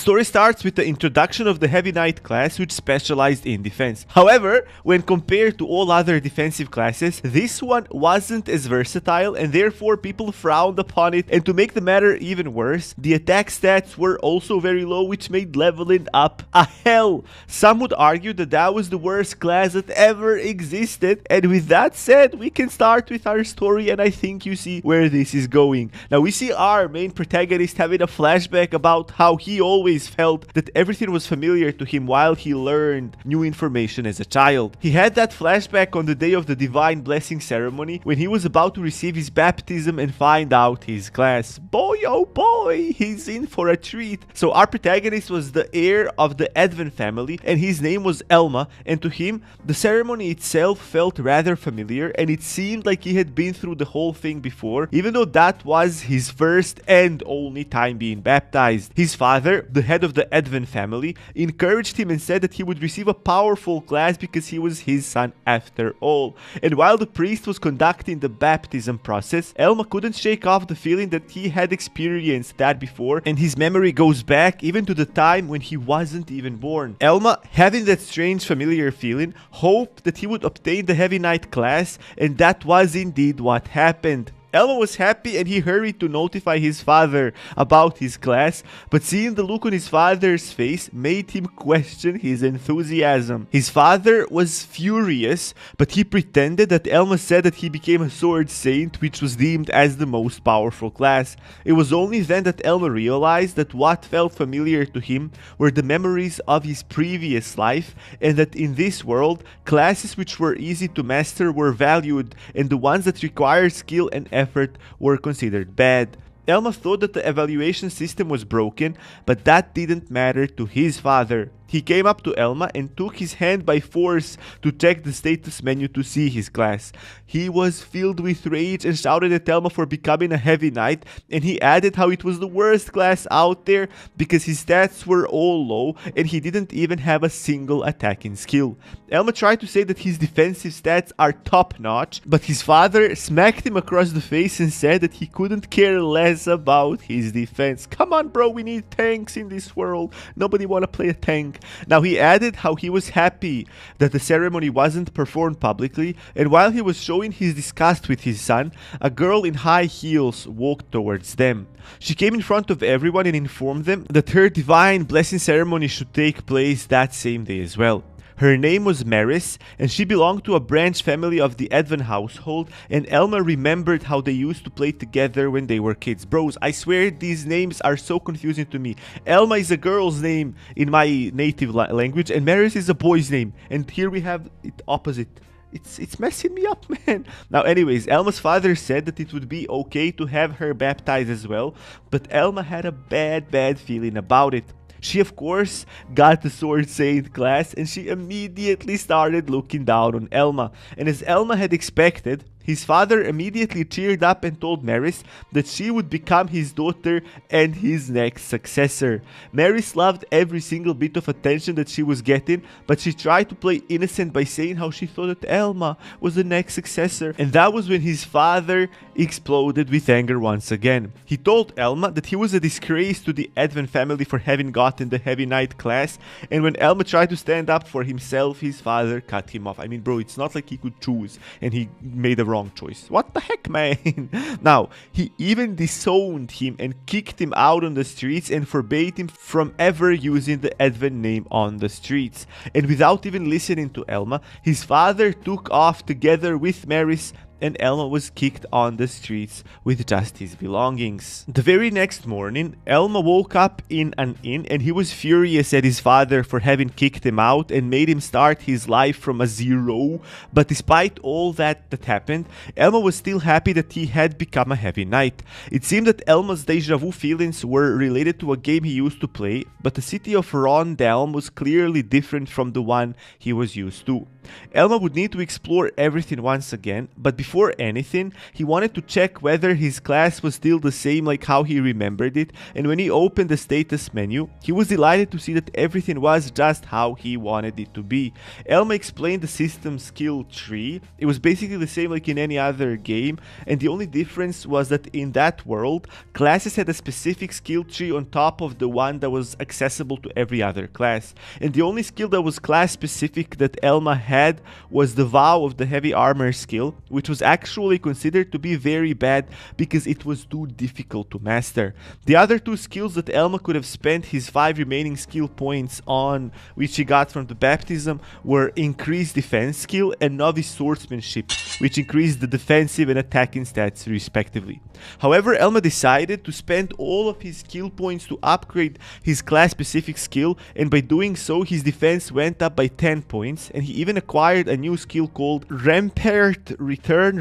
story starts with the introduction of the Heavy Knight class, which specialized in defense. However, when compared to all other defensive classes, this one wasn't as versatile, and therefore people frowned upon it. And to make the matter even worse, the attack stats were also very low, which made leveling up a hell. Some would argue that that was the worst class that ever existed. And with that said, we can start with our story, and I think you see where this is going. Now we see our main protagonist having a flashback about how he always felt that everything was familiar to him while he learned new information as a child. He had that flashback on the day of the Divine Blessing ceremony when he was about to receive his baptism and find out his class. Boy oh boy, he's in for a treat. So our protagonist was the heir of the Edvin family, and his name was Elma, and to him the ceremony itself felt rather familiar, and it seemed like he had been through the whole thing before, even though that was his first and only time being baptized. His father, the head of the Edvin family, encouraged him and said that he would receive a powerful class because he was his son after all. And while the priest was conducting the baptism process, Elma couldn't shake off the feeling that he had experienced that before, and his memory goes back even to the time when he wasn't even born. Elma, having that strange familiar feeling, hoped that he would obtain the Heavy Knight class, and that was indeed what happened. Elma was happy, and he hurried to notify his father about his class, but seeing the look on his father's face made him question his enthusiasm. His father was furious, but he pretended that Elma said that he became a sword saint, which was deemed as the most powerful class. It was only then that Elma realized that what felt familiar to him were the memories of his previous life, and that in this world, classes which were easy to master were valued, and the ones that required skill and effort were considered bad. Elma thought that the evaluation system was broken, but that didn't matter to his father. He came up to Elma and took his hand by force to check the status menu to see his class. He was filled with rage and shouted at Elma for becoming a Heavy Knight, and he added how it was the worst class out there because his stats were all low and he didn't even have a single attacking skill. Elma tried to say that his defensive stats are top notch, but his father smacked him across the face and said that he couldn't care less about his defense. Come on bro, we need tanks in this world. Nobody wanna play a tank. Now he added how he was happy that the ceremony wasn't performed publicly, and while he was showing his disgust with his son, a girl in high heels walked towards them. She came in front of everyone and informed them that her Divine Blessing ceremony should take place that same day as well. Her name was Maris, and she belonged to a branch family of the Edvin household, and Elma remembered how they used to play together when they were kids. Bros, I swear these names are so confusing to me. Elma is a girl's name in my native language, and Maris is a boy's name, and here we have it opposite. It's messing me up, man. Now anyways, Elma's father said that it would be okay to have her baptized as well, but Elma had a bad feeling about it. She of course got the Sword Saint class, and she immediately started looking down on Elma. And as Elma had expected, his father immediately cheered up and told Maris that she would become his daughter and his next successor. Maris loved every single bit of attention that she was getting, but she tried to play innocent by saying how she thought that Elma was the next successor. And that was when his father exploded with anger once again. He told Elma that he was a disgrace to the Edvin family for having gotten the Heavy Knight class, and when Elma tried to stand up for himself, his father cut him off. I mean bro, it's not like he could choose and he made a wrong choice. What the heck, man? Now, he even disowned him and kicked him out on the streets and forbade him from ever using the Edvin name on the streets. And without even listening to Elma, his father took off together with Maris, and Elma was kicked on the streets with just his belongings. The very next morning, Elma woke up in an inn, and he was furious at his father for having kicked him out and made him start his life from a zero. But despite all that happened, Elma was still happy that he had become a Heavy Knight. It seemed that Elma's deja vu feelings were related to a game he used to play, but the city of Rondelm was clearly different from the one he was used to. Elma would need to explore everything once again, but before before anything, he wanted to check whether his class was still the same like how he remembered it, and when he opened the status menu, he was delighted to see that everything was just how he wanted it to be. Elma explained the system skill tree. It was basically the same like in any other game, and the only difference was that in that world, classes had a specific skill tree on top of the one that was accessible to every other class, and the only skill that was class specific that Elma had was the vow of the heavy armor skill, which was actually considered to be very bad because it was too difficult to master. The other two skills that Elma could have spent his 5 remaining skill points on, which he got from the baptism, were increased defense skill and novice swordsmanship, which increased the defensive and attacking stats respectively. However, Elma decided to spend all of his skill points to upgrade his class specific skill, and by doing so his defense went up by 10 points, and he even acquired a new skill called Rampart Return.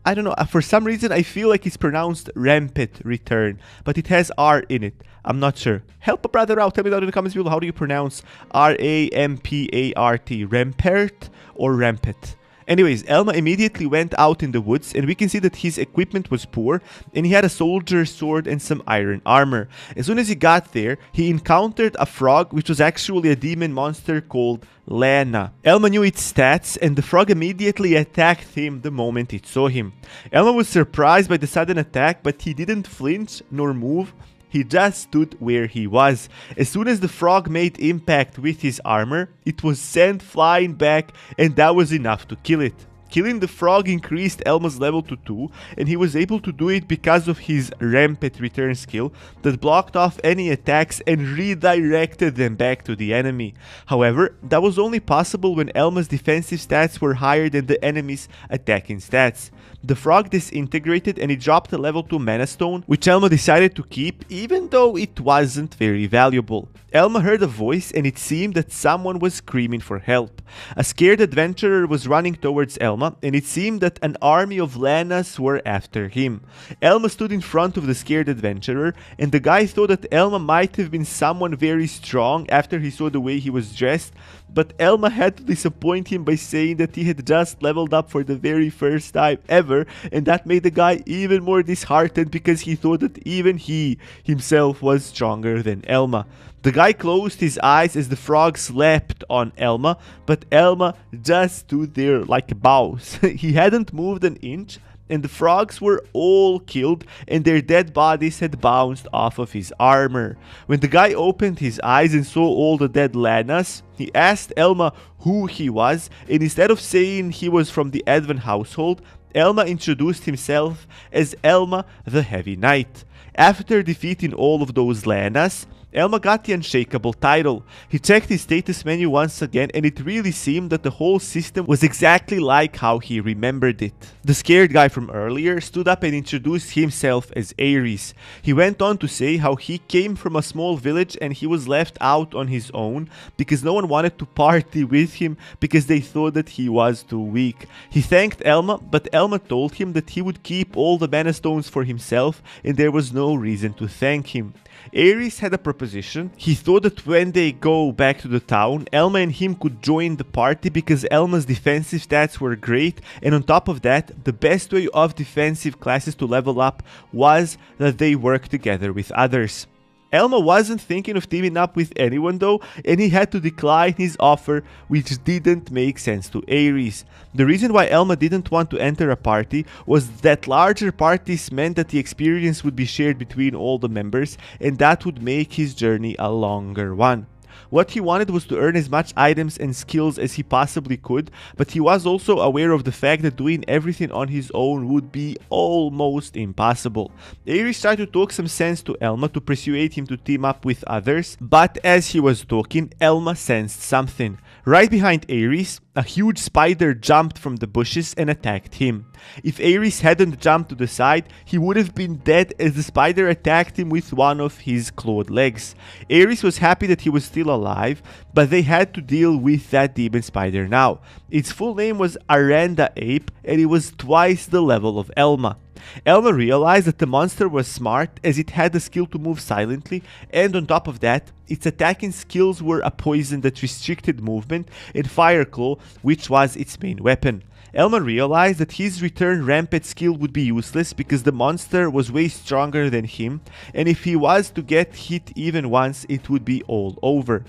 I don't know, for some reason I feel like it's pronounced Rampant Return, but it has R in it. I'm not sure. Help a brother out, tell me down in the comments below, how do you pronounce R-A-M-P-A-R-T? Rampart or Rampant? Anyways, Elma immediately went out in the woods, and we can see that his equipment was poor, and he had a soldier's sword and some iron armor. As soon as he got there, he encountered a frog, which was actually a demon monster called Lana. Elma knew its stats, and the frog immediately attacked him the moment it saw him. Elma was surprised by the sudden attack, but he didn't flinch nor move. He just stood where he was. As soon as the frog made impact with his armor, it was sent flying back, and that was enough to kill it. Killing the frog increased Elma's level to 2, and he was able to do it because of his Rampant Return skill that blocked off any attacks and redirected them back to the enemy. However, that was only possible when Elma's defensive stats were higher than the enemy's attacking stats. The frog disintegrated and it dropped a level 2 mana stone, which Elma decided to keep even though it wasn't very valuable. Elma heard a voice, and it seemed that someone was screaming for help. A scared adventurer was running towards Elma, and it seemed that an army of Lanas were after him. Elma stood in front of the scared adventurer, and the guy thought that Elma might have been someone very strong after he saw the way he was dressed, but Elma had to disappoint him by saying that he had just leveled up for the very first time ever, and that made the guy even more disheartened because he thought that even he himself was stronger than Elma. The guy closed his eyes as the frog slapped on Elma, but Elma just stood there like a mouse. He hadn't moved an inch, and the frogs were all killed, and their dead bodies had bounced off of his armor. When the guy opened his eyes and saw all the dead Lanas, he asked Elma who he was, and instead of saying he was from the Advent household, Elma introduced himself as Elma the Heavy Knight. After defeating all of those Lanas, Elma got the unshakable title. He checked his status menu once again, and it really seemed that the whole system was exactly like how he remembered it. The scared guy from earlier stood up and introduced himself as Ares. He went on to say how he came from a small village and he was left out on his own because no one wanted to party with him because they thought that he was too weak. He thanked Elma, but Elma told him that he would keep all the mana stones for himself and there was no reason to thank him. Ares had a proposition. He thought that when they go back to the town, Elma and him could join the party because Elma's defensive stats were great, and on top of that, the best way of defensive classes to level up was that they work together with others. Elma wasn't thinking of teaming up with anyone though, and he had to decline his offer, which didn't make sense to Ares. The reason why Elma didn't want to enter a party was that larger parties meant that the experience would be shared between all the members, and that would make his journey a longer one. What he wanted was to earn as much items and skills as he possibly could, but he was also aware of the fact that doing everything on his own would be almost impossible. Ares tried to talk some sense to Elma to persuade him to team up with others, but as he was talking, Elma sensed something. Right behind Ares, a huge spider jumped from the bushes and attacked him. If Ares hadn't jumped to the side, he would have been dead as the spider attacked him with one of his clawed legs. Ares was happy that he was still alive, but they had to deal with that demon spider now. Its full name was Aranda Ape, and it was twice the level of Elma. Elma realized that the monster was smart as it had the skill to move silently, and on top of that, its attacking skills were a poison that restricted movement, and Fire Claw, which was its main weapon. Elma realized that his return rampage skill would be useless because the monster was way stronger than him, and if he was to get hit even once, it would be all over.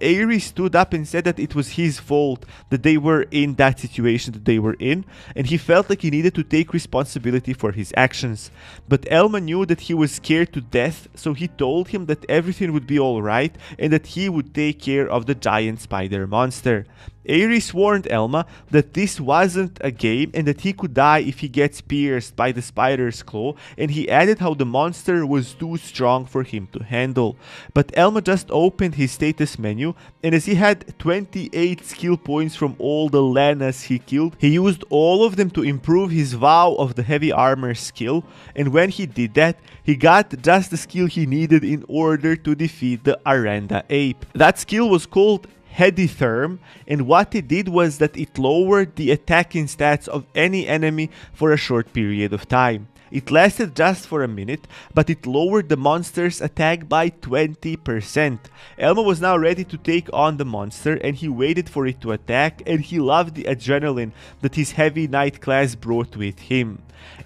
Ares stood up and said that it was his fault that they were in that situation that they were in, and he felt like he needed to take responsibility for his actions. But Elma knew that he was scared to death, so he told him that everything would be alright and that he would take care of the giant spider monster. Ares warned Elma that this wasn't a game and that he could die if he gets pierced by the spider's claw, and he added how the monster was too strong for him to handle. But Elma just opened his status menu, and as he had 28 skill points from all the Lanas he killed, he used all of them to improve his vow of the heavy armor skill, and when he did that, he got just the skill he needed in order to defeat the Aranda ape. That skill was called Heditherm, and what it did was that it lowered the attacking stats of any enemy for a short period of time. It lasted just for a minute, but it lowered the monster's attack by 20%. Elma was now ready to take on the monster, and he waited for it to attack, and he loved the adrenaline that his heavy knight class brought with him.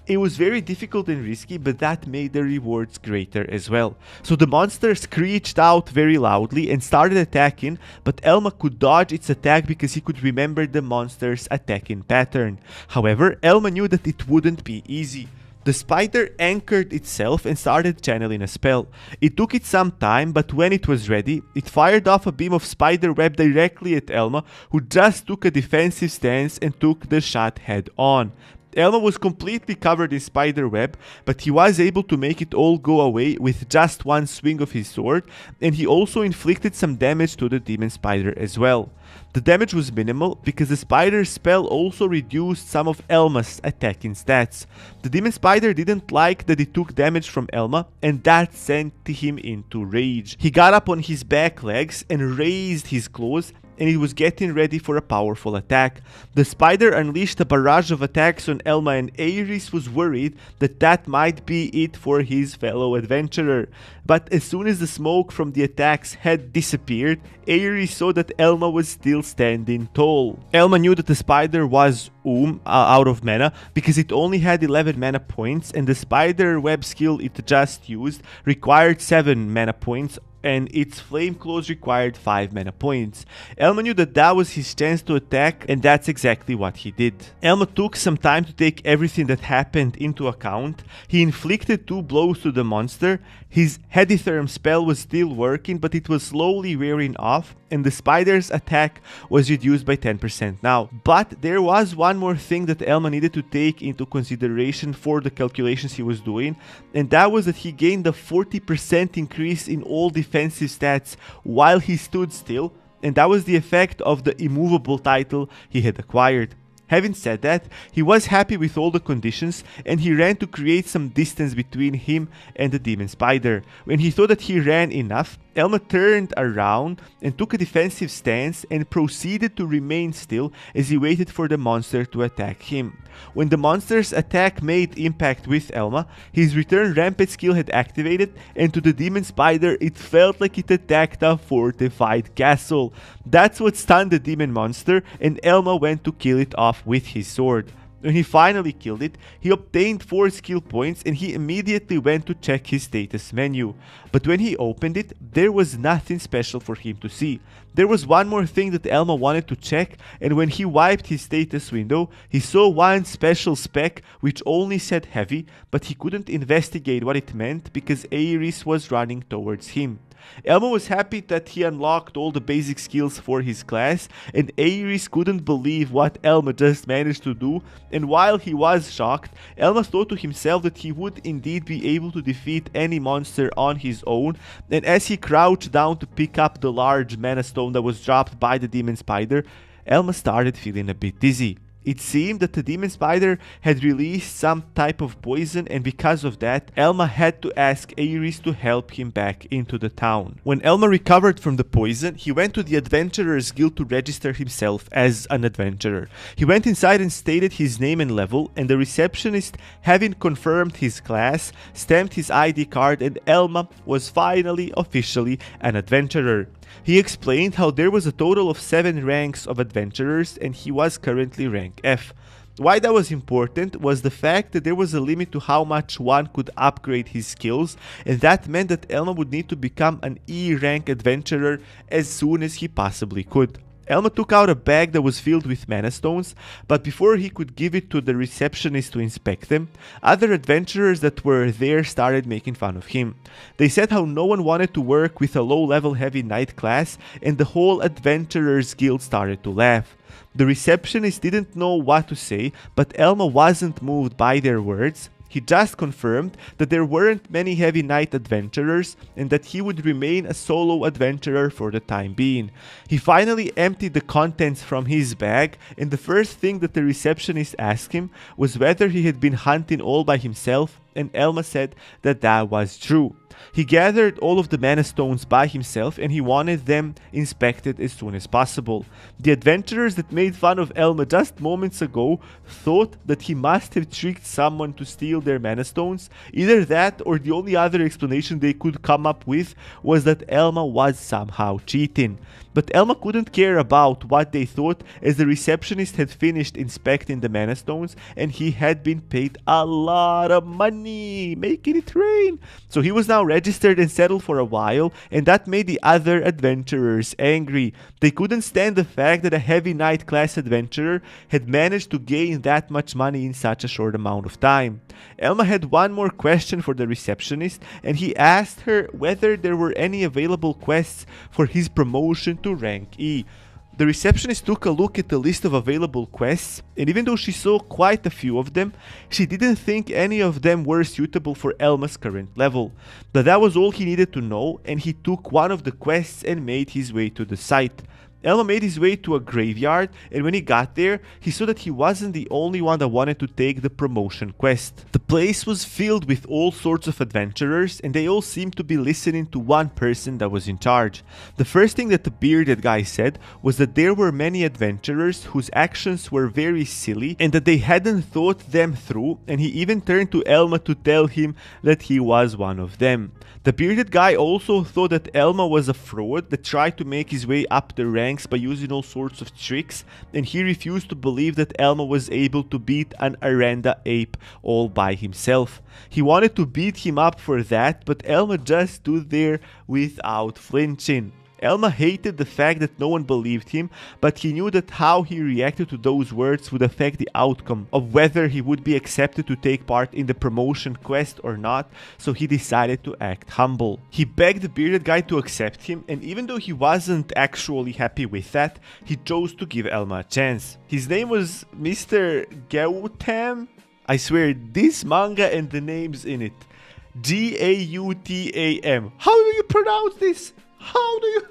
It was very difficult and risky, but that made the rewards greater as well. So the monster screeched out very loudly and started attacking, but Elma could dodge its attack because he could remember the monster's attacking pattern. However, Elma knew that it wouldn't be easy. The spider anchored itself and started channeling a spell. It took it some time, but when it was ready, it fired off a beam of spider web directly at Elma, who just took a defensive stance and took the shot head on. Elma was completely covered in spider web, but he was able to make it all go away with just one swing of his sword, and he also inflicted some damage to the demon spider as well. The damage was minimal because the spider's spell also reduced some of Elma's attacking stats. The demon spider didn't like that it took damage from Elma, and that sent him into rage. He got up on his back legs and raised his claws, and he was getting ready for a powerful attack. The spider unleashed a barrage of attacks on Elma, and Ares was worried that that might be it for his fellow adventurer. But as soon as the smoke from the attacks had disappeared, Ares saw that Elma was still standing tall. Elma knew that the spider was out of mana because it only had 11 mana points, and the spider web skill it just used required 7 mana points, and its flame claws required 5 mana points. Elma knew that that was his chance to attack, and that's exactly what he did. Elma took some time to take everything that happened into account. He inflicted 2 blows to the monster. His Heditherm spell was still working, but it was slowly wearing off, and the spider's attack was reduced by 10% now. But there was one more thing that Elma needed to take into consideration for the calculations he was doing, and that was that he gained a 40% increase in all defensive stats while he stood still, and that was the effect of the immovable title he had acquired. Having said that, he was happy with all the conditions, and he ran to create some distance between him and the demon spider. When he thought that he ran enough, Elma turned around and took a defensive stance and proceeded to remain still as he waited for the monster to attack him. When the monster's attack made impact with Elma, his return rampage skill had activated, and to the demon spider it felt like it attacked a fortified castle. That's what stunned the demon monster, and Elma went to kill it off with his sword. When he finally killed it, he obtained 4 skill points, and he immediately went to check his status menu. But when he opened it, there was nothing special for him to see. There was one more thing that Elma wanted to check, and when he wiped his status window, he saw one special spec which only said heavy, but he couldn't investigate what it meant because Ares was running towards him. Elma was happy that he unlocked all the basic skills for his class, and Ares couldn't believe what Elma just managed to do, and while he was shocked, Elma thought to himself that he would indeed be able to defeat any monster on his own, and as he crouched down to pick up the large mana stone that was dropped by the demon spider, Elma started feeling a bit dizzy. It seemed that the demon spider had released some type of poison, and because of that, Elma had to ask Ares to help him back into the town. When Elma recovered from the poison, he went to the Adventurers Guild to register himself as an adventurer. He went inside and stated his name and level, and the receptionist, having confirmed his class, stamped his ID card, and Elma was finally officially an adventurer. He explained how there was a total of 7 ranks of adventurers, and he was currently rank F. Why that was important was the fact that there was a limit to how much one could upgrade his skills, and that meant that Elma would need to become an E rank adventurer as soon as he possibly could. Elma took out a bag that was filled with mana stones, but before he could give it to the receptionist to inspect them, other adventurers that were there started making fun of him. They said how no one wanted to work with a low-level heavy knight class, and the whole adventurers guild started to laugh. The receptionist didn't know what to say, but Elma wasn't moved by their words. He just confirmed that there weren't many heavy knight adventurers and that he would remain a solo adventurer for the time being. He finally emptied the contents from his bag, and the first thing that the receptionist asked him was whether he had been hunting all by himself, and Elma said that that was true. He gathered all of the mana stones by himself and he wanted them inspected as soon as possible. The adventurers that made fun of Elma just moments ago thought that he must have tricked someone to steal their mana stones. Either that or the only other explanation they could come up with was that Elma was somehow cheating. But Elma couldn't care about what they thought, as the receptionist had finished inspecting the mana stones and he had been paid a lot of money, making it rain. So he was now registered and settled for a while, and that made the other adventurers angry. They couldn't stand the fact that a heavy knight class adventurer had managed to gain that much money in such a short amount of time. Elma had one more question for the receptionist, and he asked her whether there were any available quests for his promotion to rank E. The receptionist took a look at the list of available quests, and even though she saw quite a few of them, she didn't think any of them were suitable for Elma's current level. But that was all he needed to know, and he took one of the quests and made his way to the site. Elma made his way to a graveyard, and when he got there, he saw that he wasn't the only one that wanted to take the promotion quest. The place was filled with all sorts of adventurers, and they all seemed to be listening to one person that was in charge. The first thing that the bearded guy said was that there were many adventurers whose actions were very silly, and that they hadn't thought them through, and he even turned to Elma to tell him that he was one of them. The bearded guy also thought that Elma was a fraud that tried to make his way up the ranks by using all sorts of tricks, and he refused to believe that Elma was able to beat an Aranda ape all by himself. He wanted to beat him up for that, but Elma just stood there without flinching. Elma hated the fact that no one believed him, but he knew that how he reacted to those words would affect the outcome of whether he would be accepted to take part in the promotion quest or not, so he decided to act humble. He begged the bearded guy to accept him, and even though he wasn't actually happy with that, he chose to give Elma a chance. His name was Mr. Gautam. I swear, this manga and the names in it. Gautam. How do you pronounce this? How do you...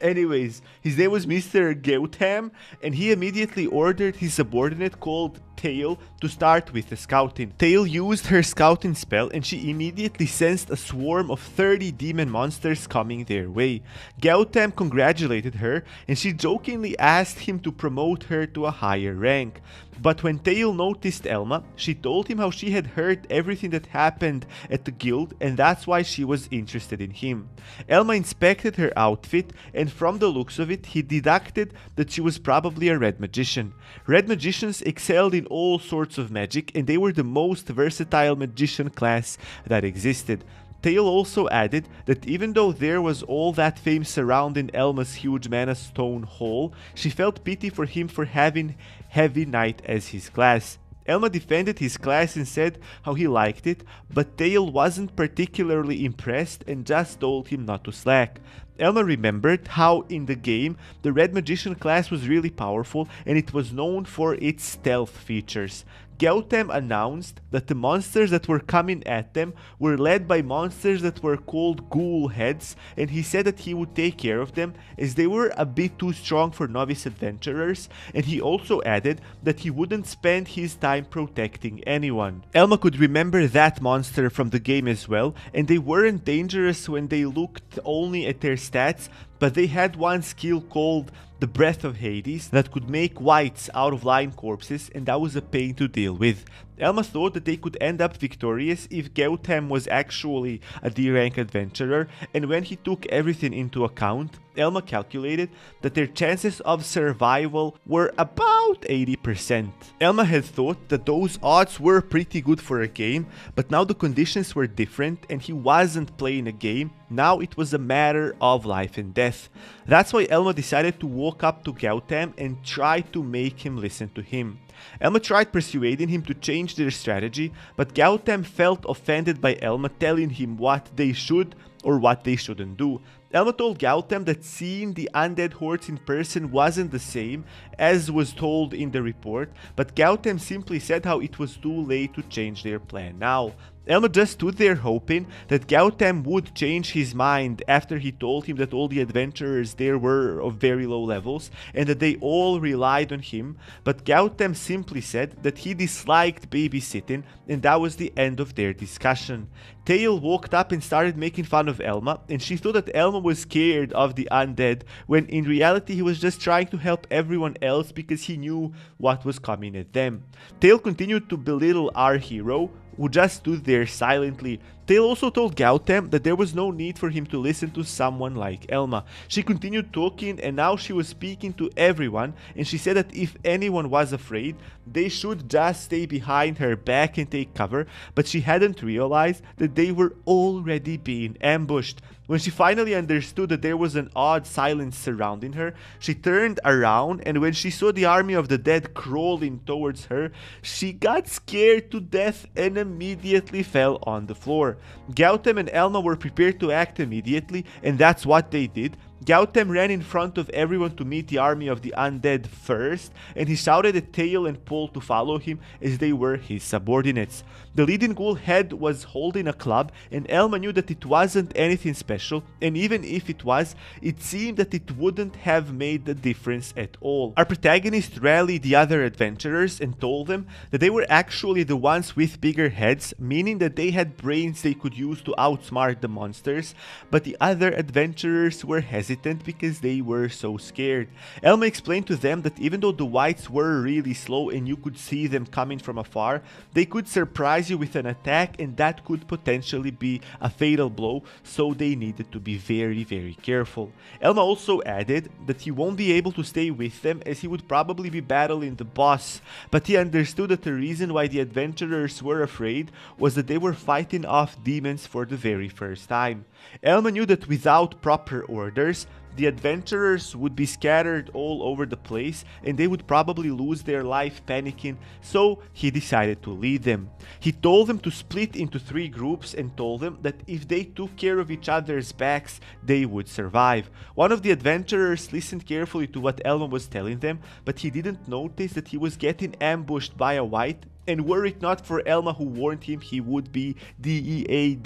Anyways, his name was Mr. Gautam, and he immediately ordered his subordinate called Tail to start with the scouting. Tail used her scouting spell, and she immediately sensed a swarm of 30 demon monsters coming their way. Gautam congratulated her, and she jokingly asked him to promote her to a higher rank. But when Tail noticed Elma, she told him how she had heard everything that happened at the guild, and that's why she was interested in him. Elma inspected her outfit, and from the looks of it, he deducted that she was probably a red magician. Red magicians excelled in all sorts of magic, and they were the most versatile magician class that existed. Tail also added that even though there was all that fame surrounding Elma's huge mana stone haul, she felt pity for him for having Heavy Knight as his class. Elma defended his class and said how he liked it, but Tail wasn't particularly impressed and just told him not to slack. Elma remembered how in the game the Red Magician class was really powerful and it was known for its stealth features. Gautam announced that the monsters that were coming at them were led by monsters that were called ghoul heads, and he said that he would take care of them as they were a bit too strong for novice adventurers, and he also added that he wouldn't spend his time protecting anyone. Elma could remember that monster from the game as well, and they weren't dangerous when they looked only at their stats, but they had one skill called the Breath of Hades that could make whites out of lion corpses, and that was a pain to deal with. Elma thought that they could end up victorious if Gautam was actually a D-rank adventurer, and when he took everything into account, Elma calculated that their chances of survival were about 80%. Elma had thought that those odds were pretty good for a game, but now the conditions were different and he wasn't playing a game. Now it was a matter of life and death. That's why Elma decided to walk up to Gautam and try to make him listen to him. Elma tried persuading him to change their strategy, but Gautam felt offended by Elma telling him what they should or what they shouldn't do. Elma told Gautam that seeing the undead hordes in person wasn't the same as was told in the report, but Gautam simply said how it was too late to change their plan now. Elma just stood there hoping that Gautam would change his mind after he told him that all the adventurers there were of very low levels and that they all relied on him, but Gautam simply said that he disliked babysitting, and that was the end of their discussion. Tail walked up and started making fun of Elma, and she thought that Elma was scared of the undead, when in reality he was just trying to help everyone else because he knew what was coming at them. Tail continued to belittle our hero, who just stood there silently. Tail also told Gautam that there was no need for him to listen to someone like Elma. She continued talking, and now she was speaking to everyone, and she said that if anyone was afraid, they should just stay behind her back and take cover, but she hadn't realized that they were already being ambushed. When she finally understood that there was an odd silence surrounding her, she turned around, and when she saw the army of the dead crawling towards her, she got scared to death and immediately fell on the floor. Gautam and Elma were prepared to act immediately, and that's what they did. Gautam ran in front of everyone to meet the army of the undead first, and he shouted at Tail and Paul to follow him as they were his subordinates. The leading ghoul head was holding a club, and Elma knew that it wasn't anything special, and even if it was, it seemed that it wouldn't have made a difference at all. Our protagonist rallied the other adventurers and told them that they were actually the ones with bigger heads, meaning that they had brains they could use to outsmart the monsters, but the other adventurers were hesitant because they were so scared. Elma explained to them that even though the whites were really slow and you could see them coming from afar, they could surprise you with an attack, and that could potentially be a fatal blow, so they needed to be very careful. Elma also added that he won't be able to stay with them as he would probably be battling the boss, but he understood that the reason why the adventurers were afraid was that they were fighting off demons for the very first time. Elma knew that without proper orders, the adventurers would be scattered all over the place and they would probably lose their life panicking, so he decided to lead them. He told them to split into 3 groups and told them that if they took care of each other's backs, they would survive. One of the adventurers listened carefully to what Elma was telling them, but he didn't notice that he was getting ambushed by a white, and were it not for Elma who warned him, he would be dead.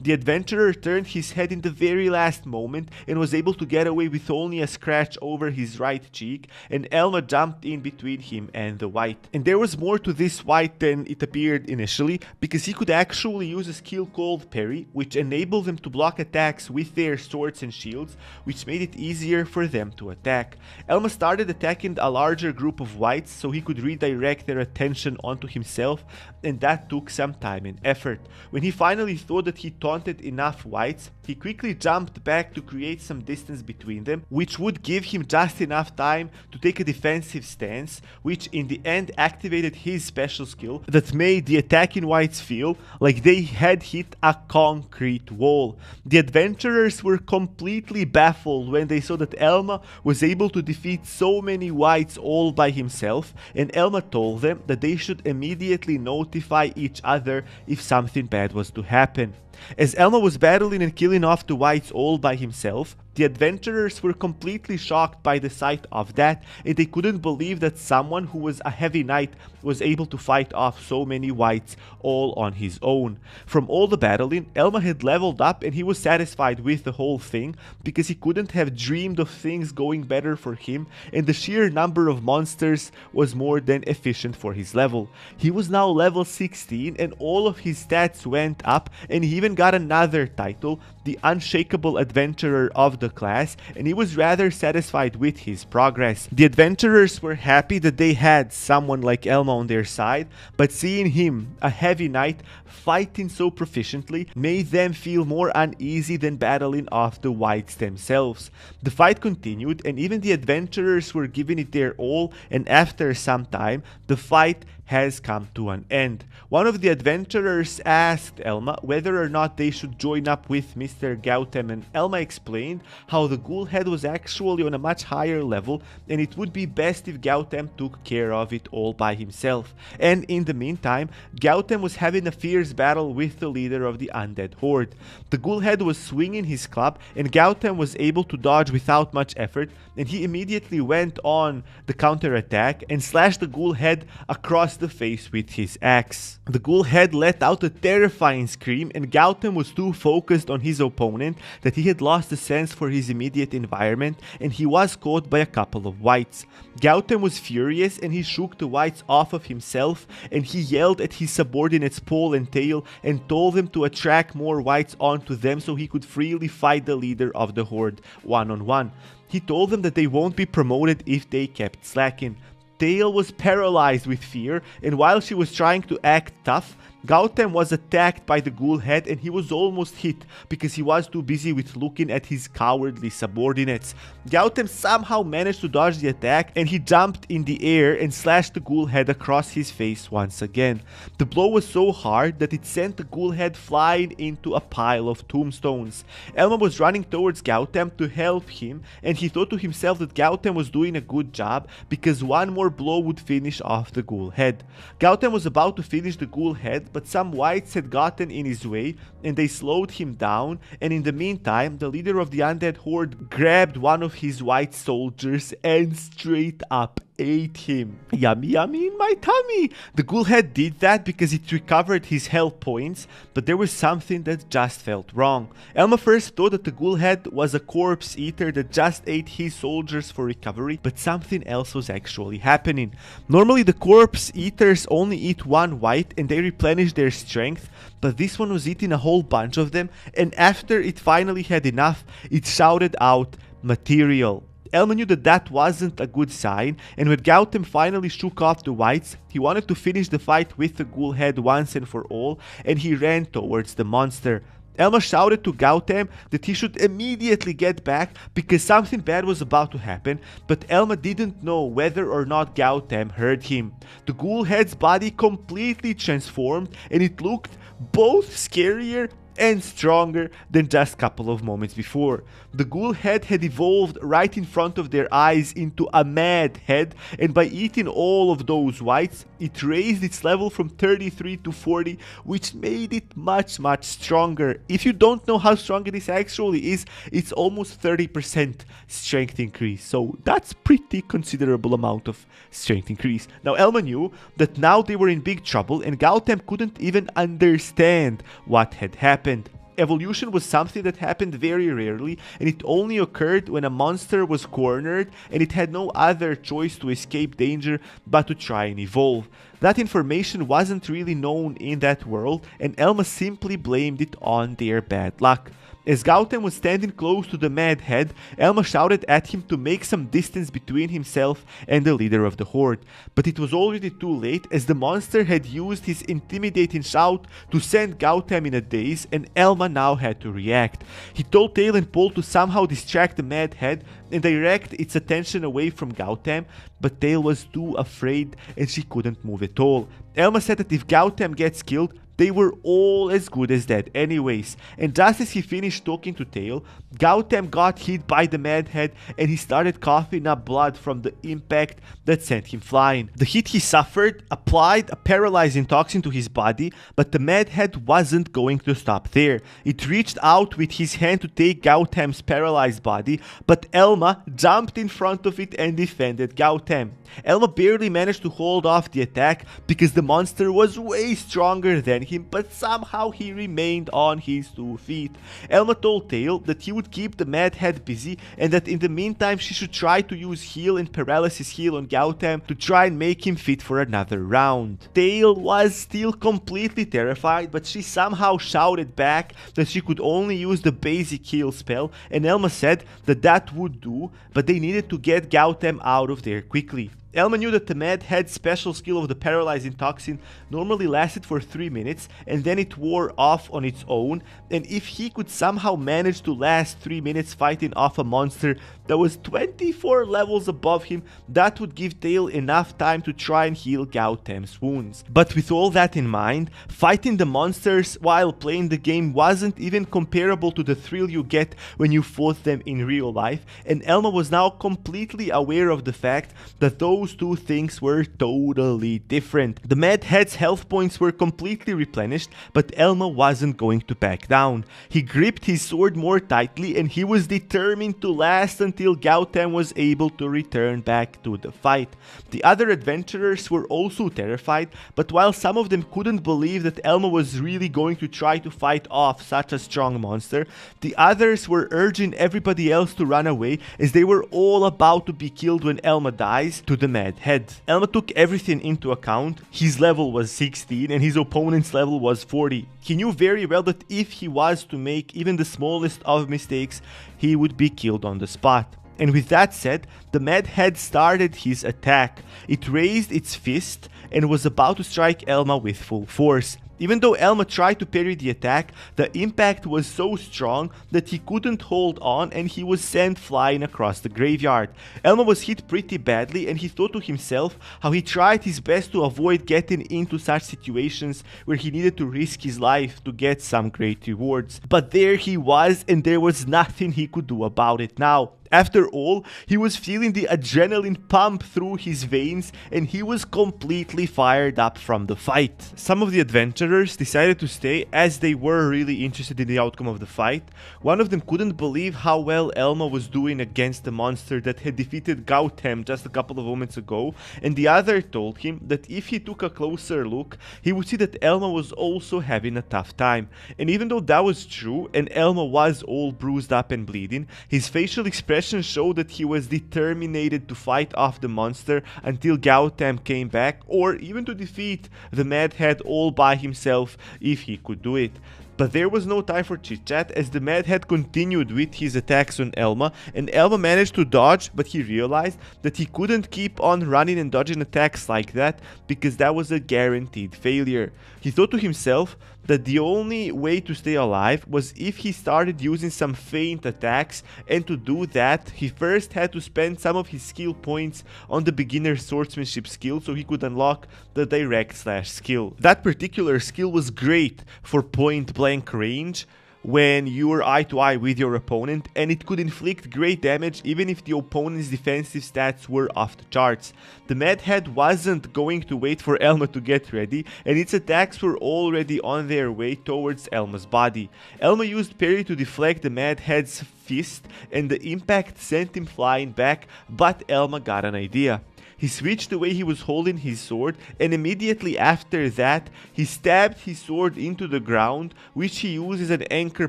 The adventurer turned his head in the very last moment and was able to get away with only a scratch over his right cheek, and Elma jumped in between him and the white. And there was more to this white than it appeared initially, because he could actually use a skill called parry, which enabled them to block attacks with their swords and shields, which made it easier for them to attack. Elma started attacking a larger group of whites so he could redirect their attention onto himself, and that took some time and effort. When he finally thought that he taunted enough whites, he quickly jumped back to create some distance between them, which would give him just enough time to take a defensive stance, which in the end activated his special skill that made the attacking whites feel like they had hit a concrete wall. The adventurers were completely baffled when they saw that Elma was able to defeat so many whites all by himself, and Elma told them that they should immediately notify each other if something bad was to happen. As Elma was battling and killing off the whites all by himself, the adventurers were completely shocked by the sight of that, and they couldn't believe that someone who was a heavy knight was able to fight off so many whites all on his own. From all the battling, Elma had leveled up and he was satisfied with the whole thing, because he couldn't have dreamed of things going better for him, and the sheer number of monsters was more than efficient for his level. He was now level 16 and all of his stats went up, and he even got another title, the unshakable adventurer of the class, and he was rather satisfied with his progress. The adventurers were happy that they had someone like Elma on their side, but seeing him, a heavy knight, fighting so proficiently made them feel more uneasy than battling off the whites themselves. The fight continued, and even the adventurers were giving it their all, and after some time, the fight has come to an end. One of the adventurers asked Elma whether or not they should join up with Mr. Gautam, and Elma explained how the ghoul head was actually on a much higher level and it would be best if Gautam took care of it all by himself. And in the meantime, Gautam was having a fierce battle with the leader of the undead horde. The ghoul head was swinging his club and Gautam was able to dodge without much effort, and he immediately went on the counterattack and slashed the ghoul head across the face with his axe. The ghoul head let out a terrifying scream, and Gautam was too focused on his opponent that he had lost the sense for his immediate environment, and he was caught by a couple of whites. Gautam was furious and he shook the whites off of himself, and he yelled at his subordinates Paul and Tail and told them to attract more whites onto them so he could freely fight the leader of the horde one-on-one. He told them that they won't be promoted if they kept slacking. Tail was paralyzed with fear, and while she was trying to act tough, Gautam was attacked by the ghoul head and he was almost hit because he was too busy with looking at his cowardly subordinates. Gautam somehow managed to dodge the attack and he jumped in the air and slashed the ghoul head across his face once again. The blow was so hard that it sent the ghoul head flying into a pile of tombstones. Elma was running towards Gautam to help him, and he thought to himself that Gautam was doing a good job because one more blow would finish off the ghoul head. Gautam was about to finish the ghoul head, but some whites had gotten in his way and they slowed him down, and in the meantime the leader of the undead horde grabbed one of his white soldiers and straight up ate him. Yummy yummy in my tummy. The ghoul head did that because it recovered his health points, but there was something that just felt wrong. Elma first thought that the ghoul head was a corpse eater that just ate his soldiers for recovery, but something else was actually happening. Normally the corpse eaters only eat one white and they replenish their strength, but this one was eating a whole bunch of them, and after it finally had enough, it shouted out, "Material." Elma knew that that wasn't a good sign, and when Gautam finally shook off the whites, he wanted to finish the fight with the ghoul head once and for all, and he ran towards the monster. Elma shouted to Gautam that he should immediately get back because something bad was about to happen, but Elma didn't know whether or not Gautam heard him. The ghoul head's body completely transformed, and it looked both scarier and stronger than just a couple of moments before. The ghoul head had evolved right in front of their eyes into a mad head, and by eating all of those whites, it raised its level from 33 to 40, which made it much stronger. If you don't know how strong this actually is, it's almost 30% strength increase, so that's pretty considerable amount of strength increase. Now Elma knew that now they were in big trouble, and Gautam couldn't even understand what had happened. Evolution was something that happened very rarely, and it only occurred when a monster was cornered and it had no other choice to escape danger but to try and evolve. That information wasn't really known in that world, and Elma simply blamed it on their bad luck. As Gautam was standing close to the mad head, Elma shouted at him to make some distance between himself and the leader of the horde. But it was already too late, as the monster had used his intimidating shout to send Gautam in a daze, and Elma now had to react. He told Tail and Paul to somehow distract the mad head and direct its attention away from Gautam, but Tail was too afraid and she couldn't move at all. Elma said that if Gautam gets killed, they were all as good as dead anyways, and just as he finished talking to Tail, Gautam got hit by the mad head and he started coughing up blood from the impact that sent him flying. The hit he suffered applied a paralyzing toxin to his body, but the mad head wasn't going to stop there. It reached out with his hand to take Gautam's paralyzed body, but Elma jumped in front of it and defended Gautam. Elma barely managed to hold off the attack because the monster was way stronger than him, but somehow he remained on his 2 feet. Elma told Tail that he would keep the Mad Head busy, and that in the meantime she should try to use heal and paralysis heal on Gautam to try and make him fit for another round. Tail was still completely terrified, but she somehow shouted back that she could only use the basic heal spell, and Elma said that that would do, but they needed to get Gautam out of there quickly. Elma knew that the Mad Head's special skill of the Paralyzing Toxin normally lasted for 3 minutes and then it wore off on its own, and if he could somehow manage to last 3 minutes fighting off a monster that was 24 levels above him, that would give Tail enough time to try and heal Gautam's wounds. But with all that in mind, fighting the monsters while playing the game wasn't even comparable to the thrill you get when you fought them in real life, and Elma was now completely aware of the fact that those two things were totally different. The Mad Head's health points were completely replenished, but Elma wasn't going to back down. He gripped his sword more tightly and he was determined to last until Gautam was able to return back to the fight. The other adventurers were also terrified, but while some of them couldn't believe that Elma was really going to try to fight off such a strong monster, the others were urging everybody else to run away as they were all about to be killed when Elma dies to the Mad Head. Elma took everything into account. His level was 16 and his opponent's level was 40. He knew very well that if he was to make even the smallest of mistakes, he would be killed on the spot. And with that said, the Mad Head started his attack. It raised its fist and was about to strike Elma with full force. Even though Elma tried to parry the attack, the impact was so strong that he couldn't hold on and he was sent flying across the graveyard. Elma was hit pretty badly and he thought to himself how he tried his best to avoid getting into such situations where he needed to risk his life to get some great rewards. But there he was and there was nothing he could do about it now. After all, he was feeling the adrenaline pump through his veins and he was completely fired up from the fight. Some of the adventurers decided to stay as they were really interested in the outcome of the fight. One of them couldn't believe how well Elma was doing against the monster that had defeated Gautam just a couple of moments ago, and the other told him that if he took a closer look, he would see that Elma was also having a tough time. And even though that was true and Elma was all bruised up and bleeding, his facial expression showed that he was determined to fight off the monster until Gautam came back, or even to defeat the Mad Head all by himself if he could do it. But there was no time for chit-chat as the Mad Head continued with his attacks on Elma, and Elma managed to dodge, but he realized that he couldn't keep on running and dodging attacks like that because that was a guaranteed failure. He thought to himself that the only way to stay alive was if he started using some feint attacks, and to do that he first had to spend some of his skill points on the beginner swordsmanship skill so he could unlock the direct slash skill. That particular skill was great for point blank range when you were eye to eye with your opponent, and it could inflict great damage even if the opponent's defensive stats were off the charts. The Mad Head wasn't going to wait for Elma to get ready, and its attacks were already on their way towards Elma's body. Elma used parry to deflect the Mad Head's fist, and the impact sent him flying back, but Elma got an idea. He switched the way he was holding his sword, and immediately after that, he stabbed his sword into the ground, which he used as an anchor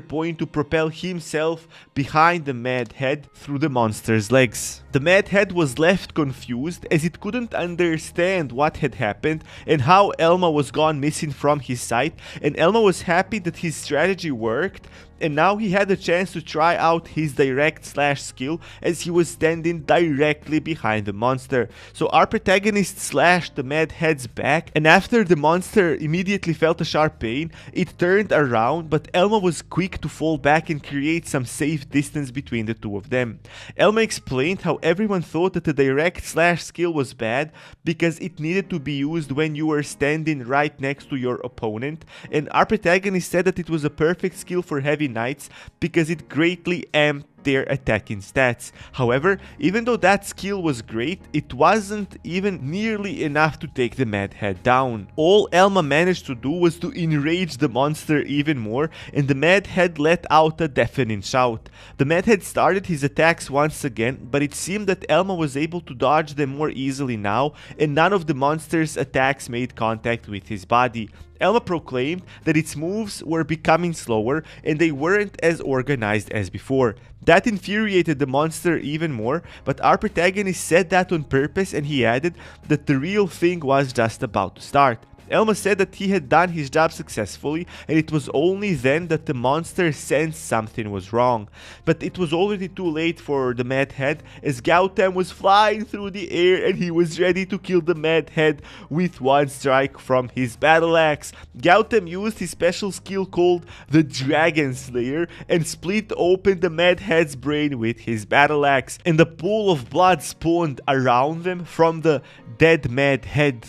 point to propel himself behind the Mad Head through the monster's legs. The Mad Head was left confused as it couldn't understand what had happened and how Elma was gone missing from his sight, and Elma was happy that his strategy worked, and now he had a chance to try out his direct slash skill as he was standing directly behind the monster. So our protagonist slashed the Mad Head's back, and after the monster immediately felt a sharp pain, it turned around, but Elma was quick to fall back and create some safe distance between the two of them. Elma explained how everyone thought that the direct slash skill was bad because it needed to be used when you were standing right next to your opponent, and our protagonist said that it was a perfect skill for heavy knights because it greatly amped their attacking stats. However, even though that skill was great, it wasn't even nearly enough to take the Mad Head down. All Elma managed to do was to enrage the monster even more, and the Mad Head let out a deafening shout. The Mad Head started his attacks once again, but it seemed that Elma was able to dodge them more easily now, and none of the monster's attacks made contact with his body. Elma proclaimed that its moves were becoming slower and they weren't as organized as before. That infuriated the monster even more, but our protagonist said that on purpose, and he added that the real thing was just about to start. Elma said that he had done his job successfully, and it was only then that the monster sensed something was wrong. But it was already too late for the Mad Head, as Gautam was flying through the air and he was ready to kill the Mad Head with one strike from his battle axe. Gautam used his special skill called the Dragon Slayer and split open the Mad Head's brain with his battle axe, and a pool of blood spawned around them from the dead Mad Head.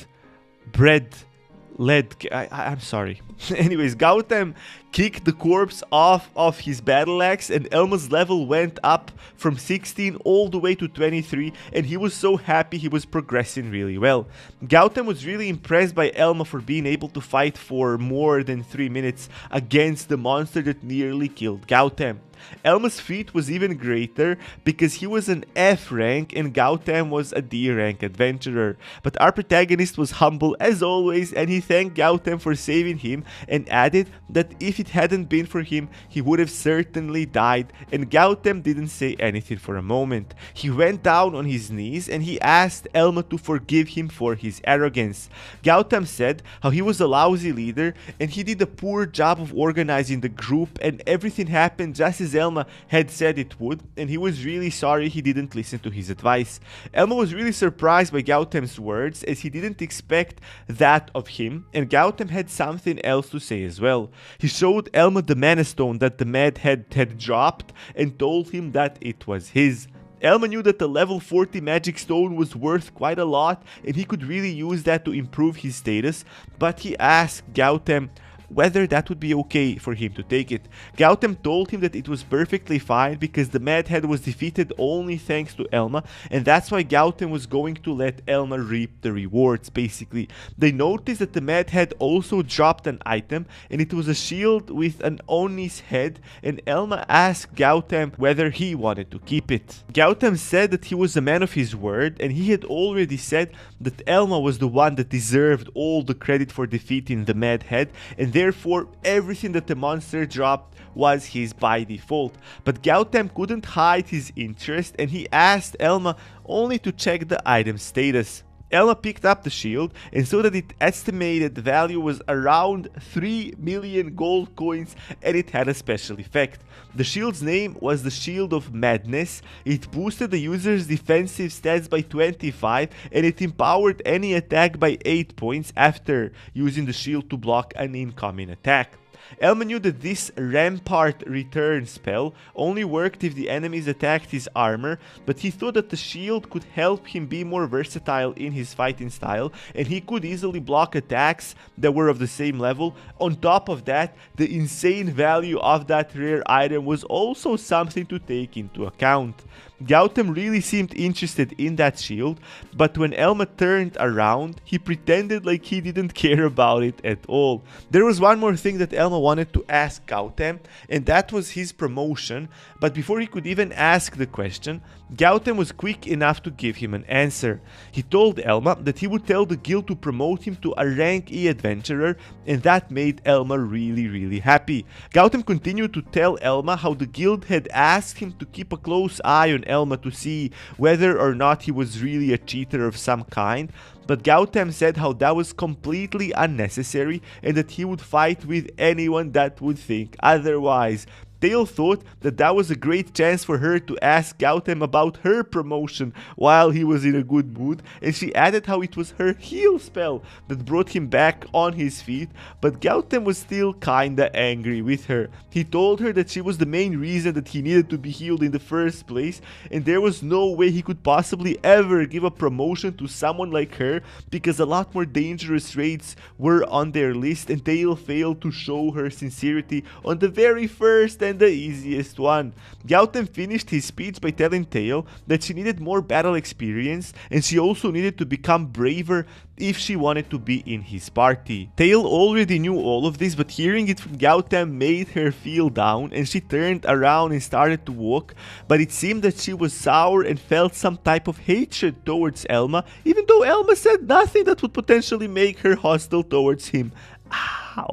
I'm sorry. Anyways, Gautam kicked the corpse off of his battle axe, and Elma's level went up from 16 all the way to 23, and he was so happy. He was progressing really well. Gautam was really impressed by Elma for being able to fight for more than 3 minutes against the monster that nearly killed Gautam. Elma's feat was even greater because he was an F rank and Gautam was a D rank adventurer. But our protagonist was humble as always, and he thanked Gautam for saving him and added that if it hadn't been for him, he would have certainly died, and Gautam didn't say anything for a moment. He went down on his knees and he asked Elma to forgive him for his arrogance. Gautam said how he was a lousy leader and he did a poor job of organizing the group, and everything happened just as Elma had said it would, and he was really sorry he didn't listen to his advice. Elma was really surprised by Gautam's words, as he didn't expect that of him, and Gautam had something else to say as well. He showed Elma the Mana Stone that the Mad Head had dropped and told him that it was his. Elma knew that the level 40 magic stone was worth quite a lot and he could really use that to improve his status, but he asked Gautam whether that would be okay for him to take it. Gautam told him that it was perfectly fine because the Mad Head was defeated only thanks to Elma, and that's why Gautam was going to let Elma reap the rewards, basically. They noticed that the Mad Head also dropped an item, and it was a shield with an Oni's head, and Elma asked Gautam whether he wanted to keep it. Gautam said that he was a man of his word, and he had already said that Elma was the one that deserved all the credit for defeating the Mad Head, and therefore everything that the monster dropped was his by default. But Gautam couldn't hide his interest, and he asked Elma only to check the item status. Elma picked up the shield and saw that its estimated value was around 3 million gold coins, and it had a special effect. The shield's name was the Shield of Madness. It boosted the user's defensive stats by 25, and it empowered any attack by 8 points after using the shield to block an incoming attack. Elma knew that this Rampart Return spell only worked if the enemies attacked his armor, but he thought that the shield could help him be more versatile in his fighting style, and he could easily block attacks that were of the same level. On top of that, the insane value of that rare item was also something to take into account. Gautam really seemed interested in that shield, but when Elma turned around, he pretended like he didn't care about it at all. There was one more thing that Elma wanted to ask Gautam, and that was his promotion, but before he could even ask the question, Gautam was quick enough to give him an answer. He told Elma that he would tell the guild to promote him to a rank E adventurer, and that made Elma really happy. Gautam continued to tell Elma how the guild had asked him to keep a close eye on Elma to see whether or not he was really a cheater of some kind, but Gautam said how that was completely unnecessary and that he would fight with anyone that would think otherwise. Tail thought that that was a great chance for her to ask Gautam about her promotion while he was in a good mood, and she added how it was her heal spell that brought him back on his feet, but Gautam was still kinda angry with her. He told her that she was the main reason that he needed to be healed in the first place, and there was no way he could possibly ever give a promotion to someone like her because a lot more dangerous raids were on their list, and Tail failed to show her sincerity on the very first and and the easiest one. Gautam finished his speech by telling Tail that she needed more battle experience and she also needed to become braver if she wanted to be in his party. Tail already knew all of this, but hearing it from Gautam made her feel down and she turned around and started to walk, but it seemed that she was sour and felt some type of hatred towards Elma, even though Elma said nothing that would potentially make her hostile towards him.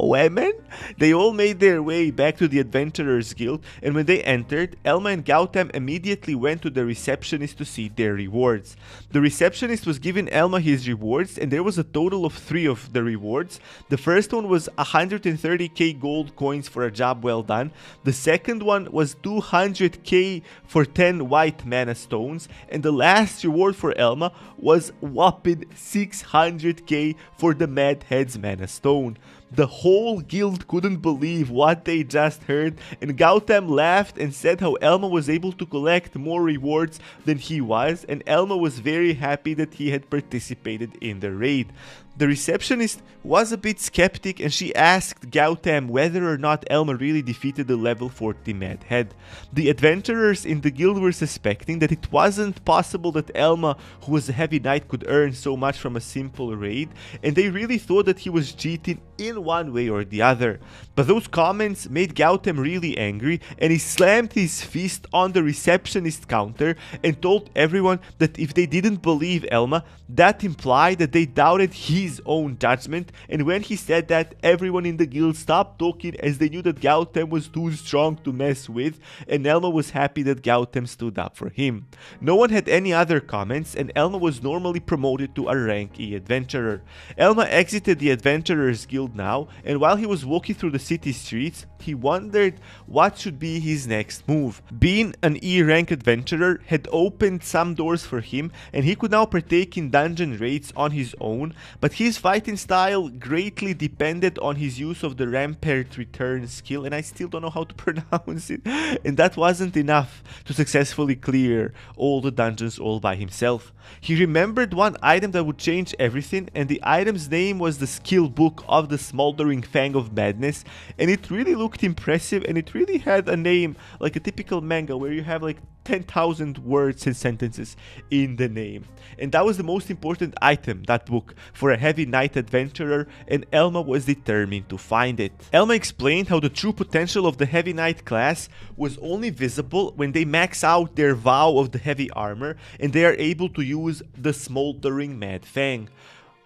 Women? They all made their way back to the Adventurers Guild, and when they entered, Elma and Gautam immediately went to the receptionist to see their rewards. The receptionist was giving Elma his rewards, and there was a total of 3 of the rewards. The first one was 130k gold coins for a job well done. The second one was 200k for 10 white mana stones, and the last reward for Elma was whopping 600k for the Mad Head's mana stone. The whole guild couldn't believe what they just heard, and Gautam laughed and said how Elma was able to collect more rewards than he was, and Elma was very happy that he had participated in the raid. The receptionist was a bit skeptic and she asked Gautam whether or not Elma really defeated the level 40 Mad Head. The adventurers in the guild were suspecting that it wasn't possible that Elma, who was a heavy knight, could earn so much from a simple raid, and they really thought that he was cheating in one way or the other. But those comments made Gautam really angry and he slammed his fist on the receptionist counter and told everyone that if they didn't believe Elma, that implied that they doubted his own judgment, and when he said that, everyone in the guild stopped talking as they knew that Gautam was too strong to mess with, and Elma was happy that Gautam stood up for him. No one had any other comments, and Elma was normally promoted to a rank E adventurer. Elma exited the Adventurers Guild now, and while he was walking through the city streets, he wondered what should be his next move. Being an E rank adventurer had opened some doors for him, and he could now partake in dungeon raids on his own, but his fighting style greatly depended on his use of the Rampart Return skill, and I still don't know how to pronounce it, and that wasn't enough to successfully clear all the dungeons all by himself. He remembered one item that would change everything, and the item's name was the skill book of the Smoldering Fang of Madness, and it really looked impressive, and it really had a name like a typical manga where you have like 10,000 words and sentences in the name. And that was the most important item, that book, for a heavy knight adventurer, and Elma was determined to find it. Elma explained how the true potential of the heavy knight class was only visible when they max out their vow of the heavy armor and they are able to use the Smoldering Mad Fang.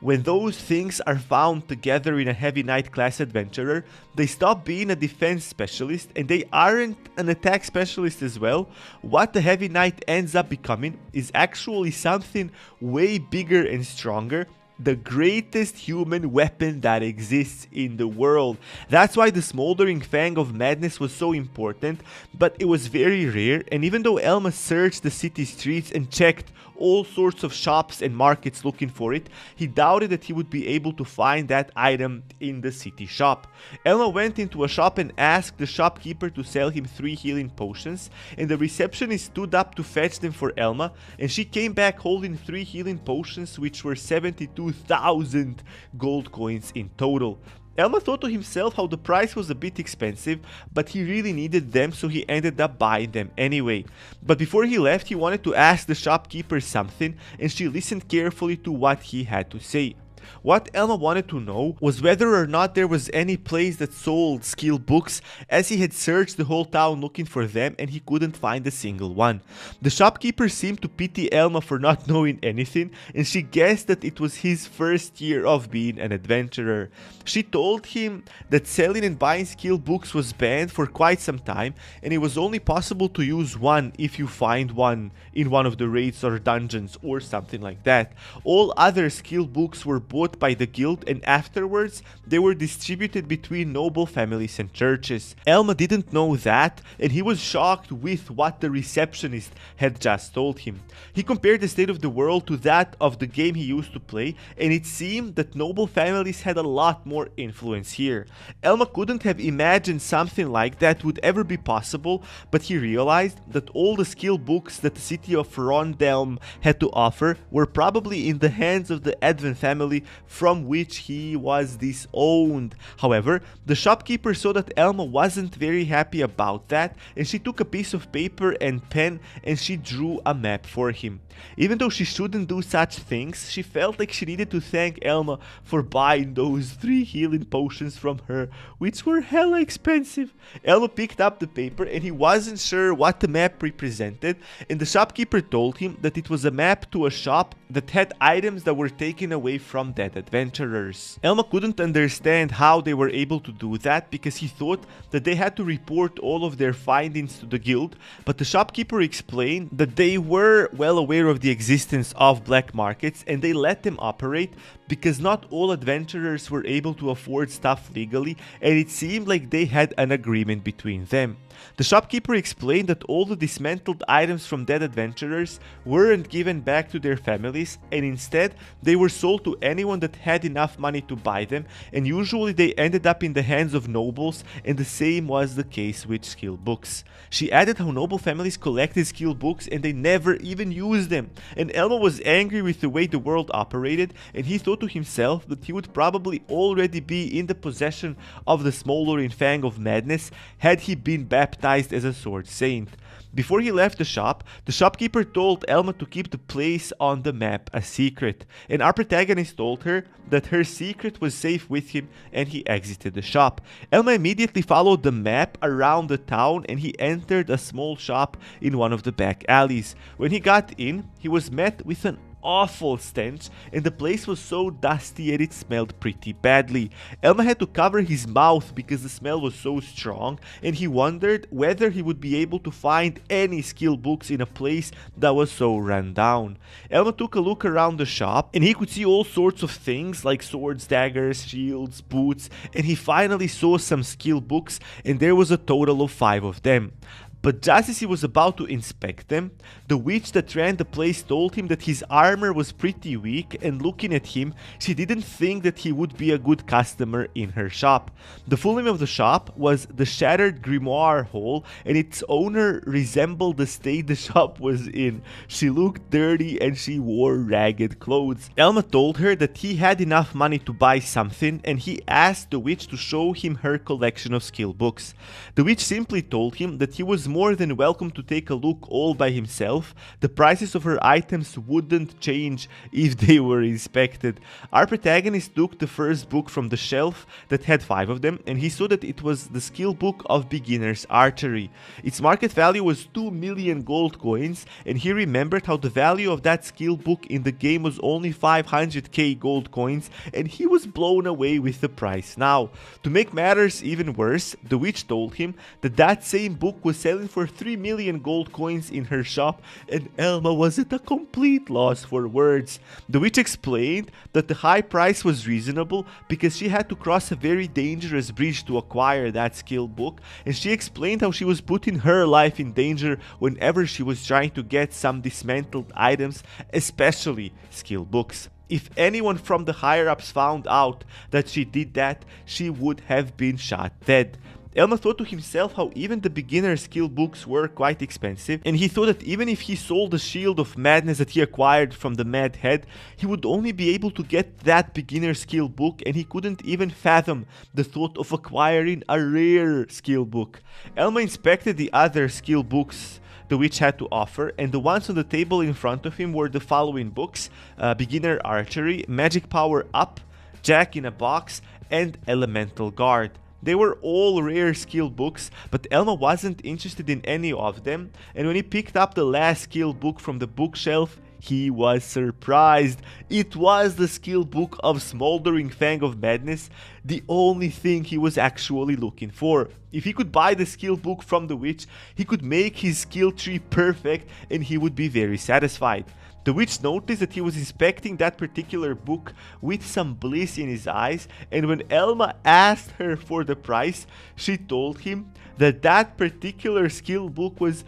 When those things are found together in a heavy knight class adventurer, they stop being a defense specialist and they aren't an attack specialist as well. What the heavy knight ends up becoming is actually something way bigger and stronger, the greatest human weapon that exists in the world. That's why the Smoldering Fang of Madness was so important, but it was very rare, and even though Elma searched the city streets and checked all sorts of shops and markets looking for it, he doubted that he would be able to find that item in the city shop. Elma went into a shop and asked the shopkeeper to sell him 3 healing potions, and the receptionist stood up to fetch them for Elma, and she came back holding 3 healing potions, which were 72,000 gold coins in total. Elma thought to himself how the price was a bit expensive, but he really needed them, so he ended up buying them anyway. But before he left, he wanted to ask the shopkeeper something, and she listened carefully to what he had to say. What Elma wanted to know was whether or not there was any place that sold skill books, as he had searched the whole town looking for them and he couldn't find a single one. The shopkeeper seemed to pity Elma for not knowing anything, and she guessed that it was his first year of being an adventurer. She told him that selling and buying skill books was banned for quite some time, and it was only possible to use one if you find one in one of the raids or dungeons or something like that. All other skill books were bought by the guild, and afterwards they were distributed between noble families and churches. Elma didn't know that, and he was shocked with what the receptionist had just told him. He compared the state of the world to that of the game he used to play, and it seemed that noble families had a lot more influence here. Elma couldn't have imagined something like that would ever be possible, but he realized that all the skill books that the city of Rondelm had to offer were probably in the hands of the Advent family family from which he was disowned. However, the shopkeeper saw that Elma wasn't very happy about that, and she took a piece of paper and pen and she drew a map for him. Even though she shouldn't do such things, she felt like she needed to thank Elma for buying those 3 healing potions from her, which were hella expensive. Elma picked up the paper and he wasn't sure what the map represented, and the shopkeeper told him that it was a map to a shop that had items that were taken away from dead adventurers. Elma couldn't understand how they were able to do that because he thought that they had to report all of their findings to the guild, but the shopkeeper explained that they were well aware of the existence of black markets and they let them operate because not all adventurers were able to afford stuff legally, and it seemed like they had an agreement between them. The shopkeeper explained that all the dismantled items from dead adventurers weren't given back to their families, and instead they were sold to anyone that had enough money to buy them, and usually they ended up in the hands of nobles, and the same was the case with skill books. She added how noble families collected skill books and they never even used them, and Elmo was angry with the way the world operated, and he thought to himself that he would probably already be in the possession of the smoldering fang of madness had he been baptized as a sword saint. Before he left the shop, the shopkeeper told Elma to keep the place on the map a secret, and our protagonist told her that her secret was safe with him, and he exited the shop. Elma immediately followed the map around the town and he entered a small shop in one of the back alleys. When he got in, he was met with an awful stench, and the place was so dusty and it smelled pretty badly. Elma had to cover his mouth because the smell was so strong, and he wondered whether he would be able to find any skill books in a place that was so run down. Elma took a look around the shop and he could see all sorts of things like swords, daggers, shields, boots, and he finally saw some skill books, and there was a total of 5 of them. But just as he was about to inspect them, the witch that ran the place told him that his armor was pretty weak, and looking at him, she didn't think that he would be a good customer in her shop. The full name of the shop was the Shattered Grimoire Hall, and its owner resembled the state the shop was in. She looked dirty and she wore ragged clothes. Elma told her that he had enough money to buy something, and he asked the witch to show him her collection of skill books. The witch simply told him that he was more than welcome to take a look all by himself. The prices of her items wouldn't change if they were inspected. Our protagonist took the first book from the shelf that had 5 of them, and he saw that it was the skill book of beginner's archery. Its market value was 2 million gold coins, and he remembered how the value of that skill book in the game was only 500k gold coins, and he was blown away with the price now. To make matters even worse, the witch told him that that same book was selling for 3 million gold coins in her shop, and Elma was at a complete loss for words. The witch explained that the high price was reasonable because she had to cross a very dangerous bridge to acquire that skill book, and she explained how she was putting her life in danger whenever she was trying to get some dismantled items, especially skill books. If anyone from the higher-ups found out that she did that, she would have been shot dead. Elma thought to himself how even the beginner skill books were quite expensive, and he thought that even if he sold the shield of madness that he acquired from the Mad Head, he would only be able to get that beginner skill book, and he couldn't even fathom the thought of acquiring a rare skill book. Elma inspected the other skill books the witch had to offer, and the ones on the table in front of him were the following books: Beginner Archery, Magic Power Up, Jack in a Box, and Elemental Guard. They were all rare skill books, but Elma wasn't interested in any of them, and when he picked up the last skill book from the bookshelf, he was surprised. It was the skill book of Smoldering Fang of Madness, the only thing he was actually looking for. If he could buy the skill book from the witch, he could make his skill tree perfect and he would be very satisfied. The witch noticed that he was inspecting that particular book with some bliss in his eyes, and when Elma asked her for the price, she told him that that particular skill book was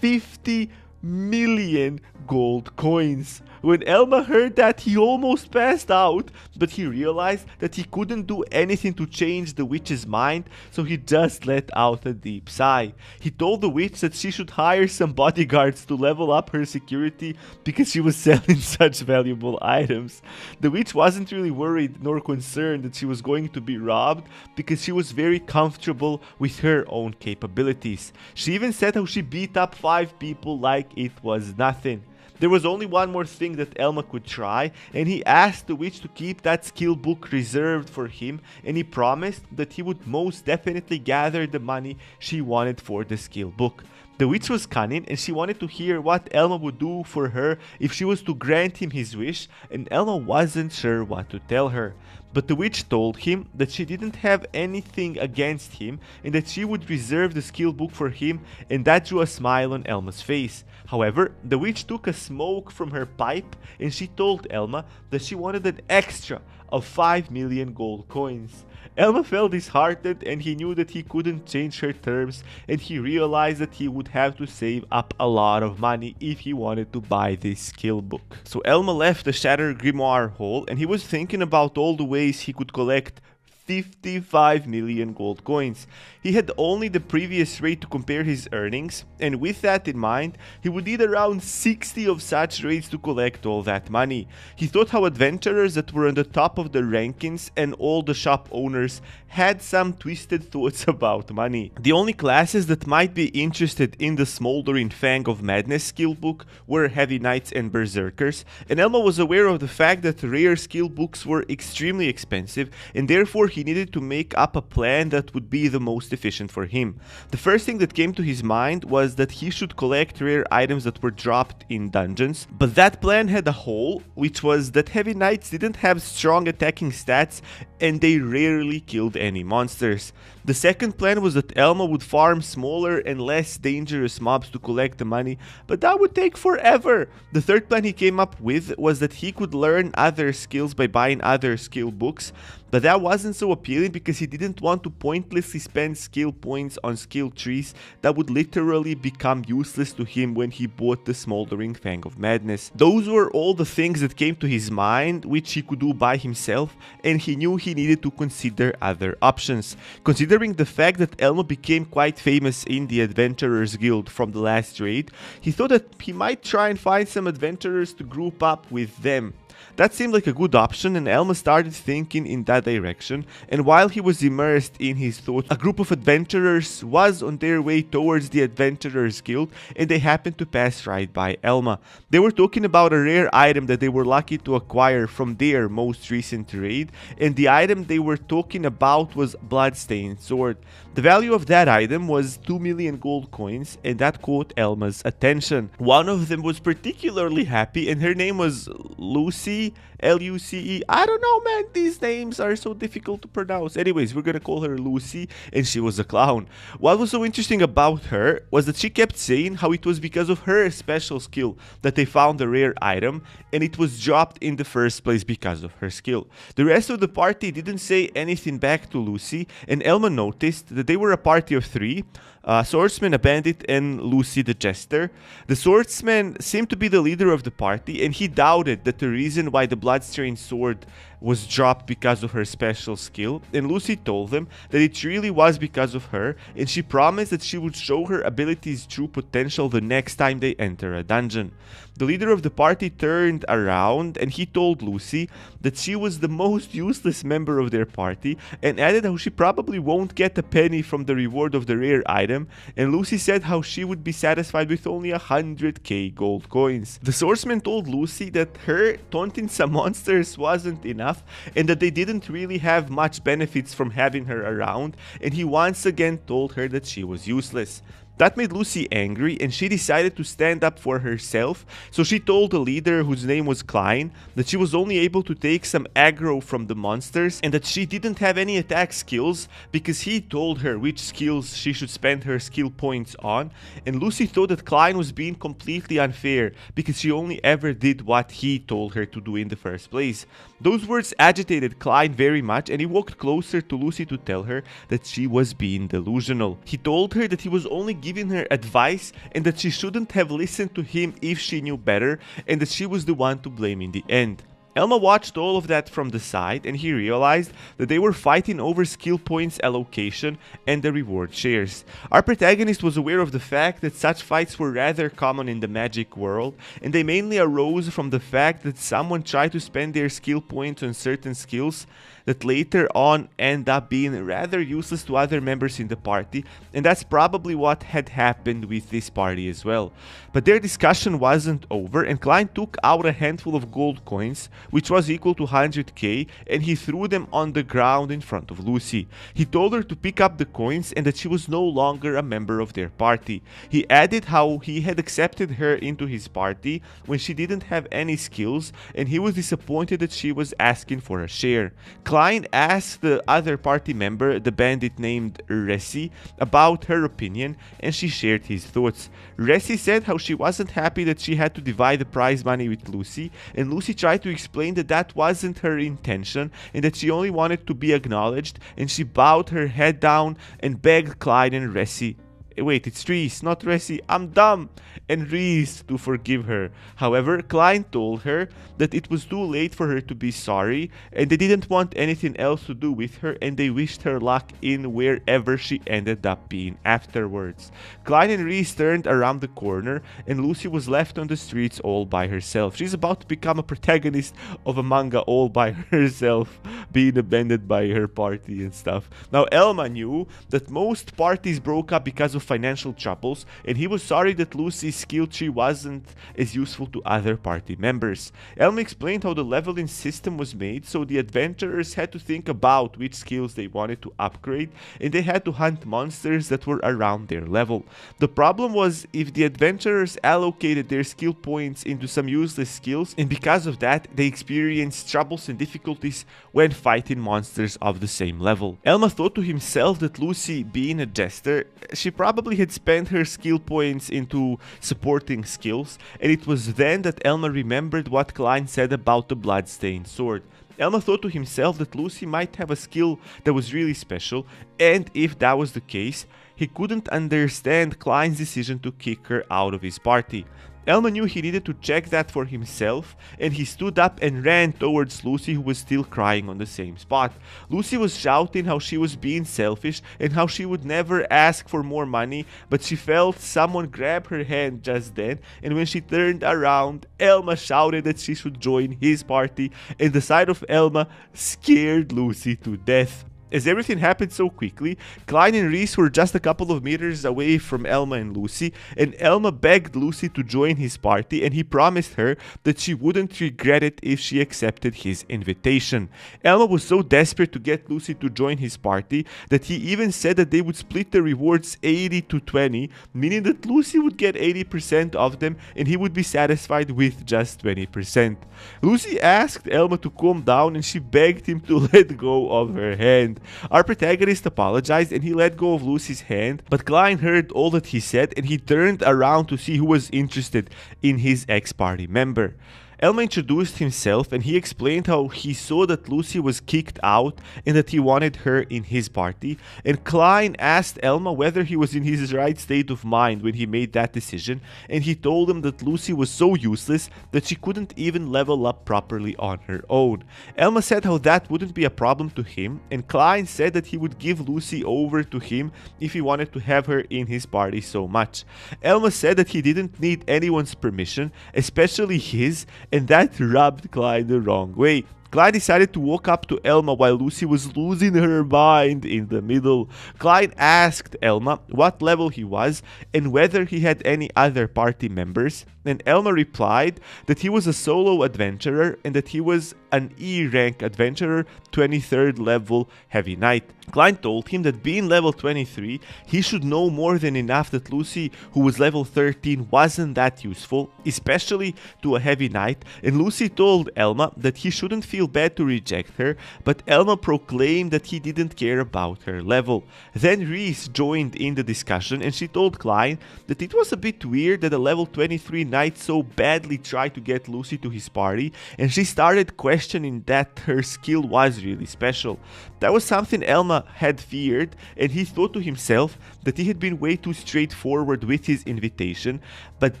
50 million gold coins. When Elma heard that, he almost passed out, but he realized that he couldn't do anything to change the witch's mind, so he just let out a deep sigh. He told the witch that she should hire some bodyguards to level up her security because she was selling such valuable items. The witch wasn't really worried nor concerned that she was going to be robbed because she was very comfortable with her own capabilities. She even said how she beat up 5 people like it was nothing. There was only one more thing that Elma could try, and he asked the witch to keep that skill book reserved for him, and he promised that he would most definitely gather the money she wanted for the skill book. The witch was cunning, and she wanted to hear what Elma would do for her if she was to grant him his wish, and Elma wasn't sure what to tell her. But the witch told him that she didn't have anything against him and that she would reserve the skill book for him, and that drew a smile on Elma's face. However, the witch took a smoke from her pipe and she told Elma that she wanted an extra of 5 million gold coins. Elma felt disheartened, and he knew that he couldn't change her terms, and he realized that he would have to save up a lot of money if he wanted to buy this skill book. So Elma left the Shattered Grimoire Hall, and he was thinking about all the ways he could collect 55 million gold coins. He had only the previous rate to compare his earnings, and with that in mind, he would need around 60 of such rates to collect all that money. He thought how adventurers that were on the top of the rankings and all the shop owners had some twisted thoughts about money. The only classes that might be interested in the Smoldering Fang of Madness skill book were Heavy Knights and Berserkers, and Elma was aware of the fact that rare skill books were extremely expensive, and therefore he needed to make up a plan that would be the most efficient for him. The first thing that came to his mind was that he should collect rare items that were dropped in dungeons, but that plan had a hole, which was that Heavy Knights didn't have strong attacking stats and they rarely killed any monsters. The second plan was that Elma would farm smaller and less dangerous mobs to collect the money, but that would take forever. The third plan he came up with was that he could learn other skills by buying other skill books, but that wasn't so appealing because he didn't want to pointlessly spend skill points on skill trees that would literally become useless to him when he bought the Smoldering Fang of Madness. Those were all the things that came to his mind which he could do by himself, and he knew he needed to consider other options. Considering the fact that Elmo became quite famous in the Adventurers Guild from the last raid, he thought that he might try and find some adventurers to group up with them. That seemed like a good option, and Elma started thinking in that direction, and while he was immersed in his thoughts, a group of adventurers was on their way towards the Adventurers Guild, and they happened to pass right by Elma. They were talking about a rare item that they were lucky to acquire from their most recent raid, and the item they were talking about was Bloodstained Sword. The value of that item was 2 million gold coins, and that caught Elma's attention. One of them was particularly happy, and her name was Lucy, L-U-C-E. I don't know, man, these names are so difficult to pronounce. Anyways, we're gonna call her Lucy, and she was a clown. What was so interesting about her was that she kept saying how it was because of her special skill that they found a rare item, and it was dropped in the first place because of her skill. The rest of the party didn't say anything back to Lucy, and Elma noticed that they were a party of 3, a swordsman, a bandit, and Lucy the jester. The swordsman seemed to be the leader of the party, and he doubted that the reason why the bloodstained sword was dropped because of her special skill, and Lucy told them that it really was because of her, and she promised that she would show her abilities' true potential the next time they enter a dungeon. The leader of the party turned around and he told Lucy that she was the most useless member of their party, and added how she probably won't get a penny from the reward of the rare item, and Lucy said how she would be satisfied with only 100k gold coins. The swordsman told Lucy that her taunting some monsters wasn't enough, and that they didn't really have much benefits from having her around, and he once again told her that she was useless. That made Lucy angry, and she decided to stand up for herself, so she told the leader, whose name was Klein, that she was only able to take some aggro from the monsters, and that she didn't have any attack skills because he told her which skills she should spend her skill points on, and Lucy thought that Klein was being completely unfair because she only ever did what he told her to do in the first place. Those words agitated Klein very much, and he walked closer to Lucy to tell her that she was being delusional. He told her that he was only giving giving her advice and that she shouldn't have listened to him if she knew better, and that she was the one to blame in the end. Elma watched all of that from the side, and he realized that they were fighting over skill points allocation and the reward shares. Our protagonist was aware of the fact that such fights were rather common in the magic world, and they mainly arose from the fact that someone tried to spend their skill points on certain skills that later on end up being rather useless to other members in the party, and that's probably what had happened with this party as well. But their discussion wasn't over, and Klein took out a handful of gold coins, which was equal to 100k, and he threw them on the ground in front of Lucy. He told her to pick up the coins and that she was no longer a member of their party. He added how he had accepted her into his party when she didn't have any skills, and he was disappointed that she was asking for a share. Klein asked the other party member, the bandit named Ressi, about her opinion, and she shared his thoughts. Ressi said how she wasn't happy that she had to divide the prize money with Lucy, and Lucy tried to explain that that wasn't her intention and that she only wanted to be acknowledged, and she bowed her head down and begged Klein and Ressi, wait, it's Reese, not Ressi, I'm dumb, and Reese to forgive her. However, Klein told her that it was too late for her to be sorry, and they didn't want anything else to do with her, and they wished her luck in wherever she ended up being afterwards. Klein and Reese turned around the corner, and Lucy was left on the streets all by herself. She's about to become a protagonist of a manga all by herself, being abandoned by her party and stuff. Now, Elma knew that most parties broke up because of financial troubles, and he was sorry that Lucy's skill tree wasn't as useful to other party members. Elma explained how the leveling system was made, so the adventurers had to think about which skills they wanted to upgrade, and they had to hunt monsters that were around their level. The problem was if the adventurers allocated their skill points into some useless skills, and because of that they experienced troubles and difficulties when fighting monsters of the same level. Elma thought to himself that Lucy, being a jester, she probably had spent her skill points into supporting skills, and it was then that Elma remembered what Klein said about the bloodstained sword. Elma thought to himself that Lucy might have a skill that was really special, and if that was the case, he couldn't understand Klein's decision to kick her out of his party. Elma knew he needed to check that for himself, and he stood up and ran towards Lucy, who was still crying on the same spot. Lucy was shouting how she was being selfish and how she would never ask for more money, but she felt someone grab her hand just then, and when she turned around, Elma shouted that she should join his party, and the sight of Elma scared Lucy to death. As everything happened so quickly, Klein and Reese were just a couple of meters away from Elma and Lucy, and Elma begged Lucy to join his party, and he promised her that she wouldn't regret it if she accepted his invitation. Elma was so desperate to get Lucy to join his party that he even said that they would split the rewards 80 to 20, meaning that Lucy would get 80% of them and he would be satisfied with just 20%. Lucy asked Elma to calm down, and she begged him to let go of her hand. Our protagonist apologized and he let go of Lucy's hand, but Klein heard all that he said and he turned around to see who was interested in his ex-party member. Elma introduced himself and he explained how he saw that Lucy was kicked out and that he wanted her in his party, and Klein asked Elma whether he was in his right state of mind when he made that decision, and he told him that Lucy was so useless that she couldn't even level up properly on her own. Elma said how that wouldn't be a problem to him, and Klein said that he would give Lucy over to him if he wanted to have her in his party so much. Elma said that he didn't need anyone's permission, especially his, and that rubbed Klein the wrong way. Klein decided to walk up to Elma while Lucy was losing her mind in the middle. Klein asked Elma what level he was and whether he had any other party members, and Elma replied that he was a solo adventurer and that he was an E-rank adventurer, 23rd level heavy knight. Klein told him that being level 23, he should know more than enough that Lucy, who was level 13, wasn't that useful, especially to a heavy knight, and Lucy told Elma that he shouldn't feel feel bad to reject her, but Elma proclaimed that he didn't care about her level. Then Reese joined in the discussion and she told Klein that it was a bit weird that a level 23 knight so badly tried to get Lucy to his party, and she started questioning that her skill was really special. That was something Elma had feared, and he thought to himself that he had been way too straightforward with his invitation, but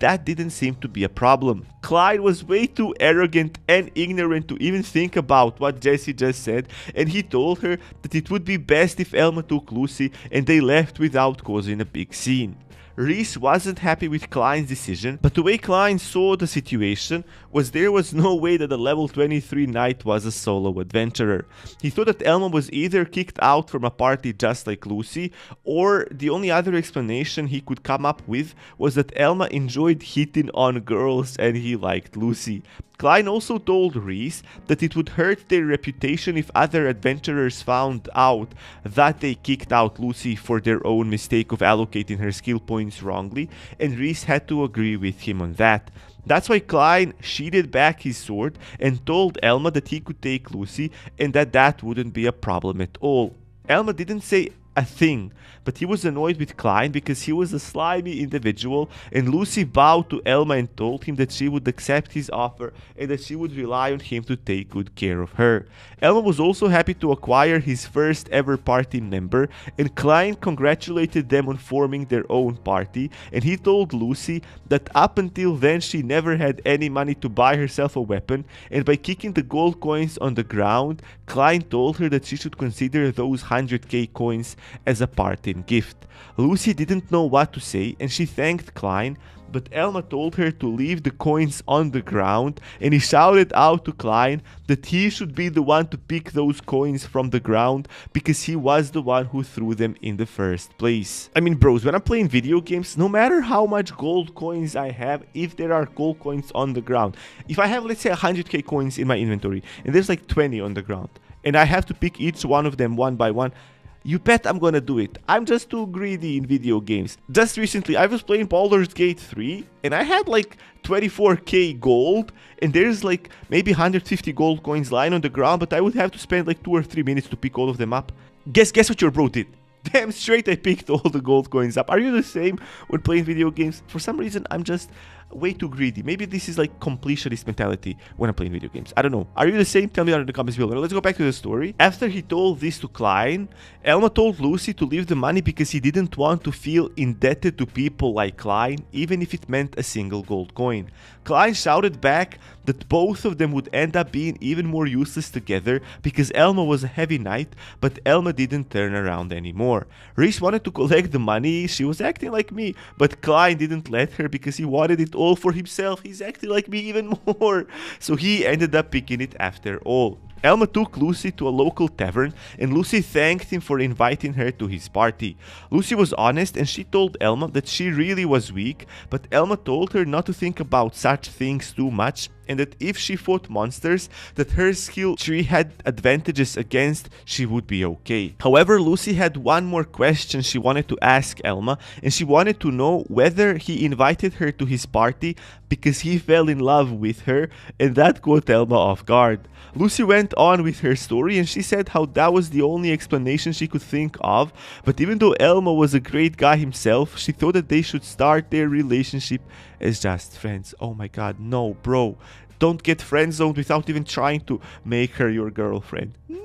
that didn't seem to be a problem. Klein was way too arrogant and ignorant to even think about what Jessie just said, and he told her that it would be best if Elma took Lucy and they left without causing a big scene. Reese wasn't happy with Klein's decision, but the way Klein saw the situation was there was no way that a level 23 knight was a solo adventurer. He thought that Elma was either kicked out from a party just like Lucy, or the only other explanation he could come up with was that Elma enjoyed hitting on girls and he liked Lucy. Klein also told Reese that it would hurt their reputation if other adventurers found out that they kicked out Lucy for their own mistake of allocating her skill points wrongly, and Reese had to agree with him on that. That's why Klein sheathed back his sword and told Elma that he could take Lucy and that wouldn't be a problem at all. Elma didn't say a thing, but he was annoyed with Klein because he was a slimy individual, and Lucy bowed to Elma and told him that she would accept his offer and that she would rely on him to take good care of her. Elma was also happy to acquire his first ever party member, and Klein congratulated them on forming their own party, and he told Lucy that up until then she never had any money to buy herself a weapon, and by kicking the gold coins on the ground, Klein told her that she should consider those 100k coins as a parting gift. Lucy didn't know what to say and she thanked Klein, but Elma told her to leave the coins on the ground, and he shouted out to Klein that he should be the one to pick those coins from the ground because he was the one who threw them in the first place. I mean, bros, when I'm playing video games, no matter how much gold coins I have, if there are gold coins on the ground, if I have, let's say, 100k coins in my inventory and there's like 20 on the ground and I have to pick each one of them one by one, you bet I'm gonna do it. I'm just too greedy in video games. Just recently, I was playing Baldur's Gate 3, and I had like 24k gold, and there's like maybe 150 gold coins lying on the ground, but I would have to spend like 2 or 3 minutes to pick all of them up. Guess what your bro did? Damn straight I picked all the gold coins up. Are you the same when playing video games? For some reason, I'm just way too greedy. Maybe this is like completionist mentality when I'm playing video games. I don't know. Are you the same? Tell me down in the comments below. Let's go back to the story. After he told this to Klein, Elma told Lucy to leave the money because he didn't want to feel indebted to people like Klein, even if it meant a single gold coin. Klein shouted back that both of them would end up being even more useless together because Elma was a heavy knight, but Elma didn't turn around anymore. Reese wanted to collect the money. She was acting like me, but Klein didn't let her because he wanted it all for himself. He's acting like me even more. So he ended up picking it after all. Elma took Lucy to a local tavern, and Lucy thanked him for inviting her to his party. Lucy was honest and she told Elma that she really was weak, but Elma told her not to think about such things too much, and that if she fought monsters that her skill tree had advantages against, she would be okay. However, Lucy had one more question she wanted to ask Elma, and she wanted to know whether he invited her to his party because he fell in love with her, and that caught Elma off guard. Lucy went on with her story and she said how that was the only explanation she could think of, but even though Elma was a great guy himself, she thought that they should start their relationship as just friends. Oh my god, no, bro. Don't get friend zoned without even trying to make her your girlfriend. No!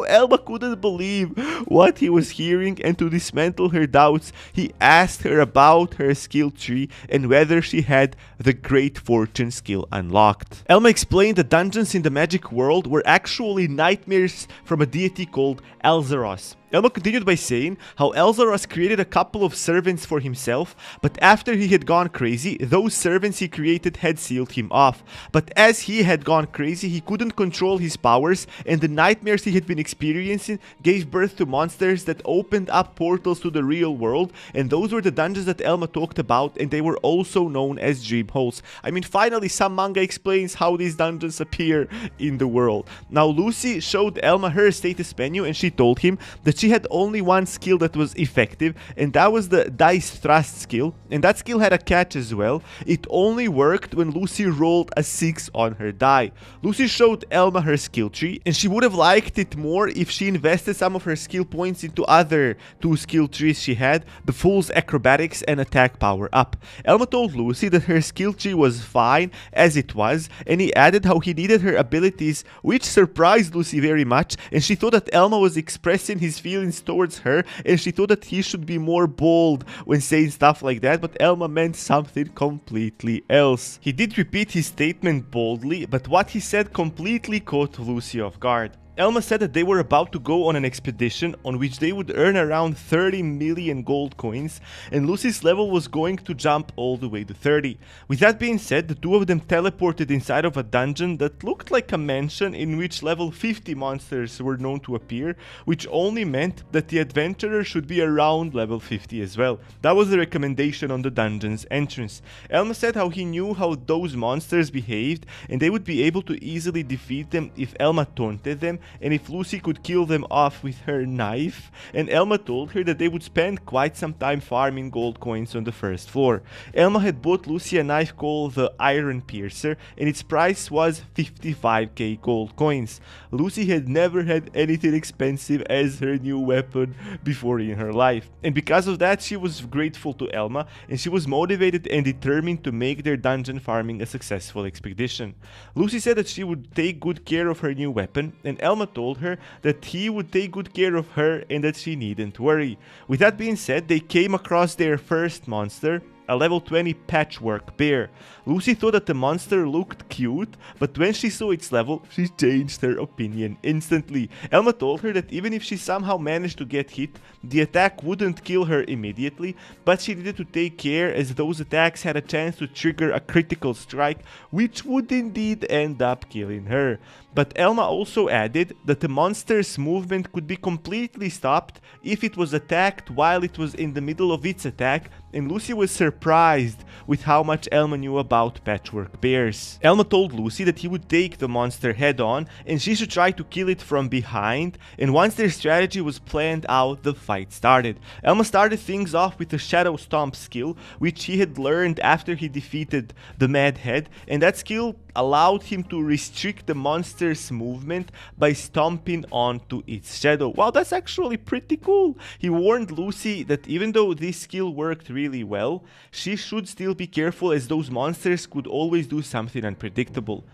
Elma couldn't believe what he was hearing, and to dismantle her doubts, he asked her about her skill tree and whether she had the Great Fortune skill unlocked. Elma explained the dungeons in the magic world were actually nightmares from a deity called Elzaros. Elma continued by saying how Elzaros created a couple of servants for himself, but after he had gone crazy, those servants he created had sealed him off. But as he had gone crazy, he couldn't control his powers, and the nightmares he had been experiencing gave birth to monsters that opened up portals to the real world, and those were the dungeons that Elma talked about, and they were also known as dream holes. I mean, finally some manga explains how these dungeons appear in the world. Now Lucy showed Elma her status menu, and she told him that she had only one skill that was effective, and that was the dice thrust skill, and that skill had a catch as well. It only worked when Lucy rolled a 6 on her die. Lucy showed Elma her skill tree, and she would have liked it more if she invested some of her skill points into other 2 skill trees she had, the Fool's Acrobatics and Attack Power Up. Elma told Lucy that her skill tree was fine as it was, and he added how he needed her abilities, which surprised Lucy very much, and she thought that Elma was expressing his feelings towards her, and she thought that he should be more bold when saying stuff like that, but Elma meant something completely else. He did repeat his statement boldly, but what he said completely caught Lucy off guard. Elma said that they were about to go on an expedition on which they would earn around 30 million gold coins, and Lucy's level was going to jump all the way to 30. With that being said, the two of them teleported inside of a dungeon that looked like a mansion in which level 50 monsters were known to appear, which only meant that the adventurer should be around level 50 as well. That was the recommendation on the dungeon's entrance. Elma said how he knew how those monsters behaved, and they would be able to easily defeat them if Elma taunted them, and if Lucy could kill them off with her knife, and Elma told her that they would spend quite some time farming gold coins on the first floor. Elma had bought Lucy a knife called the Iron Piercer, and its price was 55k gold coins. Lucy had never had anything expensive as her new weapon before in her life, and because of that she was grateful to Elma, and she was motivated and determined to make their dungeon farming a successful expedition. Lucy said that she would take good care of her new weapon, and Elma told her that he would take good care of her and that she needn't worry. With that being said, they came across their first monster, a level 20 patchwork bear. Lucy thought that the monster looked cute, but when she saw its level, she changed her opinion instantly. Elma told her that even if she somehow managed to get hit, the attack wouldn't kill her immediately, but she needed to take care as those attacks had a chance to trigger a critical strike, which would indeed end up killing her. But Elma also added that the monster's movement could be completely stopped if it was attacked while it was in the middle of its attack, and Lucy was surprised with how much Elma knew about patchwork bears. Elma told Lucy that he would take the monster head on and she should try to kill it from behind, and once their strategy was planned out, the fight started. Elma started things off with the Shadow Stomp skill, which he had learned after he defeated the Mad Head, and that skill allowed him to restrict the monster's movement by stomping onto its shadow. Wow, that's actually pretty cool. He warned Lucy that even though this skill worked really well, she should still be careful as those monsters could always do something unpredictable.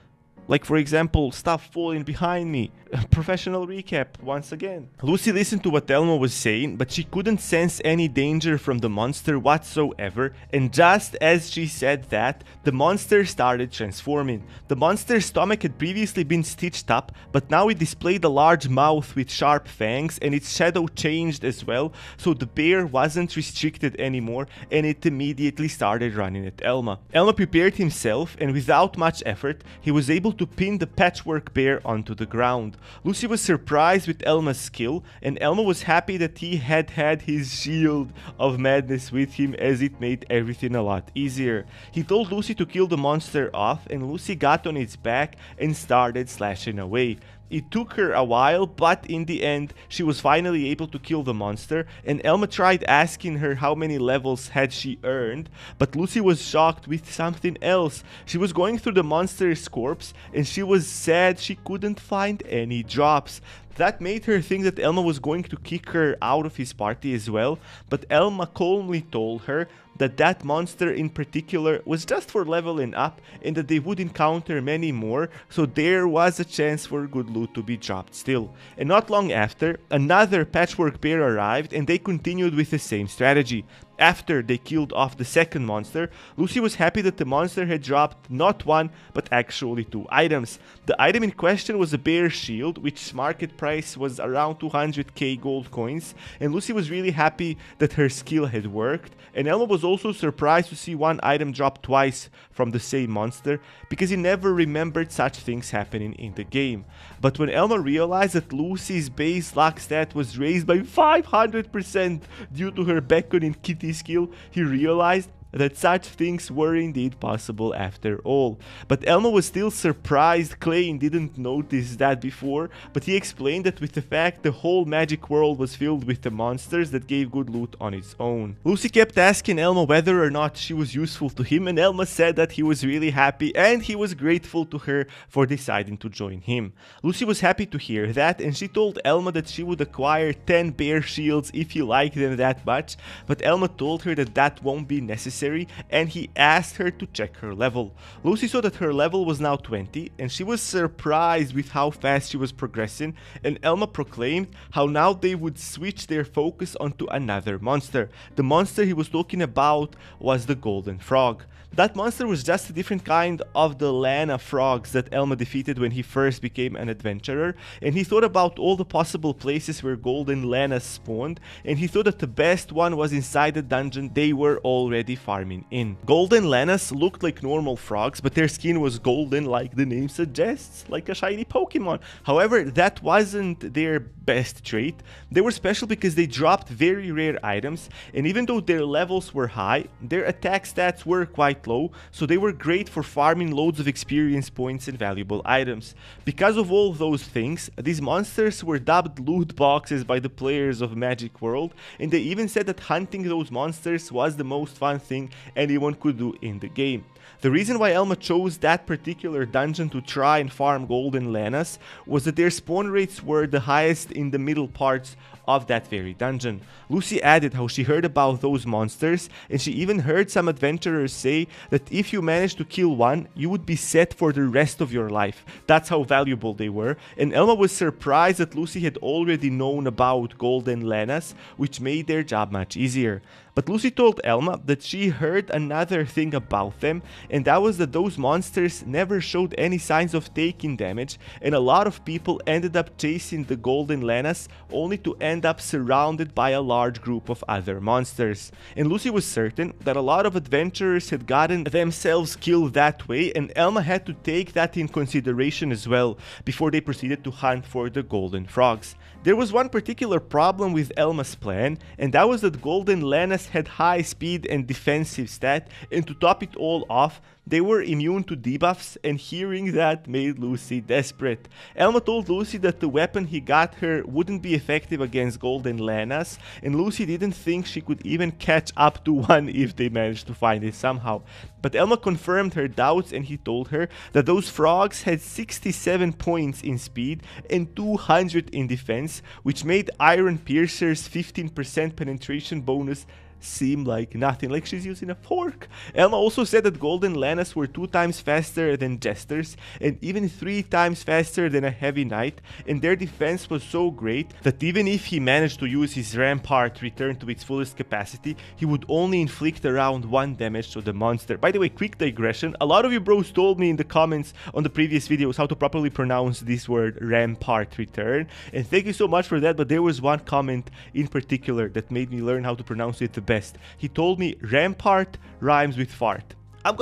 Like, for example, stuff falling behind me. Professional recap once again. Lucy listened to what Elma was saying, but she couldn't sense any danger from the monster whatsoever, and just as she said that, the monster started transforming. The monster's stomach had previously been stitched up, but now it displayed a large mouth with sharp fangs, and its shadow changed as well, so the bear wasn't restricted anymore, and it immediately started running at Elma. Elma prepared himself, and without much effort, he was able to pin the patchwork bear onto the ground. Lucy was surprised with Elma's skill, and Elma was happy that he had his shield of madness with him, as it made everything a lot easier. He told Lucy to kill the monster off, and Lucy got on its back and started slashing away. It took her a while, but in the end, she was finally able to kill the monster, and Elma tried asking her how many levels had she earned, but Lucy was shocked with something else. She was going through the monster's corpse, and she was sad she couldn't find any drops. That made her think that Elma was going to kick her out of his party as well, but Elma calmly told her that that monster in particular was just for leveling up and that they would encounter many more, so there was a chance for good loot to be dropped still. And not long after, another patchwork bear arrived and they continued with the same strategy. After they killed off the second monster, Lucy was happy that the monster had dropped not one, but actually 2 items. The item in question was a bear shield, which market price was around 200k gold coins, and Lucy was really happy that her skill had worked, and Elma was also surprised to see one item drop twice from the same monster, because he never remembered such things happening in the game. But when Elma realized that Lucy's base luck stat was raised by 500% due to her beckoning kitty skill, he realized that such things were indeed possible after all. But Elma was still surprised Klein didn't notice that before, but he explained that with the fact the whole magic world was filled with the monsters that gave good loot on its own. Lucy kept asking Elma whether or not she was useful to him, and Elma said that he was really happy and he was grateful to her for deciding to join him. Lucy was happy to hear that, and she told Elma that she would acquire 10 bear shields if he liked them that much, but Elma told her that that won't be necessary, and he asked her to check her level. Lucy saw that her level was now 20, and she was surprised with how fast she was progressing, and Elma proclaimed how now they would switch their focus onto another monster. The monster he was talking about was the golden frog. That monster was just a different kind of the Lana frogs that Elma defeated when he first became an adventurer, and he thought about all the possible places where golden Lanas spawned, and he thought that the best one was inside the dungeon they were already farming in. Golden Lanas looked like normal frogs, but their skin was golden like the name suggests, like a shiny Pokemon. However, that wasn't their best trait. They were special because they dropped very rare items, and even though their levels were high, their attack stats were quite low, so they were great for farming loads of experience points and valuable items. Because of all those things, these monsters were dubbed loot boxes by the players of Magic World, and they even said that hunting those monsters was the most fun thing anyone could do in the game. The reason why Elma chose that particular dungeon to try and farm golden Lanas was that their spawn rates were the highest in the middle parts of that very dungeon. Lucy added how she heard about those monsters, and she even heard some adventurers say that if you managed to kill one, you would be set for the rest of your life. That's how valuable they were, and Elma was surprised that Lucy had already known about golden Lanas, which made their job much easier. But Lucy told Elma that she heard another thing about them, and that was that those monsters never showed any signs of taking damage, and a lot of people ended up chasing the golden Lanas only to end up surrounded by a large group of other monsters. And Lucy was certain that a lot of adventurers had gotten themselves killed that way, and Elma had to take that in consideration as well before they proceeded to hunt for the golden frogs. There was one particular problem with Elma's plan, and that was that golden Lanas had high speed and defensive stat, and to top it all off, they were immune to debuffs, and hearing that made Lucy desperate. Elma told Lucy that the weapon he got her wouldn't be effective against golden Lanas, and Lucy didn't think she could even catch up to one if they managed to find it somehow. But Elma confirmed her doubts, and he told her that those frogs had 67 points in speed and 200 in defense, which made Iron Piercer's 15% penetration bonus seem like nothing, like she's using a fork. Elma also said that golden Lanas were 2 times faster than jesters and even 3 times faster than a heavy knight, and their defense was so great that even if he managed to use his rampart return to its fullest capacity, he would only inflict around 1 damage to the monster. By the way, quick digression, a lot of you bros told me in the comments on the previous videos how to properly pronounce this word rampart return, and thank you so much for that, but there was one comment in particular that made me learn how to pronounce it the best. He told me rampart rhymes with fart. I'm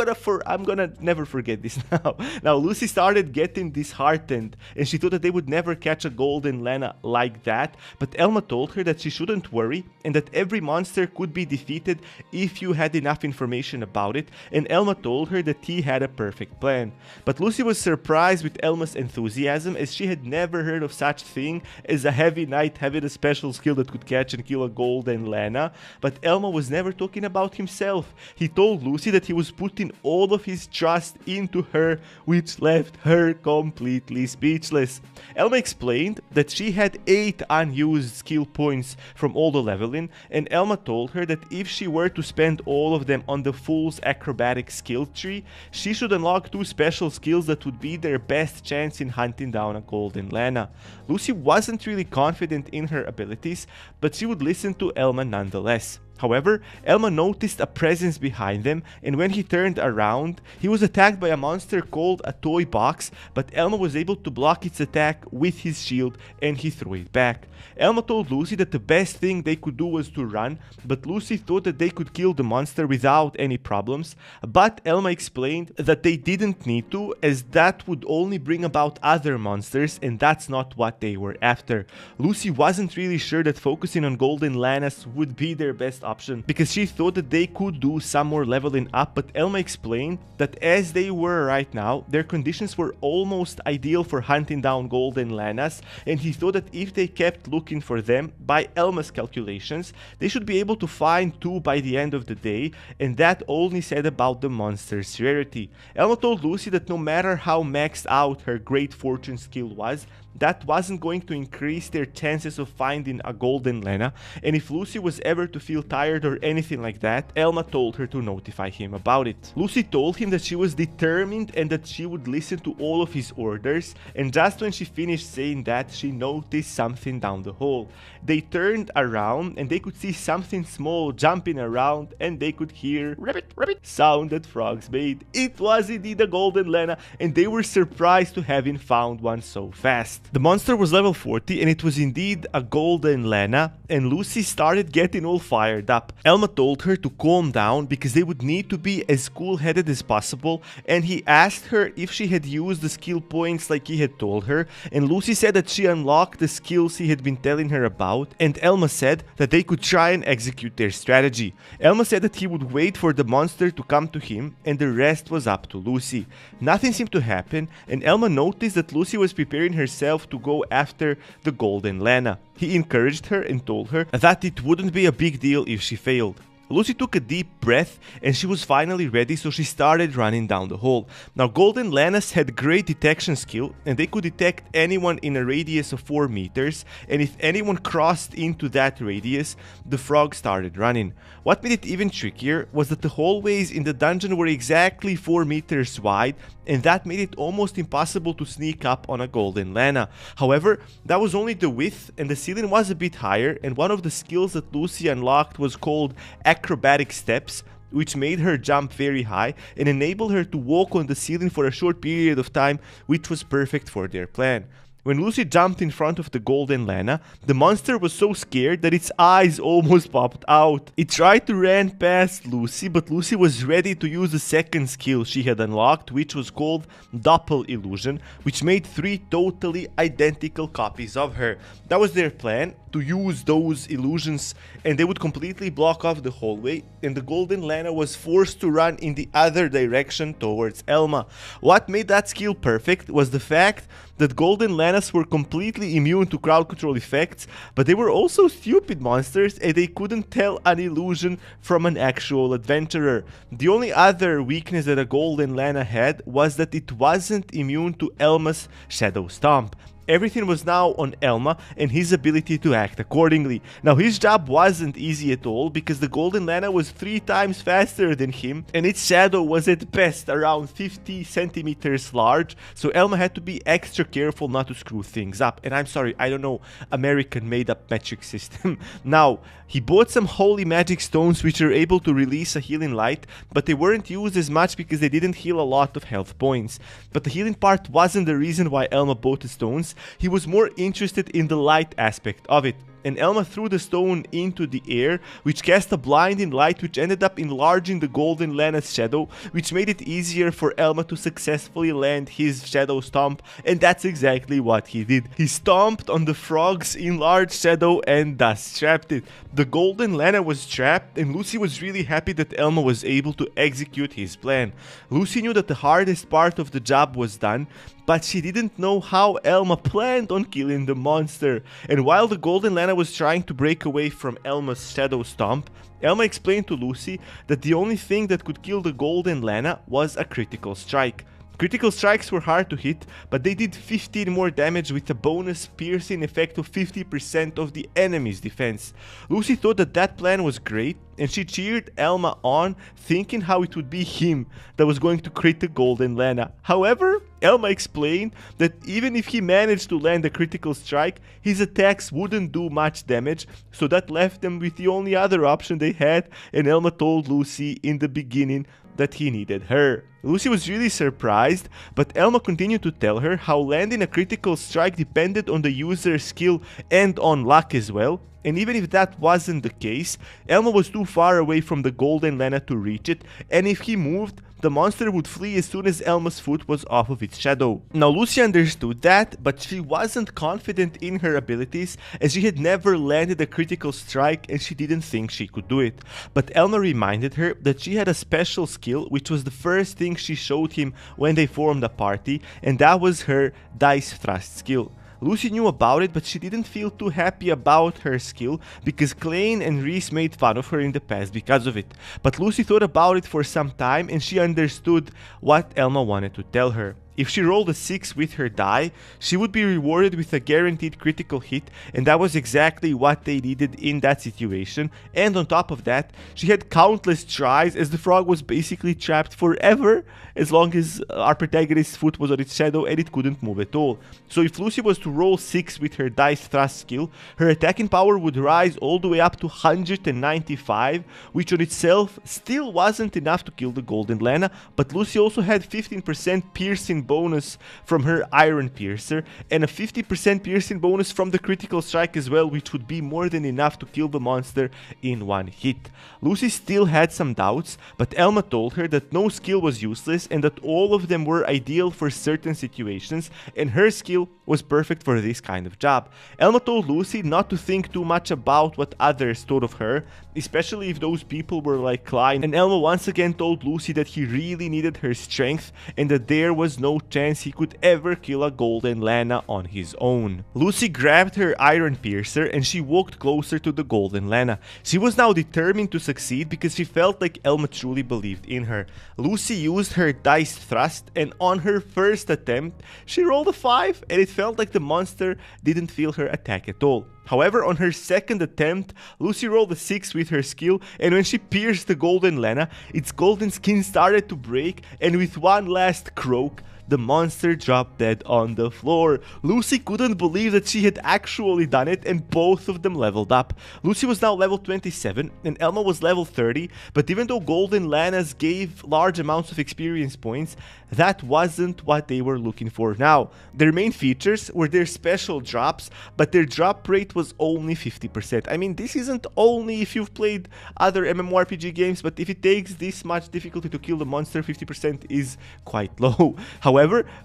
gonna never forget this now. Now Lucy started getting disheartened, and she thought that they would never catch a golden Lana like that, but Elma told her that she shouldn't worry and that every monster could be defeated if you had enough information about it, and Elma told her that he had a perfect plan. But Lucy was surprised with Elma's enthusiasm, as she had never heard of such thing as a heavy knight having a special skill that could catch and kill a golden Lana. But Elma was never talking about himself. He told Lucy that he was putting all of his trust into her, which left her completely speechless. Elma explained that she had 8 unused skill points from all the leveling, and Elma told her that if she were to spend all of them on the Fool's acrobatic skill tree, she should unlock 2 special skills that would be their best chance in hunting down a golden Lana. Lucy wasn't really confident in her abilities, but she would listen to Elma nonetheless. However, Elma noticed a presence behind them, and when he turned around, he was attacked by a monster called a toy box, but Elma was able to block its attack with his shield and he threw it back. Elma told Lucy that the best thing they could do was to run, but Lucy thought that they could kill the monster without any problems, but Elma explained that they didn't need to, as that would only bring about other monsters, and that's not what they were after. Lucy wasn't really sure that focusing on Golden Lanas would be their best option, because she thought that they could do some more leveling up, but Elma explained that as they were right now, their conditions were almost ideal for hunting down Golden Lanas, and he thought that if they kept looking for them, by Elma's calculations, they should be able to find 2 by the end of the day, and that only said about the monster's rarity. Elma told Lucy that no matter how maxed out her Great Fortune skill was, that wasn't going to increase their chances of finding a Golden Lana, and if Lucy was ever to feel tired or anything like that, Elma told her to notify him about it. Lucy told him that she was determined and that she would listen to all of his orders, and just when she finished saying that, she noticed something down the hall. They turned around and they could see something small jumping around, and they could hear rabbit, rabbit sound that frogs made. It was indeed a Golden Lana, and they were surprised to having found one so fast. The monster was level 40 and it was indeed a Golden Lana, and Lucy started getting all fired up. Elma told her to calm down because they would need to be as cool-headed as possible, and he asked her if she had used the skill points like he had told her, and Lucy said that she unlocked the skills he had been telling her about, and Elma said that they could try and execute their strategy. Elma said that he would wait for the monster to come to him, and the rest was up to Lucy. Nothing seemed to happen, and Elma noticed that Lucy was preparing herself to go after the Golden Lana. He encouraged her and told her that it wouldn't be a big deal if she failed. Lucy took a deep breath and she was finally ready, so she started running down the hall. Now, Golden Lanas had great detection skill and they could detect anyone in a radius of 4 meters, and if anyone crossed into that radius, the frog started running. What made it even trickier was that the hallways in the dungeon were exactly 4 meters wide, and that made it almost impossible to sneak up on a Golden Lana. However, that was only the width, and the ceiling was a bit higher, and one of the skills that Lucy unlocked was called acrobatic steps, which made her jump very high and enabled her to walk on the ceiling for a short period of time, which was perfect for their plan. When Lucy jumped in front of the Golden Lana, the monster was so scared that its eyes almost popped out. It tried to run past Lucy, but Lucy was ready to use the second skill she had unlocked, which was called Doppel Illusion, which made 3 totally identical copies of her. That was their plan, to use those illusions, and they would completely block off the hallway, and the Golden Lana was forced to run in the other direction towards Elma. What made that skill perfect was the fact that Golden Lanas were completely immune to crowd control effects, but they were also stupid monsters and they couldn't tell an illusion from an actual adventurer. The only other weakness that a Golden Lana had was that it wasn't immune to Elma's Shadow Stomp. Everything was now on Elma and his ability to act accordingly. Now, his job wasn't easy at all because the Golden Lana was 3 times faster than him and its shadow was at best around 50 centimeters large, so Elma had to be extra careful not to screw things up. And I'm sorry, I don't know American made-up metric system. Now, he bought some holy magic stones which are able to release a healing light, but they weren't used as much because they didn't heal a lot of health points. But the healing part wasn't the reason why Elma bought the stones. He was more interested in the light aspect of it, and Elma threw the stone into the air, which cast a blinding light which ended up enlarging the Golden Lana's shadow, which made it easier for Elma to successfully land his Shadow Stomp, and that's exactly what he did. He stomped on the frog's enlarged shadow and thus trapped it. The Golden Lana was trapped, and Lucy was really happy that Elma was able to execute his plan. Lucy knew that the hardest part of the job was done, but she didn't know how Elma planned on killing the monster. And while the Golden Lana was trying to break away from Elma's Shadow Stomp, Elma explained to Lucy that the only thing that could kill the Golden Lana was a critical strike. Critical strikes were hard to hit, but they did 15 more damage with a bonus piercing effect of 50% of the enemy's defense. Lucy thought that that plan was great, and she cheered Elma on, thinking how it would be him that was going to crit the Golden Lana. However, Elma explained that even if he managed to land a critical strike, his attacks wouldn't do much damage, so that left them with the only other option they had, and Elma told Lucy in the beginning that he needed her. Lucy was really surprised, but Elma continued to tell her how landing a critical strike depended on the user's skill and on luck as well, and even if that wasn't the case, Elma was too far away from the golden Lena to reach it, and if he moved, the monster would flee as soon as Elma's foot was off of its shadow. Now Lucy understood that, but she wasn't confident in her abilities as she had never landed a critical strike and she didn't think she could do it. But Elma reminded her that she had a special skill, which was the first thing she showed him when they formed a party, and that was her dice thrust skill. Lucy knew about it, but she didn't feel too happy about her skill because Klein and Reese made fun of her in the past because of it. But Lucy thought about it for some time and she understood what Elma wanted to tell her. If she rolled a 6 with her die, she would be rewarded with a guaranteed critical hit, and that was exactly what they needed in that situation. And on top of that, she had countless tries as the frog was basically trapped forever as long as our protagonist's foot was on its shadow and it couldn't move at all. So if Lucy was to roll 6 with her dice thrust skill, her attacking power would rise all the way up to 195, which on itself still wasn't enough to kill the Golden Lena, but Lucy also had 15% piercing bonus from her Iron Piercer and a 50% piercing bonus from the critical strike as well, which would be more than enough to kill the monster in one hit. Lucy still had some doubts, but Elma told her that no skill was useless and that all of them were ideal for certain situations, and her skill was perfect for this kind of job. Elma told Lucy not to think too much about what others thought of her, especially if those people were like Klein, and Elma once again told Lucy that he really needed her strength and that there was no chance he could ever kill a Golden Lena on his own. Lucy grabbed her Iron Piercer and she walked closer to the Golden Lena. She was now determined to succeed because she felt like Elma truly believed in her. Lucy used her dice thrust and on her first attempt, she rolled a 5 and it felt like the monster didn't feel her attack at all. However, on her second attempt, Lucy rolled a 6 with her skill, and when she pierced the Golden Lena, its golden skin started to break, and with one last croak, the monster dropped dead on the floor. Lucy couldn't believe that she had actually done it, and both of them leveled up. Lucy was now level 27 and Elma was level 30, but even though Golden Lenas gave large amounts of experience points, that wasn't what they were looking for now. Their main features were their special drops, but their drop rate was only 50%. I mean, this isn't only if you've played other MMORPG games, but if it takes this much difficulty to kill the monster, 50% is quite low. However,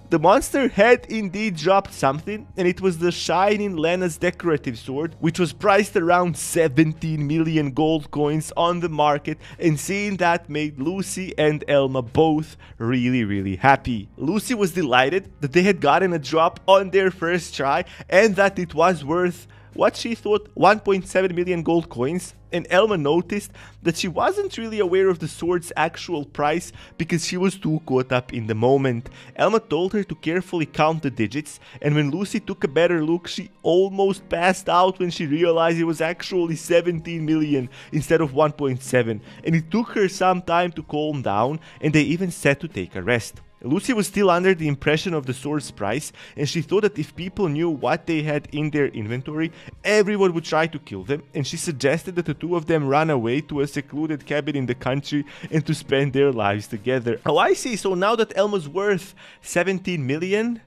the monster had indeed dropped something, and it was the Shining Lena's decorative sword, which was priced around 17 million gold coins on the market, and seeing that made Lucy and Elma both really happy. Lucy was delighted that they had gotten a drop on their first try and that it was worth what she thought 1.7 million gold coins, and Elma noticed that she wasn't really aware of the sword's actual price because she was too caught up in the moment. Elma told her to carefully count the digits, and when Lucy took a better look, she almost passed out when she realized it was actually 17 million instead of 1.7, and it took her some time to calm down, and they even said to take a rest. Lucy was still under the impression of the sword's price, and she thought that if people knew what they had in their inventory, everyone would try to kill them, and she suggested that the two of them run away to a secluded cabin in the country and to spend their lives together. Oh, I see, so now that Elma's worth 17 million...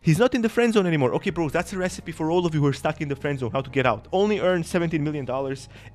he's not in the friend zone anymore. Okay, bros, that's a recipe for all of you who are stuck in the friend zone, how to get out. Only earn $17 million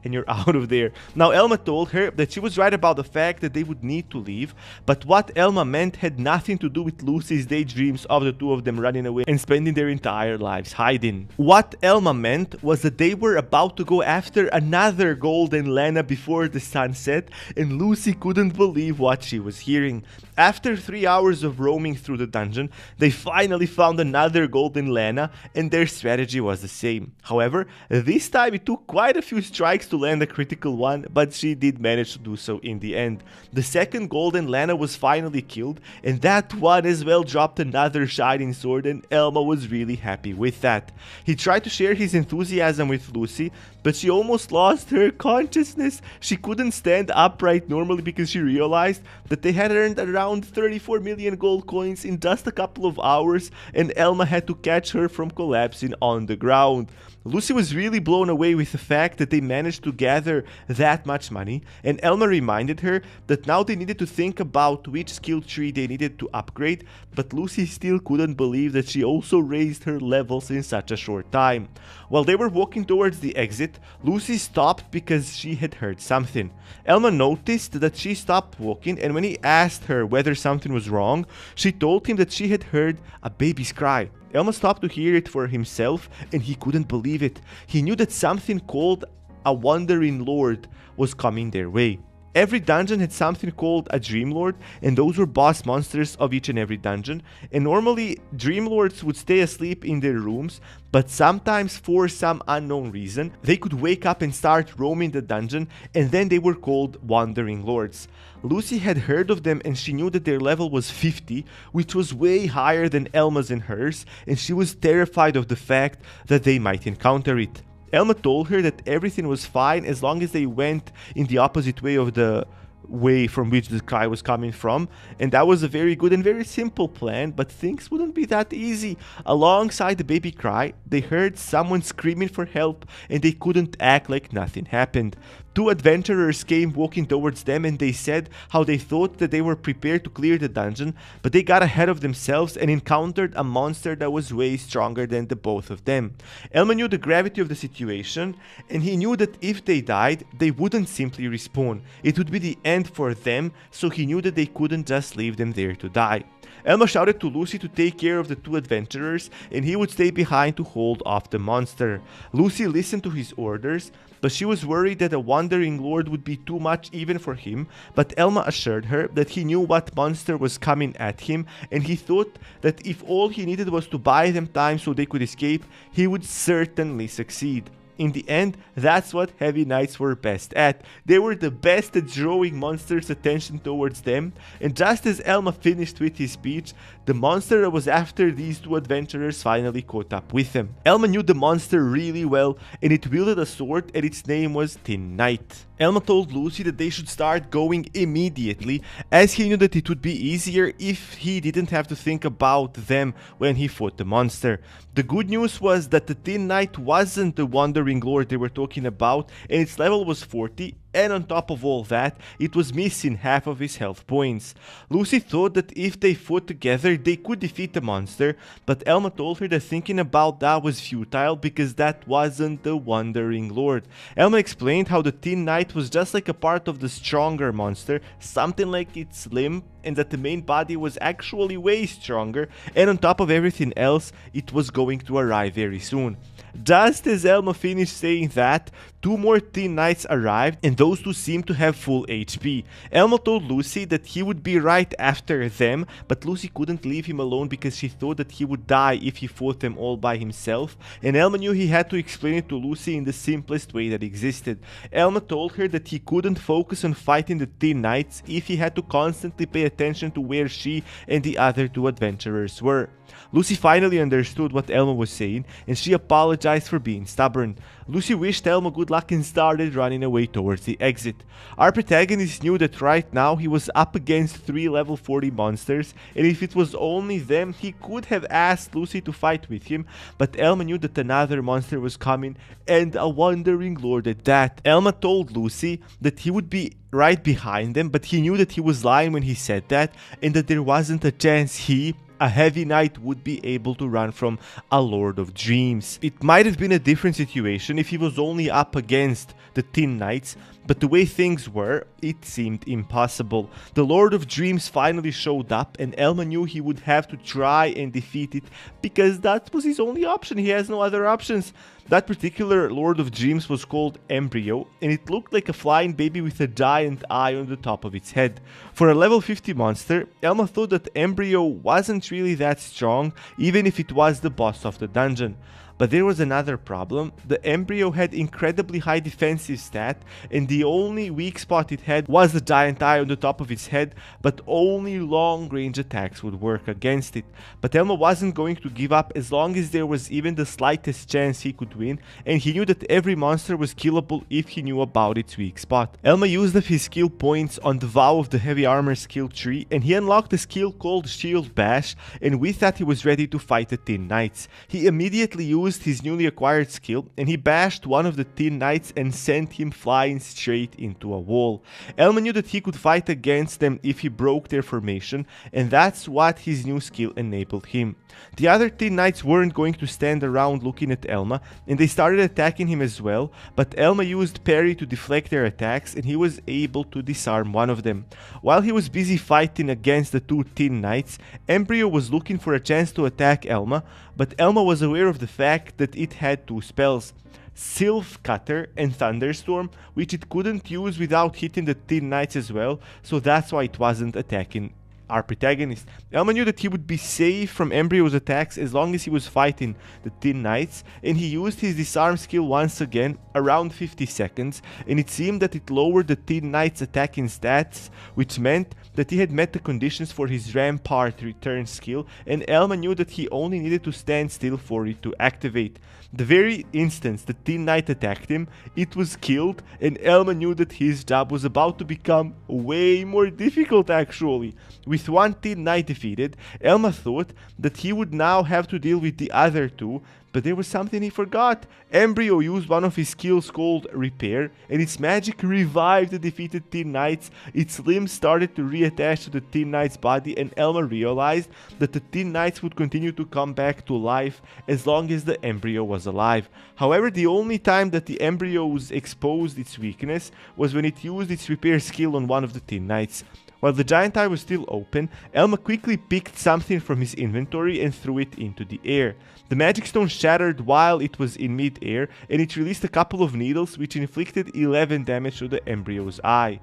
and you're out of there. Now, Elma told her that she was right about the fact that they would need to leave, but what Elma meant had nothing to do with Lucy's daydreams of the two of them running away and spending their entire lives hiding. What Elma meant was that they were about to go after another Golden Lena before the sun set, and Lucy couldn't believe what she was hearing. After 3 hours of roaming through the dungeon, they finally found found another golden Lana, and their strategy was the same. However, this time it took quite a few strikes to land a critical one, but she did manage to do so in the end. The second golden Lana was finally killed, and that one as well dropped another shining sword, and Elma was really happy with that. He tried to share his enthusiasm with Lucy, but she almost lost her consciousness. She couldn't stand upright normally because she realized that they had earned around 34 million gold coins in just a couple of hours, and Elma had to catch her from collapsing on the ground. Lucy was really blown away with the fact that they managed to gather that much money, and Elma reminded her that now they needed to think about which skill tree they needed to upgrade, but Lucy still couldn't believe that she also raised her levels in such a short time. While they were walking towards the exit, Lucy stopped because she had heard something. Elma noticed that she stopped walking, and when he asked her whether something was wrong, she told him that she had heard a baby's cry. Elma stopped to hear it for himself, and he couldn't believe it. He knew that something called a Wandering Lord was coming their way. Every dungeon had something called a Dream Lord, and those were boss monsters of each and every dungeon. And normally, Dream Lords would stay asleep in their rooms, but sometimes for some unknown reason, they could wake up and start roaming the dungeon, and then they were called Wandering Lords. Lucy had heard of them, and she knew that their level was 50, which was way higher than Elma's and hers, and she was terrified of the fact that they might encounter it. Elma told her that everything was fine as long as they went in the opposite way of the way from which the cry was coming from, and that was a very good and very simple plan, but things wouldn't be that easy. Alongside the baby cry, they heard someone screaming for help, and they couldn't act like nothing happened. Two adventurers came walking towards them, and they said how they thought that they were prepared to clear the dungeon, but they got ahead of themselves and encountered a monster that was way stronger than the both of them. Elma knew the gravity of the situation, and he knew that if they died, they wouldn't simply respawn. It would be the end for them, so he knew that they couldn't just leave them there to die. Elma shouted to Lucy to take care of the two adventurers, and he would stay behind to hold off the monster. Lucy listened to his orders, but she was worried that a Wandering Lord would be too much even for him, but Elma assured her that he knew what monster was coming at him, and he thought that if all he needed was to buy them time so they could escape, he would certainly succeed. In the end, that's what Heavy Knights were best at. They were the best at drawing monsters' attention towards them, and just as Elma finished with his speech, the monster that was after these two adventurers finally caught up with them. Elma knew the monster really well, and it wielded a sword, and its name was Thin Knight. Elma told Lucy that they should start going immediately, as he knew that it would be easier if he didn't have to think about them when he fought the monster. The good news was that the Thin Knight wasn't the Wandering Lord they were talking about, and its level was 40, and on top of all that, it was missing half of his health points. Lucy thought that if they fought together, they could defeat the monster, but Elma told her that thinking about that was futile because that wasn't the Wandering Lord. Elma explained how the Thin Knight was just like a part of the stronger monster, something like its limb, and that the main body was actually way stronger, and on top of everything else, it was going to arrive very soon. Just as Elma finished saying that, two more Thin Knights arrived, and those two seemed to have full HP. Elma told Lucy that he would be right after them, but Lucy couldn't leave him alone because she thought that he would die if he fought them all by himself, and Elma knew he had to explain it to Lucy in the simplest way that existed. Elma told her that he couldn't focus on fighting the Thin Knights if he had to constantly pay attention to where she and the other two adventurers were. Lucy finally understood what Elma was saying, and she apologized for being stubborn. Lucy wished Elma good luck and started running away towards the exit. Our protagonist knew that right now he was up against 3 level 40 monsters, and if it was only them, he could have asked Lucy to fight with him, but Elma knew that another monster was coming, and a Wandering Lord at that. Elma told Lucy that he would be right behind them, but he knew that he was lying when he said that, and that there wasn't a chance he, a Heavy Knight, would be able to run from a Lord of Dreams. It might have been a different situation if he was only up against the Thin Knights, But the way things were, it seemed impossible. The Lord of Dreams finally showed up, and Elma knew he would have to try and defeat it because that was his only option. He has no other options. That particular Lord of Dreams was called Embryo, and it looked like a flying baby with a giant eye on the top of its head. For a level 50 monster, Elma thought that Embryo wasn't really that strong, even if it was the boss of the dungeon. But there was another problem. The Embryo had incredibly high defensive stat, and the only weak spot it had was the giant eye on the top of its head, but only long range attacks would work against it. But Elma wasn't going to give up as long as there was even the slightest chance he could win, and he knew that every monster was killable if he knew about its weak spot. Elma used up his skill points on the Vow of the Heavy Armor skill tree, and he unlocked a skill called Shield Bash, and with that he was ready to fight the Tin Knights. He immediately used his newly acquired skill, and he bashed one of the Tin Knights and sent him flying straight into a wall. Elma knew that he could fight against them if he broke their formation, and that's what his new skill enabled him. The other Tin Knights weren't going to stand around looking at Elma, and they started attacking him as well, but Elma used parry to deflect their attacks, and he was able to disarm one of them. While he was busy fighting against the two Tin Knights, Embryo was looking for a chance to attack Elma, but Elma was aware of the fact that it had two spells, Sylph Cutter and Thunderstorm, which it couldn't use without hitting the Tin Knights as well, so that's why it wasn't attacking our protagonist. Elma knew that he would be safe from Embryo's attacks as long as he was fighting the Tin Knights, and he used his disarm skill once again, around 50 seconds, and it seemed that it lowered the Tin Knights' attacking stats, which meant that he had met the conditions for his Rampart return skill, and Elma knew that he only needed to stand still for it to activate. The very instant the Tin Knight attacked him, it was killed, and Elma knew that his job was about to become way more difficult actually. With one Tin Knight defeated, Elma thought that he would now have to deal with the other two, but there was something he forgot. Embryo used one of his skills called Repair, and its magic revived the defeated Tin Knights. Its limbs started to reattach to the Tin Knight's body, and Elma realized that the Tin Knights would continue to come back to life as long as the Embryo was alive. However, the only time that the Embryos exposed its weakness was when it used its Repair skill on one of the Tin Knights. While the giant eye was still open, Elma quickly picked something from his inventory and threw it into the air. The magic stone shattered while it was in mid-air, and it released a couple of needles which inflicted 11 damage to the Embryo's eye.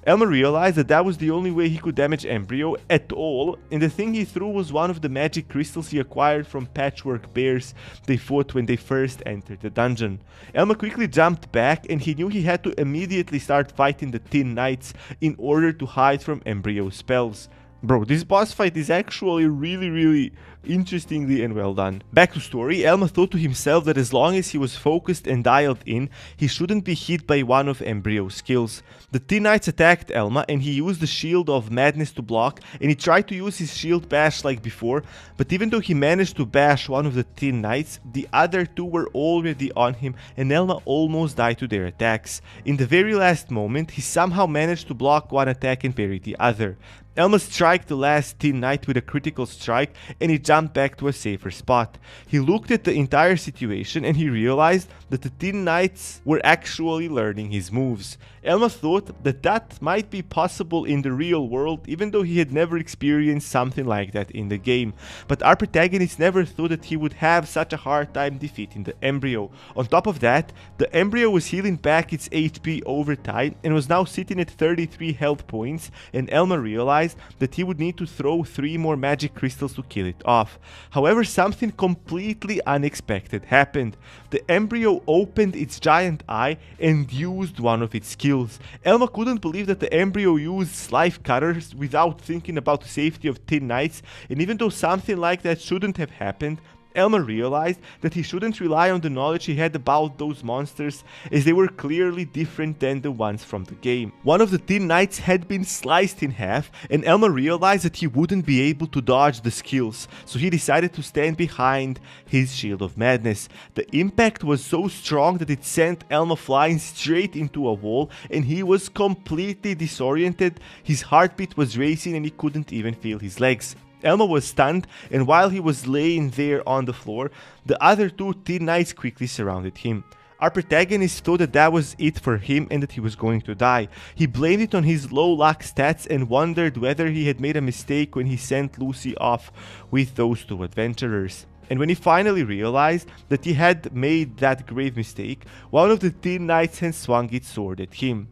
Elma realized that that was the only way he could damage Embryo at all, and the thing he threw was one of the magic crystals he acquired from Patchwork Bears they fought when they first entered the dungeon. Elma quickly jumped back, and he knew he had to immediately start fighting the Tin Knights in order to hide from Embryo's spells. Bro, this boss fight is actually really interestingly and well done. Back to story, Elma thought to himself that as long as he was focused and dialed in, he shouldn't be hit by one of Embryo's skills. The Tin Knights attacked Elma, and he used the Shield of Madness to block, and he tried to use his Shield Bash like before, but even though he managed to bash one of the Tin Knights, the other two were already on him, and Elma almost died to their attacks. In the very last moment, he somehow managed to block one attack and parry the other. Elma struck the last Tin Knight with a critical strike, and he jumped back to a safer spot. He looked at the entire situation, and he realized that the Tin Knights were actually learning his moves. Elma thought that that might be possible in the real world, even though he had never experienced something like that in the game. But our protagonist never thought that he would have such a hard time defeating the Embryo. On top of that, the Embryo was healing back its HP over time and was now sitting at 33 health points, and Elma realized that he would need to throw 3 more magic crystals to kill it off. However, something completely unexpected happened. The Embryo opened its giant eye and used one of its skills. Elma couldn't believe that the Embryo used Slife Cutters without thinking about the safety of Tin Knights, and even though something like that shouldn't have happened, Elma realized that he shouldn't rely on the knowledge he had about those monsters, as they were clearly different than the ones from the game. One of the Tin Knights had been sliced in half, and Elma realized that he wouldn't be able to dodge the skills, so he decided to stand behind his Shield of Madness. The impact was so strong that it sent Elma flying straight into a wall, and he was completely disoriented. His heartbeat was racing and he couldn't even feel his legs. Elma was stunned, and while he was laying there on the floor, the other 2 Tin Knights quickly surrounded him. Our protagonist thought that was it for him and that he was going to die. He blamed it on his low luck stats and wondered whether he had made a mistake when he sent Lucy off with those two adventurers. And when he finally realized that he had made that grave mistake, one of the Teen Knights had swung its sword at him.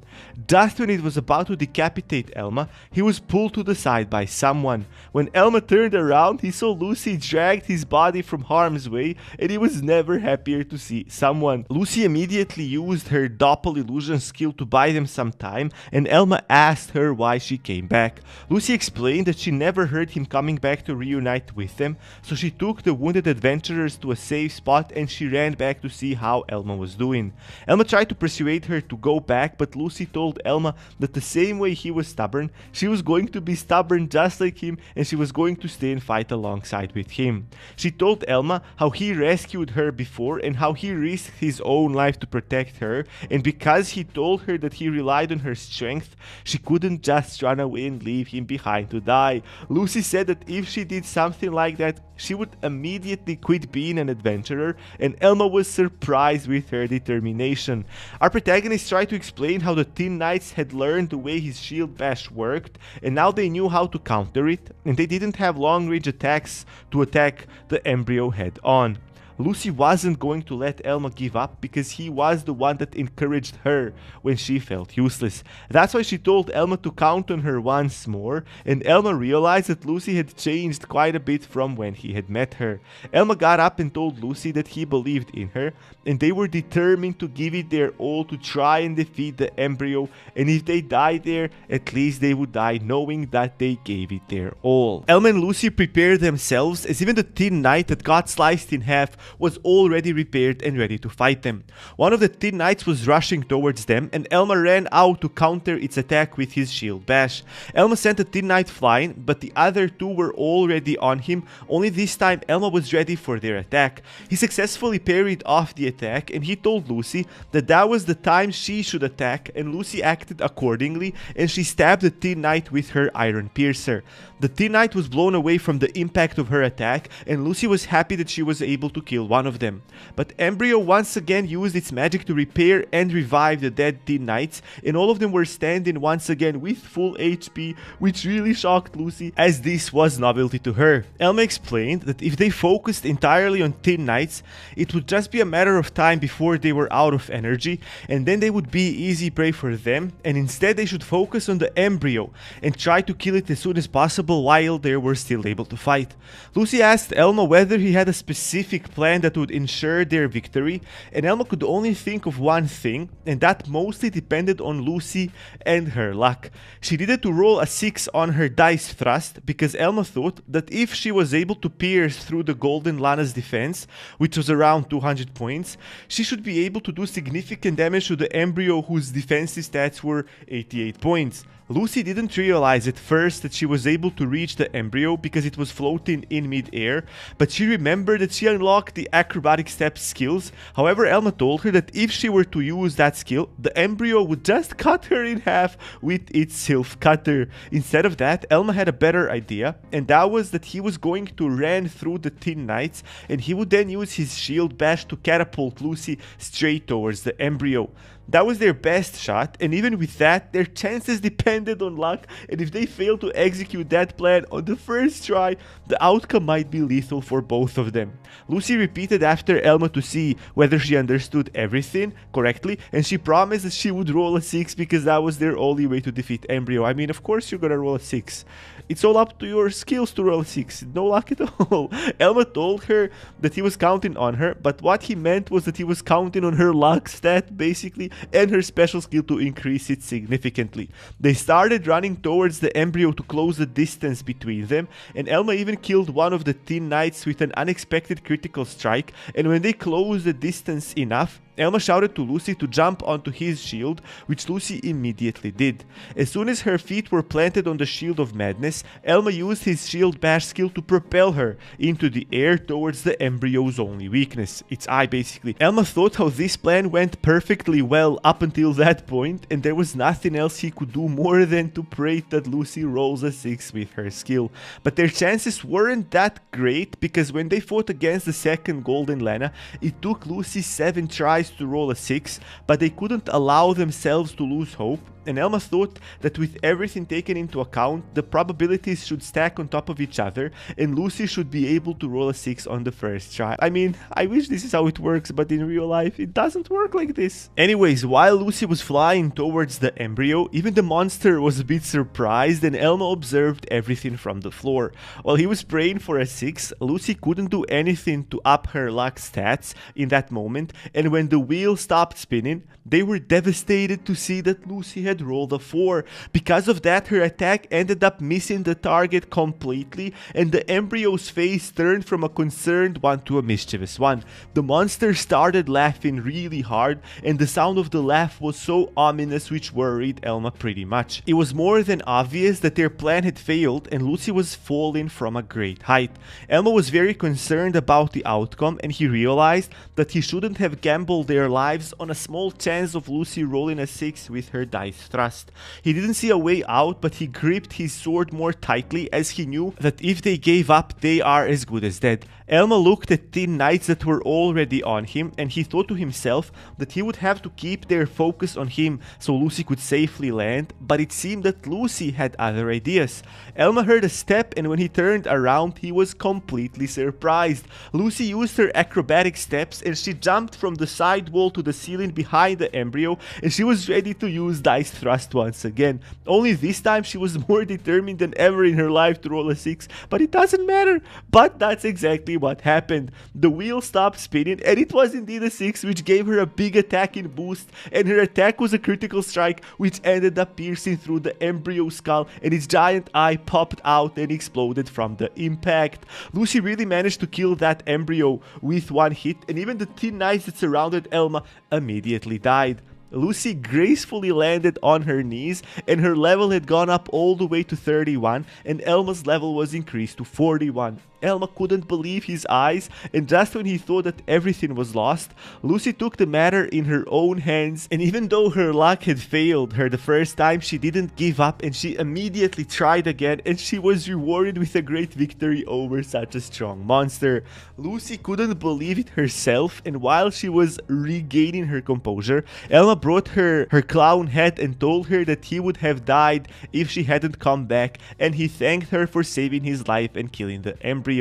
Just when it was about to decapitate Elma, he was pulled to the side by someone. When Elma turned around, he saw Lucy dragged his body from harm's way, and he was never happier to see someone. Lucy immediately used her Doppel illusion skill to buy them some time, and Elma asked her why she came back. Lucy explained that she never heard him coming back to reunite with them, so she took the wounded adventurers to a safe spot and she ran back to see how Elma was doing. Elma tried to persuade her to go back, but Lucy told Elma that the same way he was stubborn, she was going to be stubborn just like him, and she was going to stay and fight alongside with him. She told Elma how he rescued her before and how he risked his own life to protect her, and because he told her that he relied on her strength, she couldn't just run away and leave him behind to die. Lucy said that if she did something like that, she would immediately quit being an adventurer, and Elma was surprised with her determination. Our protagonist tried to explain how the Teen Knights had learned the way his shield bash worked, and now they knew how to counter it, and they didn't have long-range attacks to attack the embryo head-on. Lucy wasn't going to let Elma give up because he was the one that encouraged her when she felt useless. That's why she told Elma to count on her once more, and Elma realized that Lucy had changed quite a bit from when he had met her. Elma got up and told Lucy that he believed in her, and they were determined to give it their all to try and defeat the embryo, and if they died there, at least they would die knowing that they gave it their all. Elma and Lucy prepared themselves, as even the Teen Knight that got sliced in half was already repaired and ready to fight them. One of the Teen Knights was rushing towards them, and Elma ran out to counter its attack with his shield bash. Elma sent the Teen Knight flying, but the other two were already on him, only this time Elma was ready for their attack. He successfully parried off the attack, and he told Lucy that was the time she should attack, and Lucy acted accordingly, and she stabbed the Teen Knight with her iron piercer. The Teen Knight was blown away from the impact of her attack, and Lucy was happy that she was able to kill one of them. But Embryo once again used its magic to repair and revive the dead Teen Knights, and all of them were standing once again with full HP, which really shocked Lucy, as this was novelty to her. Elma explained that if they focused entirely on Teen Knights, it would just be a matter of time before they were out of energy, and then they would be easy prey for them, and instead they should focus on the Embryo and try to kill it as soon as possible while they were still able to fight. Lucy asked Elma whether he had a specific plan that would ensure their victory, and Elma could only think of one thing, and that mostly depended on Lucy and her luck. She needed to roll a 6 on her dice thrust because Elma thought that if she was able to pierce through the Golden Lana's defense, which was around 200 points, she should be able to do significant damage to the Embryo whose defensive stats were 88 points. Lucy didn't realize at first that she was able to reach the Embryo because it was floating in mid-air, but she remembered that she unlocked the acrobatic step skills. However, Elma told her that if she were to use that skill, the Embryo would just cut her in half with its sylph cutter. Instead of that, Elma had a better idea, and that was that he was going to run through the Teen Knights, and he would then use his shield bash to catapult Lucy straight towards the Embryo. That was their best shot, and even with that, their chances depended on luck, and if they failed to execute that plan on the first try, the outcome might be lethal for both of them. Lucy repeated after Elma to see whether she understood everything correctly, and she promised that she would roll a 6 because that was their only way to defeat Embryo. I mean, of course you're gonna roll a 6. It's all up to your skills to roll a 6. No luck at all. Elma told her that he was counting on her, but what he meant was that he was counting on her luck stat, basically, and her special skill to increase it significantly. They started running towards the Embryo to close the distance between them, and Elma even killed one of the Teen Knights with an unexpected critical strike, and when they closed the distance enough, Elma shouted to Lucy to jump onto his shield, which Lucy immediately did. As soon as her feet were planted on the Shield of Madness, Elma used his shield bash skill to propel her into the air towards the Embryo's only weakness, its eye basically. Elma thought how this plan went perfectly well up until that point, and there was nothing else he could do more than to pray that Lucy rolls a 6 with her skill. But their chances weren't that great, because when they fought against the second Golden Lana, it took Lucy 7 tries tries to roll a 6, but they couldn't allow themselves to lose hope, and Elma thought that with everything taken into account, the probabilities should stack on top of each other, and Lucy should be able to roll a 6 on the first try. I mean, I wish this is how it works, but in real life, it doesn't work like this. Anyways, while Lucy was flying towards the embryo, even the monster was a bit surprised, and Elma observed everything from the floor. While he was praying for a 6, Lucy couldn't do anything to up her luck stats in that moment, and when the wheel stopped spinning, they were devastated to see that Lucy had rolled a 4. Because of that, her attack ended up missing the target completely, and the embryo's face turned from a concerned one to a mischievous one. The monster started laughing really hard, and the sound of the laugh was so ominous, which worried Elma pretty much. It was more than obvious that their plan had failed, and Lucy was falling from a great height. Elma was very concerned about the outcome, and he realized that he shouldn't have gambled their lives on a small chance of Lucy rolling a 6 with her dice thrust. He didn't see a way out, but he gripped his sword more tightly, as he knew that if they gave up, they are as good as dead. Elma looked at 10 knights that were already on him, and he thought to himself that he would have to keep their focus on him so Lucy could safely land, but it seemed that Lucy had other ideas. Elma heard a step, and when he turned around, he was completely surprised. Lucy used her acrobatic steps, and she jumped from the side wall to the ceiling behind the embryo, and she was ready to use dice thrust once again. Only this time she was more determined than ever in her life to roll a 6, but it doesn't matter. But that's exactly what happened. The wheel stopped spinning, and it was indeed a 6, which gave her a big attacking boost, and her attack was a critical strike, which ended up piercing through the embryo skull, and its giant eye popped out and exploded from the impact. Lucy really managed to kill that embryo with one hit, and even the 10 knights that surrounded Elma immediately died. Lucy gracefully landed on her knees, and her level had gone up all the way to 31, and Elma's level was increased to 41. Elma couldn't believe his eyes, and just when he thought that everything was lost, Lucy took the matter in her own hands, and even though her luck had failed her the first time, she didn't give up, and she immediately tried again, and she was rewarded with a great victory over such a strong monster. Lucy couldn't believe it herself, and while she was regaining her composure, Elma brought her clown hat and told her that he would have died if she hadn't come back, and he thanked her for saving his life and killing the embryo.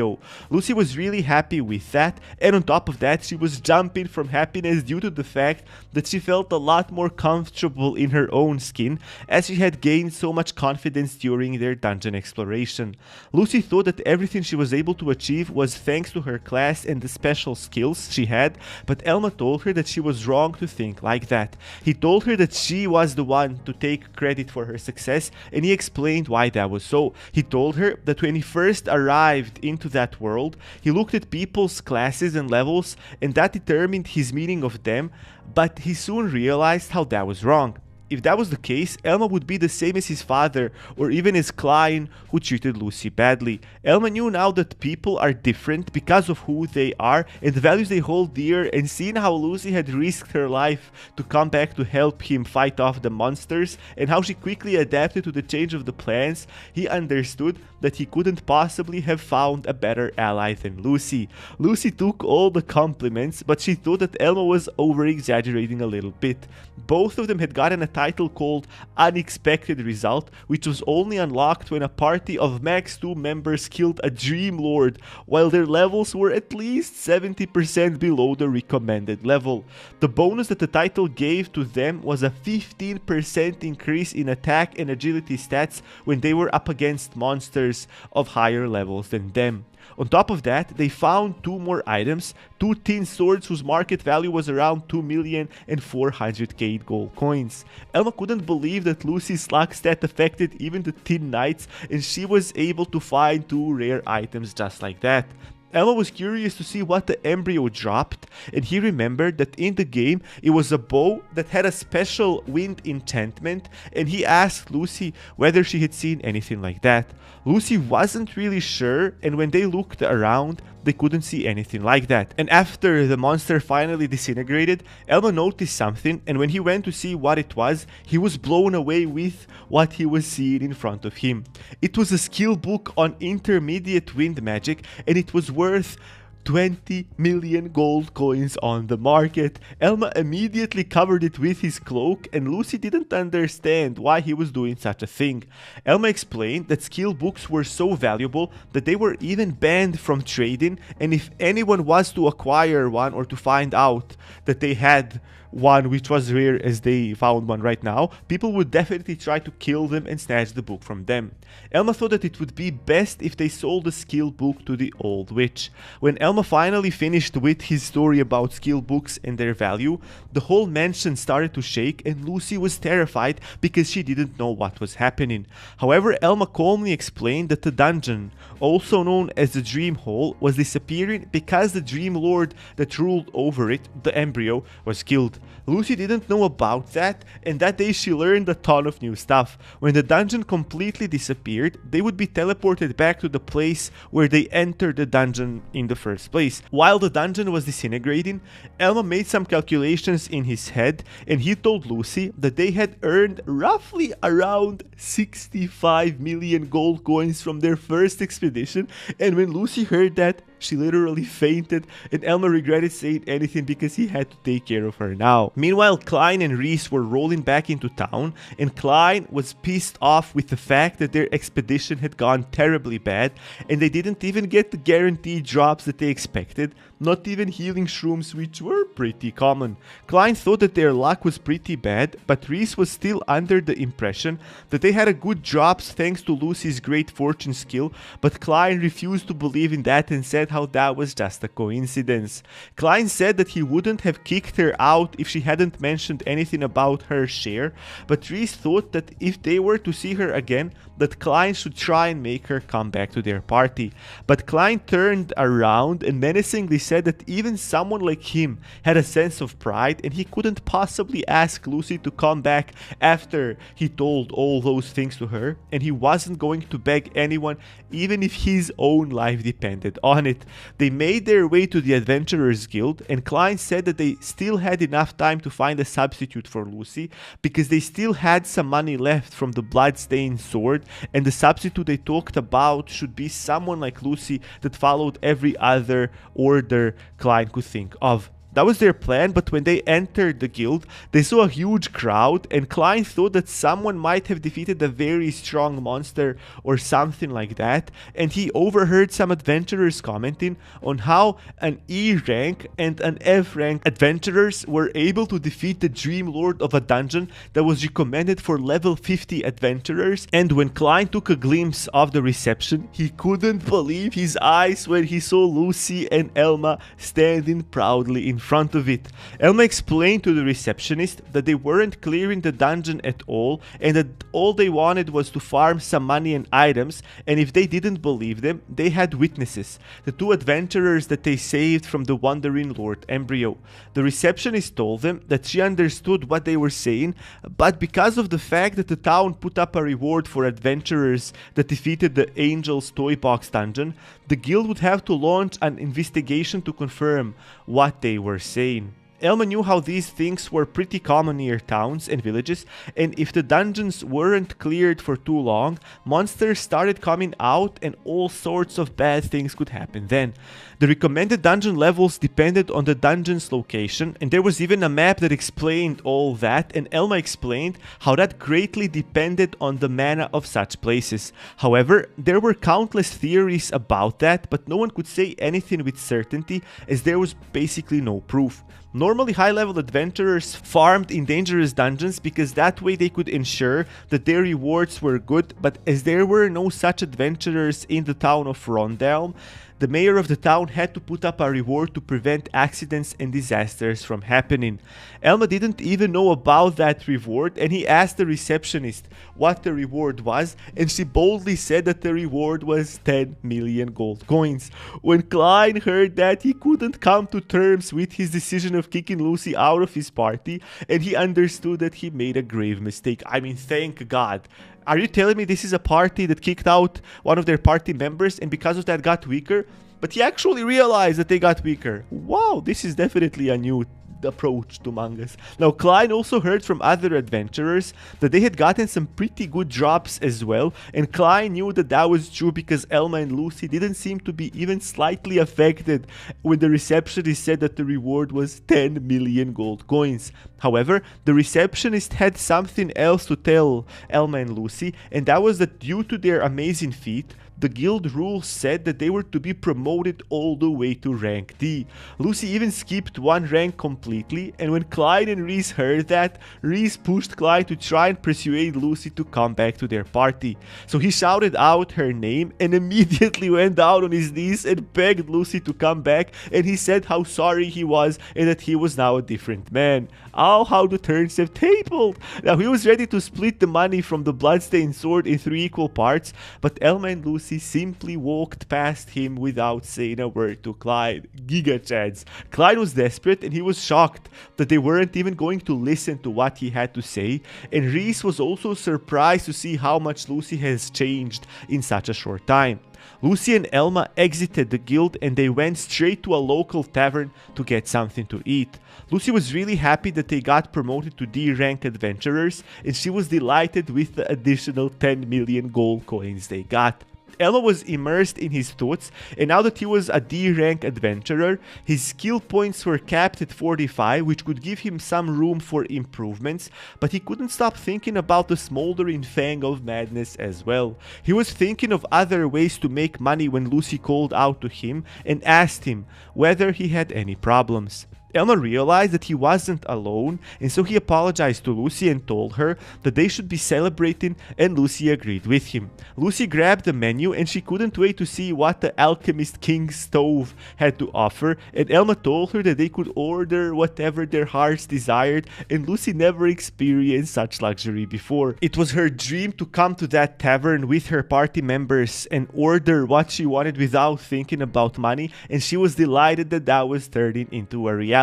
Lucy was really happy with that, and on top of that, she was jumping from happiness due to the fact that she felt a lot more comfortable in her own skin, as she had gained so much confidence during their dungeon exploration. Lucy thought that everything she was able to achieve was thanks to her class and the special skills she had, but Elma told her that she was wrong to think like that. He told her that she was the one to take credit for her success, and he explained why that was so. He told her that when he first arrived into that world, he looked at people's classes and levels, and that determined his meaning of them, but he soon realized how that was wrong. If that was the case, Elma would be the same as his father, or even as Klein, who treated Lucy badly. Elma knew now that people are different because of who they are and the values they hold dear, and seeing how Lucy had risked her life to come back to help him fight off the monsters, and how she quickly adapted to the change of the plans, he understood that he couldn't possibly have found a better ally than Lucy. Lucy took all the compliments, but she thought that Elma was over-exaggerating a little bit. Both of them had gotten a title called Unexpected Result, which was only unlocked when a party of Max 2 members killed a Dream Lord, while their levels were at least 70% below the recommended level. The bonus that the title gave to them was a 15% increase in attack and agility stats when they were up against monsters of higher levels than them. On top of that, they found 2 more items, 2 tin swords whose market value was around 2,400,000 gold coins. Elma couldn't believe that Lucy's luck stat affected even the tin knights, and she was able to find 2 rare items just like that. Elma was curious to see what the embryo dropped, and he remembered that in the game it was a bow that had a special wind enchantment, and he asked Lucy whether she had seen anything like that. Lucy wasn't really sure, and when they looked around, they couldn't see anything like that. And after the monster finally disintegrated, Elma noticed something, and when he went to see what it was, he was blown away with what he was seeing in front of him. It was a skill book on intermediate wind magic, and it was worth 20 million gold coins on the market. Elma immediately covered it with his cloak, and Lucy didn't understand why he was doing such a thing. Elma explained that skill books were so valuable that they were even banned from trading, and if anyone was to acquire one or to find out that they had one which was rare as they found one right now, people would definitely try to kill them and snatch the book from them. Elma thought that it would be best if they sold the skill book to the old witch. When Elma finally finished with his story about skill books and their value, the whole mansion started to shake and Lucy was terrified because she didn't know what was happening. However, Elma calmly explained that the dungeon, also known as the Dream Hall, was disappearing because the Dream Lord that ruled over it, the embryo, was killed. Lucy didn't know about that, and that day she learned a ton of new stuff. When the dungeon completely disappeared, they would be teleported back to the place where they entered the dungeon in the first place. While the dungeon was disintegrating, Elma made some calculations in his head, and he told Lucy that they had earned roughly around 65 million gold coins from their first expedition, and when Lucy heard that, she literally fainted, and Elma regretted saying anything because he had to take care of her now. Meanwhile, Klein and Reese were rolling back into town, and Klein was pissed off with the fact that their expedition had gone terribly bad, and they didn't even get the guaranteed drops that they expected, not even healing shrooms, which were pretty common. Klein thought that their luck was pretty bad, but Reese was still under the impression that they had a good drops thanks to Lucy's great fortune skill, but Klein refused to believe in that and said how that was just a coincidence. Klein said that he wouldn't have kicked her out if she hadn't mentioned anything about her share, but Reese thought that if they were to see her again, that Klein should try and make her come back to their party. But Klein turned around and menacingly said that even someone like him had a sense of pride and he couldn't possibly ask Lucy to come back after he told all those things to her, and he wasn't going to beg anyone even if his own life depended on it. They made their way to the Adventurers Guild, and Klein said that they still had enough time to find a substitute for Lucy because they still had some money left from the bloodstained sword, and the substitute they talked about should be someone like Lucy that followed every other order Klein could think of. That was their plan, but when they entered the guild, they saw a huge crowd, and Klein thought that someone might have defeated a very strong monster or something like that, and he overheard some adventurers commenting on how an E rank and an F rank adventurers were able to defeat the Dream Lord of a dungeon that was recommended for level 50 adventurers, and when Klein took a glimpse of the reception, he couldn't believe his eyes when he saw Lucy and Elma standing proudly in front of it. Elma explained to the receptionist that they weren't clearing the dungeon at all and that all they wanted was to farm some money and items, and if they didn't believe them, they had witnesses, the two adventurers that they saved from the Wandering Lord embryo. The receptionist told them that she understood what they were saying, but because of the fact that the town put up a reward for adventurers that defeated the Angel's Toy Box dungeon, the guild would have to launch an investigation to confirm what they were saying. Elma knew how these things were pretty common near towns and villages, and if the dungeons weren't cleared for too long, monsters started coming out and all sorts of bad things could happen then. The recommended dungeon levels depended on the dungeon's location, and there was even a map that explained all that, and Elma explained how that greatly depended on the mana of such places. However, there were countless theories about that, but no one could say anything with certainty as there was basically no proof. Normally, high-level adventurers farmed in dangerous dungeons because that way they could ensure that their rewards were good, but as there were no such adventurers in the town of Rondelm, the mayor of the town had to put up a reward to prevent accidents and disasters from happening. Elma didn't even know about that reward, and he asked the receptionist what the reward was, and she boldly said that the reward was 10 million gold coins. When Klein heard that, he couldn't come to terms with his decision of kicking Lucy out of his party, and he understood that he made a grave mistake. I mean, thank God. Are you telling me this is a party that kicked out one of their party members and because of that got weaker? But he actually realized that they got weaker. Wow, this is definitely a new approach to mangas. Now, Klein also heard from other adventurers that they had gotten some pretty good drops as well, and Klein knew that that was true because Elma and Lucy didn't seem to be even slightly affected when the receptionist said that the reward was 10 million gold coins. However, the receptionist had something else to tell Elma and Lucy, and that was that due to their amazing feat, the guild rules said that they were to be promoted all the way to rank D. Lucy even skipped one rank completely, and when Clyde and Reese heard that, Reese pushed Clyde to try and persuade Lucy to come back to their party. So he shouted out her name and immediately went down on his knees and begged Lucy to come back, and he said how sorry he was and that he was now a different man. Oh, how the turns have tabled! Now he was ready to split the money from the bloodstained sword in 3 equal parts, but Elma and Lucy simply walked past him without saying a word to Clyde. Giga chance. Clyde was desperate and he was shocked that they weren't even going to listen to what he had to say, and Reese was also surprised to see how much Lucy has changed in such a short time. Lucy and Elma exited the guild and they went straight to a local tavern to get something to eat. Lucy was really happy that they got promoted to D rank adventurers, and she was delighted with the additional 10 million gold coins they got. Elma was immersed in his thoughts, and now that he was a D rank adventurer, his skill points were capped at 45, which could give him some room for improvements, but he couldn't stop thinking about the smoldering fang of madness as well. He was thinking of other ways to make money when Lucy called out to him and asked him whether he had any problems. Elma realized that he wasn't alone, and so he apologized to Lucy and told her that they should be celebrating, and Lucy agreed with him. Lucy grabbed the menu and she couldn't wait to see what the Alchemist King's stove had to offer, and Elma told her that they could order whatever their hearts desired, and Lucy never experienced such luxury before. It was her dream to come to that tavern with her party members and order what she wanted without thinking about money, and she was delighted that that was turning into a reality.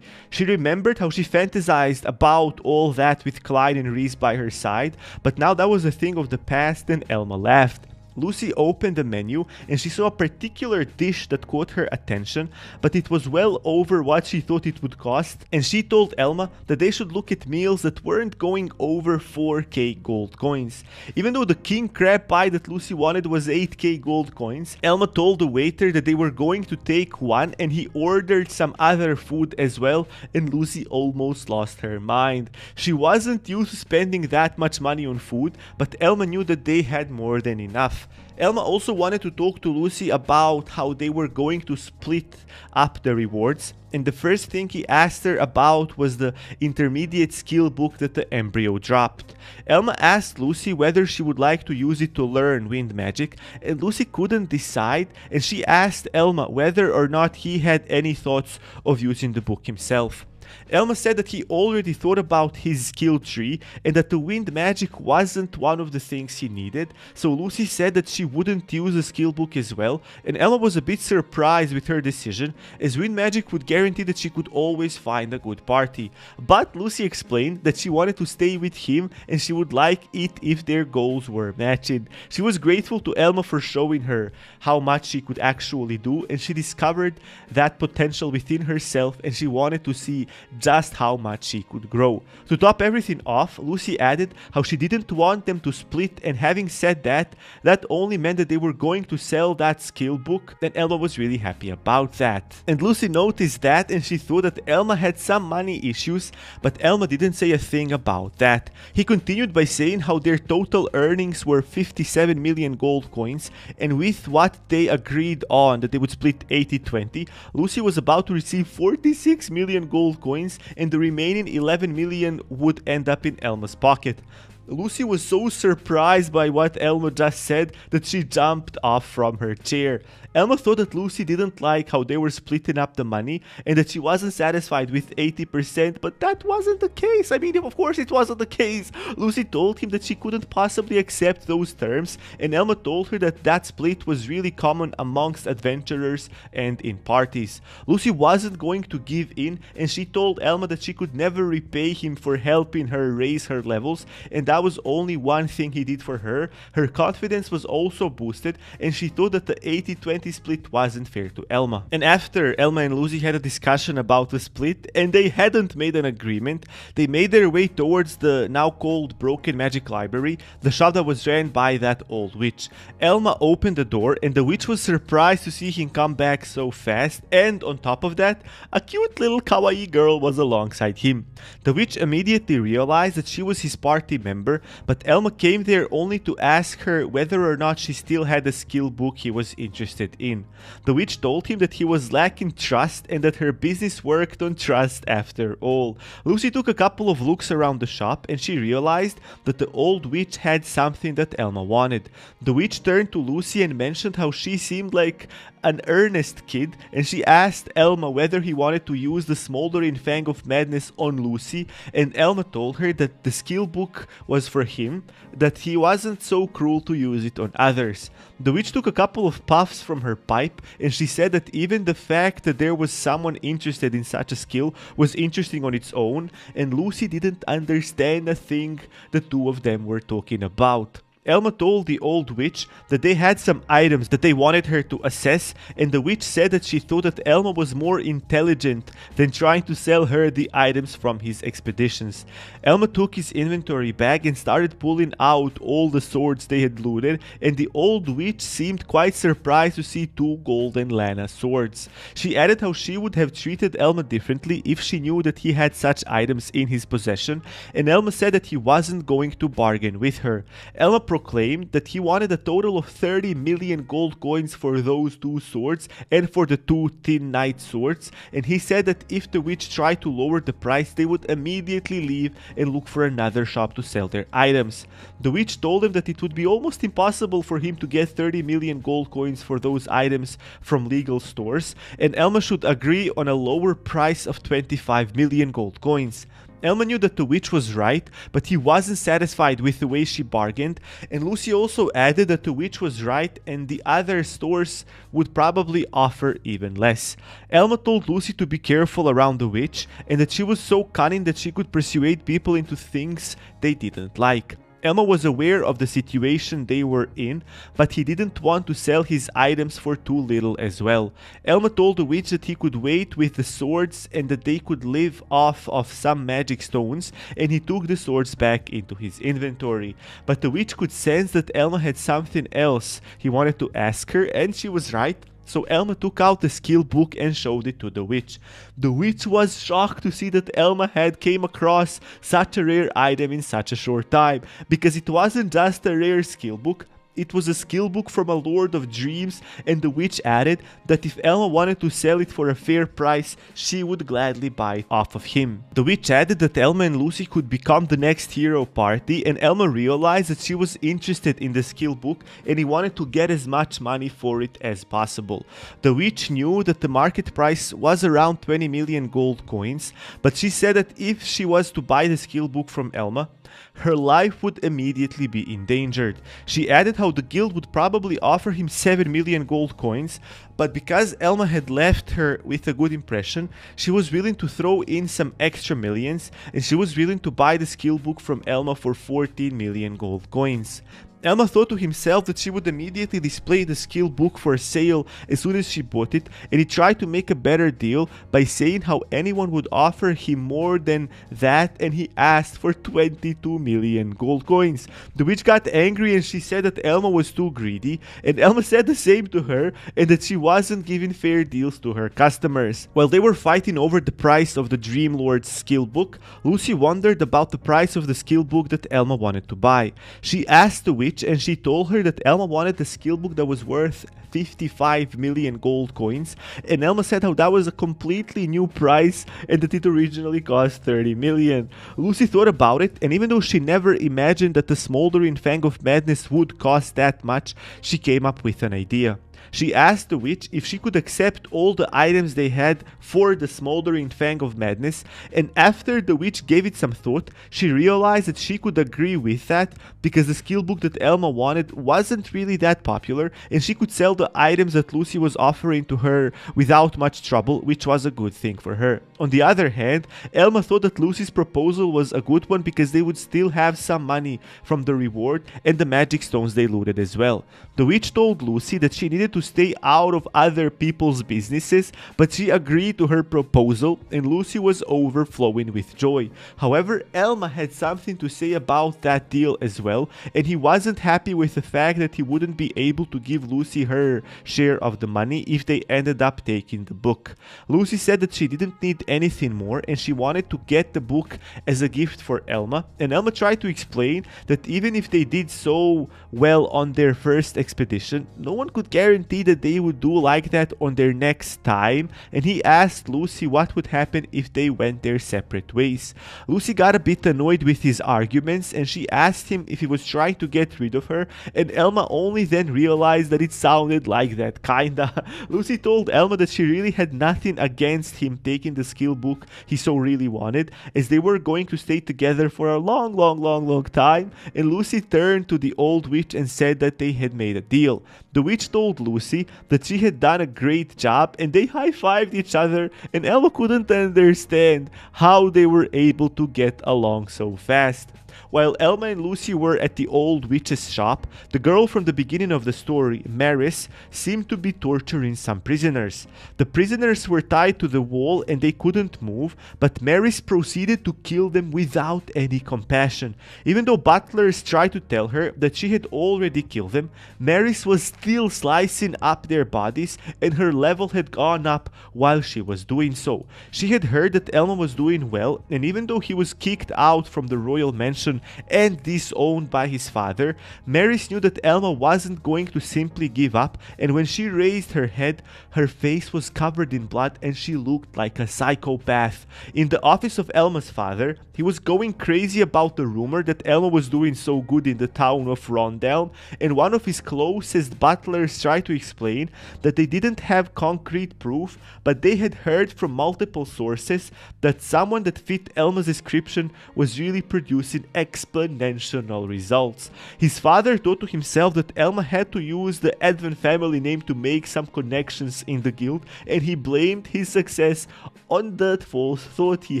She remembered how she fantasized about all that with Clyde and Reese by her side, but now that was a thing of the past, and Elma laughed. Lucy opened the menu and she saw a particular dish that caught her attention, but it was well over what she thought it would cost, and she told Elma that they should look at meals that weren't going over 4k gold coins. Even though the king crab pie that Lucy wanted was 8k gold coins, Elma told the waiter that they were going to take one, and he ordered some other food as well, and Lucy almost lost her mind. She wasn't used to spending that much money on food, but Elma knew that they had more than enough. Elma also wanted to talk to Lucy about how they were going to split up the rewards, and the first thing he asked her about was the intermediate skill book that the embryo dropped. Elma asked Lucy whether she would like to use it to learn wind magic, and Lucy couldn't decide, and she asked Elma whether or not he had any thoughts of using the book himself. Elma said that he already thought about his skill tree and that the wind magic wasn't one of the things he needed, so Lucy said that she wouldn't use a skill book as well, and Elma was a bit surprised with her decision, as wind magic would guarantee that she could always find a good party. But Lucy explained that she wanted to stay with him and she would like it if their goals were matching. She was grateful to Elma for showing her how much she could actually do, and she discovered that potential within herself, and she wanted to see just how much she could grow. To top everything off, Lucy added how she didn't want them to split, and having said that, that only meant that they were going to sell that skill book, and Elma was really happy about that. And Lucy noticed that, and she thought that Elma had some money issues, but Elma didn't say a thing about that. He continued by saying how their total earnings were 57 million gold coins, and with what they agreed on that they would split 80-20, Lucy was about to receive 46 million gold coins, and the remaining 11 million would end up in Elma's pocket. Lucy was so surprised by what Elma just said that she jumped off from her chair. Elma thought that Lucy didn't like how they were splitting up the money and that she wasn't satisfied with 80%, but that wasn't the case. I mean, of course it wasn't the case. Lucy told him that she couldn't possibly accept those terms, and Elma told her that that split was really common amongst adventurers and in parties. Lucy wasn't going to give in, and she told Elma that she could never repay him for helping her raise her levels, and that that was only one thing he did for her, her confidence was also boosted and she thought that the 80-20 split wasn't fair to Elma. And after Elma and Lucy had a discussion about the split and they hadn't made an agreement, they made their way towards the now called Broken Magic Library, the shop that was ran by that old witch. Elma opened the door and the witch was surprised to see him come back so fast, and on top of that, a cute little kawaii girl was alongside him. The witch immediately realized that she was his party member, but Elma came there only to ask her whether or not she still had the skill book he was interested in. The witch told him that he was lacking trust and that her business worked on trust after all. Lucy took a couple of looks around the shop and she realized that the old witch had something that Elma wanted. The witch turned to Lucy and mentioned how she seemed like an earnest kid, and she asked Elma whether he wanted to use the smoldering fang of madness on Lucy, and Elma told her that the skill book was for him, that he wasn't so cruel to use it on others. The witch took a couple of puffs from her pipe and she said that even the fact that there was someone interested in such a skill was interesting on its own, and Lucy didn't understand a thing the two of them were talking about. Elma told the old witch that they had some items that they wanted her to assess, and the witch said that she thought that Elma was more intelligent than trying to sell her the items from his expeditions. Elma took his inventory bag and started pulling out all the swords they had looted, and the old witch seemed quite surprised to see 2 golden Lana swords. She added how she would have treated Elma differently if she knew that he had such items in his possession, and Elma said that he wasn't going to bargain with her. Elma proclaimed that he wanted a total of 30 million gold coins for those 2 swords and for the 2 Thin Knight swords, and he said that if the witch tried to lower the price, they would immediately leave and look for another shop to sell their items. The witch told him that it would be almost impossible for him to get 30 million gold coins for those items from legal stores, and Elma should agree on a lower price of 25 million gold coins. Elma knew that the witch was right, but he wasn't satisfied with the way she bargained, and Lucy also added that the witch was right and the other stores would probably offer even less. Elma told Lucy to be careful around the witch and that she was so cunning that she could persuade people into things they didn't like. Elma was aware of the situation they were in, but he didn't want to sell his items for too little as well. Elma told the witch that he could wait with the swords and that they could live off of some magic stones, and he took the swords back into his inventory. But the witch could sense that Elma had something else he wanted to ask her, and she was right. So Elma took out the skill book and showed it to the witch. The witch was shocked to see that Elma had came across such a rare item in such a short time, because it wasn't just a rare skill book. It was a skill book from a Lord of Dreams, and the witch added that if Elma wanted to sell it for a fair price, she would gladly buy it off of him. The witch added that Elma and Lucy could become the next hero party, and Elma realized that she was interested in the skill book and he wanted to get as much money for it as possible. The witch knew that the market price was around 20 million gold coins, but she said that if she was to buy the skill book from Elma, her life would immediately be endangered. She added how the guild would probably offer him 7 million gold coins, but because Elma had left her with a good impression, she was willing to throw in some extra millions, and she was willing to buy the skill book from Elma for 14 million gold coins. Elma thought to himself that she would immediately display the skill book for sale as soon as she bought it, and he tried to make a better deal by saying how anyone would offer him more than that, and he asked for 22 million gold coins. The witch got angry and she said that Elma was too greedy, and Elma said the same to her and that she wasn't giving fair deals to her customers. While they were fighting over the price of the Dream Lord's skill book, Lucy wondered about the price of the skill book that Elma wanted to buy. She asked the witch and she told her that Elma wanted a skill book that was worth 55 million gold coins, and Elma said how that was a completely new price and that it originally cost 30 million. Lucy thought about it, and even though she never imagined that the smoldering fang of madness would cost that much, she came up with an idea. She asked the witch if she could accept all the items they had for the smoldering fang of madness, and after the witch gave it some thought, she realized that she could agree with that because the skill book that Elma wanted wasn't really that popular, and she could sell the items that Lucy was offering to her without much trouble, which was a good thing for her. On the other hand, Elma thought that Lucy's proposal was a good one because they would still have some money from the reward and the magic stones they looted as well. The witch told Lucy that she needed to stay out of other people's businesses, but she agreed to her proposal and Lucy was overflowing with joy. However, Elma had something to say about that deal as well, and he wasn't happy with the fact that he wouldn't be able to give Lucy her share of the money if they ended up taking the book. Lucy said that she didn't need anything more and she wanted to get the book as a gift for Elma, and Elma tried to explain that even if they did so well on their first expedition, no one could guarantee that they would do like that on their next time, and he asked Lucy what would happen if they went their separate ways. Lucy got a bit annoyed with his arguments and she asked him if he was trying to get rid of her, and Elma only then realized that it sounded like that, kinda. Lucy told Elma that she really had nothing against him taking the skill book he so really wanted, as they were going to stay together for a long time, and Lucy turned to the old witch and said that they had made a deal. The witch told Lucy that she had done a great job and they high-fived each other, and Elma couldn't understand how they were able to get along so fast. While Elma and Lucy were at the old witch's shop, the girl from the beginning of the story, Maris, seemed to be torturing some prisoners. The prisoners were tied to the wall and they couldn't move, but Maris proceeded to kill them without any compassion. Even though butlers tried to tell her that she had already killed them, Maris was still slicing up their bodies and her level had gone up while she was doing so. She had heard that Elma was doing well, and even though he was kicked out from the royal mansion and disowned by his father, Maris knew that Elma wasn't going to simply give up, and when she raised her head, her face was covered in blood and she looked like a psychopath. In the office of Elma's father, he was going crazy about the rumor that Elma was doing so good in the town of Rondelm, and one of his closest butlers tried to explain that they didn't have concrete proof, but they had heard from multiple sources that someone that fit Elma's description was really producing exponential results. His father thought to himself that Elma had to use the Edwin family name to make some connections in the guild, and he blamed his success on that false thought he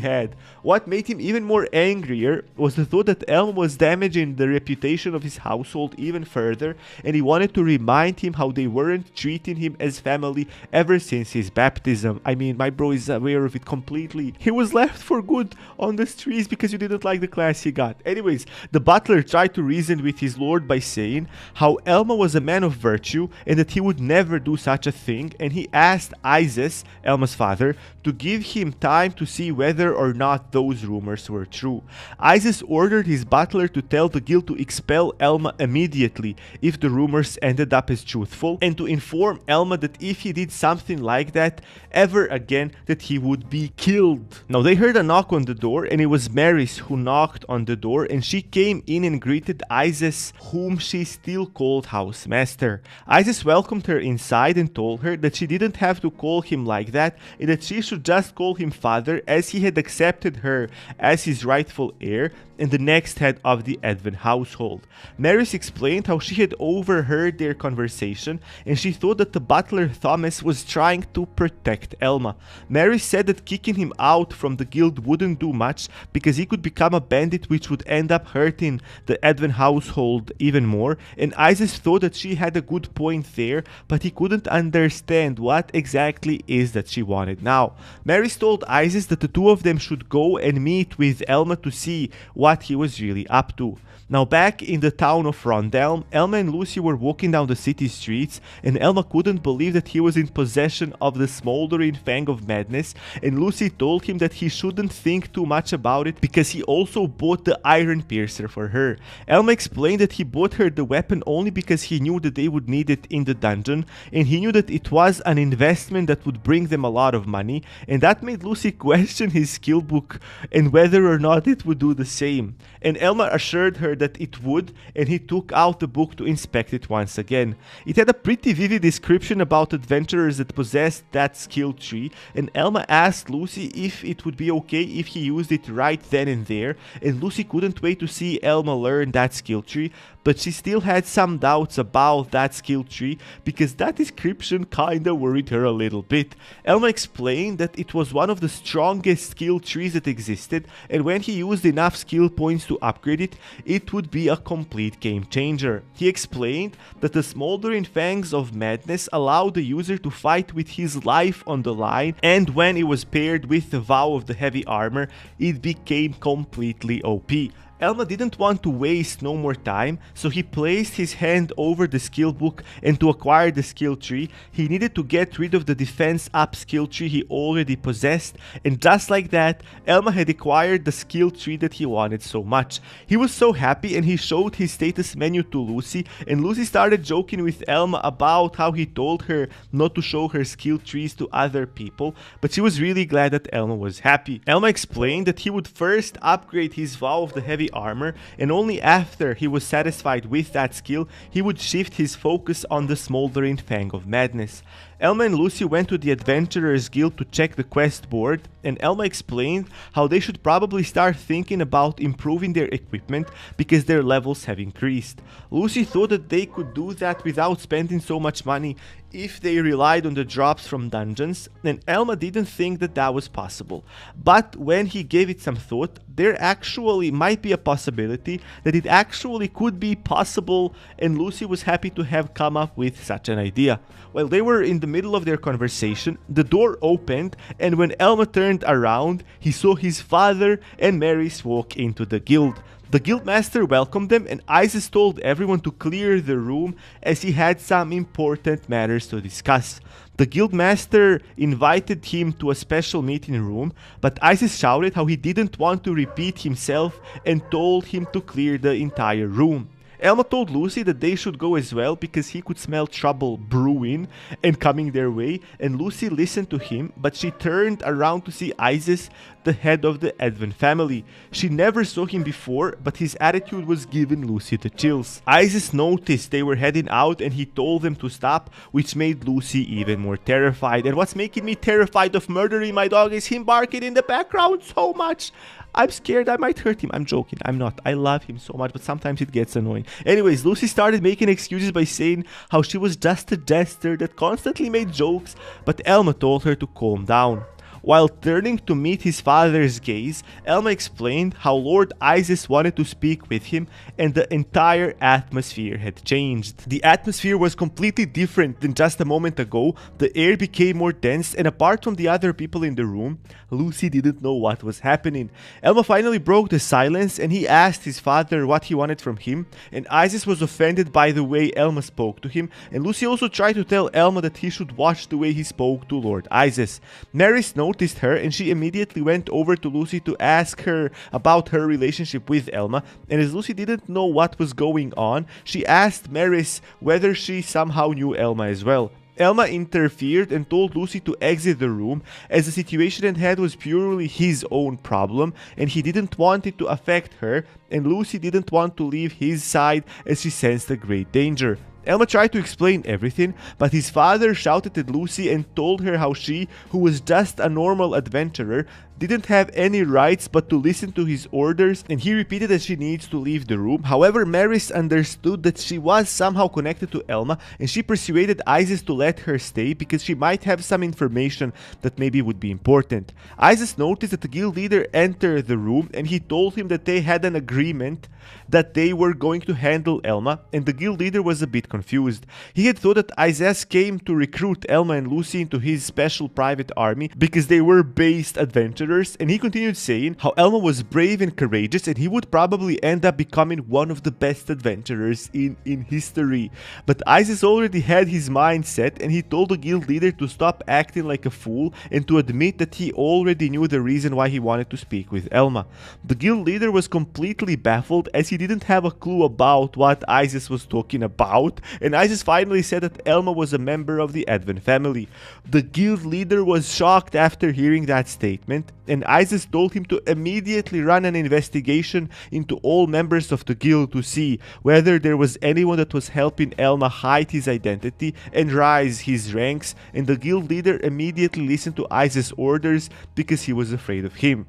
had. What made him even more angrier was the thought that Elma was damaging the reputation of his household even further, and he wanted to remind him how they weren't treating him as family ever since his baptism. I mean, my bro is aware of it completely. He was left for good on the streets because you didn't like the class he got. Anyways, the butler tried to reason with his lord by saying how Elma was a man of virtue and that he would never do such a thing, and he asked Isis, Elma's father, to give him time to see whether or not those rumors were true. Isis ordered his butler to tell the guild to expel Elma immediately if the rumors ended up as truthful, and to inform Elma that if he did something like that ever again, that he would be killed. Now they heard a knock on the door, and it was Maris who knocked on the door, and she came in and greeted Isis, whom she still called housemaster. Isis welcomed her inside and told her that she didn't have to call him like that, and that she should just call him father, as he had accepted her as his rightful heir and the next head of the Edwin household. Maris explained how she had overheard their conversation and she thought that the butler Thomas was trying to protect Elma. Maris said that kicking him out from the guild wouldn't do much because he could become a bandit, which would end up hurting the Edwin household even more, and Isis thought that she had a good point there, but he couldn't understand what exactly is that she wanted now. Maris told Isis that the two of them should go and meet with Elma to see what he was really up to. Now back in the town of Rondelm, Elma and Lucy were walking down the city streets, and Elma couldn't believe that he was in possession of the smoldering fang of madness, and Lucy told him that he shouldn't think too much about it because he also bought the iron piercer for her. Elma explained that he bought her the weapon only because he knew that they would need it in the dungeon, and he knew that it was an investment that would bring them a lot of money, and that made Lucy question his skill book and whether or not it would do the same. And Elma assured her that it would, and he took out the book to inspect it once again. It had a pretty vivid description about adventurers that possessed that skill tree, and Elma asked Lucy if it would be okay if he used it right then and there, and Lucy couldn't wait to see Elma learn that skill tree, but she still had some doubts about that skill tree because that description kinda worried her a little bit. Elma explained that it was one of the strongest skill trees that existed, and when he used enough skill points to upgrade it, it would be a complete game changer. He explained that the smoldering fangs of madness allowed the user to fight with his life on the line, and when it was paired with the vow of the heavy armor, it became completely OP. Elma didn't want to waste no more time, so he placed his hand over the skill book, and to acquire the skill tree, he needed to get rid of the defense up skill tree he already possessed, and just like that, Elma had acquired the skill tree that he wanted so much. He was so happy, and he showed his status menu to Lucy, and Lucy started joking with Elma about how he told her not to show her skill trees to other people, but she was really glad that Elma was happy. Elma explained that he would first upgrade his vow of the heavy armor, and only after he was satisfied with that skill, he would shift his focus on the smoldering fang of madness. Elma and Lucy went to the Adventurers Guild to check the quest board, and Elma explained how they should probably start thinking about improving their equipment because their levels have increased. Lucy thought that they could do that without spending so much money if they relied on the drops from dungeons, and Elma didn't think that that was possible. But when he gave it some thought, there actually might be a possibility that it actually could be possible, and Lucy was happy to have come up with such an idea. While they were in the middle of their conversation, the door opened, and when Elma turned around, he saw his father and Maris walk into the guild. The guildmaster welcomed them, and Isis told everyone to clear the room as he had some important matters to discuss. The guildmaster invited him to a special meeting room, but Isis shouted how he didn't want to repeat himself and told him to clear the entire room. Elma told Lucy that they should go as well because he could smell trouble brewing and coming their way, and Lucy listened to him, but she turned around to see Isis, the head of the Advent family. She never saw him before, but his attitude was giving Lucy the chills. Isis noticed they were heading out, and he told them to stop, which made Lucy even more terrified. And what's making me terrified of murdering my dog is him barking in the background so much. I'm scared I might hurt him. I'm joking. I'm not. I love him so much, but sometimes it gets annoying. Anyways, Lucy started making excuses by saying how she was just a jester that constantly made jokes, but Elma told her to calm down. While turning to meet his father's gaze, Elma explained how Lord Isis wanted to speak with him, and the entire atmosphere had changed. The atmosphere was completely different than just a moment ago. The air became more dense, and apart from the other people in the room, Lucy didn't know what was happening. Elma finally broke the silence, and he asked his father what he wanted from him, and Isis was offended by the way Elma spoke to him, and Lucy also tried to tell Elma that he should watch the way he spoke to Lord Isis. Maris noticed her, and she immediately went over to Lucy to ask her about her relationship with Elma, and as Lucy didn't know what was going on, she asked Maris whether she somehow knew Elma as well. Elma interfered and told Lucy to exit the room as the situation at hand was purely his own problem and he didn't want it to affect her, and Lucy didn't want to leave his side as she sensed a great danger. Elma tried to explain everything, but his father shouted at Lucy and told her how she, who was just a normal adventurer, didn't have any rights but to listen to his orders, and he repeated that she needs to leave the room. However, Maris understood that she was somehow connected to Elma, and she persuaded Isis to let her stay because she might have some information that maybe would be important. Isis noticed that the guild leader entered the room, and he told him that they had an agreement that they were going to handle Elma, and the guild leader was a bit confused. confused. He had thought that Isaias came to recruit Elma and Lucy into his special private army because they were based adventurers, and he continued saying how Elma was brave and courageous and he would probably end up becoming one of the best adventurers in history. But Isaias already had his mind set, and he told the guild leader to stop acting like a fool and to admit that he already knew the reason why he wanted to speak with Elma. The guild leader was completely baffled as he didn't have a clue about what Isaias was talking about, and Isaias finally said that Elma was a member of the Advent family. The guild leader was shocked after hearing that statement, and Isaias told him to immediately run an investigation into all members of the guild to see whether there was anyone that was helping Elma hide his identity and rise his ranks, and the guild leader immediately listened to Isaias' orders because he was afraid of him.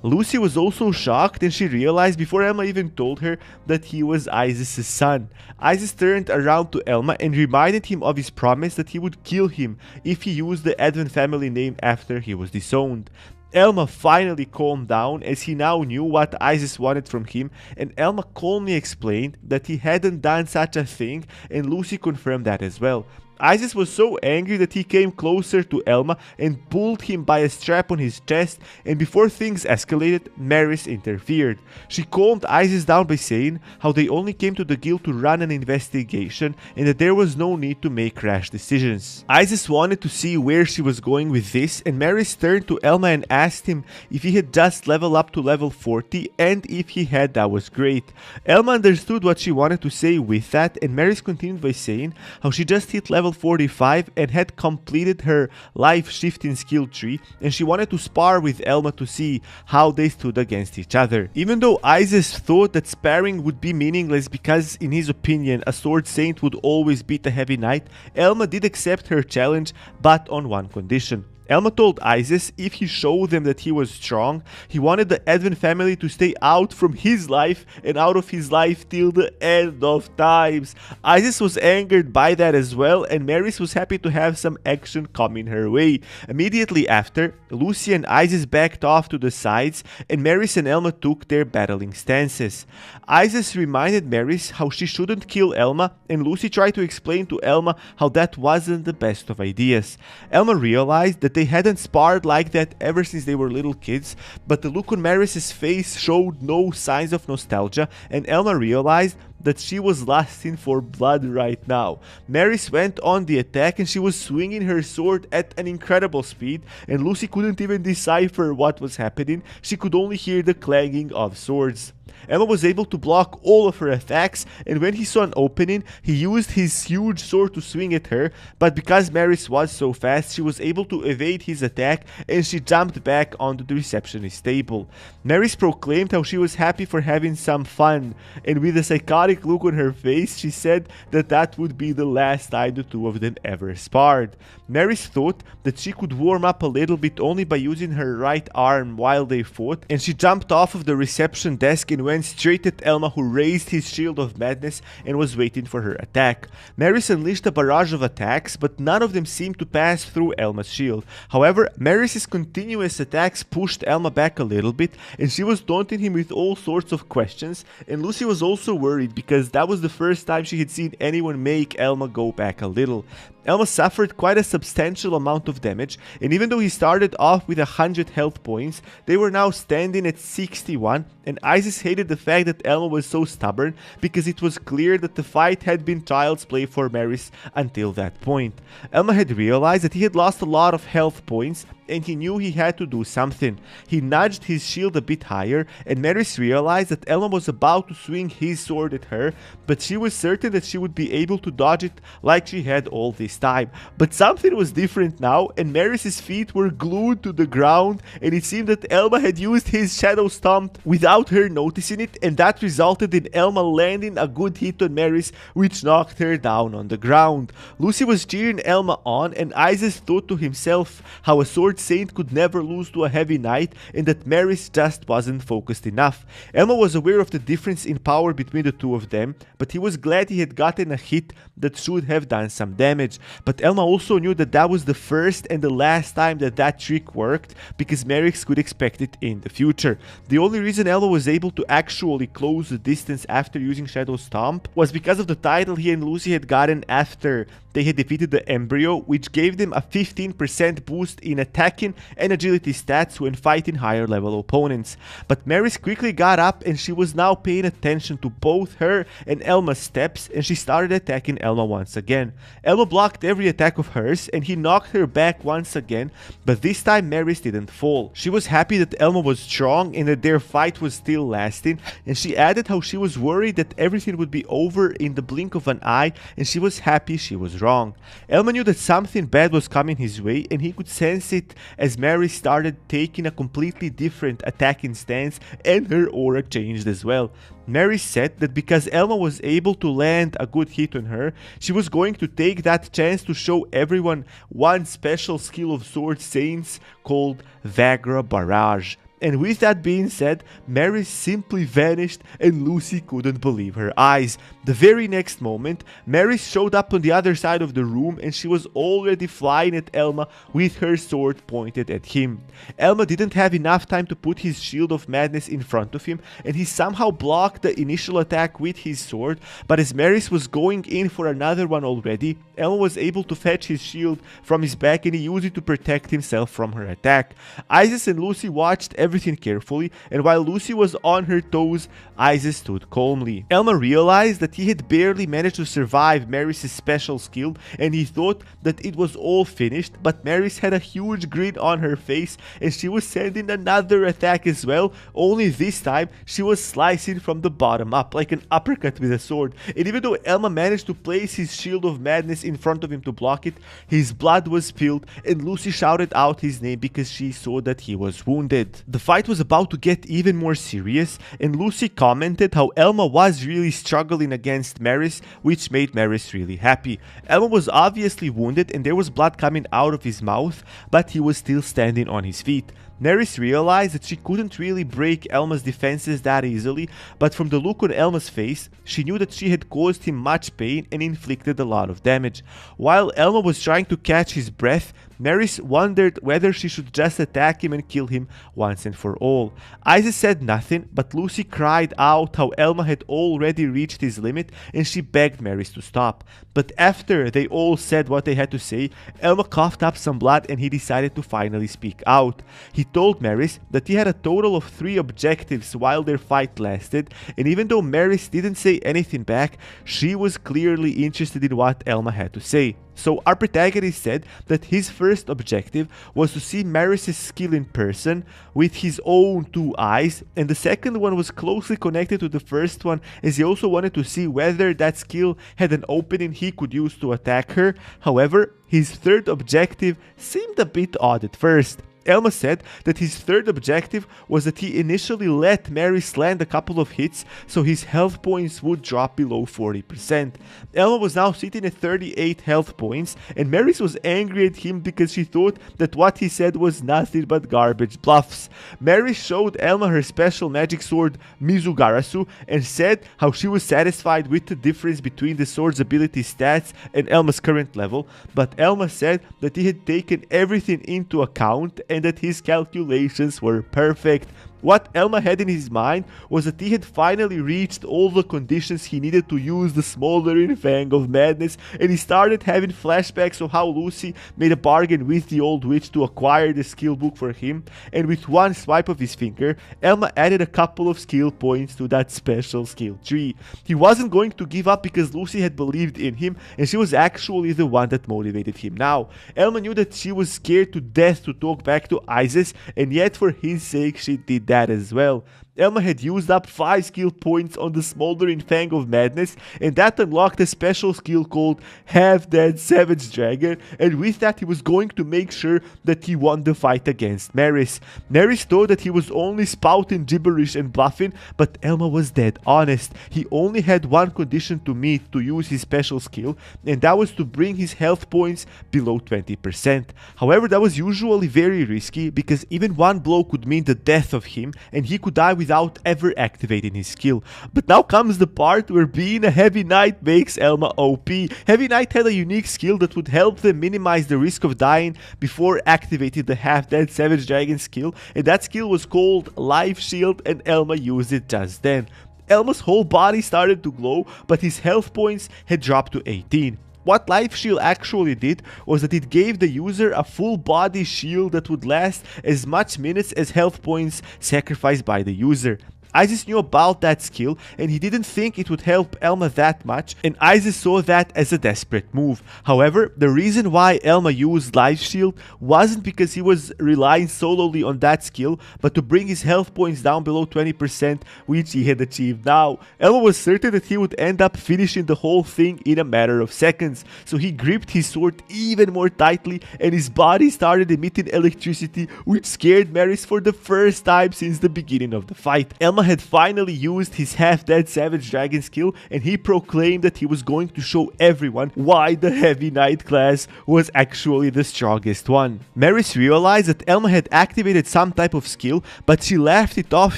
Lucy was also shocked, and she realized before Elma even told her that he was Isaias' son. Isaias turned around to Elma and reminded him of his promise that he would kill him if he used the Advent family name after he was disowned. Elma finally calmed down as he now knew what Isaias wanted from him, and Elma calmly explained that he hadn't done such a thing, and Lucy confirmed that as well. Isaias was so angry that he came closer to Elma and pulled him by a strap on his chest, and before things escalated, Maris interfered. She calmed Isaias down by saying how they only came to the guild to run an investigation and that there was no need to make rash decisions. Isaias wanted to see where she was going with this, and Maris turned to Elma and asked him if he had just leveled up to level 40, and if he had, that was great. Elma understood what she wanted to say with that, and Maris continued by saying how she just hit level 45 and had completed her life-shifting skill tree, and she wanted to spar with Elma to see how they stood against each other. Even though Isaias thought that sparring would be meaningless because in his opinion a sword saint would always beat a heavy knight, Elma did accept her challenge, but on one condition. Elma told Isaias if he showed them that he was strong, he wanted the Advent family to stay out from his life and out of his life till the end of times. Isaias was angered by that as well, and Maris was happy to have some action coming her way. Immediately after, Lucy and Isaias backed off to the sides, and Maris and Elma took their battling stances. Isaias reminded Maris how she shouldn't kill Elma, and Lucy tried to explain to Elma how that wasn't the best of ideas. Elma realized that they hadn't sparred like that ever since they were little kids, but the look on Maris's face showed no signs of nostalgia, and Elma realized that she was lusting for blood right now. Maris went on the attack and she was swinging her sword at an incredible speed, and Lucy couldn't even decipher what was happening. She could only hear the clanging of swords. Elma was able to block all of her attacks, and when he saw an opening, he used his huge sword to swing at her, but because Maris was so fast, she was able to evade his attack and she jumped back onto the receptionist table. Maris proclaimed how she was happy for having some fun, and with a psychotic look on her face, she said that that would be the last time the two of them ever sparred. Maris thought that she could warm up a little bit only by using her right arm while they fought, and she jumped off of the reception desk and went straight at Elma, who raised his shield of madness and was waiting for her attack. Maris unleashed a barrage of attacks, but none of them seemed to pass through Elma's shield. However, Maris's continuous attacks pushed Elma back a little bit, and she was taunting him with all sorts of questions, and Lucy was also worried because that was the first time she had seen anyone make Elma go back a little. Elma suffered quite a substantial amount of damage, and even though he started off with 100 health points, they were now standing at 61, and Isaias hated the fact that Elma was so stubborn because it was clear that the fight had been child's play for Maris until that point. Elma had realized that he had lost a lot of health points, and he knew he had to do something. He nudged his shield a bit higher, and Maris realized that Elma was about to swing his sword at her, but she was certain that she would be able to dodge it like she had all this time. But something was different now, and Maris's feet were glued to the ground, and it seemed that Elma had used his shadow stomp without her noticing it, and that resulted in Elma landing a good hit on Maris, which knocked her down on the ground. Lucy was cheering Elma on, and Isaias thought to himself how a sword saint could never lose to a heavy knight, and that Maris just wasn't focused enough. Elma was aware of the difference in power between the two of them, but he was glad he had gotten a hit that should have done some damage. but Elma also knew that that was the first and the last time that that trick worked, because Merrick could expect it in the future. The only reason Elma was able to actually close the distance after using Shadow Stomp was because of the title he and Lucy had gotten after they had defeated the Embryo, which gave them a 15% boost in attacking and agility stats when fighting higher level opponents. But Maris quickly got up and she was now paying attention to both her and Elma's steps, and she started attacking Elma once again. Elma blocked every attack of hers and he knocked her back once again, but this time Maris didn't fall. She was happy that Elma was strong and that their fight was still lasting, and she added how she was worried that everything would be over in the blink of an eye, and she was happy she was wrong. Elma knew that something bad was coming his way, and he could sense it as Mary started taking a completely different attacking stance, and her aura changed as well. Mary said that because Elma was able to land a good hit on her, she was going to take that chance to show everyone one special skill of Sword Saints called Vagra Barrage. And with that being said, Mary simply vanished and Lucy couldn't believe her eyes. The very next moment, Mary showed up on the other side of the room and she was already flying at Elma with her sword pointed at him. Elma didn't have enough time to put his Shield of Madness in front of him, and he somehow blocked the initial attack with his sword, but as Maris was going in for another one already, Elma was able to fetch his shield from his back and he used it to protect himself from her attack. Isis and Lucy watched everything carefully, and while Lucy was on her toes, Isis stood calmly. Elma realized that he had barely managed to survive Maris' special skill, and he thought that it was all finished, but Maris had a huge grin on her face and she was sending another attack as well, only this time she was slicing from the bottom up, like an uppercut with a sword. And even though Elma managed to place his Shield of Madness in front of him to block it, his blood was spilled and Lucy shouted out his name because she saw that he was wounded. The fight was about to get even more serious, and Lucy commented how Elma was really struggling against Maris, which made Maris really happy. Elma was obviously wounded and there was blood coming out of his mouth, but he was still standing on his feet. Maris realized that she couldn't really break Elma's defenses that easily, but from the look on Elma's face, she knew that she had caused him much pain and inflicted a lot of damage. While Elma was trying to catch his breath, Maris wondered whether she should just attack him and kill him once and for all. Isis said nothing, but Lucy cried out how Elma had already reached his limit and she begged Maris to stop. But after they all said what they had to say, Elma coughed up some blood and he decided to finally speak out. He told Maris that he had a total of 3 objectives while their fight lasted, and even though Maris didn't say anything back, she was clearly interested in what Elma had to say. So our protagonist said that his first objective was to see Maris' skill in person with his own 2 eyes, and the second one was closely connected to the first one as he also wanted to see whether that skill had an opening he could use to attack her. However, his third objective seemed a bit odd at first. Elma said that his third objective was that he initially let Maris land a couple of hits so his health points would drop below 40%. Elma was now sitting at 38 health points, and Maris was angry at him because she thought that what he said was nothing but garbage bluffs. Maris showed Elma her special magic sword Mizugarasu and said how she was satisfied with the difference between the sword's ability stats and Elma's current level, but Elma said that he had taken everything into account and that his calculations were perfect. What Elma had in his mind was that he had finally reached all the conditions he needed to use the smoldering fang of madness, and he started having flashbacks of how Lucy made a bargain with the old witch to acquire the skill book for him, and with one swipe of his finger, Elma added a couple of skill points to that special skill tree. He wasn't going to give up because Lucy had believed in him, and she was actually the one that motivated him now. Elma knew that she was scared to death to talk back to Isis, and yet for his sake she did that as well. Elma had used up 5 skill points on the Smoldering Fang of Madness, and that unlocked a special skill called Half Dead Savage Dragon, and with that he was going to make sure that he won the fight against Maris. Maris thought that he was only spouting gibberish and bluffing, but Elma was dead honest. He only had one condition to meet to use his special skill, and that was to bring his health points below 20%. However, that was usually very risky because even one blow could mean the death of him, and he could die without without ever activating his skill. But now comes the part where being a Heavy Knight makes Elma OP. Heavy Knight had a unique skill that would help them minimize the risk of dying before activating the half-dead Savage Dragon skill, and that skill was called Life Shield, and Elma used it just then. Elma's whole body started to glow, but his health points had dropped to 18. What Life Shield actually did was that it gave the user a full body shield that would last as much minutes as health points sacrificed by the user. Isis knew about that skill, and he didn't think it would help Elma that much, and Isis saw that as a desperate move. However, the reason why Elma used Life Shield wasn't because he was relying solely on that skill, but to bring his health points down below 20%, which he had achieved now. Elma was certain that he would end up finishing the whole thing in a matter of seconds, so he gripped his sword even more tightly, and his body started emitting electricity, which scared Maris for the first time since the beginning of the fight. Elma had finally used his half-dead Savage Dragon skill, and he proclaimed that he was going to show everyone why the Heavy Knight class was actually the strongest one. Maris realized that Elma had activated some type of skill, but she laughed it off,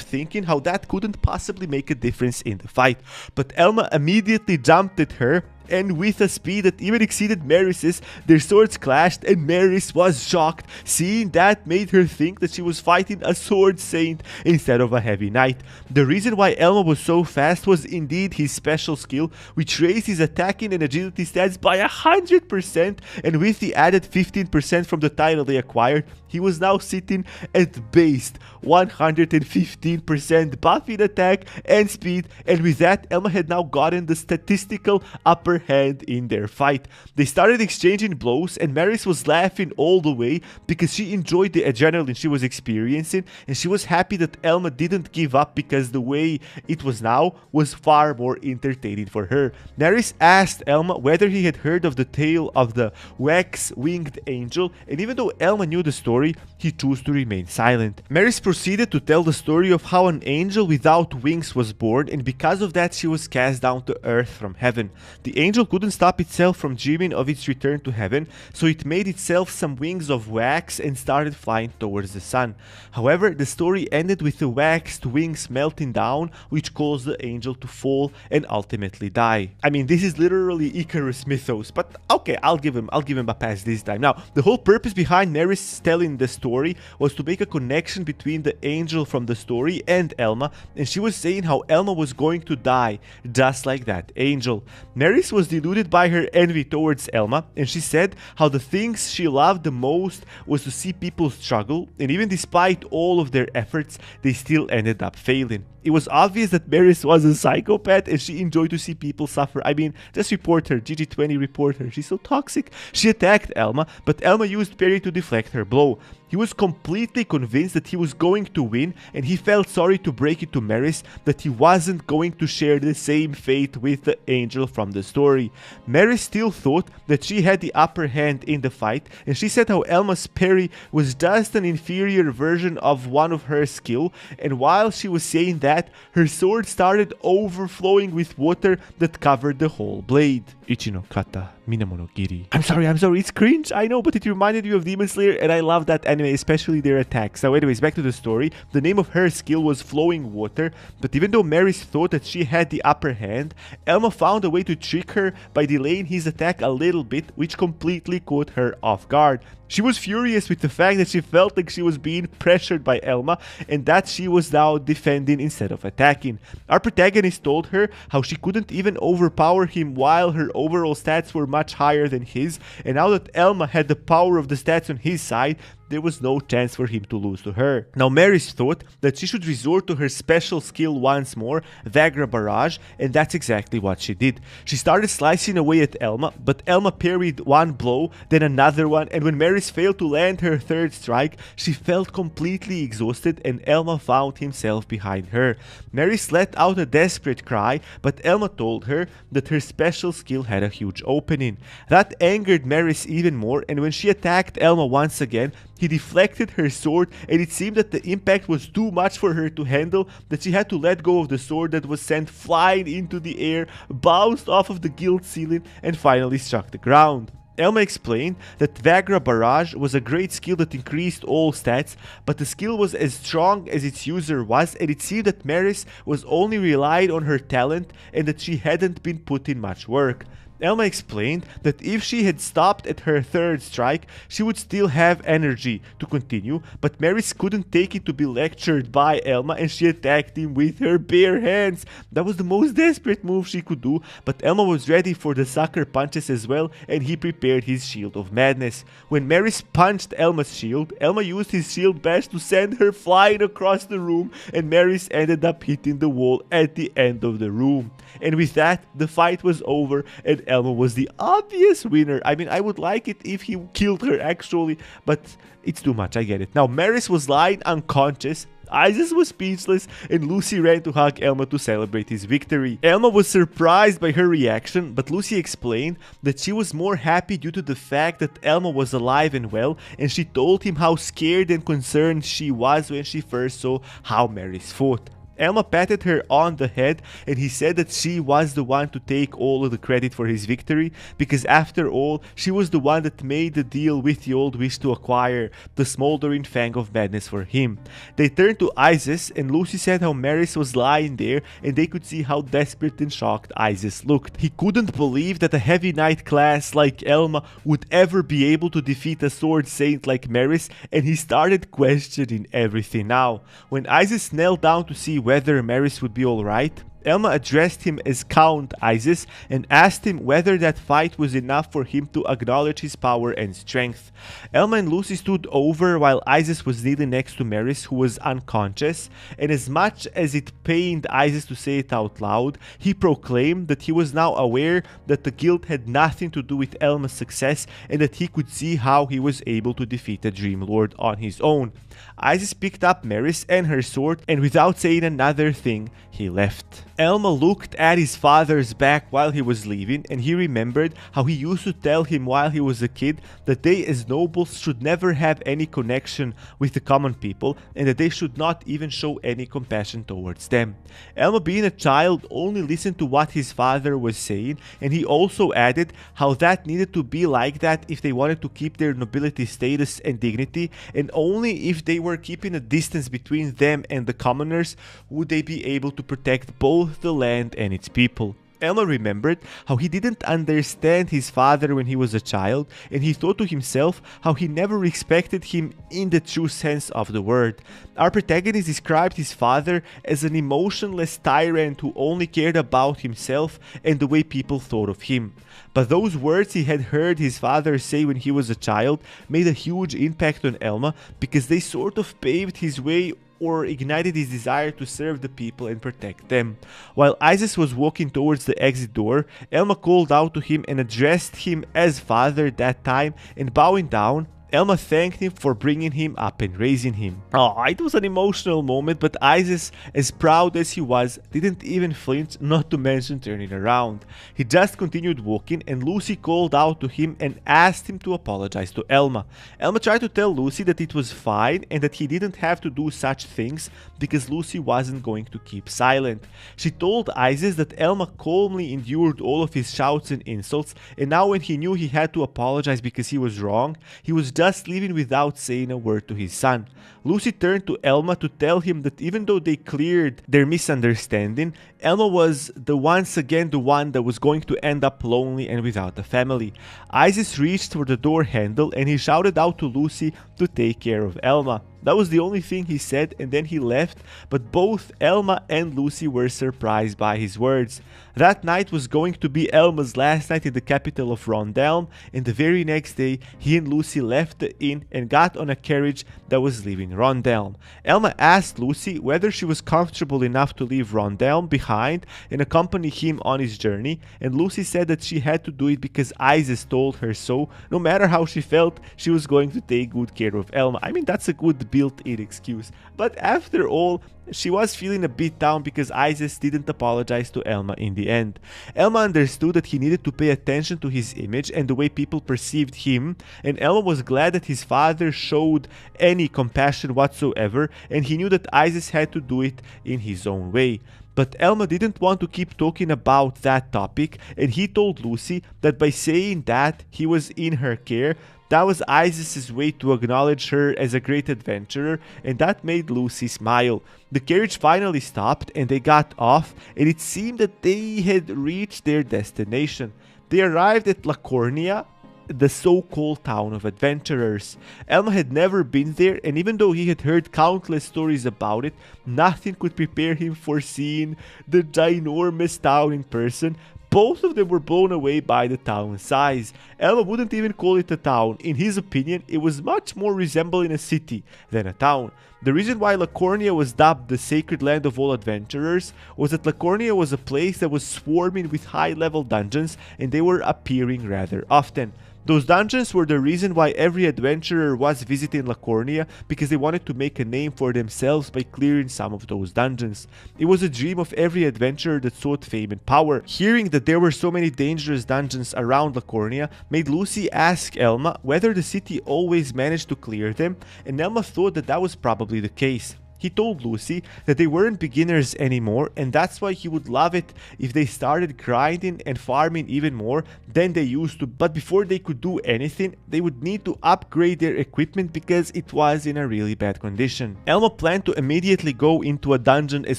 thinking how that couldn't possibly make a difference in the fight. But Elma immediately jumped at her, and with a speed that even exceeded Maris's, their swords clashed, and Maris was shocked. Seeing that made her think that she was fighting a sword saint instead of a Heavy Knight. The reason why Elma was so fast was indeed his special skill, which raised his attacking and agility stats by 100%, and with the added 15% from the title they acquired, he was now sitting at based 115% buff in attack and speed, and with that, Elma had now gotten the statistical upper hand in their fight. They started exchanging blows, and Maris was laughing all the way because she enjoyed the adrenaline she was experiencing, and she was happy that Elma didn't give up because the way it was now was far more entertaining for her. Maris asked Elma whether he had heard of the tale of the wax-winged angel, and even though Elma knew the story, he chose to remain silent. Maris proceeded to tell the story of how an angel without wings was born, and because of that she was cast down to earth from heaven. The angel couldn't stop itself from dreaming of its return to heaven, so it made itself some wings of wax and started flying towards the sun. However, the story ended with the waxed wings melting down, which caused the angel to fall and ultimately die. I mean, this is literally Icarus mythos, but okay, I'll give him a pass this time. Now, the whole purpose behind Maris telling the story was to make a connection between the angel from the story and Elma, and she was saying how Elma was going to die, just like that angel. Maris was deluded by her envy towards Elma, and she said how the things she loved the most was to see people struggle, and even despite all of their efforts, they still ended up failing. It was obvious that Maris was a psychopath, and she enjoyed to see people suffer. I mean, just report her, GG20 report her, she's so toxic. She attacked Elma, but Elma used parry to deflect her blow. He was completely convinced that he was going to win, and he felt sorry to break it to Maris that he wasn't going to share the same fate with the angel from the story. Maris still thought that she had the upper hand in the fight, and she said how Elma's parry was just an inferior version of one of her skill, and while she was saying that, her sword started overflowing with water that covered the whole blade. Ichi no kata, minamono giri. I'm sorry, it's cringe, I know, but it reminded me of Demon Slayer, and I love that anime, especially their attacks. Now anyways, back to the story. The name of her skill was Flowing Water, but even though Maris thought that she had the upper hand, Elma found a way to trick her by delaying his attack a little bit, which completely caught her off guard. She was furious with the fact that she felt like she was being pressured by Elma, and that she was now defending instead of attacking. Our protagonist told her how she couldn't even overpower him while her overall stats were much higher than his, and now that Elma had the power of the stats on his side, there was no chance for him to lose to her. Now Maris thought that she should resort to her special skill once more, Vagra Barrage, and that's exactly what she did. She started slicing away at Elma, but Elma parried one blow, then another one, and when Maris failed to land her third strike, she felt completely exhausted, and Elma found himself behind her. Maris let out a desperate cry, but Elma told her that her special skill had a huge opening. That angered Maris even more, and when she attacked Elma once again, he deflected her sword, and it seemed that the impact was too much for her to handle, that she had to let go of the sword that was sent flying into the air, bounced off of the guild ceiling, and finally struck the ground. Elma explained that Vagra Barrage was a great skill that increased all stats, but the skill was as strong as its user was, and it seemed that Maris was only relied on her talent and that she hadn't been put in much work. Elma explained that if she had stopped at her third strike, she would still have energy to continue, but Maris couldn't take it to be lectured by Elma and she attacked him with her bare hands. That was the most desperate move she could do, but Elma was ready for the sucker punches as well and he prepared his Shield of Madness. When Maris punched Elma's shield, Elma used his shield bash to send her flying across the room and Maris ended up hitting the wall at the end of the room. And with that, the fight was over and Elma was the obvious winner. I mean, I would like it if he killed her actually, but it's too much, I get it. Now, Maris was lying unconscious, Isis was speechless, and Lucy ran to hug Elma to celebrate his victory. Elma was surprised by her reaction, but Lucy explained that she was more happy due to the fact that Elma was alive and well, and she told him how scared and concerned she was when she first saw how Maris fought. Elma patted her on the head and he said that she was the one to take all of the credit for his victory because after all, she was the one that made the deal with the old witch to acquire the smoldering fang of madness for him. They turned to Isis and Lucy said how Maris was lying there and they could see how desperate and shocked Isis looked. He couldn't believe that a heavy knight class like Elma would ever be able to defeat a sword saint like Maris and he started questioning everything now. When Isis knelt down to see whether Maris would be alright, Elma addressed him as Count Isis and asked him whether that fight was enough for him to acknowledge his power and strength. Elma and Lucy stood over while Isis was kneeling next to Maris, who was unconscious, and as much as it pained Isis to say it out loud, he proclaimed that he was now aware that the guild had nothing to do with Elma's success and that he could see how he was able to defeat the Dream Lord on his own. Isis picked up Maris and her sword and without saying another thing, he left. Elma looked at his father's back while he was leaving and he remembered how he used to tell him while he was a kid that they as nobles should never have any connection with the common people and that they should not even show any compassion towards them. Elma, being a child, only listened to what his father was saying, and he also added how that needed to be like that if they wanted to keep their nobility status and dignity, and only if they were keeping a distance between them and the commoners would they be able to protect both the land and its people. Elma remembered how he didn't understand his father when he was a child, and he thought to himself how he never respected him in the true sense of the word. Our protagonist described his father as an emotionless tyrant who only cared about himself and the way people thought of him. But those words he had heard his father say when he was a child made a huge impact on Elma because they sort of paved his way or ignited his desire to serve the people and protect them. While Isis was walking towards the exit door, Elma called out to him and addressed him as father that time, and bowing down, Elma thanked him for bringing him up and raising him. Oh, it was an emotional moment, but Isis, as proud as he was, didn't even flinch, not to mention turning around. He just continued walking and Lucy called out to him and asked him to apologize to Elma. Elma tried to tell Lucy that it was fine and that he didn't have to do such things because Lucy wasn't going to keep silent. She told Isis that Elma calmly endured all of his shouts and insults, and now when he knew he had to apologize because he was wrong, he was just leaving without saying a word to his son. Lucy turned to Elma to tell him that even though they cleared their misunderstanding, Elma was once again the one that was going to end up lonely and without a family. Isis reached for the door handle and he shouted out to Lucy to take care of Elma. That was the only thing he said, and then he left, but both Elma and Lucy were surprised by his words. That night was going to be Elma's last night in the capital of Rondelm, and the very next day he and Lucy left the inn and got on a carriage that was leaving Rondelm. Elma asked Lucy whether she was comfortable enough to leave Rondelm behind and accompany him on his journey, and Lucy said that she had to do it because Isis told her so. No matter how she felt, she was going to take good care of Elma. I mean, that's a good built-in excuse. But after all, she was feeling a bit down because Isis didn't apologize to Elma in the end. Elma understood that he needed to pay attention to his image and the way people perceived him, and Elma was glad that his father showed any compassion whatsoever, and he knew that Isis had to do it in his own way. But Elma didn't want to keep talking about that topic, and he told Lucy that by saying that he was in her care, that was Isis's way to acknowledge her as a great adventurer, and that made Lucy smile. The carriage finally stopped and they got off, and it seemed that they had reached their destination. They arrived at Lacornia, the so-called town of adventurers. Elma had never been there, and even though he had heard countless stories about it, nothing could prepare him for seeing the ginormous town in person. Both of them were blown away by the town's size. Elma wouldn't even call it a town. In his opinion, it was much more resembling a city than a town. The reason why Lacornia was dubbed the sacred land of all adventurers was that Lacornia was a place that was swarming with high-level dungeons, and they were appearing rather often. Those dungeons were the reason why every adventurer was visiting Lacornia, because they wanted to make a name for themselves by clearing some of those dungeons. It was a dream of every adventurer that sought fame and power. Hearing that there were so many dangerous dungeons around Lacornia made Lucy ask Elma whether the city always managed to clear them, and Elma thought that that was probably the case. He told Lucy that they weren't beginners anymore, and that's why he would love it if they started grinding and farming even more than they used to, but before they could do anything, they would need to upgrade their equipment because it was in a really bad condition. Elma planned to immediately go into a dungeon as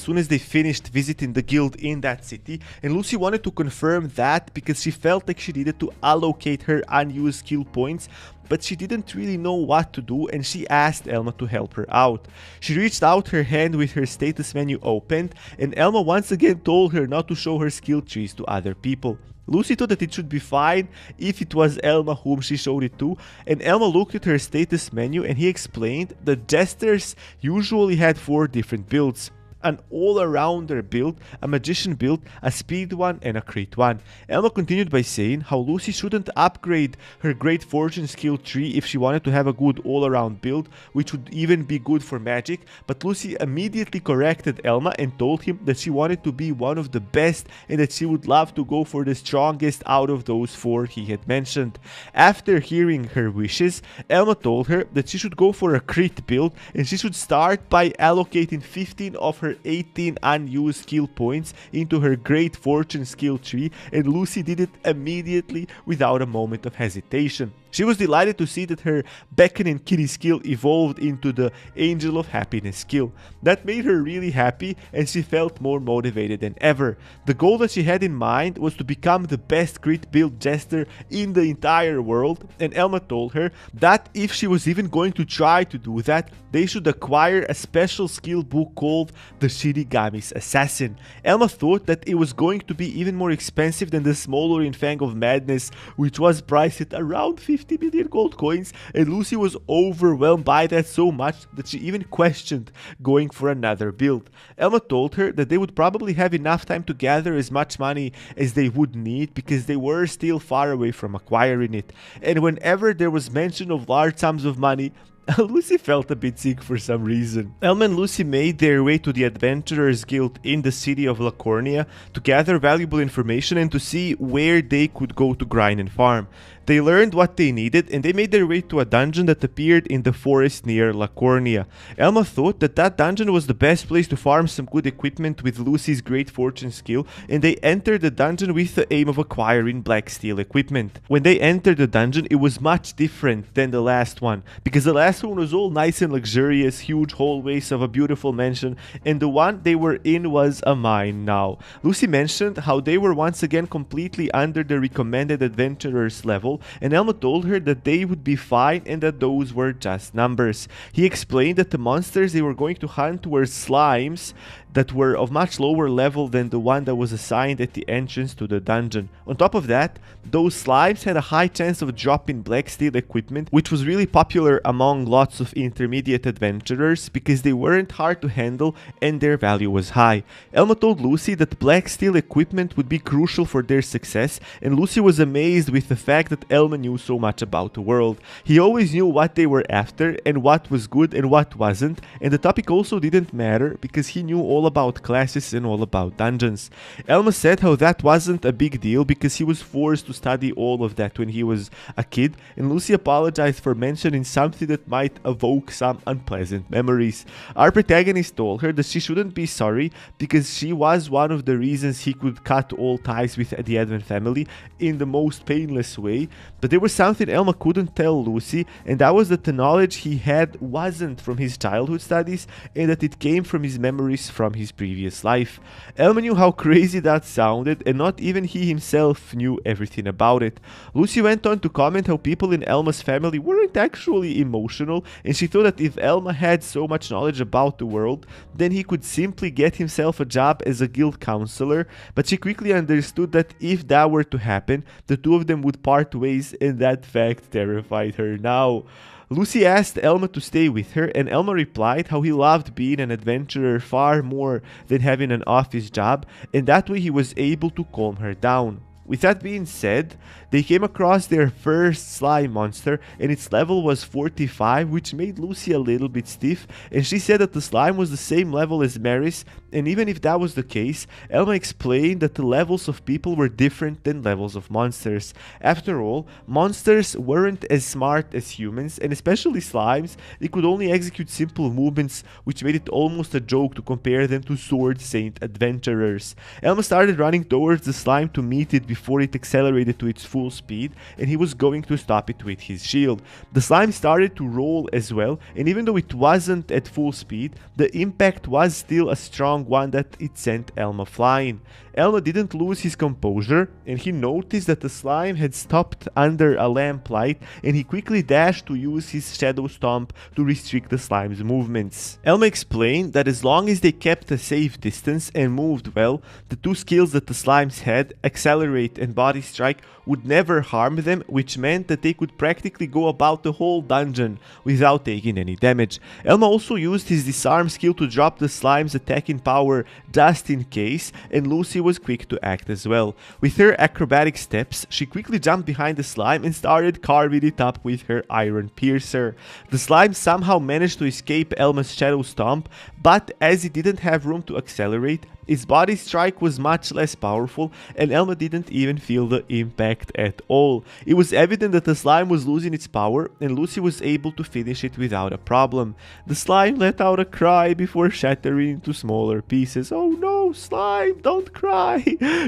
soon as they finished visiting the guild in that city, and Lucy wanted to confirm that because she felt like she needed to allocate her unused skill points, but she didn't really know what to do, and she asked Elma to help her out. She reached out her hand with her status menu opened, and Elma once again told her not to show her skill trees to other people. Lucy thought that it should be fine if it was Elma whom she showed it to, and Elma looked at her status menu and he explained that jesters usually had 4 different builds. An all-arounder build, a magician build, a speed one, and a crit one. Elma continued by saying how Lucy shouldn't upgrade her Great Fortune skill tree if she wanted to have a good all-around build, which would even be good for magic, but Lucy immediately corrected Elma and told him that she wanted to be one of the best and that she would love to go for the strongest out of those 4 he had mentioned. After hearing her wishes, Elma told her that she should go for a crit build and she should start by allocating 15 of her 18 unused skill points into her Great Fortune skill tree, and Lucy did it immediately without a moment of hesitation. She was delighted to see that her Beckon and Kitty skill evolved into the Angel of Happiness skill. That made her really happy and she felt more motivated than ever. The goal that she had in mind was to become the best crit build jester in the entire world, and Elma told her that if she was even going to try to do that, they should acquire a special skill book called the Shinigami's Assassin. Elma thought that it was going to be even more expensive than the Smoldering Fang of Madness, which was priced at around 50 million gold coins, and Lucy was overwhelmed by that so much that she even questioned going for another build. Elma told her that they would probably have enough time to gather as much money as they would need because they were still far away from acquiring it, and whenever there was mention of large sums of money, Lucy felt a bit sick for some reason. Elma and Lucy made their way to the Adventurers Guild in the city of Lacornia to gather valuable information and to see where they could go to grind and farm. They learned what they needed and they made their way to a dungeon that appeared in the forest near Lacornia. Elma thought that that dungeon was the best place to farm some good equipment with Lucy's Great Fortune skill, and they entered the dungeon with the aim of acquiring black steel equipment. When they entered the dungeon, it was much different than the last one, because the last one was all nice and luxurious, huge hallways of a beautiful mansion, and the one they were in was a mine now. Lucy mentioned how they were once again completely under the recommended adventurers level, and Elma told her that they would be fine and that those were just numbers. He explained that the monsters they were going to hunt were slimes that were of much lower level than the one that was assigned at the entrance to the dungeon. On top of that, those slimes had a high chance of dropping black steel equipment, which was really popular among lots of intermediate adventurers because they weren't hard to handle and their value was high. Elma told Lucy that black steel equipment would be crucial for their success, and Lucy was amazed with the fact that that Elma knew so much about the world. He always knew what they were after and what was good and what wasn't, and the topic also didn't matter because he knew all about classes and all about dungeons. Elma said how that wasn't a big deal because he was forced to study all of that when he was a kid, and Lucy apologized for mentioning something that might evoke some unpleasant memories. Our protagonist told her that she shouldn't be sorry because she was one of the reasons he could cut all ties with the Advent family in the most painless way, but there was something Elma couldn't tell Lucy, and that was that the knowledge he had wasn't from his childhood studies and that it came from his memories from his previous life. Elma knew how crazy that sounded, and not even he himself knew everything about it. Lucy went on to comment how people in Elma's family weren't actually emotional, and she thought that if Elma had so much knowledge about the world, then he could simply get himself a job as a guild counselor, but she quickly understood that if that were to happen, the two of them would part ways, and that fact terrified her now. Lucy asked Elma to stay with her, and Elma replied how he loved being an adventurer far more than having an office job, and that way he was able to calm her down. With that being said, they came across their first slime monster, and its level was 45, which made Lucy a little bit stiff, and she said that the slime was the same level as Maris, and even if that was the case, Elma explained that the levels of people were different than levels of monsters. After all, monsters weren't as smart as humans, and especially slimes, they could only execute simple movements, which made it almost a joke to compare them to Sword Saint adventurers. Elma started running towards the slime to meet it before it accelerated to its full speed, and he was going to stop it with his shield. The slime started to roll as well, and even though it wasn't at full speed, the impact was still a strong one that it sent Elma flying. Elma didn't lose his composure, and he noticed that the slime had stopped under a lamplight, and he quickly dashed to use his Shadow Stomp to restrict the slime's movements. Elma explained that as long as they kept a safe distance and moved well, the two skills that the slimes had, Accelerate and Body Strike, would never harm them, which meant that they could practically go about the whole dungeon without taking any damage. Elma also used his Disarm skill to drop the slime's attacking power just in case, and Lucy was quick to act as well. With her acrobatic steps, she quickly jumped behind the slime and started carving it up with her iron piercer. The slime somehow managed to escape Elma's Shadow Stomp, but as it didn't have room to accelerate, its body strike was much less powerful, and Elma didn't even feel the impact at all. It was evident that the slime was losing its power, and Lucy was able to finish it without a problem. The slime let out a cry before shattering into smaller pieces. Oh no, slime, don't cry!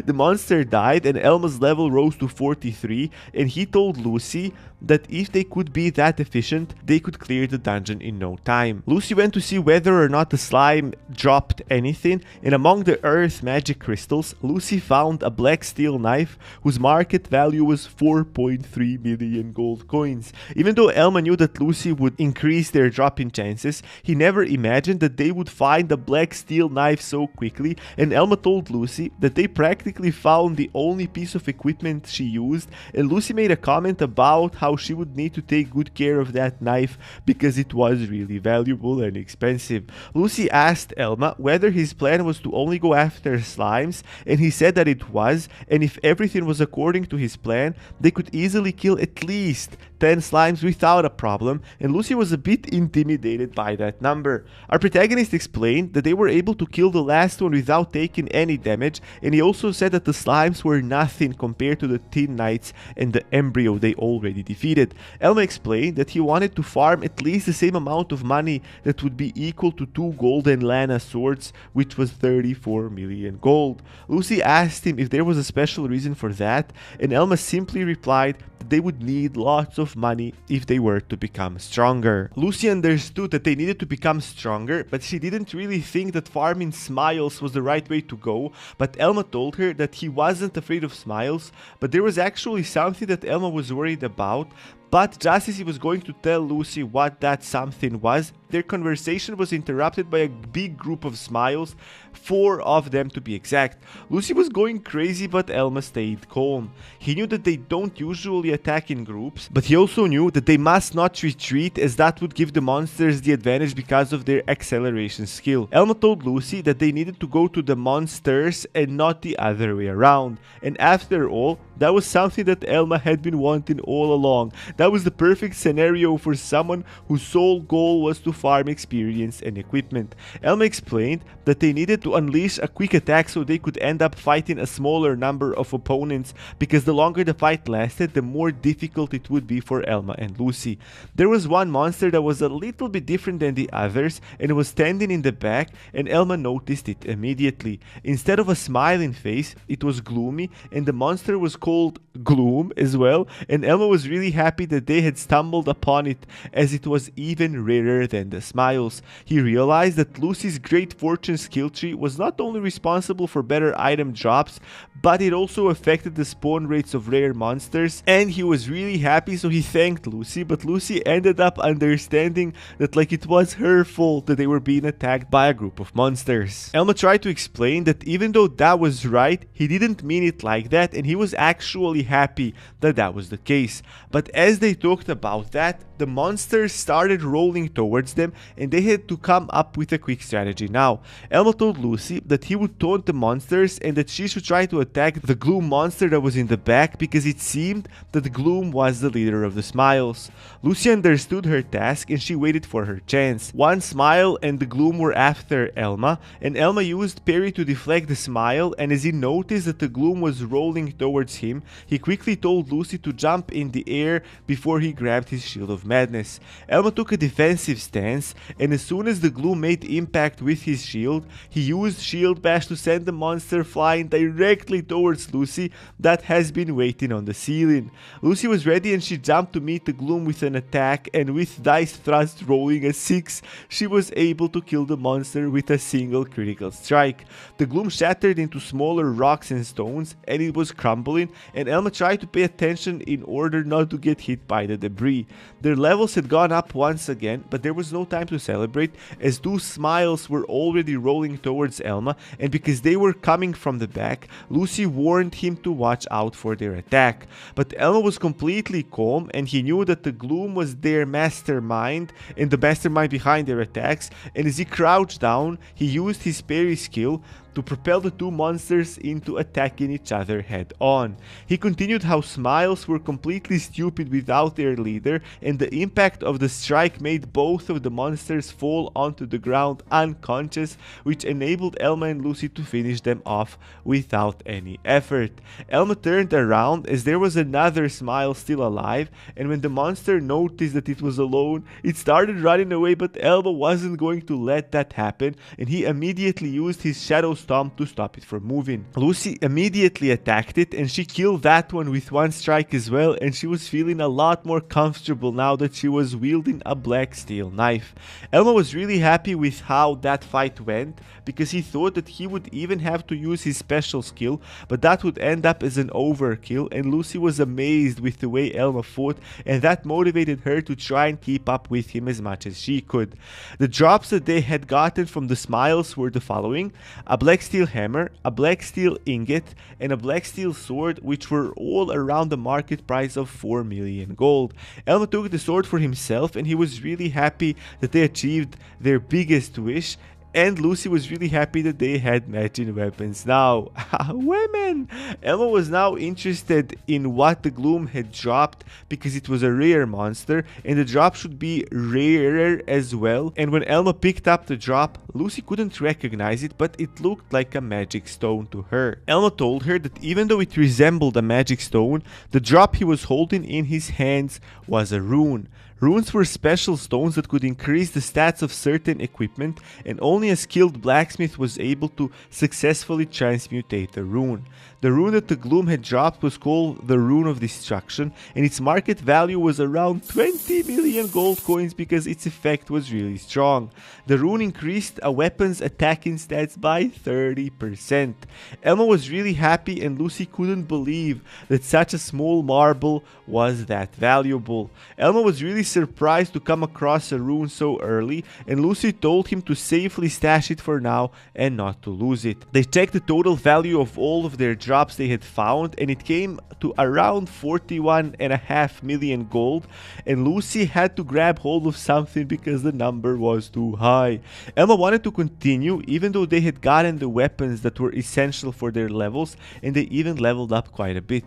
The monster died, and Elma's level rose to 43, and he told Lucy that if they could be that efficient, they could clear the dungeon in no time. Lucy went to see whether or not the slime dropped anything, and among the earth magic crystals, Lucy found a black steel knife whose market value was 4.3 million gold coins. Even though Elma knew that Lucy would increase their dropping chances, he never imagined that they would find the black steel knife so quickly, and Elma told Lucy that they practically found the only piece of equipment she used, and Lucy made a comment about how she would need to take good care of that knife because it was really valuable and expensive. Lucy asked Elma whether his plan was to only go after slimes, and he said that it was, and if everything was according to his plan, they could easily kill at least 10 slimes without a problem, and Lucy was a bit intimidated by that number. Our protagonist explained that they were able to kill the last one without taking any damage, and he also said that the slimes were nothing compared to the Tin Knights and the embryo they already defeated. Elma explained that he wanted to farm at least the same amount of money that would be equal to 2 golden Lana swords, which was 34 million gold. Lucy asked him if there was a special reason for that, and Elma simply replied that they would need lots of money if they were to become stronger. Lucy understood that they needed to become stronger, but she didn't really think that farming smiles was the right way to go, but Elma told her that he wasn't afraid of smiles, but there was actually something that Elma was worried about. But just as he was going to tell Lucy what that something was, their conversation was interrupted by a big group of smiles, 4 of them to be exact. Lucy was going crazy, but Elma stayed calm. He knew that they don't usually attack in groups, but he also knew that they must not retreat, as that would give the monsters the advantage because of their acceleration skill. Elma told Lucy that they needed to go to the monsters and not the other way around, and after all, That was something that Elma had been wanting all along. That was the perfect scenario for someone whose sole goal was to farm experience and equipment. Elma explained that they needed to unleash a quick attack so they could end up fighting a smaller number of opponents, because the longer the fight lasted, the more difficult it would be for Elma and Lucy. There was one monster that was a little bit different than the others, and it was standing in the back, and Elma noticed it immediately. Instead of a smiling face, it was gloomy, and the monster was called Gloom as well, and Elma was really happy that they had stumbled upon it, as it was even rarer than the smiles. He realized that Lucy's Great Fortune skill tree was not only responsible for better item drops, but it also affected the spawn rates of rare monsters, and he was really happy, so he thanked Lucy, but Lucy ended up understanding that like it was her fault that they were being attacked by a group of monsters. Elma tried to explain that even though that was right, he didn't mean it like that, and he was actually happy that that was the case. But as they talked about that, the monsters started rolling towards them, and they had to come up with a quick strategy now. Elma told Lucy that he would taunt the monsters and that she should try to attack the Gloom monster that was in the back, because it seemed that Gloom was the leader of the Smiles. Lucy understood her task and she waited for her chance. One Smile and the Gloom were after Elma, and Elma used Parry to deflect the Smile, and as he noticed that the Gloom was rolling towards him, he quickly told Lucy to jump in the air before he grabbed his Shield of Madness. Elma took a defensive stance, and as soon as the Gloom made impact with his shield, he used Shield Bash to send the monster flying directly towards Lucy that has been waiting on the ceiling. Lucy was ready and she jumped to meet the Gloom with an attack, and with Dice Thrust rolling a 6, she was able to kill the monster with a single critical strike. The Gloom shattered into smaller rocks and stones, and it was crumbling, and Elma tried to pay attention in order not to get hit by the debris. Their levels had gone up once again, but there was no time to celebrate, as two Smiles were already rolling towards Elma, and because they were coming from the back, Lucy warned him to watch out for their attack. But Elma was completely calm, and he knew that the Gloom was their mastermind and the mastermind behind their attacks, and as he crouched down, he used his parry skill to propel the two monsters into attacking each other head on. He continued how Smiles were completely stupid without their leader, and the impact of the strike made both of the monsters fall onto the ground unconscious, which enabled Elma and Lucy to finish them off without any effort. Elma turned around as there was another Smile still alive, and when the monster noticed that it was alone, it started running away, but Elma wasn't going to let that happen, and he immediately used his Shadow Stomp to stop it from moving. Lucy immediately attacked it, and she killed that one with one strike as well, and she was feeling a lot more comfortable now that she was wielding a black steel knife. Elma was really happy with how that fight went, because he thought that he would even have to use his special skill, but that would end up as an overkill, and Lucy was amazed with the way Elma fought, and that motivated her to try and keep up with him as much as she could. The drops that they had gotten from the Smiles were the following: a black steel hammer, a black steel ingot, and a black steel sword, which were all around the market price of 4 million gold. Elma took the sword for himself, and he was really happy that they achieved their biggest wish, and Lucy was really happy that they had matching weapons now. Women! Elma was now interested in what the Gloom had dropped, because it was a rare monster, and the drop should be rarer as well. And when Elma picked up the drop, Lucy couldn't recognize it, but it looked like a magic stone to her. Elma told her that even though it resembled a magic stone, the drop he was holding in his hands was a rune. Runes were special stones that could increase the stats of certain equipment, and only a skilled blacksmith was able to successfully transmutate a rune. The rune that the Gloom had dropped was called the Rune of Destruction, and its market value was around 20 million gold coins because its effect was really strong. The rune increased a weapon's attacking stats by 30%. Elma was really happy, and Lucy couldn't believe that such a small marble was that valuable. Elma was really surprised to come across a rune so early, and Lucy told him to safely stash it for now and not to lose it. They checked the total value of all of their drops they had found, and it came to around 41.5 million gold, and Lucy had to grab hold of something because the number was too high. Elma wanted to continue even though they had gotten the weapons that were essential for their levels, and they even leveled up quite a bit.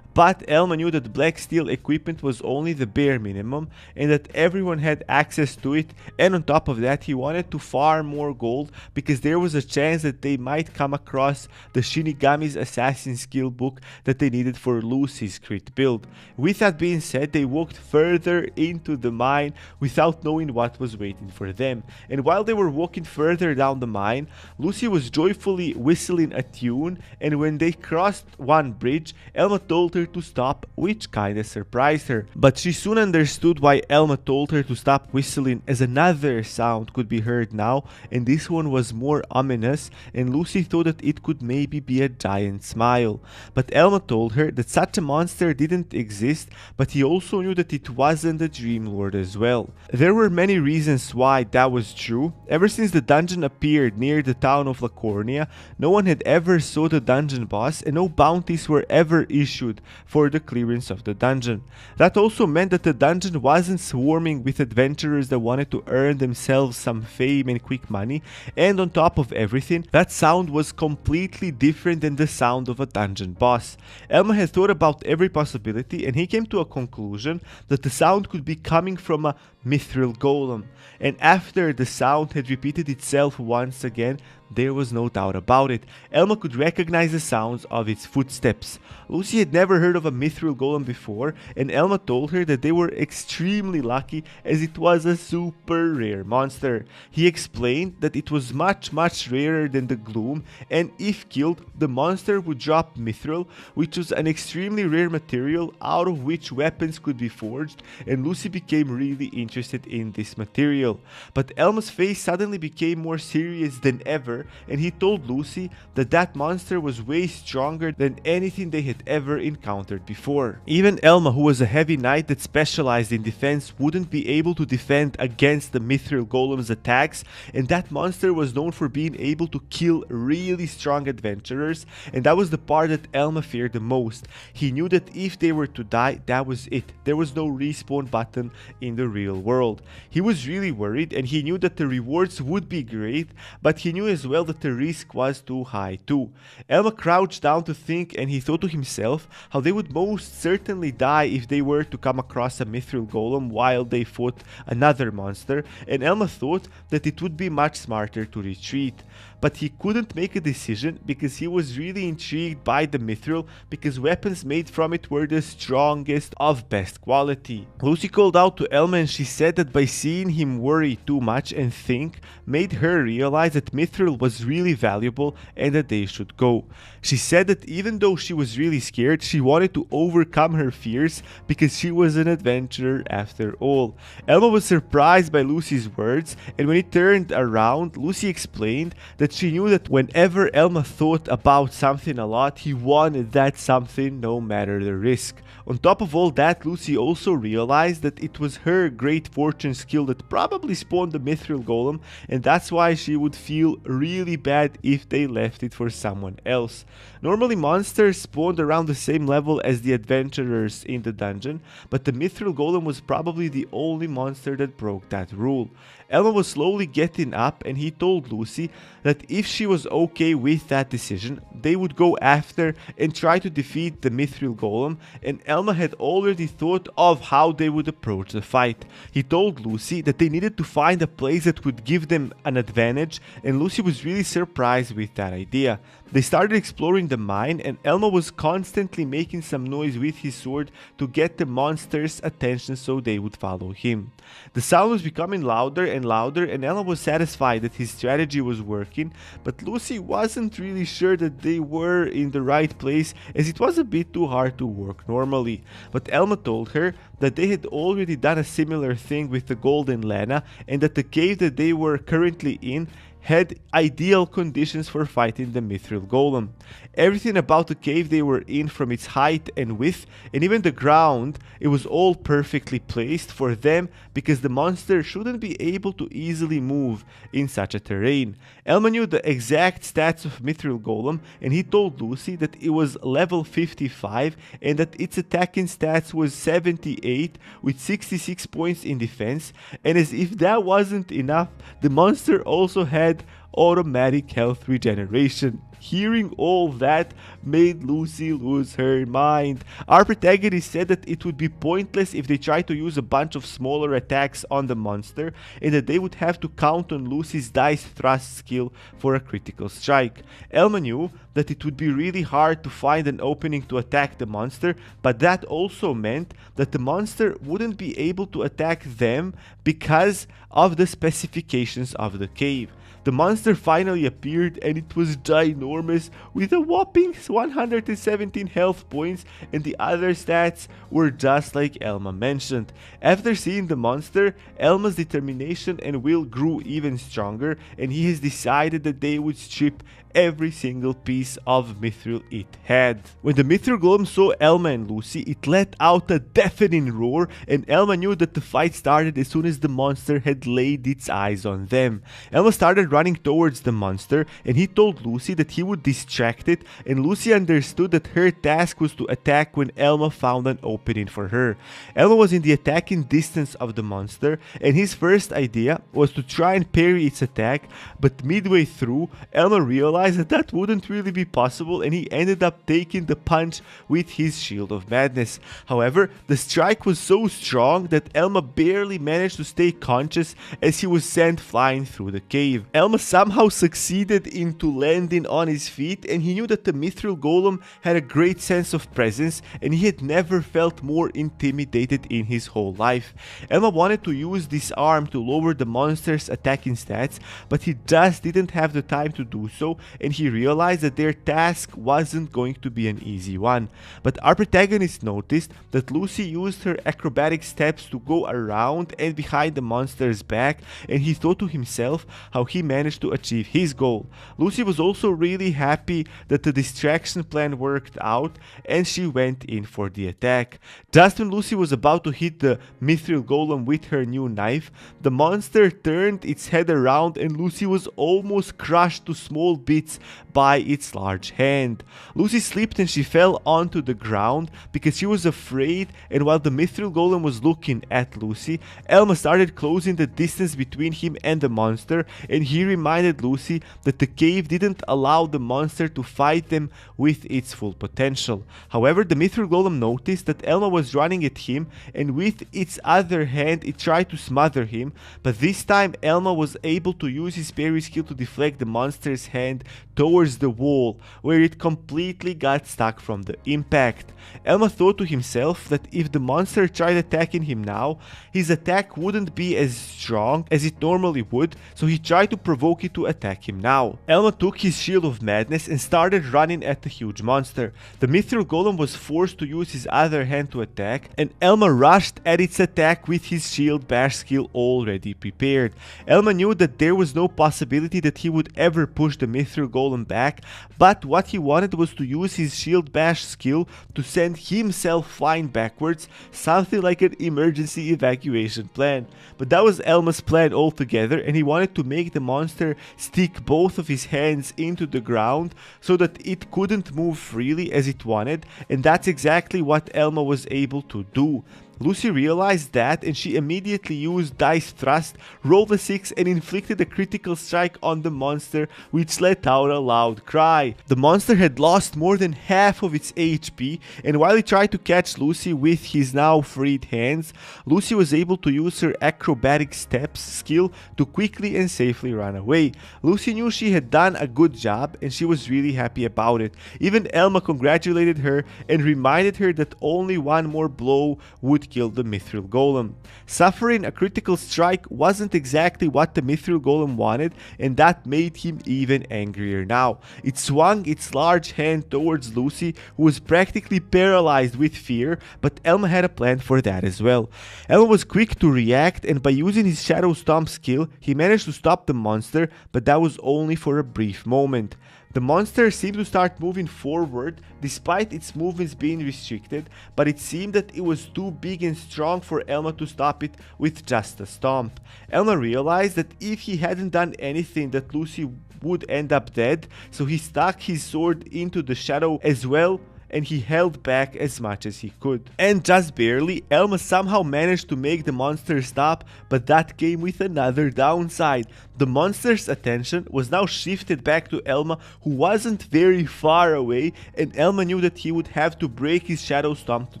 But Elma knew that black steel equipment was only the bare minimum and that everyone had access to it, and on top of that he wanted to farm more gold because there was a chance that they might come across the Shinigami's assassin skill book that they needed for Lucy's crit build. With that being said, they walked further into the mine without knowing what was waiting for them, and while they were walking further down the mine, Lucy was joyfully whistling a tune, and when they crossed one bridge, Elma told her to stop, which kinda surprised her. But she soon understood why Elma told her to stop whistling, as another sound could be heard now, and this one was more ominous, and Lucy thought that it could maybe be a giant smile. But Elma told her that such a monster didn't exist, but he also knew that it wasn't the Dream Lord as well. There were many reasons why that was true. Ever since the dungeon appeared near the town of Lacornia, no one had ever saw the dungeon boss, and no bounties were ever issued for the clearance of the dungeon. That also meant that the dungeon wasn't swarming with adventurers that wanted to earn themselves some fame and quick money, and on top of everything, that sound was completely different than the sound of a dungeon boss. Elma had thought about every possibility, and he came to a conclusion that the sound could be coming from a mithril golem. And after the sound had repeated itself once again, there was no doubt about it. Elma could recognize the sounds of its footsteps. Lucy had never heard of a mithril golem before, and Elma told her that they were extremely lucky as it was a super rare monster. He explained that it was much rarer than the gloom, and if killed, the monster would drop mithril, which was an extremely rare material out of which weapons could be forged, and Lucy became really interested in this material. But Elma's face suddenly became more serious than ever, and he told Lucy that that monster was way stronger than anything they had ever encountered before. Even Elma, who was a heavy knight that specialized in defense, wouldn't be able to defend against the mithril golem's attacks, and that monster was known for being able to kill really strong adventurers, and that was the part that Elma feared the most. He knew that if they were to die, that was it. There was no respawn button in the real world. He was really worried, and he knew that the rewards would be great, but he knew as well that the risk was too high too. Elma crouched down to think, and he thought to himself how they would most certainly die if they were to come across a mithril golem while they fought another monster, and Elma thought that it would be much smarter to retreat. But he couldn't make a decision because he was really intrigued by the mithril, because weapons made from it were the strongest of best quality. Lucy called out to Elma, and she said that by seeing him worry too much and think made her realize that mithril was really valuable and that they should go. She said that even though she was really scared, she wanted to overcome her fears because she was an adventurer after all. Elma was surprised by Lucy's words, and when he turned around, Lucy explained that she knew that whenever Elma thought about something a lot, he wanted that something no matter the risk. On top of all that, Lucy also realized that it was her great fortune skill that probably spawned the mithril golem, and that's why she would feel really bad if they left it for someone else. Normally monsters spawned around the same level as the adventurers in the dungeon, but the mithril golem was probably the only monster that broke that rule. Elma was slowly getting up, and he told Lucy that if she was okay with that decision, they would go after and try to defeat the mithril golem, and Elma had already thought of how they would approach the fight. He told Lucy that they needed to find a place that would give them an advantage, and Lucy was really surprised with that idea. They started exploring the mine, and Elma was constantly making some noise with his sword to get the monster's attention so they would follow him. The sound was becoming louder and louder, and Elma was satisfied that his strategy was working, but Lucy wasn't really sure that they were in the right place, as it was a bit too hard to work normally. But Elma told her that they had already done a similar thing with the Golden Lana, and that the cave that they were currently in had ideal conditions for fighting the mithril golem. Everything about the cave they were in, from its height and width, and even the ground, it was all perfectly placed for them because the monster shouldn't be able to easily move in such a terrain. Elma knew the exact stats of mithril golem, and he told Lucy that it was level 55 and that its attacking stats was 78 with 66 points in defense, and as if that wasn't enough, the monster also had automatic health regeneration. Hearing all that made Lucy lose her mind. Our protagonist said that it would be pointless if they tried to use a bunch of smaller attacks on the monster, and that they would have to count on Lucy's dice thrust skill for a critical strike. Elma knew that it would be really hard to find an opening to attack the monster, but that also meant that the monster wouldn't be able to attack them because of the specifications of the cave. The monster finally appeared, and it was ginormous with a whopping 117 health points, and the other stats were just like Elma mentioned. After seeing the monster, Elma's determination and will grew even stronger, and he has decided that they would strip every single piece of mithril it had. When the mithril golem saw Elma and Lucy, it let out a deafening roar, and Elma knew that the fight started as soon as the monster had laid its eyes on them. Elma started running towards the monster, and he told Lucy that he would distract it, and Lucy understood that her task was to attack when Elma found an opening for her. Elma was in the attacking distance of the monster, and his first idea was to try and parry its attack, but midway through, Elma realized that wouldn't really be possible, and he ended up taking the punch with his Shield of Madness. However, the strike was so strong that Elma barely managed to stay conscious as he was sent flying through the cave. Elma somehow succeeded into landing on his feet, and he knew that the mithril golem had a great sense of presence, and he had never felt more intimidated in his whole life. Elma wanted to use this arm to lower the monster's attacking stats, but he just didn't have the time to do so, and he realized that their task wasn't going to be an easy one. But our protagonist noticed that Lucy used her acrobatic steps to go around and behind the monster's back, and he thought to himself how he managed to achieve his goal. Lucy was also really happy that the distraction plan worked out, and she went in for the attack. Just when Lucy was about to hit the mithril golem with her new knife, the monster turned its head around, and Lucy was almost crushed to small bits by its large hand. Lucy slipped and she fell onto the ground because she was afraid, and while the mithril golem was looking at Lucy, Elma started closing the distance between him and the monster, and he reminded Lucy that the cave didn't allow the monster to fight them with its full potential. However, the mithril golem noticed that Elma was running at him, and with its other hand it tried to smother him, but this time Elma was able to use his parry skill to deflect the monster's hand towards the wall, where it completely got stuck from the impact. Elma thought to himself that if the monster tried attacking him now, his attack wouldn't be as strong as it normally would, so he tried to provoke it to attack him now. Elma took his Shield of Madness and started running at the huge monster. The mithril golem was forced to use his other hand to attack, and Elma rushed at its attack with his Shield Bash skill already prepared. Elma knew that there was no possibility that he would ever push the mithril golem back, but what he wanted was to use his Shield Bash skill to send himself flying backwards, something like an emergency evacuation plan. But that was Elma's plan altogether, and he wanted to make the monster stick both of his hands into the ground so that it couldn't move freely as it wanted, and that's exactly what Elma was able to do. Lucy realized that, and she immediately used Dice Thrust, rolled a 6 and inflicted a critical strike on the monster, which let out a loud cry. The monster had lost more than half of its HP, and while he tried to catch Lucy with his now freed hands, Lucy was able to use her acrobatic steps skill to quickly and safely run away. Lucy knew she had done a good job, and she was really happy about it. Even Elma congratulated her and reminded her that only one more blow would kill the mithril golem. Suffering a critical strike wasn't exactly what the mithril golem wanted, and that made him even angrier now. It swung its large hand towards Lucy, who was practically paralyzed with fear, but Elma had a plan for that as well. Elma was quick to react, and by using his Shadow Stomp skill, he managed to stop the monster, but that was only for a brief moment. The monster seemed to start moving forward despite its movements being restricted, but it seemed that it was too big and strong for Elma to stop it with just a stomp. Elma realized that if he hadn't done anything that Lucy would end up dead, so he stuck his sword into the shadow as well, and he held back as much as he could. And just barely, Elma somehow managed to make the monster stop, but that came with another downside. The monster's attention was now shifted back to Elma, who wasn't very far away, and Elma knew that he would have to break his Shadow Stomp to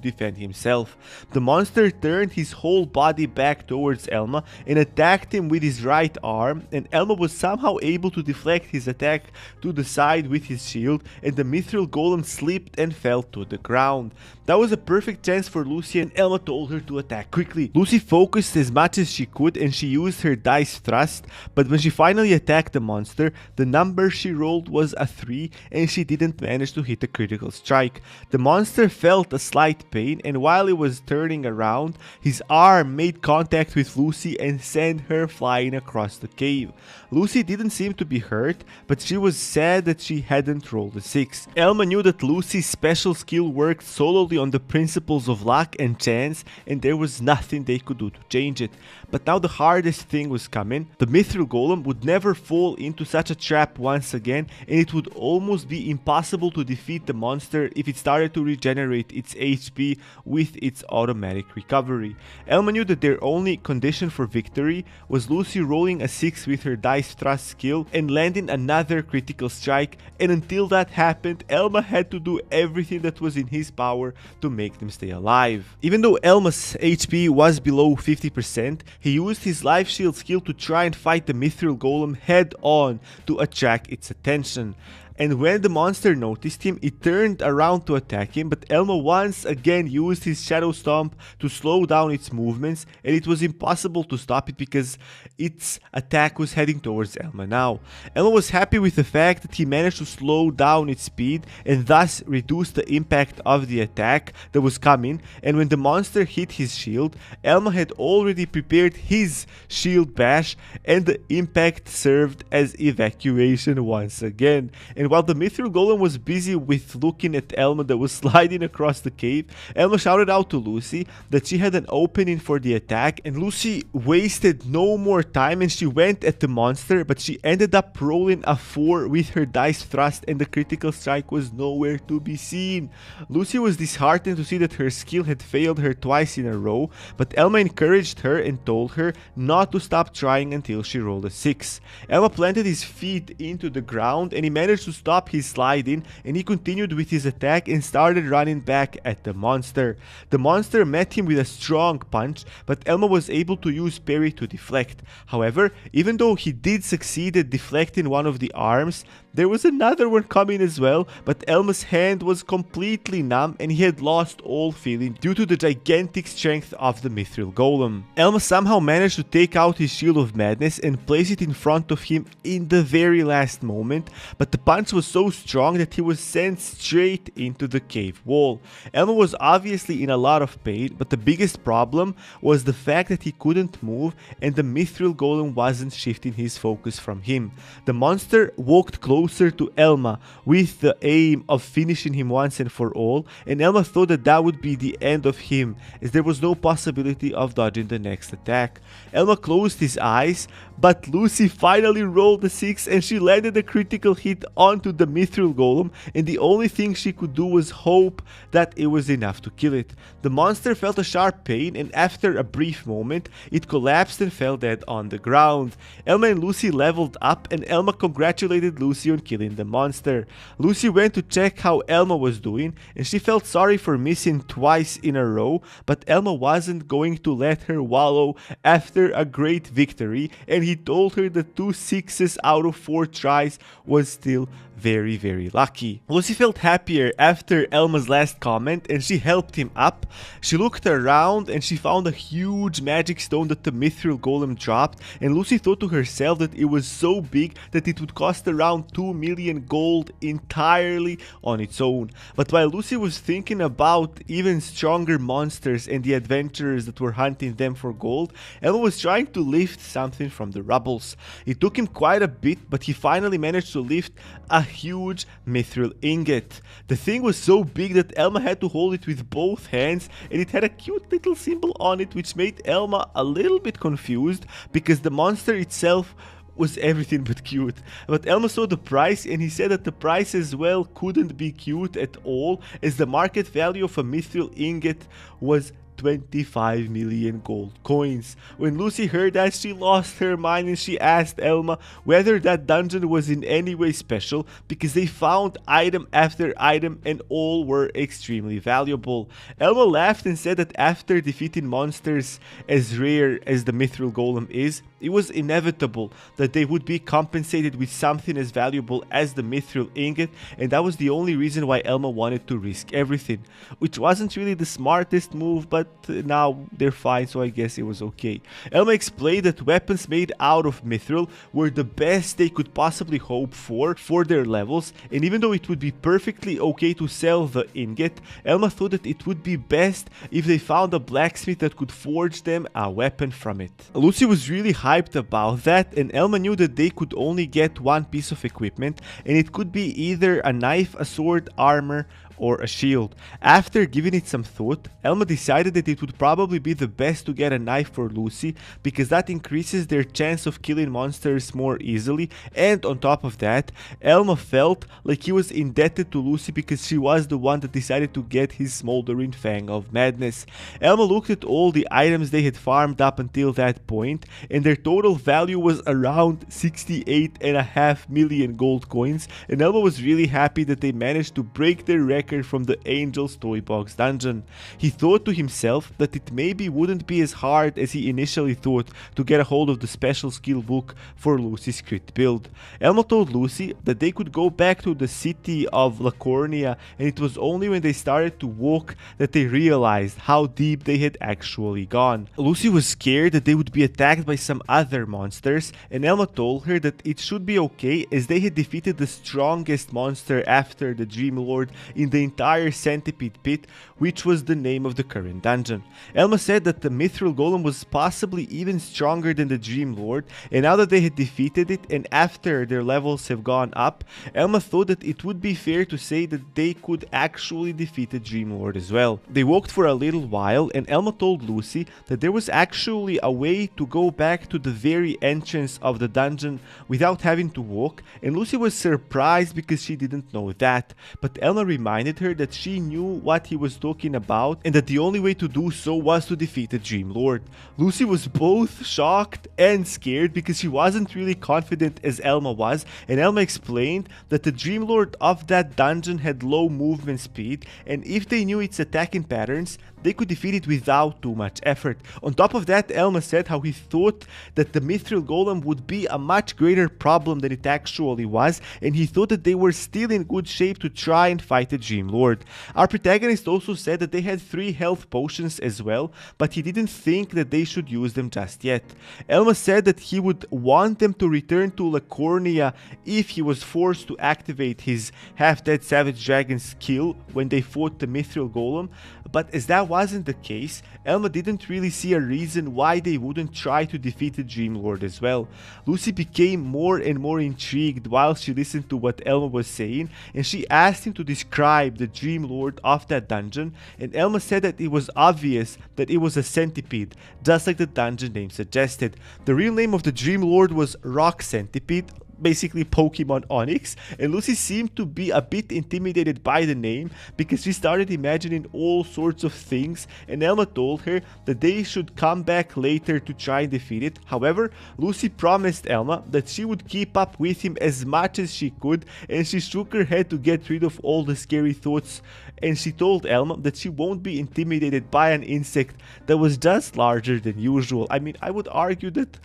defend himself. The monster turned his whole body back towards Elma and attacked him with his right arm, and Elma was somehow able to deflect his attack to the side with his shield, and the Mithril Golem slipped and fell to the ground. That was a perfect chance for Lucy, and Elma told her to attack quickly. Lucy focused as much as she could and she used her dice thrust, but when she finally attacked the monster, the number she rolled was a 3 and she didn't manage to hit a critical strike. The monster felt a slight pain, and while he was turning around, his arm made contact with Lucy and sent her flying across the cave. Lucy didn't seem to be hurt, but she was sad that she hadn't rolled a 6. Elma knew that Lucy's special skill worked solely on the principles of luck and chance, and there was nothing they could do to change it. But now the hardest thing was coming. The Mithril Golem would never fall into such a trap once again, and it would almost be impossible to defeat the monster if it started to regenerate its HP with its automatic recovery. Elma knew that their only condition for victory was Lucy rolling a 6 with her dice thrust skill and landing another critical strike, and until that happened, Elma had to do everything that was in his power to make them stay alive. Even though Elma's HP was below 50%, he used his life shield skill to try and fight the Mithril Golem head on to attract its attention. And when the monster noticed him, it turned around to attack him, but Elma once again used his Shadow Stomp to slow down its movements, and it was impossible to stop it because its attack was heading towards Elma now. Elma was happy with the fact that he managed to slow down its speed and thus reduce the impact of the attack that was coming, and when the monster hit his shield, Elma had already prepared his shield bash, and the impact served as evacuation once again. And while the Mithril Golem was busy with looking at Elma that was sliding across the cave, Elma shouted out to Lucy that she had an opening for the attack, and Lucy wasted no more time and she went at the monster, but she ended up rolling a 4 with her dice thrust and the critical strike was nowhere to be seen. Lucy was disheartened to see that her skill had failed her twice in a row, but Elma encouraged her and told her not to stop trying until she rolled a 6. Elma planted his feet into the ground and he managed to stop his sliding, and he continued with his attack and started running back at the monster. The monster met him with a strong punch, but Elma was able to use parry to deflect. However, even though he did succeed at deflecting one of the arms, there was another one coming as well, but Elma's hand was completely numb and he had lost all feeling due to the gigantic strength of the Mithril Golem. Elma somehow managed to take out his Shield of Madness and place it in front of him in the very last moment, but the punch was so strong that he was sent straight into the cave wall. Elma was obviously in a lot of pain, but the biggest problem was the fact that he couldn't move and the Mithril Golem wasn't shifting his focus from him. The monster walked closer to Elma with the aim of finishing him once and for all, and Elma thought that that would be the end of him, as there was no possibility of dodging the next attack. Elma closed his eyes, but Lucy finally rolled a 6 and she landed a critical hit onto the Mithril Golem, and the only thing she could do was hope that it was enough to kill it. The monster felt a sharp pain, and after a brief moment, it collapsed and fell dead on the ground. Elma and Lucy leveled up, and Elma congratulated Lucy on killing the monster. Lucy went to check how Elma was doing, and she felt sorry for missing twice in a row, but Elma wasn't going to let her wallow after a great victory, and he told her that 2 6s out of 4 tries was still very lucky. Lucy felt happier after Elma's last comment and she helped him up. She looked around and she found a huge magic stone that the Mithril Golem dropped, and Lucy thought to herself that it was so big that it would cost around 2 million gold entirely on its own. But while Lucy was thinking about even stronger monsters and the adventurers that were hunting them for gold, Elma was trying to lift something from the rubbles. It took him quite a bit, but he finally managed to lift a huge mithril ingot. The thing was so big that Elma had to hold it with both hands, and it had a cute little symbol on it which made Elma a little bit confused because the monster itself was everything but cute. But Elma saw the price and he said that the price as well couldn't be cute at all, as the market value of a mithril ingot was 25 million gold coins. When Lucy heard that, she lost her mind and she asked Elma whether that dungeon was in any way special, because they found item after item and all were extremely valuable. Elma laughed and said that after defeating monsters as rare as the Mithril Golem is, it was inevitable that they would be compensated with something as valuable as the Mithril Ingot, and that was the only reason why Elma wanted to risk everything, which wasn't really the smartest move, but now they're fine, so I guess it was okay. Elma explained that weapons made out of Mithril were the best they could possibly hope for their levels, and even though it would be perfectly okay to sell the ingot, Elma thought that it would be best if they found a blacksmith that could forge them a weapon from it. Lucy was really hyped about that, and Elma knew that they could only get one piece of equipment, and it could be either a knife, a sword, armor, or a shield. After giving it some thought, Elma decided that it would probably be the best to get a knife for Lucy, because that increases their chance of killing monsters more easily, and on top of that, Elma felt like he was indebted to Lucy because she was the one that decided to get his smoldering fang of madness. Elma looked at all the items they had farmed up until that point, and their total value was around 68.5 million gold coins, and Elma was really happy that they managed to break their record from the Angel's Toy Box dungeon. He thought to himself that it maybe wouldn't be as hard as he initially thought to get a hold of the special skill book for Lucy's crit build. Elma told Lucy that they could go back to the city of Lacornia, and it was only when they started to walk that they realized how deep they had actually gone. Lucy was scared that they would be attacked by some other monsters, and Elma told her that it should be okay as they had defeated the strongest monster after the Dream Lord in the entire Centipede Pit, which was the name of the current dungeon. Elma said that the Mithril Golem was possibly even stronger than the Dream Lord, and now that they had defeated it and after their levels have gone up, Elma thought that it would be fair to say that they could actually defeat the Dream Lord as well. They walked for a little while, and Elma told Lucy that there was actually a way to go back to the very entrance of the dungeon without having to walk, and Lucy was surprised because she didn't know that, but Elma reminded her that she knew what he was talking about and that the only way to do so was to defeat the Dream Lord. Lucy was both shocked and scared because she wasn't really confident as Elma was, and Elma explained that the Dream Lord of that dungeon had low movement speed, and if they knew its attacking patterns, they could defeat it without too much effort. On top of that, Elma said how he thought that the Mithril Golem would be a much greater problem than it actually was, and he thought that they were still in good shape to try and fight the Dream Lord. Our protagonist also said that they had 3 health potions as well, but he didn't think that they should use them just yet. Elma said that he would want them to return to Lacornia if he was forced to activate his half-dead Savage Dragon skill when they fought the Mithril Golem, but as that wasn't the case, Elma didn't really see a reason why they wouldn't try to defeat the Dream Lord as well. Lucy became more and more intrigued while she listened to what Elma was saying, and she asked him to describe the Dream Lord of that dungeon, and Elma said that it was obvious that it was a centipede, just like the dungeon name suggested. The real name of the Dream Lord was Rock Centipede, basically Pokemon Onyx, and Lucy seemed to be a bit intimidated by the name because she started imagining all sorts of things, and Elma told her that they should come back later to try and defeat it. However, Lucy promised Elma that she would keep up with him as much as she could, and she shook her head to get rid of all the scary thoughts, and she told Elma that she won't be intimidated by an insect that was just larger than usual. I mean, I would argue that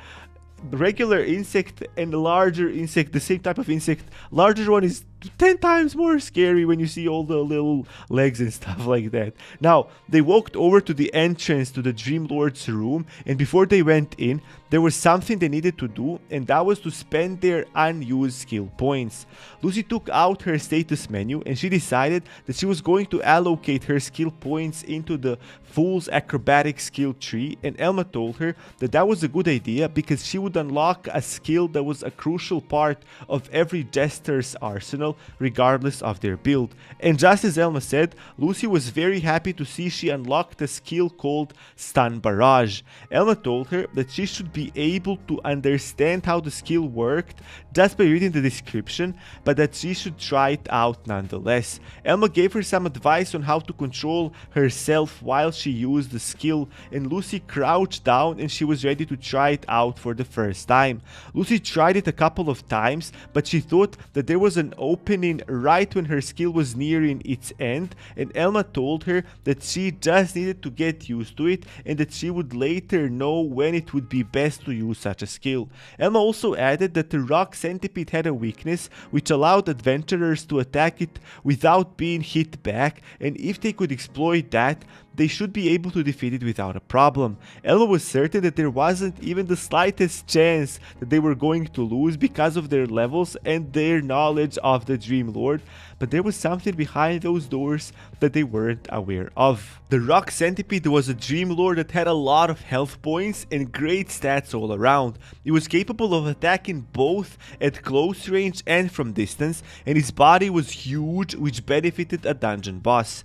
the regular insect and the larger insect, the same type of insect, larger one is 10 times more scary when you see all the little legs and stuff like that. Now, they walked over to the entrance to the Dream Lord's room, and before they went in, there was something they needed to do, and that was to spend their unused skill points. Lucy took out her status menu, and she decided that she was going to allocate her skill points into the Fool's Acrobatic skill tree, and Elma told her that that was a good idea because she would unlock a skill that was a crucial part of every jester's arsenal, versatile regardless of their build. And just as Elma said, Lucy was very happy to see she unlocked a skill called Stun Barrage. Elma told her that she should be able to understand how the skill worked just by reading the description, but that she should try it out nonetheless. Elma gave her some advice on how to control herself while she used the skill, and Lucy crouched down and she was ready to try it out for the first time. Lucy tried it a couple of times, but she thought that there was an opening right when her skill was nearing its end, and Elma told her that she just needed to get used to it and that she would later know when it would be best to use such a skill. Elma also added that the rock centipede had a weakness which allowed adventurers to attack it without being hit back, and if they could exploit that, they should be able to defeat it without a problem. Elma was certain that there wasn't even the slightest chance that they were going to lose because of their levels and their knowledge of the Dream Lord, but there was something behind those doors that they weren't aware of. The rock centipede was a Dream Lord that had a lot of health points and great stats all around. It was capable of attacking both at close range and from distance, and his body was huge, which benefited a dungeon boss.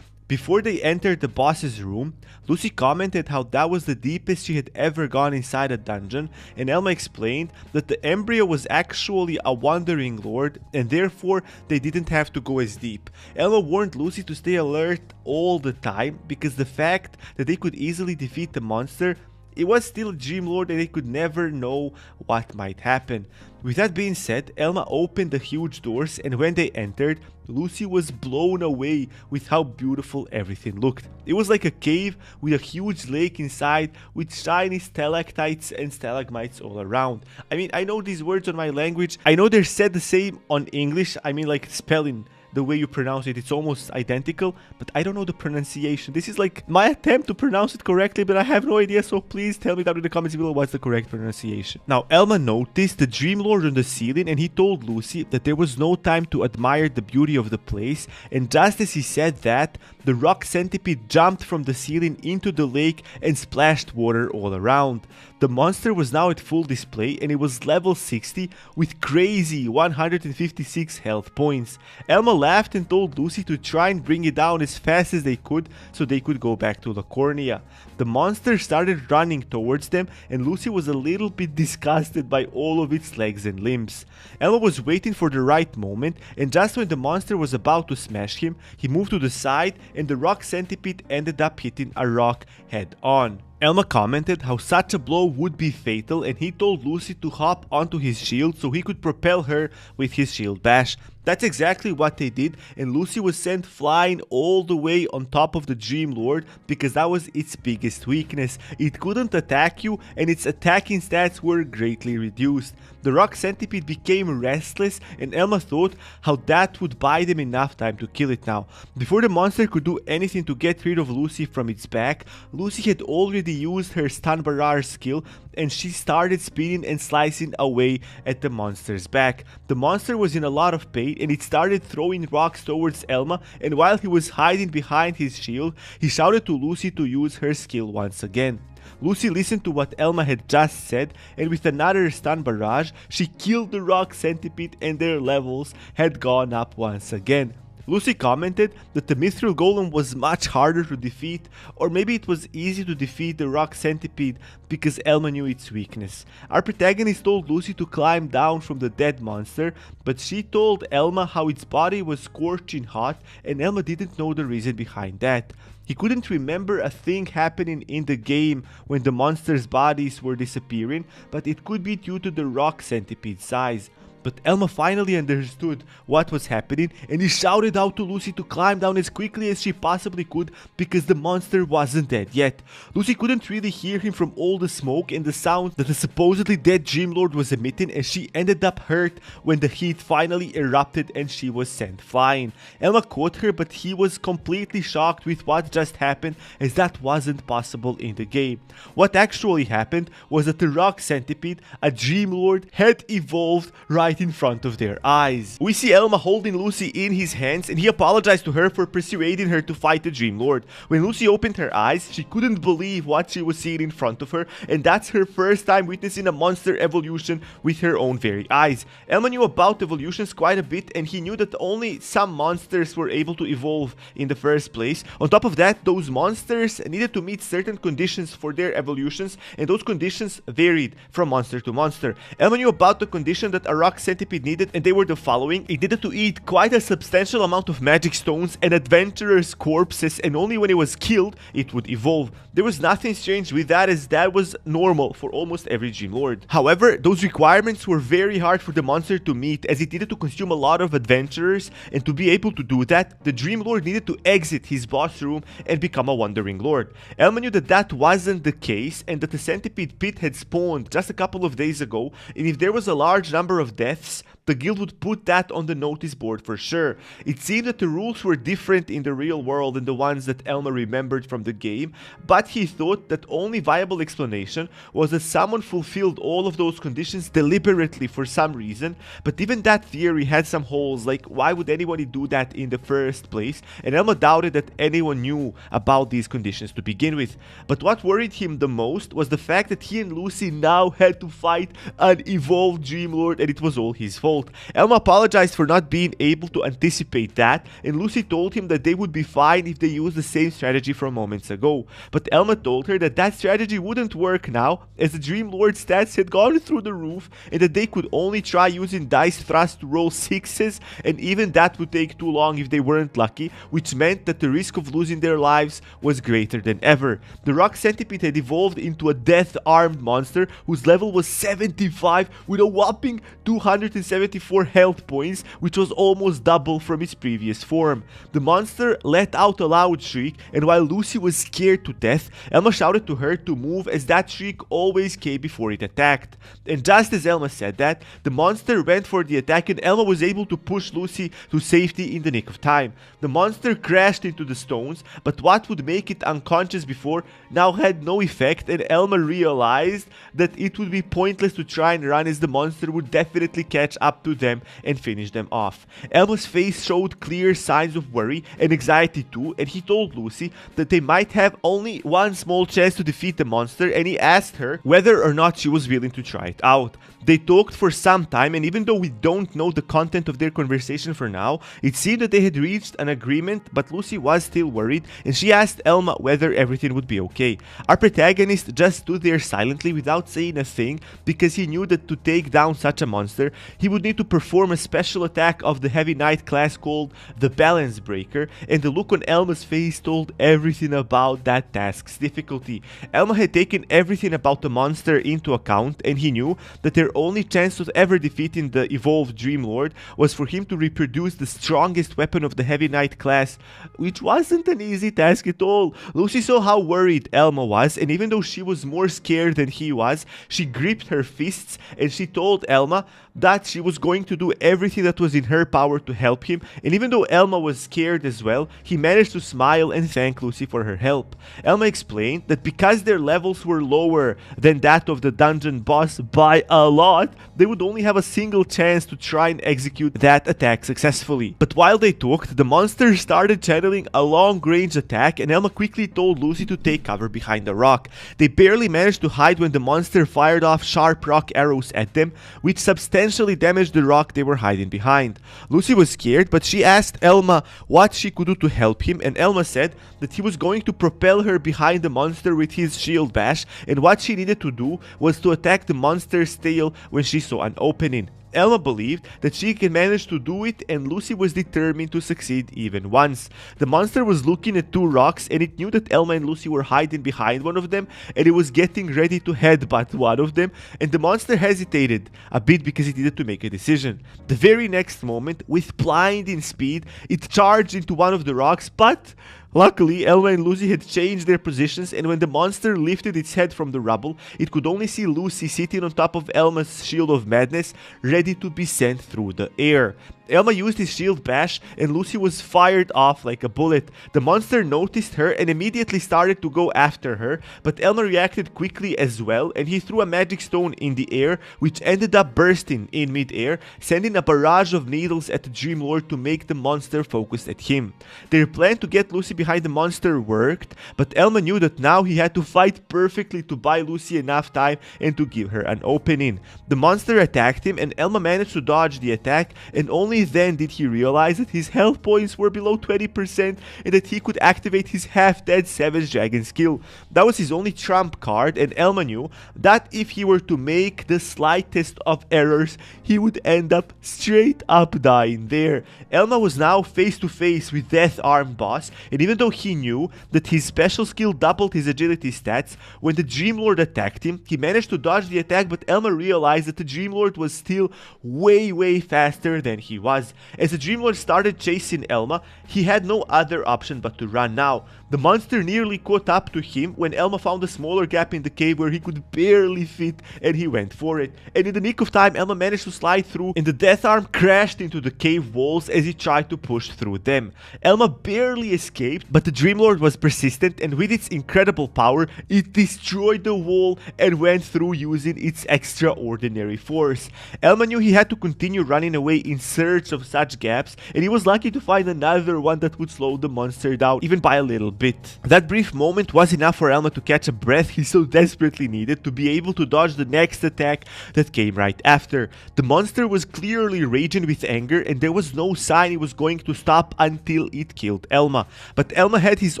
Before they entered the boss's room, Lucy commented how that was the deepest she had ever gone inside a dungeon, and Elma explained that the embryo was actually a wandering lord and therefore they didn't have to go as deep. Elma warned Lucy to stay alert all the time because the fact that they could easily defeat the monster, it was still a Dream Lord and they could never know what might happen. With that being said, Elma opened the huge doors, and when they entered, Lucy was blown away with how beautiful everything looked. It was like a cave with a huge lake inside with shiny stalactites and stalagmites all around. I mean, I know these words on my language. I know they're said the same on English. I mean, like spelling, the way you pronounce it, it's almost identical, but I don't know the pronunciation. This is like my attempt to pronounce it correctly, but I have no idea, so please tell me down in the comments below what's the correct pronunciation. Now, Elma noticed the Dream Lord on the ceiling, and he told Lucy that there was no time to admire the beauty of the place, and just as he said that, the rock centipede jumped from the ceiling into the lake and splashed water all around. The monster was now at full display, and it was level 60 with crazy 156 health points. Elma laughed and told Lucy to try and bring it down as fast as they could so they could go back to Lacornia. The monster started running towards them, and Lucy was a little bit disgusted by all of its legs and limbs. Elma was waiting for the right moment, and just when the monster was about to smash him, he moved to the side and the rock centipede ended up hitting a rock head on. Elma commented how such a blow would be fatal, and he told Lucy to hop onto his shield so he could propel her with his shield bash. That's exactly what they did, and Lucy was sent flying all the way on top of the Dream Lord because that was its biggest weakness. It couldn't attack you, and its attacking stats were greatly reduced. The rock centipede became restless, and Elma thought how that would buy them enough time to kill it now. Before the monster could do anything to get rid of Lucy from its back, Lucy had already used her Stun Barrage skill, and she started spinning and slicing away at the monster's back. The monster was in a lot of pain, and it started throwing rocks towards Elma, and while he was hiding behind his shield, he shouted to Lucy to use her skill once again. Lucy listened to what Elma had just said, and with another stun barrage, she killed the rock centipede and their levels had gone up once again. Lucy commented that the Mithril Golem was much harder to defeat, or maybe it was easy to defeat the rock centipede because Elma knew its weakness. Our protagonist told Lucy to climb down from the dead monster, but she told Elma how its body was scorching hot, and Elma didn't know the reason behind that. He couldn't remember a thing happening in the game when the monsters' bodies were disappearing, but it could be due to the rock centipede's size. But Elma finally understood what was happening, and he shouted out to Lucy to climb down as quickly as she possibly could because the monster wasn't dead yet. Lucy couldn't really hear him from all the smoke and the sound that the supposedly dead Dream Lord was emitting, and she ended up hurt when the heat finally erupted and she was sent flying. Elma caught her, but he was completely shocked with what just happened, as that wasn't possible in the game. What actually happened was that the rock centipede, a Dream Lord, had evolved right right in front of their eyes. We see Elma holding Lucy in his hands, and he apologized to her for persuading her to fight the Dream Lord. When Lucy opened her eyes, she couldn't believe what she was seeing in front of her, and that's her first time witnessing a monster evolution with her own very eyes. Elma knew about evolutions quite a bit, and he knew that only some monsters were able to evolve in the first place. On top of that, those monsters needed to meet certain conditions for their evolutions, and those conditions varied from monster to monster. Elma knew about the condition that a rock centipede needed, and they were the following. It needed to eat quite a substantial amount of magic stones and adventurers' corpses, and only when it was killed, it would evolve. There was nothing strange with that, as that was normal for almost every Dream Lord. However, those requirements were very hard for the monster to meet, as it needed to consume a lot of adventurers, and to be able to do that, the Dream Lord needed to exit his boss room and become a Wandering Lord. Elma knew that that wasn't the case, and that the centipede pit had spawned just a couple of days ago, and if there was a large number of deaths, the guild would put that on the notice board for sure. It seemed that the rules were different in the real world than the ones that Elma remembered from the game, but he thought that only viable explanation was that someone fulfilled all of those conditions deliberately for some reason, but even that theory had some holes, like why would anybody do that in the first place, and Elma doubted that anyone knew about these conditions to begin with. But what worried him the most was the fact that he and Lucy now had to fight an evolved Dream Lord, and it was all his fault. Elma apologized for not being able to anticipate that, and Lucy told him that they would be fine if they used the same strategy from moments ago. But Elma told her that that strategy wouldn't work now, as the Dream Lord stats had gone through the roof, and that they could only try using dice thrust to roll 6s, and even that would take too long if they weren't lucky, which meant that the risk of losing their lives was greater than ever. The rock centipede had evolved into a death-armed monster whose level was 75 with a whopping 274 health points, which was almost double from its previous form. The monster let out a loud shriek, and while Lucy was scared to death, Elma shouted to her to move, as that shriek always came before it attacked. And just as Elma said that, the monster went for the attack, and Elma was able to push Lucy to safety in the nick of time. The monster crashed into the stones, but what would make it unconscious before now had no effect, and Elma realized that it would be pointless to try and run, as the monster would definitely catch up to them and finish them off. Elma's face showed clear signs of worry and anxiety too, and he told Lucy that they might have only one small chance to defeat the monster, and he asked her whether or not she was willing to try it out. They talked for some time, and even though we don't know the content of their conversation for now, it seemed that they had reached an agreement, but Lucy was still worried, and she asked Elma whether everything would be okay. Our protagonist just stood there silently without saying a thing, because he knew that to take down such a monster, he would need to perform a special attack of the Heavy Knight class called the Balance Breaker, and the look on Elma's face told everything about that task's difficulty. Elma had taken everything about the monster into account, and he knew that their only chance of ever defeating the evolved Dream Lord was for him to reproduce the strongest weapon of the Heavy Knight class, which wasn't an easy task at all. Lucy saw how worried Elma was, and even though she was more scared than he was, she gripped her fists and she told Elma that she was going to do everything that was in her power to help him, and even though Elma was scared as well, he managed to smile and thank Lucy for her help. Elma explained that because their levels were lower than that of the dungeon boss by a lot, they would only have a single chance to try and execute that attack successfully. But while they talked, the monster started channeling a long-range attack, and Elma quickly told Lucy to take cover behind a rock. They barely managed to hide when the monster fired off sharp rock arrows at them, which substantially damaged the rock they were hiding behind. Lucy was scared, but she asked Elma what she could do to help him, and Elma said that he was going to propel her behind the monster with his shield bash, and what she needed to do was to attack the monster's tail when she saw an opening. Elma believed that she can manage to do it, and Lucy was determined to succeed even once. The monster was looking at two rocks, and it knew that Elma and Lucy were hiding behind one of them, and it was getting ready to headbutt one of them, and the monster hesitated a bit because it needed to make a decision. The very next moment, with blinding speed, it charged into one of the rocks, but luckily, Elma and Lucy had changed their positions, and when the monster lifted its head from the rubble, it could only see Lucy sitting on top of Elma's shield of madness, ready to be sent through the air. Elma used his shield bash and Lucy was fired off like a bullet. The monster noticed her and immediately started to go after her, but Elma reacted quickly as well and he threw a magic stone in the air which ended up bursting in mid-air, sending a barrage of needles at the Dream Lord to make the monster focus at him. Their plan to get Lucy behind the monster worked, but Elma knew that now he had to fight perfectly to buy Lucy enough time and to give her an opening. The monster attacked him and Elma managed to dodge the attack, and only then did he realize that his health points were below 20% and that he could activate his half-dead Savage Dragon skill. That was his only trump card, and Elma knew that if he were to make the slightest of errors, he would end up straight up dying there. Elma was now face to face with Death Arm boss, and even though he knew that his special skill doubled his agility stats, when the Dream Lord attacked him, he managed to dodge the attack, but Elma realized that the Dream Lord was still way faster than he was. As the Dream Lord started chasing Elma, he had no other option but to run now. The monster nearly caught up to him when Elma found a smaller gap in the cave where he could barely fit, and he went for it. And in the nick of time, Elma managed to slide through and the Death Arm crashed into the cave walls as he tried to push through them. Elma barely escaped, but the Dream Lord was persistent, and with its incredible power, it destroyed the wall and went through using its extraordinary force. Elma knew he had to continue running away in search of such gaps, and he was lucky to find another one that would slow the monster down even by a little bit. That brief moment was enough for Elma to catch a breath he so desperately needed to be able to dodge the next attack that came right after. The monster was clearly raging with anger, and there was no sign he was going to stop until it killed Elma. But Elma had his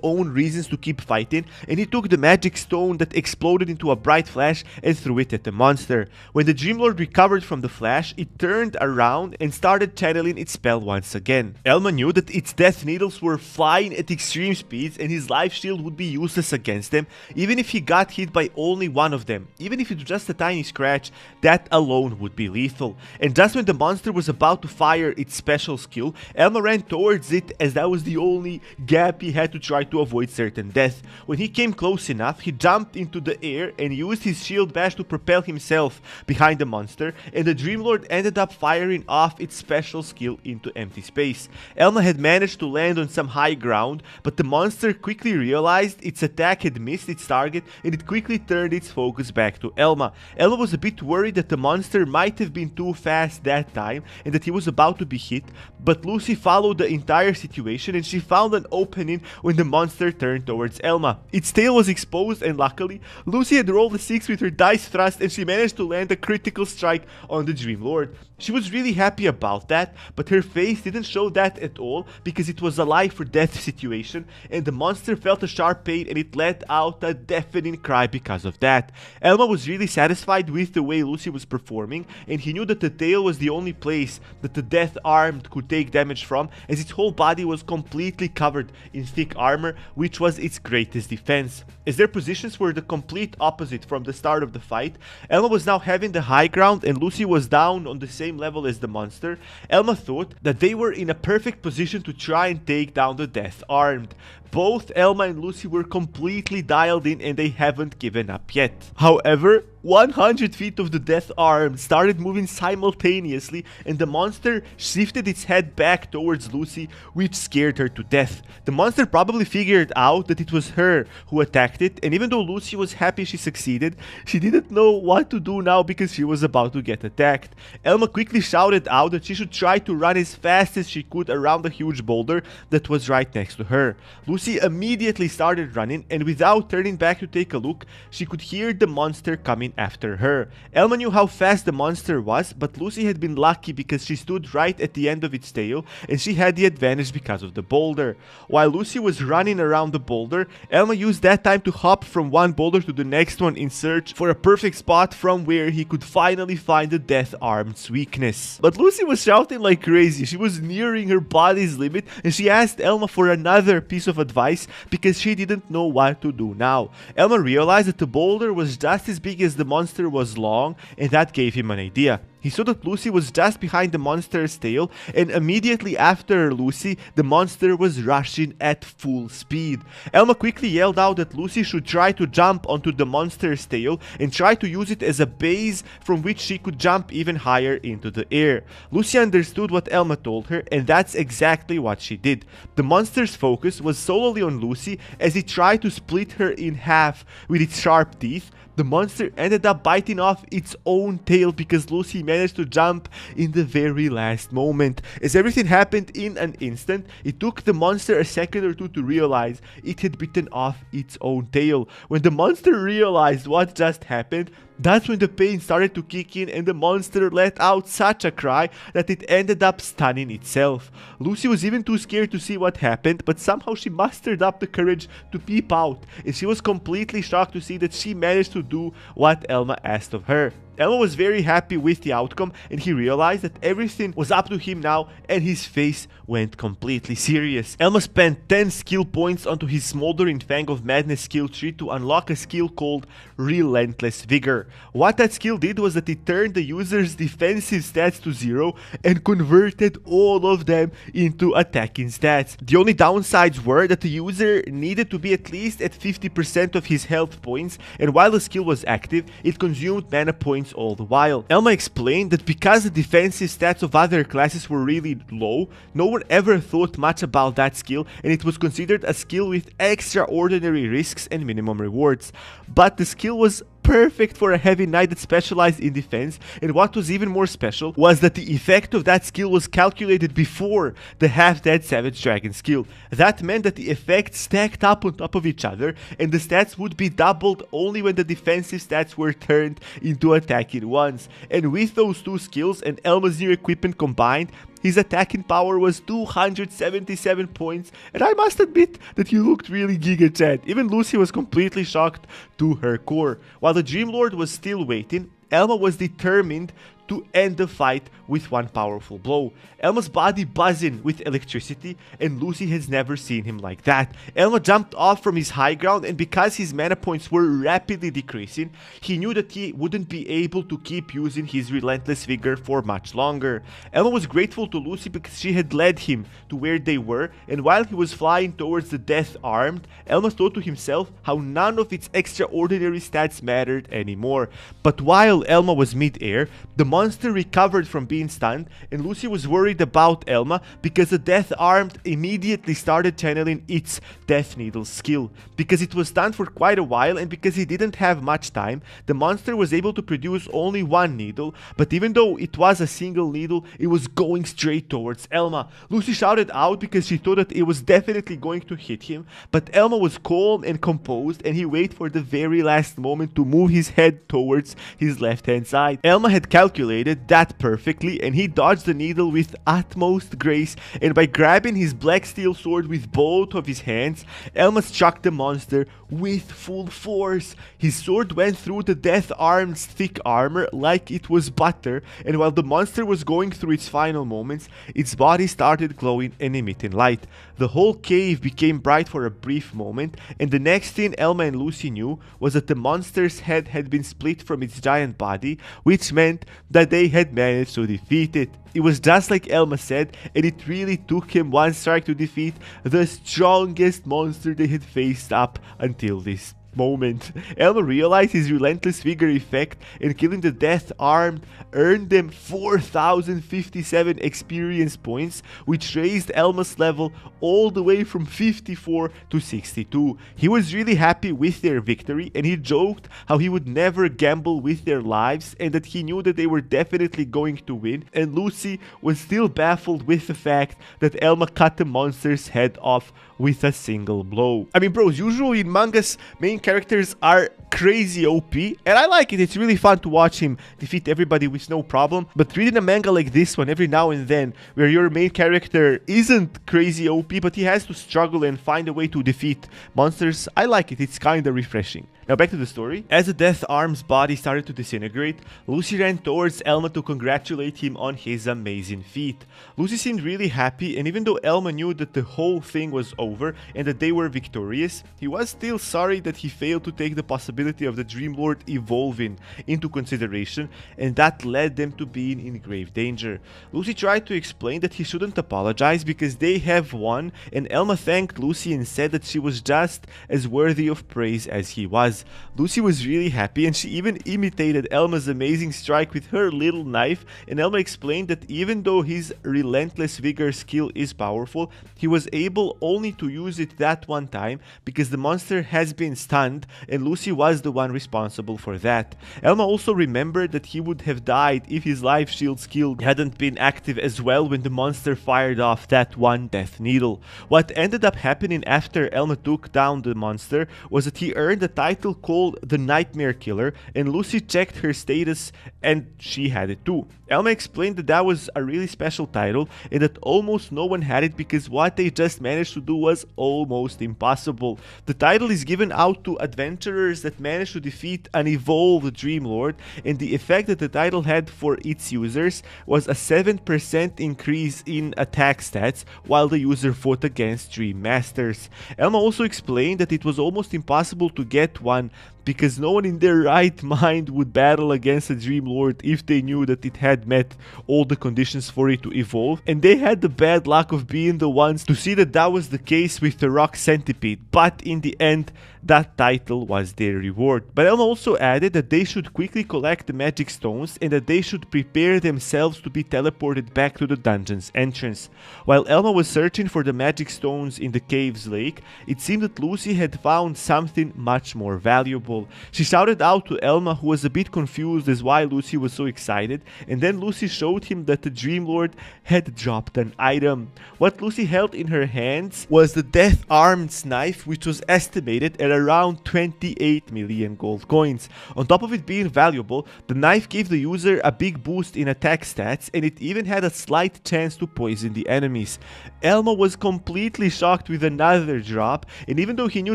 own reasons to keep fighting, and he took the magic stone that exploded into a bright flash and threw it at the monster. When the Dream Lord recovered from the flash, it turned around and started channeling its spell once again. Elma knew that its death needles were flying at extreme speeds and his life shield would be useless against them, even if he got hit by only one of them. Even if it was just a tiny scratch, that alone would be lethal. And just when the monster was about to fire its special skill, Elma ran towards it as that was the only gap he had to try to avoid certain death. When he came close enough, he jumped into the air and used his shield bash to propel himself behind the monster, and the Dream Lord ended up firing off its special skill into empty space. Elma had managed to land on some high ground, but the monster quickly realized its attack had missed its target and it quickly turned its focus back to Elma. Elma was a bit worried that the monster might have been too fast that time and that he was about to be hit, but Lucy followed the entire situation and she found an opening when the monster turned towards Elma. Its tail was exposed, and luckily, Lucy had rolled a 6 with her dice thrust and she managed to land a critical strike on the Dream Lord. She was really happy about that, but her face didn't show that at all because it was a life or death situation, and the monster felt a sharp pain and it let out a deafening cry because of that. Elma was really satisfied with the way Lucy was performing, and he knew that the tail was the only place that the Death Armed could take damage from, as its whole body was completely covered in thick armor, which was its greatest defense. As their positions were the complete opposite from the start of the fight, Elma was now having the high ground and Lucy was down on the same level as the monster. Elma thought that they were in a perfect position to try and take down the Death Armed. Both Elma and Lucy were completely dialed in and they haven't given up yet. However, 100 feet of the Death Arm started moving simultaneously and the monster shifted its head back towards Lucy, which scared her to death. The monster probably figured out that it was her who attacked it, and even though Lucy was happy she succeeded, she didn't know what to do now because she was about to get attacked. Elma quickly shouted out that she should try to run as fast as she could around the huge boulder that was right next to her. Lucy immediately started running, and without turning back to take a look, she could hear the monster coming after her. Elma knew how fast the monster was, but Lucy had been lucky because she stood right at the end of its tail and she had the advantage because of the boulder. While Lucy was running around the boulder, Elma used that time to hop from one boulder to the next one in search for a perfect spot from where he could finally find the Death Armed's weakness. But Lucy was shouting like crazy. She was nearing her body's limit and she asked Elma for another piece of advice because she didn't know what to do now. Elma realized that the boulder was just as big as the monster was long, and that gave him an idea. He He saw that Lucy was just behind the monster's tail, and immediately after Lucy, the monster was rushing at full speed. Elma quickly yelled out that Lucy should try to jump onto the monster's tail and try to use it as a base from which she could jump even higher into the air. Lucy understood what Elma told her, and that's exactly what she did. The monster's focus was solely on Lucy as he tried to split her in half with its sharp teeth. The monster ended up biting off its own tail because Lucy managed to jump in the very last moment. As everything happened in an instant, it took the monster a second or two to realize it had bitten off its own tail. When the monster realized what just happened, that's when the pain started to kick in and the monster let out such a cry that it ended up stunning itself. Lucy was even too scared to see what happened, but somehow she mustered up the courage to peep out, and she was completely shocked to see that she managed to do what Elma asked of her. Elma was very happy with the outcome, and he realized that everything was up to him now, and his face went completely serious. Elma spent 10 skill points onto his Smoldering Fang of Madness skill tree to unlock a skill called Relentless Vigor. What that skill did was that it turned the user's defensive stats to 0 and converted all of them into attacking stats. The only downsides were that the user needed to be at least at 50% of his health points, and while the skill was active, it consumed mana points all the while. Elma explained that because the defensive stats of other classes were really low, no one ever thought much about that skill, and it was considered a skill with extraordinary risks and minimum rewards. But the skill was perfect for a heavy knight that specialized in defense, and what was even more special was that the effect of that skill was calculated before the half-dead Savage Dragon skill. That meant that the effects stacked up on top of each other, and the stats would be doubled only when the defensive stats were turned into attacking ones. And with those two skills and Elma's new equipment combined, his attacking power was 277 points, and I must admit that he looked really giga Chad. Even Lucy was completely shocked to her core. While the Dream Lord was still waiting, Elma was determined to end the fight with one powerful blow. Elma's body buzzing with electricity, and Lucy has never seen him like that. Elma jumped off from his high ground, and because his mana points were rapidly decreasing, he knew that he wouldn't be able to keep using his Relentless Vigor for much longer. Elma was grateful to Lucy because she had led him to where they were, and while he was flying towards the Death Armed, Elma thought to himself how none of its extraordinary stats mattered anymore. But while Elma was mid-air, the monster recovered from being stunned, and Lucy was worried about Elma because the Death Armed immediately started channeling its Death Needle skill. Because it was stunned for quite a while and because he didn't have much time, the monster was able to produce only one needle, but even though it was a single needle, it was going straight towards Elma. Lucy shouted out because she thought that it was definitely going to hit him, but Elma was calm and composed, and he waited for the very last moment to move his head towards his left hand side. Elma had calculated that perfectly, and he dodged the needle with utmost grace, and by grabbing his black steel sword with both of his hands, Elma struck the monster with full force. His sword went through the Death Armed's thick armor like it was butter, and while the monster was going through its final moments, its body started glowing and emitting light. The whole cave became bright for a brief moment, and the next thing Elma and Lucy knew was that the monster's head had been split from its giant body, which meant that they had managed to defeat it. It was just like Elma said, and it really took him one strike to defeat the strongest monster they had faced up until this moment. Elma realized his Relentless Vigor effect, and killing the Death Armed earned them 4057 experience points, which raised Elma's level all the way from 54 to 62. He was really happy with their victory, and he joked how he would never gamble with their lives and that he knew that they were definitely going to win, and Lucy was still baffled with the fact that Elma cut the monster's head off with a single blow. I mean, bros, usually in mangas, main characters are crazy OP, and I like it. It's really fun to watch him defeat everybody with no problem, but reading a manga like this one every now and then, where your main character isn't crazy OP, but he has to struggle and find a way to defeat monsters, I like it. It's kinda refreshing. Now back to the story. As the Death Arm's body started to disintegrate, Lucy ran towards Elma to congratulate him on his amazing feat. Lucy seemed really happy, and even though Elma knew that the whole thing was over and that they were victorious, he was still sorry that he failed to take the possibility of the Dream Lord evolving into consideration, and that led them to being in grave danger. Lucy tried to explain that he shouldn't apologize because they have won, and Elma thanked Lucy and said that she was just as worthy of praise as he was. Lucy was really happy, and she even imitated Elma's amazing strike with her little knife, and Elma explained that even though his relentless vigor skill is powerful, he was able only to use it that one time because the monster has been stunned, and Lucy was the one responsible for that. Elma also remembered that he would have died if his life shield skill hadn't been active as well when the monster fired off that one death needle. What ended up happening after Elma took down the monster was that he earned a title called the Nightmare Killer, and Lucy checked her status and she had it too. Elma explained that that was a really special title and that almost no one had it because what they just managed to do was almost impossible. The title is given out to adventurers that managed to defeat an evolved Dream Lord, and the effect that the title had for its users was a 7% increase in attack stats while the user fought against Dream Masters. Elma also explained that it was almost impossible to get one because no one in their right mind would battle against a Dream Lord if they knew that it had met all the conditions for it to evolve, and they had the bad luck of being the ones to see that that was the case with the Rock Centipede, but in the end that title was their reward. But Elma also added that they should quickly collect the magic stones and that they should prepare themselves to be teleported back to the dungeon's entrance. While Elma was searching for the magic stones in the cave's lake, it seemed that Lucy had found something much more valuable. She shouted out to Elma, who was a bit confused as why Lucy was so excited, and then Lucy showed him that the Dream Lord had dropped an item. What Lucy held in her hands was the Death Arm's knife, which was estimated at around 28 million gold coins. On top of it being valuable, the knife gave the user a big boost in attack stats, and it even had a slight chance to poison the enemies. Elma was completely shocked with another drop, and even though he knew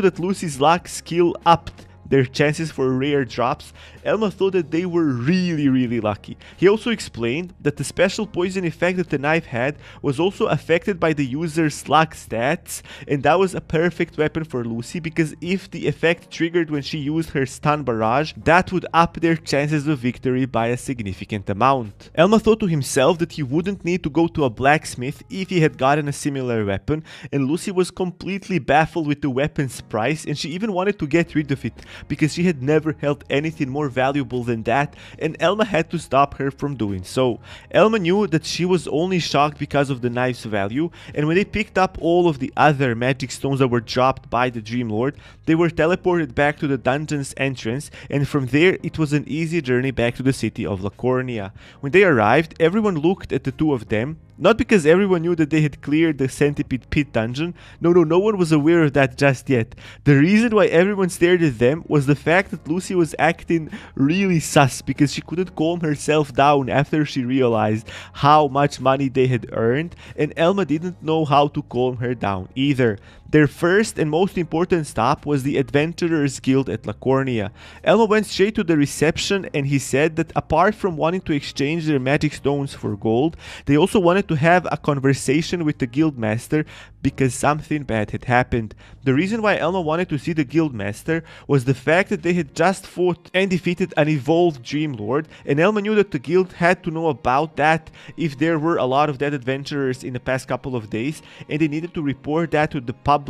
that Lucy's luck skill upped their chances for rare drops, Elma thought that they were really lucky. He also explained that the special poison effect that the knife had was also affected by the user's luck stats, and that was a perfect weapon for Lucy because if the effect triggered when she used her stun barrage, that would up their chances of victory by a significant amount. Elma thought to himself that he wouldn't need to go to a blacksmith if he had gotten a similar weapon, and Lucy was completely baffled with the weapon's price, and she even wanted to get rid of it because she had never held anything more valuable than that, and Elma had to stop her from doing so. Elma knew that she was only shocked because of the knife's value, and when they picked up all of the other magic stones that were dropped by the Dream Lord, they were teleported back to the dungeon's entrance, and from there it was an easy journey back to the city of Lacornia. When they arrived, everyone looked at the two of them, not because everyone knew that they had cleared the Centipede Pit dungeon. No one was aware of that just yet. The reason why everyone stared at them was the fact that Lucy was acting really sus because she couldn't calm herself down after she realized how much money they had earned, and Elma didn't know how to calm her down either. Their first and most important stop was the Adventurers Guild at Lacornia. Elma went straight to the reception, and he said that apart from wanting to exchange their magic stones for gold, they also wanted to have a conversation with the guild master because something bad had happened. The reason why Elma wanted to see the guild master was the fact that they had just fought and defeated an evolved Dream Lord, and Elma knew that the guild had to know about that if there were a lot of dead adventurers in the past couple of days, and they needed to report that to the public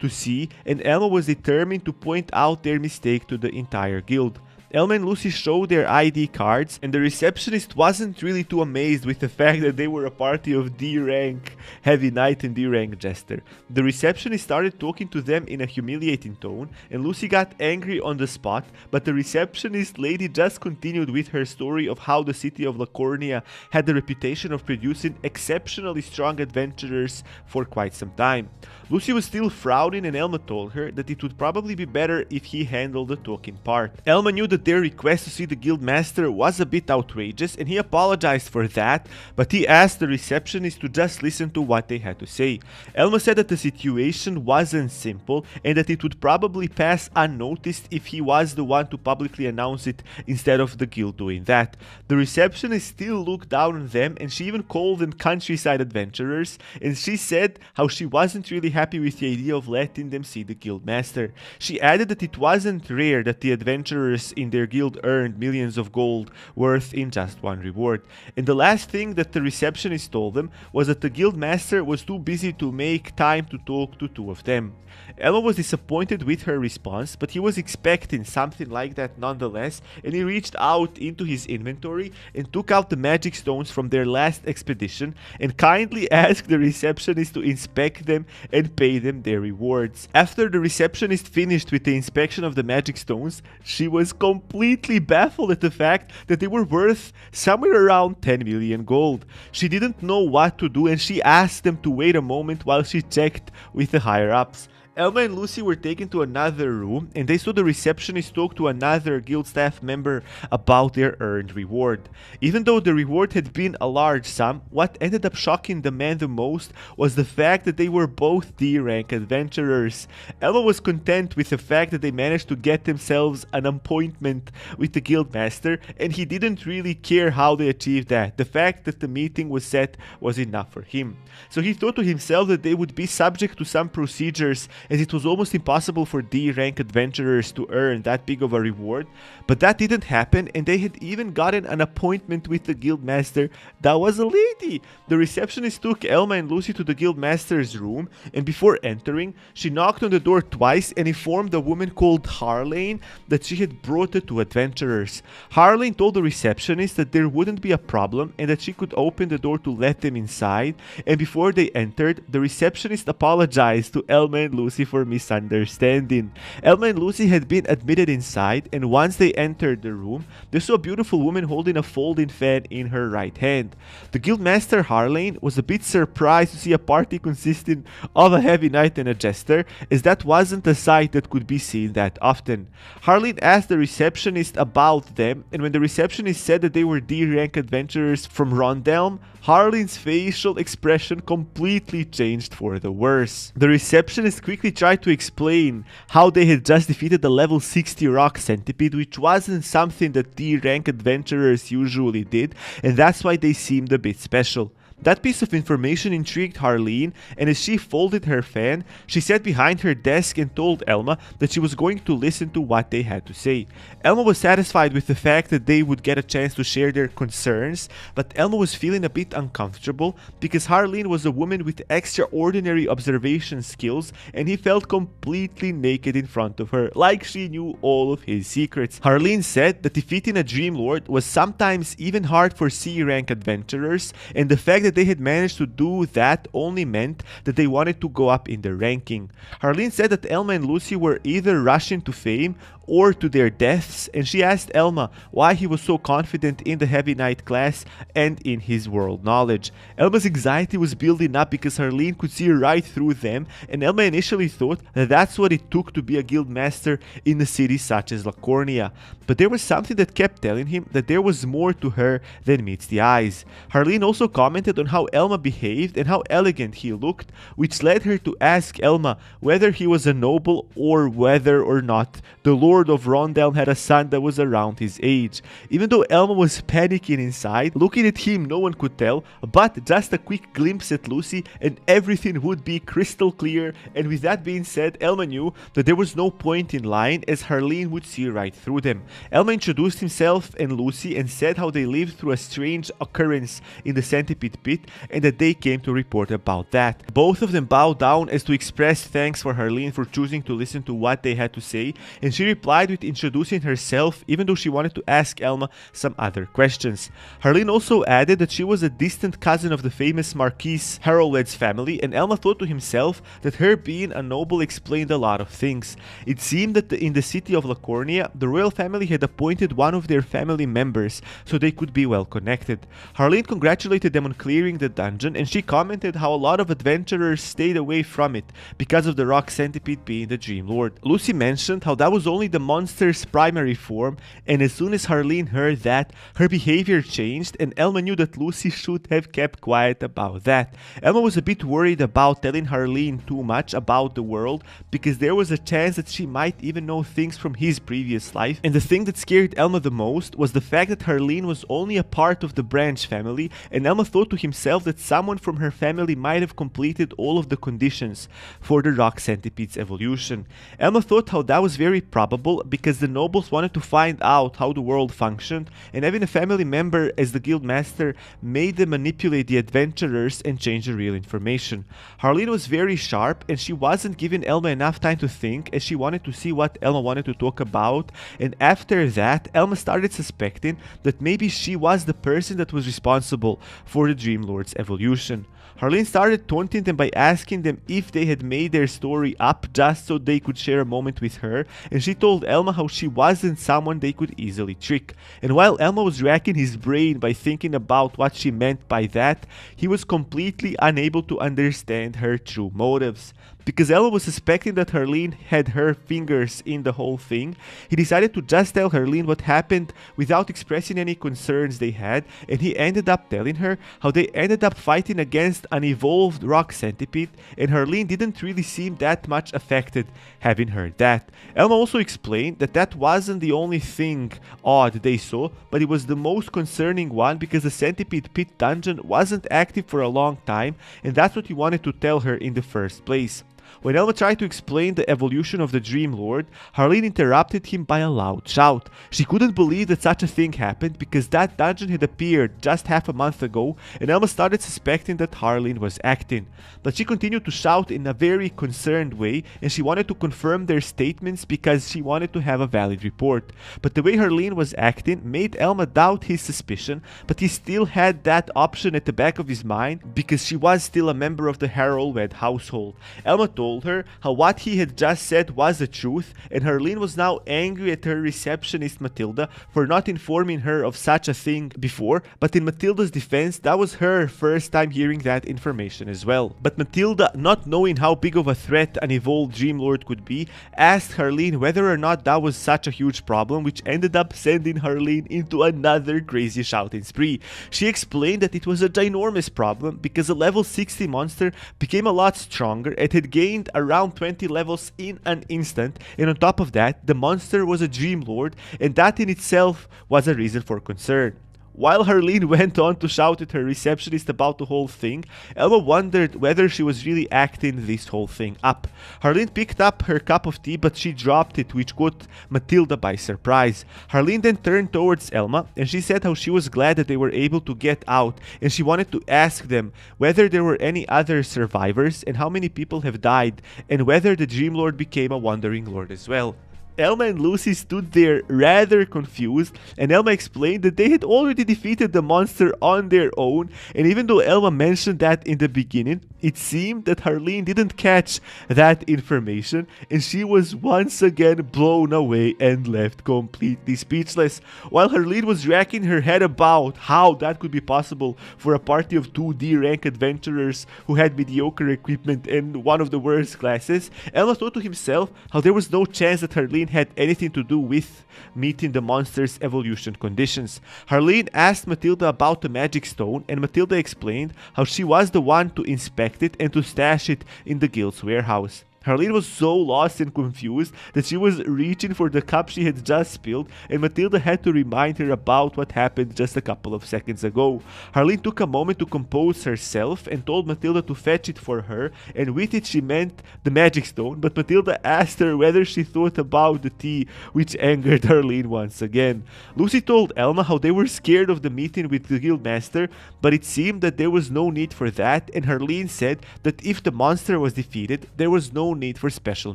to see, and Elma was determined to point out their mistake to the entire guild. Elma and Lucy showed their ID cards, and the receptionist wasn't really too amazed with the fact that they were a party of D-rank Heavy Knight and D-rank Jester. The receptionist started talking to them in a humiliating tone, and Lucy got angry on the spot, but the receptionist lady just continued with her story of how the city of Lacornia had the reputation of producing exceptionally strong adventurers for quite some time. Lucy was still frowning, and Elma told her that it would probably be better if he handled the talking part. Elma knew that that their request to see the guildmaster was a bit outrageous, and he apologized for that, but he asked the receptionist to just listen to what they had to say. Elmo said that the situation wasn't simple and that it would probably pass unnoticed if he was the one to publicly announce it instead of the guild doing that. The receptionist still looked down on them, and she even called them countryside adventurers, and she said how she wasn't really happy with the idea of letting them see the guildmaster. She added that it wasn't rare that the adventurers in their guild earned millions of gold worth in just one reward. And the last thing that the receptionist told them was that the guildmaster was too busy to make time to talk to two of them. Elmo was disappointed with her response, but he was expecting something like that nonetheless, and he reached out into his inventory and took out the magic stones from their last expedition and kindly asked the receptionist to inspect them and pay them their rewards. After the receptionist finished with the inspection of the magic stones, she was completely baffled at the fact that they were worth somewhere around 10 million gold. She didn't know what to do, and she asked them to wait a moment while she checked with the higher-ups. Elma and Lucy were taken to another room, and they saw the receptionist talk to another guild staff member about their earned reward. Even though the reward had been a large sum, what ended up shocking the man the most was the fact that they were both D-rank adventurers. Elma was content with the fact that they managed to get themselves an appointment with the guildmaster, and he didn't really care how they achieved that. The fact that the meeting was set was enough for him. So he thought to himself that they would be subject to some procedures, as it was almost impossible for D-rank adventurers to earn that big of a reward, but that didn't happen, and they had even gotten an appointment with the guildmaster that was a lady. The receptionist took Elma and Lucy to the guildmaster's room, and before entering, she knocked on the door twice and informed a woman called Harlane that she had brought the two adventurers. Harlane told the receptionist that there wouldn't be a problem and that she could open the door to let them inside, and before they entered, the receptionist apologized to Elma and Lucy for misunderstanding. Elma and Lucy had been admitted inside, and once they entered the room, they saw a beautiful woman holding a folding fan in her right hand. The guildmaster Harlane was a bit surprised to see a party consisting of a heavy knight and a jester, as that wasn't a sight that could be seen that often. Harlane asked the receptionist about them, and when the receptionist said that they were D-rank adventurers from Rondelm, Harlane's facial expression completely changed for the worse. The receptionist quickly tried to explain how they had just defeated the level 60 rock centipede, which wasn't something that D-rank adventurers usually did, and that's why they seemed a bit special. That piece of information intrigued Harlane, and as she folded her fan, she sat behind her desk and told Elma that she was going to listen to what they had to say. Elma was satisfied with the fact that they would get a chance to share their concerns, but Elma was feeling a bit uncomfortable because Harlane was a woman with extraordinary observation skills, and he felt completely naked in front of her, like she knew all of his secrets. Harlane said that defeating a Dream Lord was sometimes even hard for C-rank adventurers, and the fact that they had managed to do that only meant that they wanted to go up in the ranking. Harlane said that Elma and Lucy were either rushing to fame or to their deaths, and she asked Elma why he was so confident in the Heavy Knight class and in his world knowledge. Elma's anxiety was building up because Harlane could see right through them, and Elma initially thought that that's what it took to be a guild master in a city such as Lacornia. But there was something that kept telling him that there was more to her than meets the eyes. Harlane also commented on how Elma behaved and how elegant he looked, which led her to ask Elma whether he was a noble or whether or not the Lord of Rondelm had a son that was around his age. Even though Elma was panicking inside, looking at him no one could tell, but just a quick glimpse at Lucy and everything would be crystal clear, and with that being said, Elma knew that there was no point in lying, as Harlane would see right through them. Elma introduced himself and Lucy and said how they lived through a strange occurrence in the centipede pit and that they came to report about that. Both of them bowed down as to express thanks for Harlane for choosing to listen to what they had to say, and she replied with introducing herself, even though she wanted to ask Elma some other questions. Harlane also added that she was a distant cousin of the famous Marquise Harold's family, and Elma thought to himself that her being a noble explained a lot of things. It seemed that in the city of Lacornia, the royal family had appointed one of their family members so they could be well connected. Harlane congratulated them on clearing clearing the dungeon, and she commented how a lot of adventurers stayed away from it because of the rock centipede being the Dream Lord. Lucy mentioned how that was only the monster's primary form, and as soon as Harleen heard that, her behavior changed, and Elma knew that Lucy should have kept quiet about that. Elma was a bit worried about telling Harleen too much about the world because there was a chance that she might even know things from his previous life, and the thing that scared Elma the most was the fact that Harleen was only a part of the Branch family, and Elma thought to himself that someone from her family might have completed all of the conditions for the rock centipede's evolution. Elma thought how that was very probable because the nobles wanted to find out how the world functioned, and having a family member as the guild master made them manipulate the adventurers and change the real information. Harleen was very sharp, and she wasn't giving Elma enough time to think, as she wanted to see what Elma wanted to talk about, and after that Elma started suspecting that maybe she was the person that was responsible for the Dream Lord's evolution. Harleen started taunting them by asking them if they had made their story up just so they could share a moment with her, and she told Elma how she wasn't someone they could easily trick. And while Elma was racking his brain by thinking about what she meant by that, he was completely unable to understand her true motives. Because Elma was suspecting that Harleen had her fingers in the whole thing, he decided to just tell Harleen what happened without expressing any concerns they had, and he ended up telling her how they ended up fighting against an evolved rock centipede, and Harleen didn't really seem that much affected having heard that. Elma also explained that that wasn't the only thing odd they saw, but it was the most concerning one because the centipede pit dungeon wasn't active for a long time, and that's what he wanted to tell her in the first place. When Elma tried to explain the evolution of the Dream Lord, Harleen interrupted him by a loud shout. She couldn't believe that such a thing happened because that dungeon had appeared just half a month ago, and Elma started suspecting that Harleen was acting. But she continued to shout in a very concerned way, and she wanted to confirm their statements because she wanted to have a valid report. But the way Harleen was acting made Elma doubt his suspicion, but he still had that option at the back of his mind because she was still a member of the Harrowed household. Elma told her how what he had just said was the truth, and Harleen was now angry at her receptionist Matilda for not informing her of such a thing before, but in Matilda's defense, that was her first time hearing that information as well. But Matilda, not knowing how big of a threat an evolved Dream Lord could be, asked Harleen whether or not that was such a huge problem, which ended up sending Harleen into another crazy shouting spree. She explained that it was a ginormous problem because a level 60 monster became a lot stronger and had gained around 20 levels in an instant, and on top of that, the monster was a Dream Lord, and that in itself was a reason for concern. While Harleen went on to shout at her receptionist about the whole thing, Elma wondered whether she was really acting this whole thing up. Harleen picked up her cup of tea, but she dropped it, which caught Matilda by surprise. Harleen then turned towards Elma, and she said how she was glad that they were able to get out, and she wanted to ask them whether there were any other survivors and how many people have died, and whether the Dream Lord became a Wandering Lord as well. Elma and Lucy stood there rather confused, and Elma explained that they had already defeated the monster on their own, and even though Elma mentioned that in the beginning, it seemed that Harleen didn't catch that information, and she was once again blown away and left completely speechless. While Harleen was racking her head about how that could be possible for a party of 2D rank adventurers who had mediocre equipment and one of the worst classes, Elma thought to himself how there was no chance that Harleen had anything to do with meeting the monster's evolution conditions. Harleen asked Matilda about the magic stone, and Matilda explained how she was the one to inspect it and to stash it in the guild's warehouse. Harleen was so lost and confused that she was reaching for the cup she had just spilled, and Matilda had to remind her about what happened just a couple of seconds ago. Harleen took a moment to compose herself and told Matilda to fetch it for her, and with it she meant the magic stone, but Matilda asked her whether she thought about the tea, which angered Harleen once again. Lucy told Elma how they were scared of the meeting with the guildmaster, but it seemed that there was no need for that, and Harleen said that if the monster was defeated, there was no need for special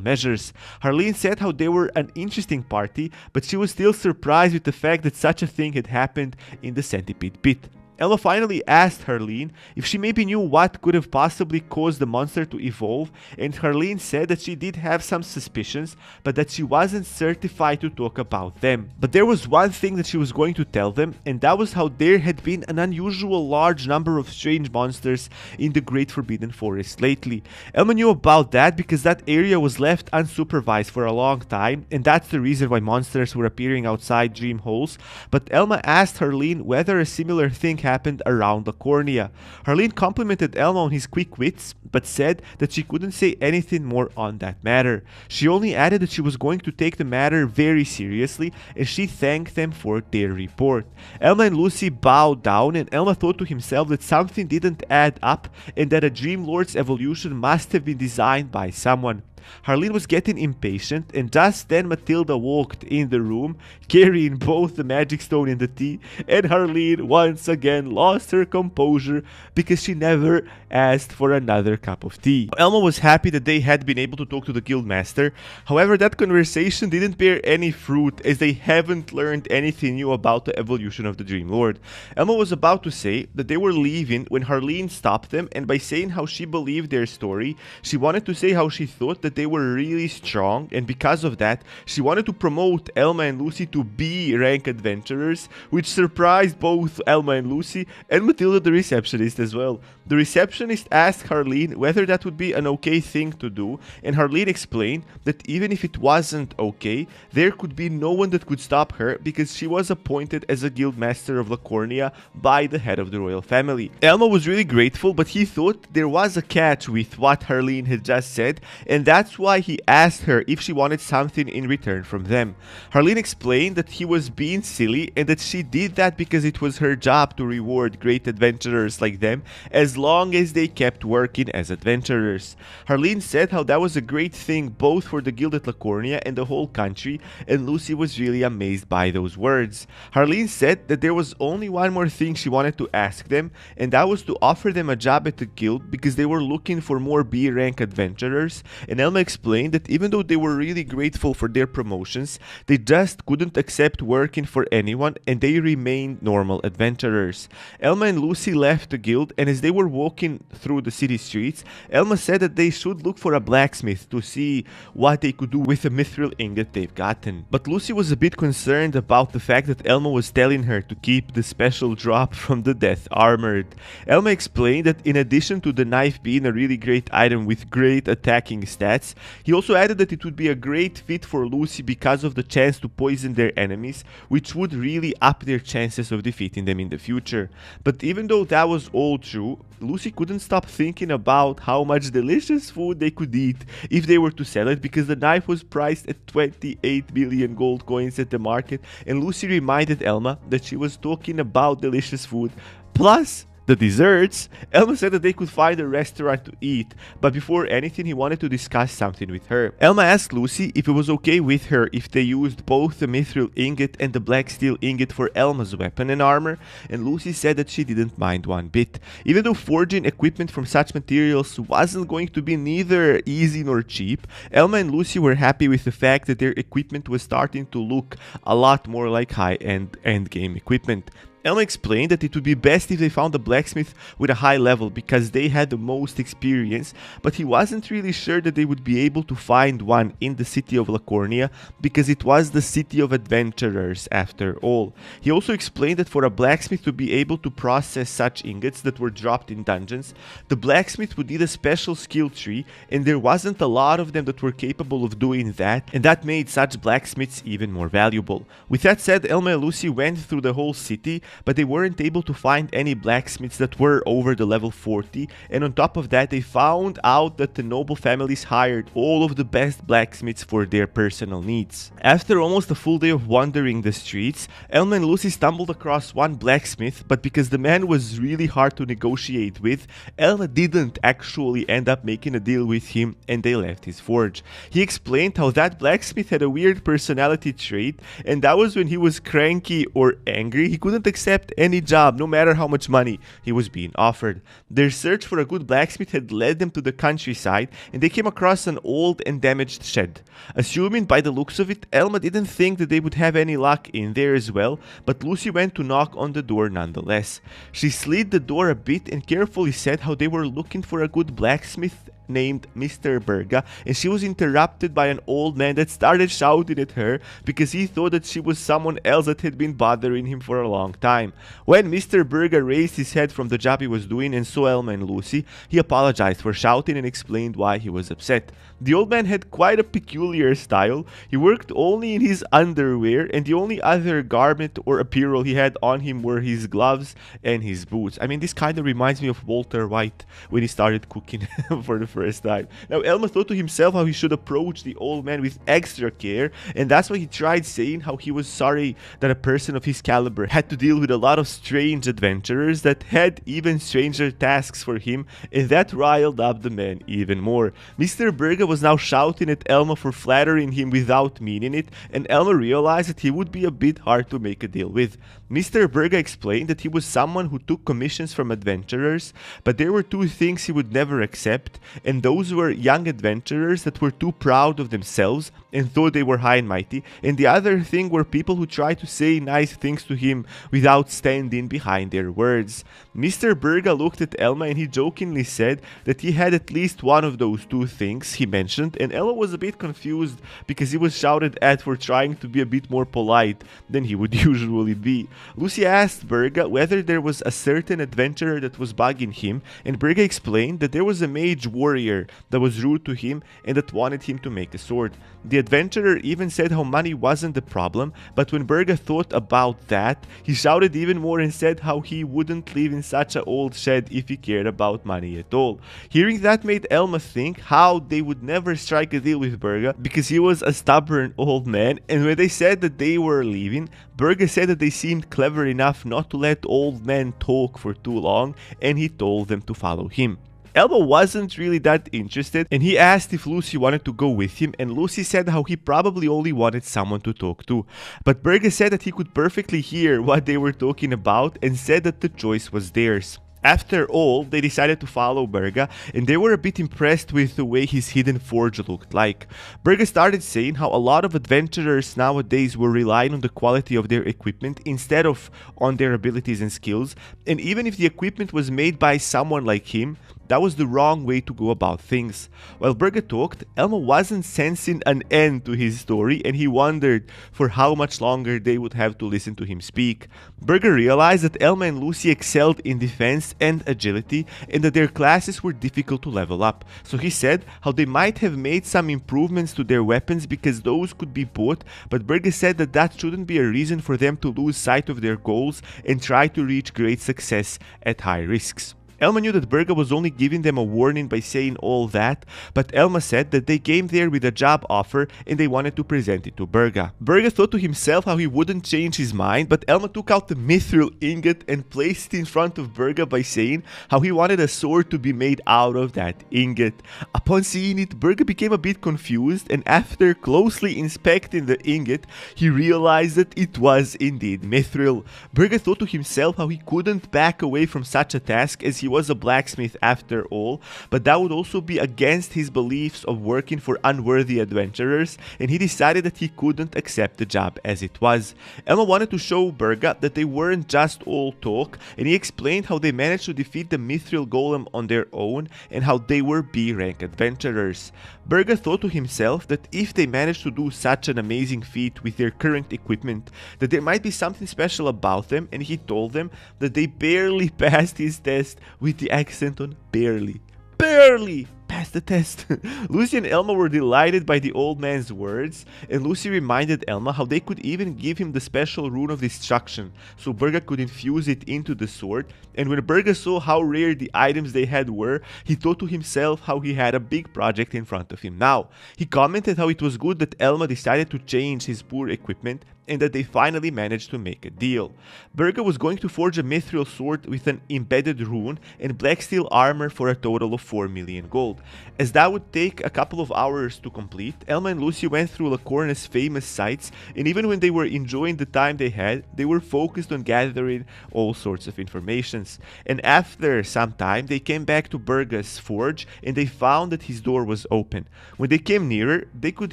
measures. Harleen said how they were an interesting party, but she was still surprised with the fact that such a thing had happened in the centipede pit. Elma finally asked Harleen if she maybe knew what could have possibly caused the monster to evolve, and Harleen said that she did have some suspicions, but that she wasn't certified to talk about them. But there was one thing that she was going to tell them, and that was how there had been an unusual large number of strange monsters in the Great Forbidden Forest lately. Elma knew about that because that area was left unsupervised for a long time, and that's the reason why monsters were appearing outside dream holes. But Elma asked Harleen whether a similar thing happened around Lacornia. Harleen complimented Elma on his quick wits, but said that she couldn't say anything more on that matter. She only added that she was going to take the matter very seriously, and she thanked them for their report. Elma and Lucy bowed down, and Elma thought to himself that something didn't add up, and that a Dream Lord's evolution must have been designed by someone. Harleen was getting impatient, and just then Matilda walked in the room, carrying both the magic stone and the tea, and Harleen once again lost her composure because she never asked for another cup of tea. Elma was happy that they had been able to talk to the guildmaster. However, that conversation didn't bear any fruit, as they haven't learned anything new about the evolution of the Dream Lord. Elma was about to say that they were leaving when Harleen stopped them, and by saying how she believed their story, she wanted to say how she thought that they were really strong, and because of that, she wanted to promote Elma and Lucy to be rank adventurers, which surprised both Elma and Lucy, and Matilda the receptionist as well. The receptionist asked Harleen whether that would be an okay thing to do, and Harleen explained that even if it wasn't okay, there could be no one that could stop her because she was appointed as a guildmaster of Lacornia by the head of the royal family. Elma was really grateful, but he thought there was a catch with what Harleen had just said, and that's why he asked her if she wanted something in return from them. Harleen explained that he was being silly and that she did that because it was her job to reward great adventurers like them as long as they kept working as adventurers. Harleen said how that was a great thing both for the guild at Lacornia and the whole country, and Lucy was really amazed by those words. Harleen said that there was only one more thing she wanted to ask them, and that was to offer them a job at the guild because they were looking for more B rank adventurers, and Elma explained that even though they were really grateful for their promotions, they just couldn't accept working for anyone, and they remained normal adventurers. Elma and Lucy left the guild, and as they were walking through the city streets, Elma said that they should look for a blacksmith to see what they could do with the mithril ingot they've gotten. But Lucy was a bit concerned about the fact that Elma was telling her to keep the special drop from the Death Armored. Elma explained that in addition to the knife being a really great item with great attacking stats, he also added that it would be a great fit for Lucy because of the chance to poison their enemies, which would really up their chances of defeating them in the future. But even though that was all true, Lucy couldn't stop thinking about how much delicious food they could eat if they were to sell it, because the knife was priced at 28 million gold coins at the market, and Lucy reminded Elma that she was talking about delicious food plus the desserts. Elma said that they could find a restaurant to eat, but before anything he wanted to discuss something with her. Elma asked Lucy if it was okay with her if they used both the mithril ingot and the black steel ingot for Elma's weapon and armor, and Lucy said that she didn't mind one bit. Even though forging equipment from such materials wasn't going to be neither easy nor cheap, Elma and Lucy were happy with the fact that their equipment was starting to look a lot more like high-end endgame equipment. Elma explained that it would be best if they found a blacksmith with a high level because they had the most experience, but he wasn't really sure that they would be able to find one in the city of Lacornia because it was the city of adventurers after all. He also explained that for a blacksmith to be able to process such ingots that were dropped in dungeons, the blacksmith would need a special skill tree, and there wasn't a lot of them that were capable of doing that, and that made such blacksmiths even more valuable. With that said, Elma and Lucy went through the whole city, but they weren't able to find any blacksmiths that were over the level 40, and on top of that they found out that the noble families hired all of the best blacksmiths for their personal needs. After almost a full day of wandering the streets, Elma and Lucy stumbled across one blacksmith, but because the man was really hard to negotiate with, Elma didn't actually end up making a deal with him, and they left his forge. He explained how that blacksmith had a weird personality trait, and that was when he was cranky or angry, he couldn't accept any job, no matter how much money he was being offered. Their search for a good blacksmith had led them to the countryside, and they came across an old and damaged shed. Assuming by the looks of it, Elma didn't think that they would have any luck in there as well, but Lucy went to knock on the door nonetheless. She slid the door a bit and carefully said how they were looking for a good blacksmith named Mr. Berga, and she was interrupted by an old man that started shouting at her because he thought that she was someone else that had been bothering him for a long time. When Mr. Berga raised his head from the job he was doing and saw Elma and Lucy, he apologized for shouting and explained why he was upset. The old man had quite a peculiar style. He worked only in his underwear, and the only other garment or apparel he had on him were his gloves and his boots. I mean, this kind of reminds me of Walter White when he started cooking for the first time. Now, Elma thought to himself how he should approach the old man with extra care, and that's why he tried saying how he was sorry that a person of his caliber had to deal with a lot of strange adventurers that had even stranger tasks for him, and that riled up the man even more. Mr. Berga was now shouting at Elma for flattering him without meaning it, and Elma realized that he would be a bit hard to make a deal with. Mr. Berga explained that he was someone who took commissions from adventurers, but there were two things he would never accept, and those were young adventurers that were too proud of themselves and thought they were high and mighty, and the other thing were people who tried to say nice things to him without standing behind their words. Mr. Berga looked at Elma and he jokingly said that he had at least one of those two things he mentioned, and Elma was a bit confused because he was shouted at for trying to be a bit more polite than he would usually be. Lucy asked Berga whether there was a certain adventurer that was bugging him, and Berga explained that there was a mage warrior that was rude to him and that wanted him to make a sword. The adventurer even said how money wasn't the problem, but when Berga thought about that, he shouted even more and said how he wouldn't live in such an old shed if he cared about money at all. Hearing that made Elma think how they would never strike a deal with Berga because he was a stubborn old man, and when they said that they were leaving, Berga said that they seemed clever enough not to let old men talk for too long, and he told them to follow him. Elma wasn't really that interested, and he asked if Lucy wanted to go with him, and Lucy said how he probably only wanted someone to talk to. But Berga said that he could perfectly hear what they were talking about and said that the choice was theirs. After all, they decided to follow Berga, and they were a bit impressed with the way his hidden forge looked like. Berga started saying how a lot of adventurers nowadays were relying on the quality of their equipment instead of on their abilities and skills, and even if the equipment was made by someone like him, that was the wrong way to go about things. While Berga talked, Elma wasn't sensing an end to his story, and he wondered for how much longer they would have to listen to him speak. Berga realized that Elma and Lucy excelled in defense and agility, and that their classes were difficult to level up. So he said how they might have made some improvements to their weapons because those could be bought, but Berga said that that shouldn't be a reason for them to lose sight of their goals and try to reach great success at high risks. Elma knew that Berga was only giving them a warning by saying all that, but Elma said that they came there with a job offer and they wanted to present it to Berga. Berga thought to himself how he wouldn't change his mind, but Elma took out the mithril ingot and placed it in front of Berga by saying how he wanted a sword to be made out of that ingot. Upon seeing it, Berga became a bit confused, and after closely inspecting the ingot, he realized that it was indeed mithril. Berga thought to himself how he couldn't back away from such a task as he was a blacksmith after all, but that would also be against his beliefs of working for unworthy adventurers, and he decided that he couldn't accept the job as it was. Elma wanted to show Berga that they weren't just all talk, and he explained how they managed to defeat the mithril golem on their own and how they were B-rank adventurers. Berga thought to himself that if they managed to do such an amazing feat with their current equipment, that there might be something special about them, and he told them that they barely passed his test, with the accent on barely. Barely passed the test. Lucy and Elma were delighted by the old man's words, and Lucy reminded Elma how they could even give him the special rune of destruction, so Berga could infuse it into the sword, and when Berga saw how rare the items they had were, he thought to himself how he had a big project in front of him now. He commented how it was good that Elma decided to change his poor equipment, and that they finally managed to make a deal. Burga was going to forge a mithril sword with an embedded rune and black steel armor for a total of 4 million gold. As that would take a couple of hours to complete, Elma and Lucy went through Lacorna's famous sites, and even when they were enjoying the time they had, they were focused on gathering all sorts of informations. And after some time, they came back to Burga's forge and they found that his door was open. When they came nearer, they could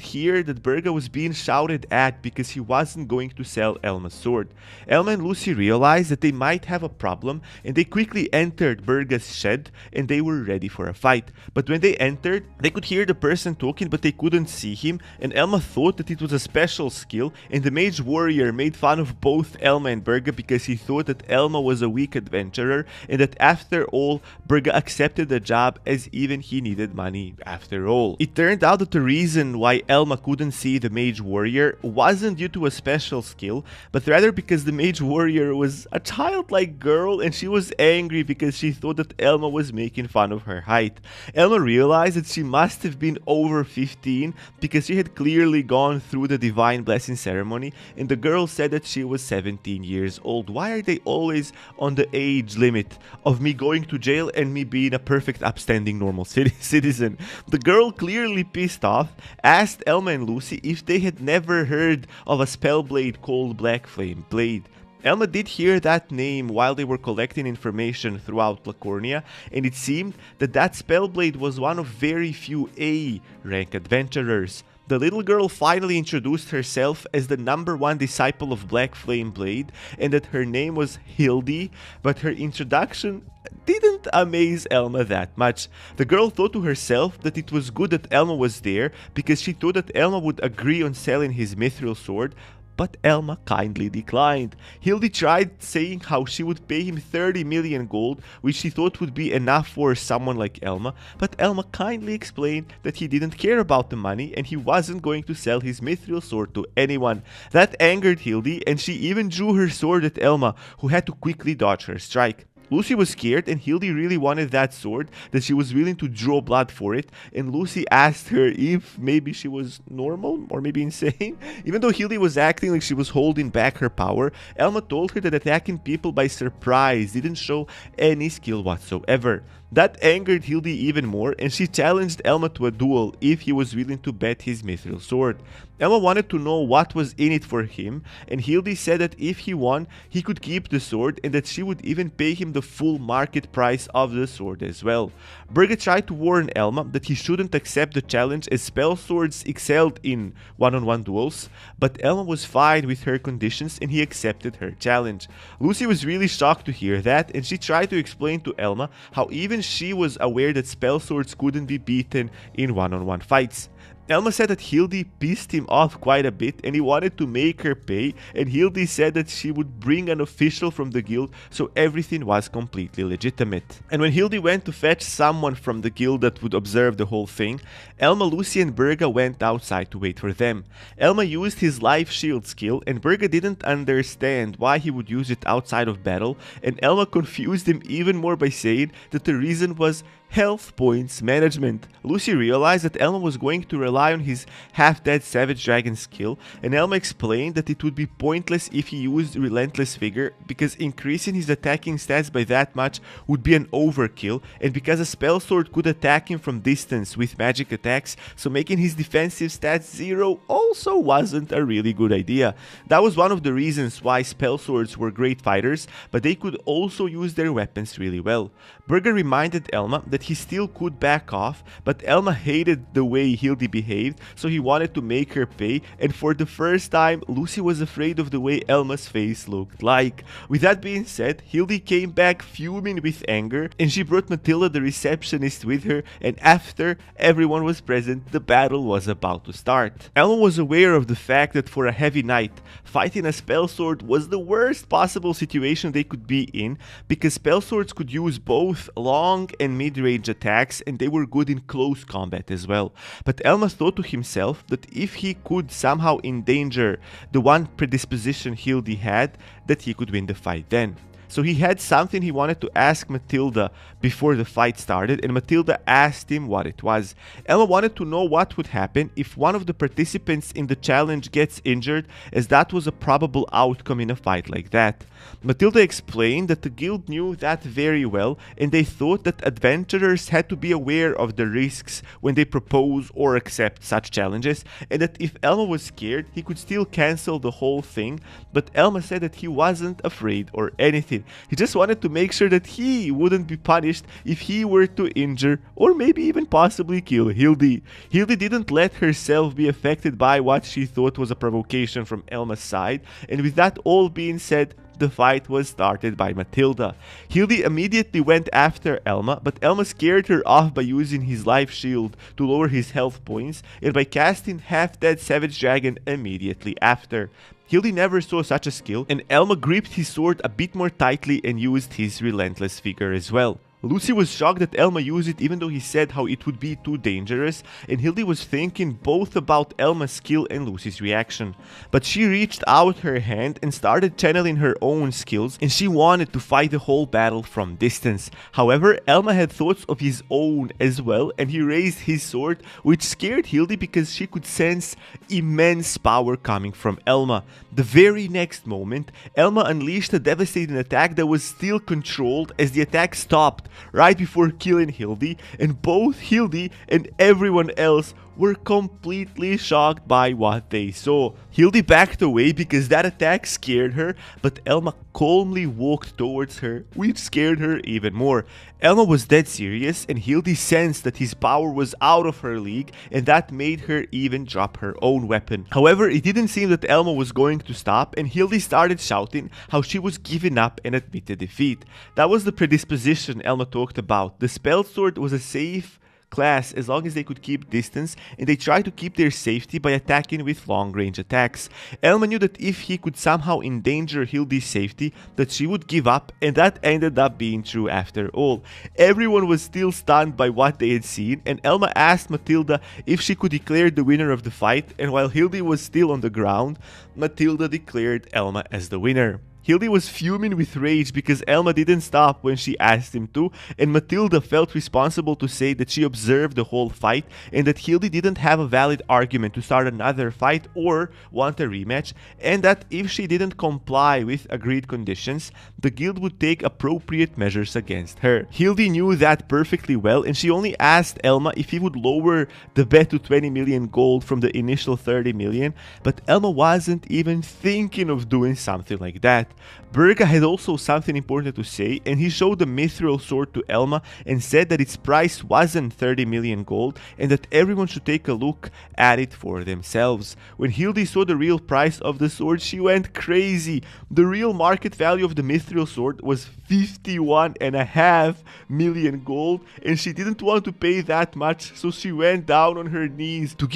hear that Burga was being shouted at because he wasn't going to sell Elma's sword. Elma and Lucy realized that they might have a problem, and they quickly entered Burga's shed and they were ready for a fight. But when they entered, they could hear the person talking but they couldn't see him, and Elma thought that it was a special skill, and the mage warrior made fun of both Elma and Burga because he thought that Elma was a weak adventurer and that after all, Burga accepted the job as even he needed money after all. It turned out that the reason why Elma couldn't see the mage warrior wasn't due to a special skill, but rather because the mage warrior was a childlike girl and she was angry because she thought that Elma was making fun of her height. Elma realized that she must have been over 15 because she had clearly gone through the divine blessing ceremony, and the girl said that she was 17 years old. Why are they always on the age limit of me going to jail and me being a perfect upstanding normal citizen? The girl, clearly pissed off, asked Elma and Lucy if they had never heard of a spell blade called Black Flame Blade. Elma did hear that name while they were collecting information throughout Lacornia, and it seemed that that spellblade was one of very few A-rank adventurers. The little girl finally introduced herself as the #1 disciple of Black Flame Blade, and that her name was Hildy, but her introduction didn't amaze Elma that much. The girl thought to herself that it was good that Elma was there because she thought that Elma would agree on selling his mithril sword, but Elma kindly declined. Hildy tried saying how she would pay him 30 million gold, which she thought would be enough for someone like Elma, but Elma kindly explained that he didn't care about the money and he wasn't going to sell his mithril sword to anyone. That angered Hildy, and she even drew her sword at Elma, who had to quickly dodge her strike. Lucy was scared, and Hildy really wanted that sword, that she was willing to draw blood for it, and Lucy asked her if maybe she was normal or maybe insane. Even though Hildy was acting like she was holding back her power, Elma told her that attacking people by surprise didn't show any skill whatsoever. That angered Hildy even more, and she challenged Elma to a duel if he was willing to bet his mithril sword. Elma wanted to know what was in it for him, and Hildy said that if he won, he could keep the sword and that she would even pay him the full market price of the sword as well. Burga tried to warn Elma that he shouldn't accept the challenge as spell swords excelled in one-on-one duels, but Elma was fine with her conditions and he accepted her challenge. Lucy was really shocked to hear that, and she tried to explain to Elma how even she was aware that spell swords couldn't be beaten in one-on-one fights. Elma said that Hildy pissed him off quite a bit and he wanted to make her pay, and Hildy said that she would bring an official from the guild, so everything was completely legitimate. And when Hildy went to fetch someone from the guild that would observe the whole thing, Elma, Lucy and Burga went outside to wait for them. Elma used his life shield skill, and Burga didn't understand why he would use it outside of battle, and Elma confused him even more by saying that the reason was health points management. Lucy realized that Elma was going to rely on his half-dead Savage Dragon skill, and Elma explained that it would be pointless if he used Relentless Vigor because increasing his attacking stats by that much would be an overkill, and because a spell sword could attack him from distance with magic attacks, so making his defensive stats 0 also wasn't a really good idea. That was one of the reasons why spell swords were great fighters, but they could also use their weapons really well. Burga reminded Elma that he still could back off, but Elma hated the way Hildy behaved, so he wanted to make her pay, and for the first time, Lucy was afraid of the way Elma's face looked like. With that being said, Hildy came back fuming with anger, and she brought Matilda the receptionist with her, and after everyone was present, the battle was about to start. Elma was aware of the fact that for a heavy knight, fighting a spell sword was the worst possible situation they could be in, because spell swords could use both long and mid-range attacks, and they were good in close combat as well. But Elma thought to himself that if he could somehow endanger the one predisposition Hildy had, that he could win the fight then. So he had something he wanted to ask Matilda before the fight started, and Matilda asked him what it was. Elma wanted to know what would happen if one of the participants in the challenge gets injured, as that was a probable outcome in a fight like that. Matilda explained that the guild knew that very well, and they thought that adventurers had to be aware of the risks when they propose or accept such challenges, and that if Elma was scared, he could still cancel the whole thing. But Elma said that he wasn't afraid or anything. He just wanted to make sure that he wouldn't be punished if he were to injure or maybe even possibly kill Hildy. Hildy didn't let herself be affected by what she thought was a provocation from Elma's side, and with that all being said, the fight was started by Matilda. Hildy immediately went after Elma, but Elma scared her off by using his life shield to lower his health points and by casting Half-Dead Savage Dragon immediately after. Hildy never saw such a skill, and Elma gripped his sword a bit more tightly and used his Relentless Vigor as well. Lucy was shocked that Elma used it, even though he said how it would be too dangerous, and Hildy was thinking both about Elma's skill and Lucy's reaction. But she reached out her hand and started channeling her own skills, and she wanted to fight the whole battle from distance. However, Elma had thoughts of his own as well, and he raised his sword, which scared Hildy because she could sense immense power coming from Elma. The very next moment, Elma unleashed a devastating attack that was still controlled as the attack stopped right before killing Hildy, and both Hildy and everyone else were completely shocked by what they saw. Hildy backed away because that attack scared her, but Elma calmly walked towards her, which scared her even more. Elma was dead serious, and Hildy sensed that his power was out of her league, and that made her even drop her own weapon. However, it didn't seem that Elma was going to stop, and Hildy started shouting how she was giving up and admitted defeat. That was the predisposition Elma talked about. The spell sword was a safe class as long as they could keep distance, and they tried to keep their safety by attacking with long-range attacks. Elma knew that if he could somehow endanger Hildy's safety, that she would give up, and that ended up being true after all. Everyone was still stunned by what they had seen, and Elma asked Matilda if she could declare the winner of the fight, and while Hildy was still on the ground, Matilda declared Elma as the winner. Hildy was fuming with rage because Elma didn't stop when she asked him to, and Matilda felt responsible to say that she observed the whole fight and that Hildy didn't have a valid argument to start another fight or want a rematch, and that if she didn't comply with agreed conditions, the guild would take appropriate measures against her. Hildy knew that perfectly well, and she only asked Elma if he would lower the bet to 20 million gold from the initial 30 million, but Elma wasn't even thinking of doing something like that. Burga had also something important to say, and he showed the mithril sword to Elma and said that its price wasn't 30 million gold and that everyone should take a look at it for themselves. When Hildy saw the real price of the sword, she went crazy. The real market value of the mithril sword was 51.5 million gold, and she didn't want to pay that much, so she went down on her knees to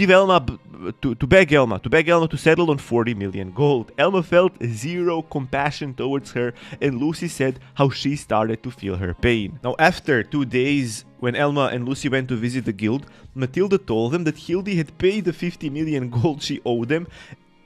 beg Elma to settle on 40 million gold. Elma felt zero compassion towards her, and Lucy said how she started to feel her pain. Now, after 2 days, when Elma and Lucy went to visit the guild, Matilda told them that Hildy had paid the 50 million gold she owed them,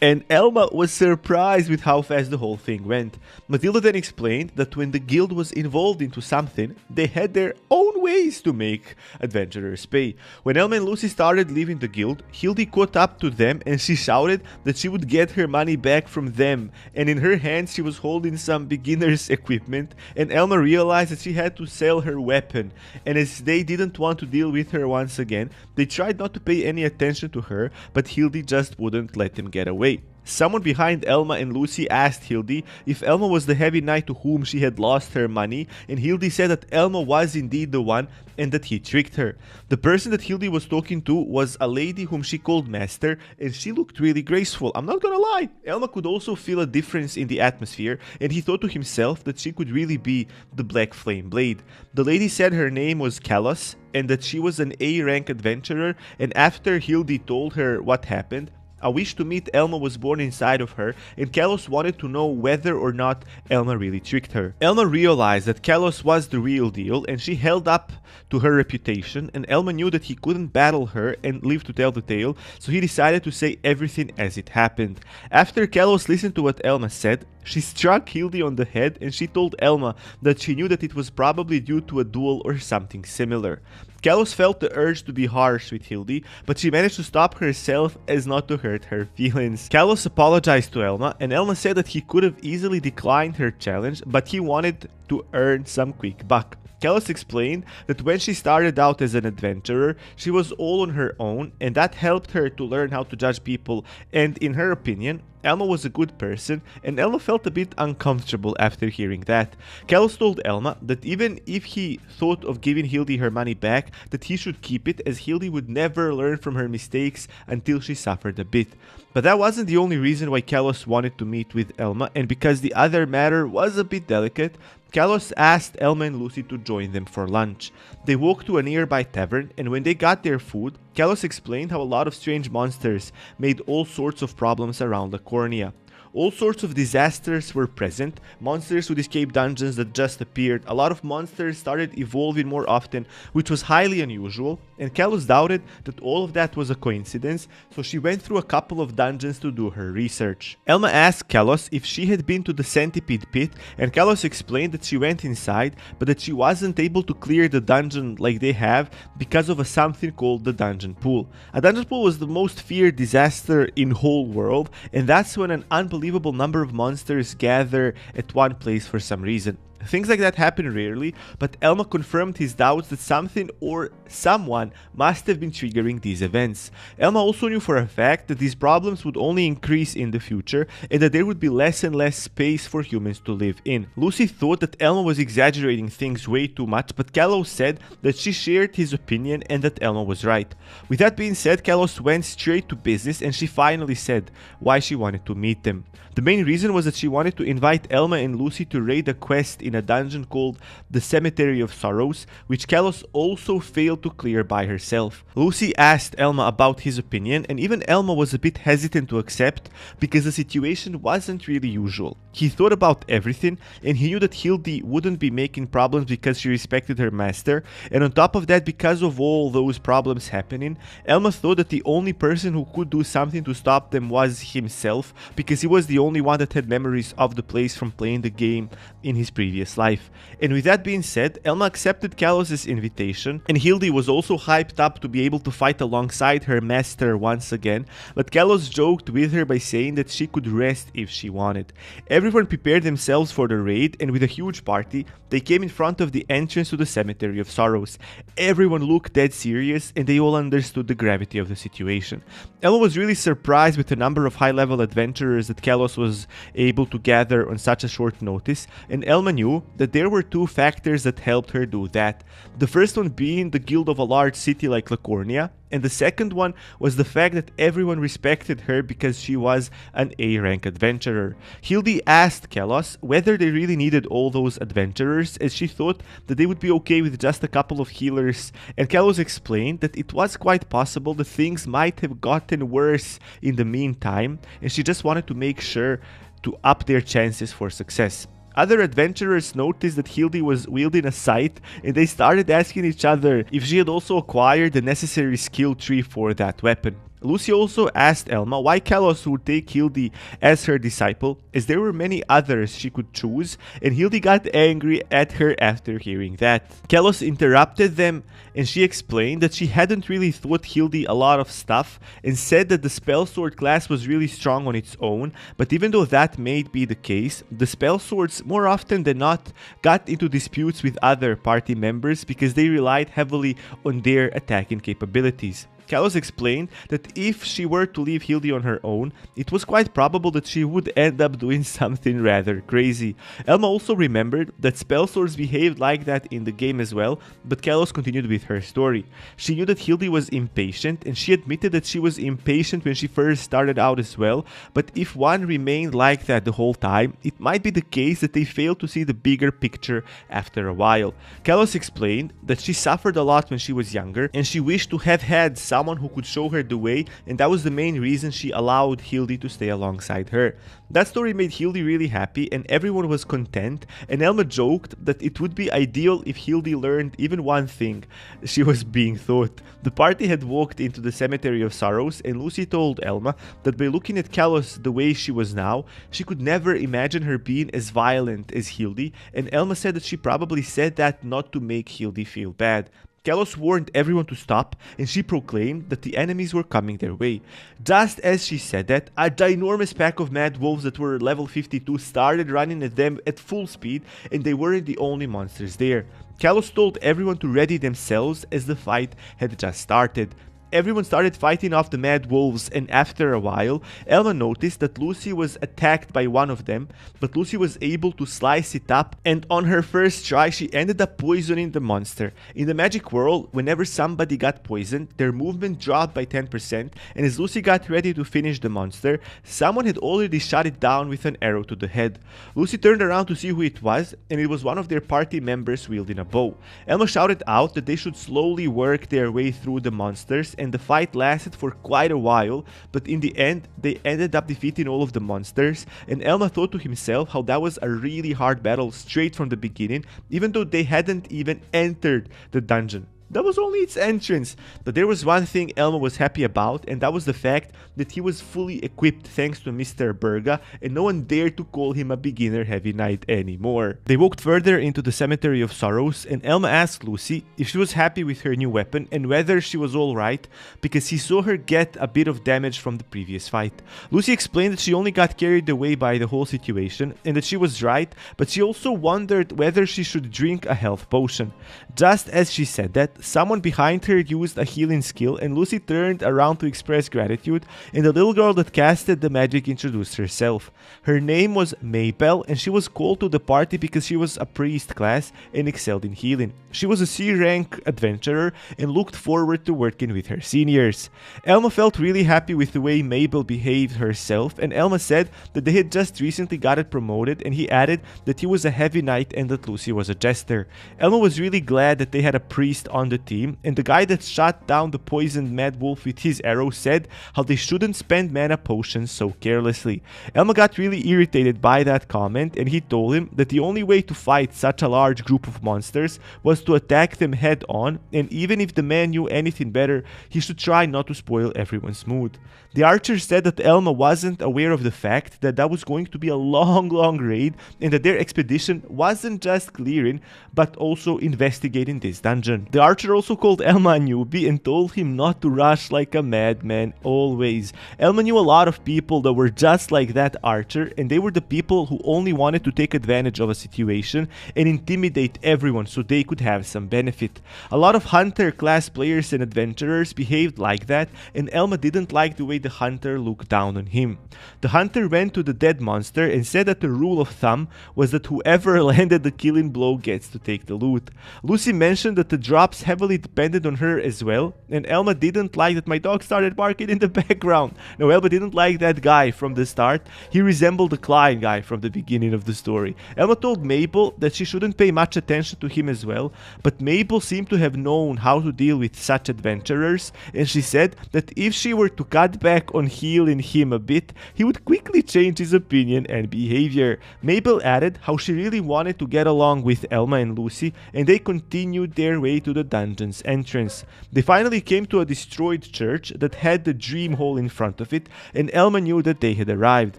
and Elma was surprised with how fast the whole thing went. Matilda then explained that when the guild was involved into something, they had their own ways to make adventurers pay. When Elma and Lucy started leaving the guild, Hildy caught up to them and she shouted that she would get her money back from them, and in her hands she was holding some beginner's equipment, and Elma realized that she had to sell her weapon, and as they didn't want to deal with her once again, they tried not to pay any attention to her, but Hildy just wouldn't let them get away. Someone behind Elma and Lucy asked Hildy if Elma was the heavy knight to whom she had lost her money, and Hildy said that Elma was indeed the one and that he tricked her. The person that Hildy was talking to was a lady whom she called Master, and she looked really graceful. I'm not gonna lie. Elma could also feel a difference in the atmosphere, and he thought to himself that she could really be the Black Flame Blade. The lady said her name was Kalos, and that she was an A-rank adventurer, and after Hildy told her what happened, a wish to meet Elma was born inside of her, and Kalos wanted to know whether or not Elma really tricked her. Elma realized that Kalos was the real deal, and she held up to her reputation, and Elma knew that he couldn't battle her and live to tell the tale, so he decided to say everything as it happened. After Kalos listened to what Elma said, She struck Hildy on the head and she told Elma that she knew that it was probably due to a duel or something similar. Kalos felt the urge to be harsh with Hildy, but she managed to stop herself as not to hurt her feelings. Kalos apologized to Elma, and Elma said that he could have easily declined her challenge, but he wanted to earn some quick buck. Kalos explained that when she started out as an adventurer, she was all on her own, and that helped her to learn how to judge people, and in her opinion, Elma was a good person, and Elma felt a bit uncomfortable after hearing that. Kalos told Elma that even if he thought of giving Hildy her money back, that he should keep it, as Hildy would never learn from her mistakes until she suffered a bit. But that wasn't the only reason why Kalos wanted to meet with Elma, and because the other matter was a bit delicate, Kalos asked Elma and Lucy to join them for lunch. They walked to a nearby tavern, and when they got their food, Kalos explained how a lot of strange monsters made all sorts of problems around Lacornia. All sorts of disasters were present, monsters would escape dungeons that just appeared, a lot of monsters started evolving more often, which was highly unusual, and Kalos doubted that all of that was a coincidence, so she went through a couple of dungeons to do her research. Elma asked Kalos if she had been to the Centipede Pit, and Kalos explained that she went inside, but that she wasn't able to clear the dungeon like they have because of something called the Dungeon Pool. A Dungeon Pool was the most feared disaster in whole world, and that's when an unbelievable number of monsters gather at one place for some reason. Things like that happen rarely, but Elma confirmed his doubts that something or someone must have been triggering these events. Elma also knew for a fact that these problems would only increase in the future and that there would be less and less space for humans to live in. Lucy thought that Elma was exaggerating things way too much, but Kalos said that she shared his opinion and that Elma was right. With that being said, Kalos went straight to business and she finally said why she wanted to meet them. The main reason was that she wanted to invite Elma and Lucy to raid a quest in a dungeon called the Cemetery of Sorrows, which Kalos also failed to clear by herself. Lucy asked Elma about his opinion, and even Elma was a bit hesitant to accept because the situation wasn't really usual. He thought about everything, and he knew that Hildy wouldn't be making problems because she respected her master, and on top of that, because of all those problems happening, Elma thought that the only person who could do something to stop them was himself, because he was the only one that had memories of the place from playing the game in his previous life. And with that being said, Elma accepted Kalos' invitation, and Hildy was also hyped up to be able to fight alongside her master once again, but Kalos joked with her by saying that she could rest if she wanted. Everyone prepared themselves for the raid, and with a huge party, they came in front of the entrance to the Cemetery of Sorrows. Everyone looked dead serious, and they all understood the gravity of the situation. Elma was really surprised with the number of high-level adventurers that Kalos was able to gather on such a short notice, and Elma knew that there were two factors that helped her do that. The first one being the guild of a large city like Lacornia, and the second one was the fact that everyone respected her because she was an A-rank adventurer. Hildy asked Kalos whether they really needed all those adventurers, as she thought that they would be okay with just a couple of healers, and Kalos explained that it was quite possible that things might have gotten worse in the meantime, and she just wanted to make sure to up their chances for success. Other adventurers noticed that Hildy was wielding a scythe, and they started asking each other if she had also acquired the necessary skill tree for that weapon. Lucy also asked Elma why Kalos would take Hildy as her disciple, as there were many others she could choose, and Hildy got angry at her after hearing that. Kalos interrupted them, and she explained that she hadn't really taught Hildy a lot of stuff, and said that the spell sword class was really strong on its own, but even though that may be the case, the spell swords more often than not got into disputes with other party members because they relied heavily on their attacking capabilities. Kalos explained that if she were to leave Hildy on her own, it was quite probable that she would end up doing something rather crazy. Elma also remembered that spell swords behaved like that in the game as well, but Kalos continued with her story. She knew that Hildy was impatient, and she admitted that she was impatient when she first started out as well, but if one remained like that the whole time, it might be the case that they failed to see the bigger picture after a while. Kalos explained that she suffered a lot when she was younger, and she wished to have had someone who could show her the way, and that was the main reason she allowed Hildy to stay alongside her. That story made Hildy really happy, and everyone was content, and Elma joked that it would be ideal if Hildy learned even one thing. She was being taught. The party had walked into the Cemetery of Sorrows, and Lucy told Elma that by looking at Kalos the way she was now, she could never imagine her being as violent as Hildy, and Elma said that she probably said that not to make Hildy feel bad. Kalos warned everyone to stop, and she proclaimed that the enemies were coming their way. Just as she said that, a ginormous pack of mad wolves that were level 52 started running at them at full speed, and they weren't the only monsters there. Kalos told everyone to ready themselves as the fight had just started. Everyone started fighting off the mad wolves, and after a while, Elma noticed that Lucy was attacked by one of them, but Lucy was able to slice it up, and on her first try she ended up poisoning the monster. In the magic world, whenever somebody got poisoned, their movement dropped by 10%, and as Lucy got ready to finish the monster, someone had already shot it down with an arrow to the head. Lucy turned around to see who it was, and it was one of their party members wielding a bow. Elma shouted out that they should slowly work their way through the monsters, and the fight lasted for quite a while, but in the end, they ended up defeating all of the monsters, and Elma thought to himself how that was a really hard battle straight from the beginning, even though they hadn't even entered the dungeon. That was only its entrance. But there was one thing Elma was happy about, and that was the fact that he was fully equipped thanks to Mr. Berga, and no one dared to call him a beginner heavy knight anymore. They walked further into the Cemetery of Sorrows, and Elma asked Lucy if she was happy with her new weapon and whether she was alright, because he saw her get a bit of damage from the previous fight. Lucy explained that she only got carried away by the whole situation, and that she was right, but she also wondered whether she should drink a health potion. Just as she said that, someone behind her used a healing skill, and Lucy turned around to express gratitude, and the little girl that casted the magic introduced herself. Her name was Mabel, and she was called to the party because she was a priest class and excelled in healing. She was a C-rank adventurer and looked forward to working with her seniors. Elma felt really happy with the way Mabel behaved herself, and Elma said that they had just recently got it promoted, and he added that he was a heavy knight and that Lucy was a jester. Elma was really glad that they had a priest on the team, and the guy that shot down the poisoned mad wolf with his arrow said how they shouldn't spend mana potions so carelessly. Elma got really irritated by that comment, and he told him that the only way to fight such a large group of monsters was to attack them head on, and even if the man knew anything better, he should try not to spoil everyone's mood. The archer said that Elma wasn't aware of the fact that that was going to be a long raid, and that their expedition wasn't just clearing, but also investigating this dungeon. The archer also called Elma a newbie and told him not to rush like a madman always. Elma knew a lot of people that were just like that archer, and they were the people who only wanted to take advantage of a situation and intimidate everyone so they could have some benefit. A lot of hunter class players and adventurers behaved like that, and Elma didn't like the way the hunter looked down on him. The hunter went to the dead monster and said that the rule of thumb was that whoever landed the killing blow gets to take the loot. Lucy mentioned that the drops heavily depended on her as well, and Elma didn't like that my dog started barking in the background. No, Elma didn't like that guy from the start. He resembled the Klein guy from the beginning of the story. Elma told Mabel that she shouldn't pay much attention to him as well, but Mabel seemed to have known how to deal with such adventurers, and she said that if she were to cut back on healing him a bit, he would quickly change his opinion and behavior. Mabel added how she really wanted to get along with Elma and Lucy, and they continued their way to the dungeon's entrance. They finally came to a destroyed church that had the dream hole in front of it, and Elma knew that they had arrived.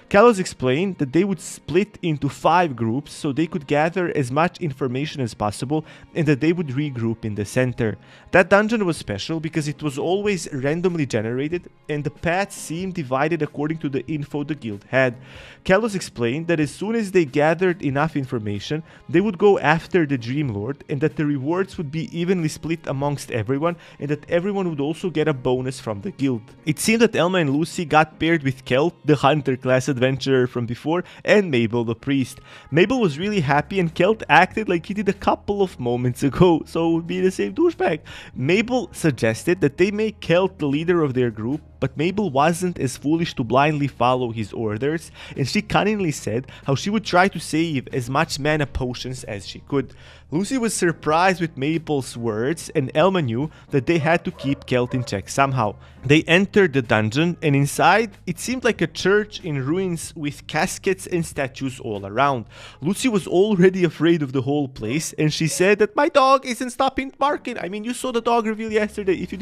Kalos explained that they would split into 5 groups so they could gather as much information as possible, and that they would regroup in the center. That dungeon was special because it was always randomly generated, and the paths seemed divided according to the info the guild had. Kalos explained that as soon as they gathered enough information, they would go after the Dream Lord, and that the rewards would be evenly split amongst everyone, and that everyone would also get a bonus from the guild. It seemed that Elma and Lucy got paired with Kelt, the hunter class adventurer from before, and Mabel the priest. Mabel was really happy, and Kelt acted like he did a couple of moments ago, so it would be the same douchebag. Mabel suggested that they make Kelt the leader of their group, but Mabel wasn't as foolish to blindly follow his orders, and she cunningly said how she would try to save as much mana potions as she could. Lucy was surprised with Mabel's words, and Elma knew that they had to keep Kelt in check somehow. They entered the dungeon, and inside, it seemed like a church in ruins with caskets and statues all around. Lucy was already afraid of the whole place, and she said that my dog isn't stopping barking. I mean, you saw the dog reveal yesterday. If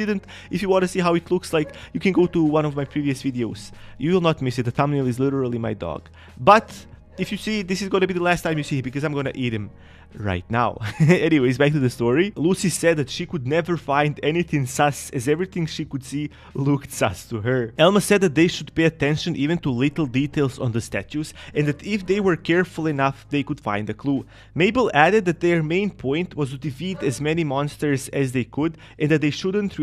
you want to see how it looks like, you can go to one of my previous videos. You will not miss it. The thumbnail is literally my dog. But if you see, this is going to be the last time you see him because I'm going to eat him right now. Anyways, back to the story. Lucy said that she could never find anything sus, as everything she could see looked sus to her. Elma said that they should pay attention even to little details on the statues, and that if they were careful enough, they could find a clue. Mabel added that their main point was to defeat as many monsters as they could, and that they shouldn't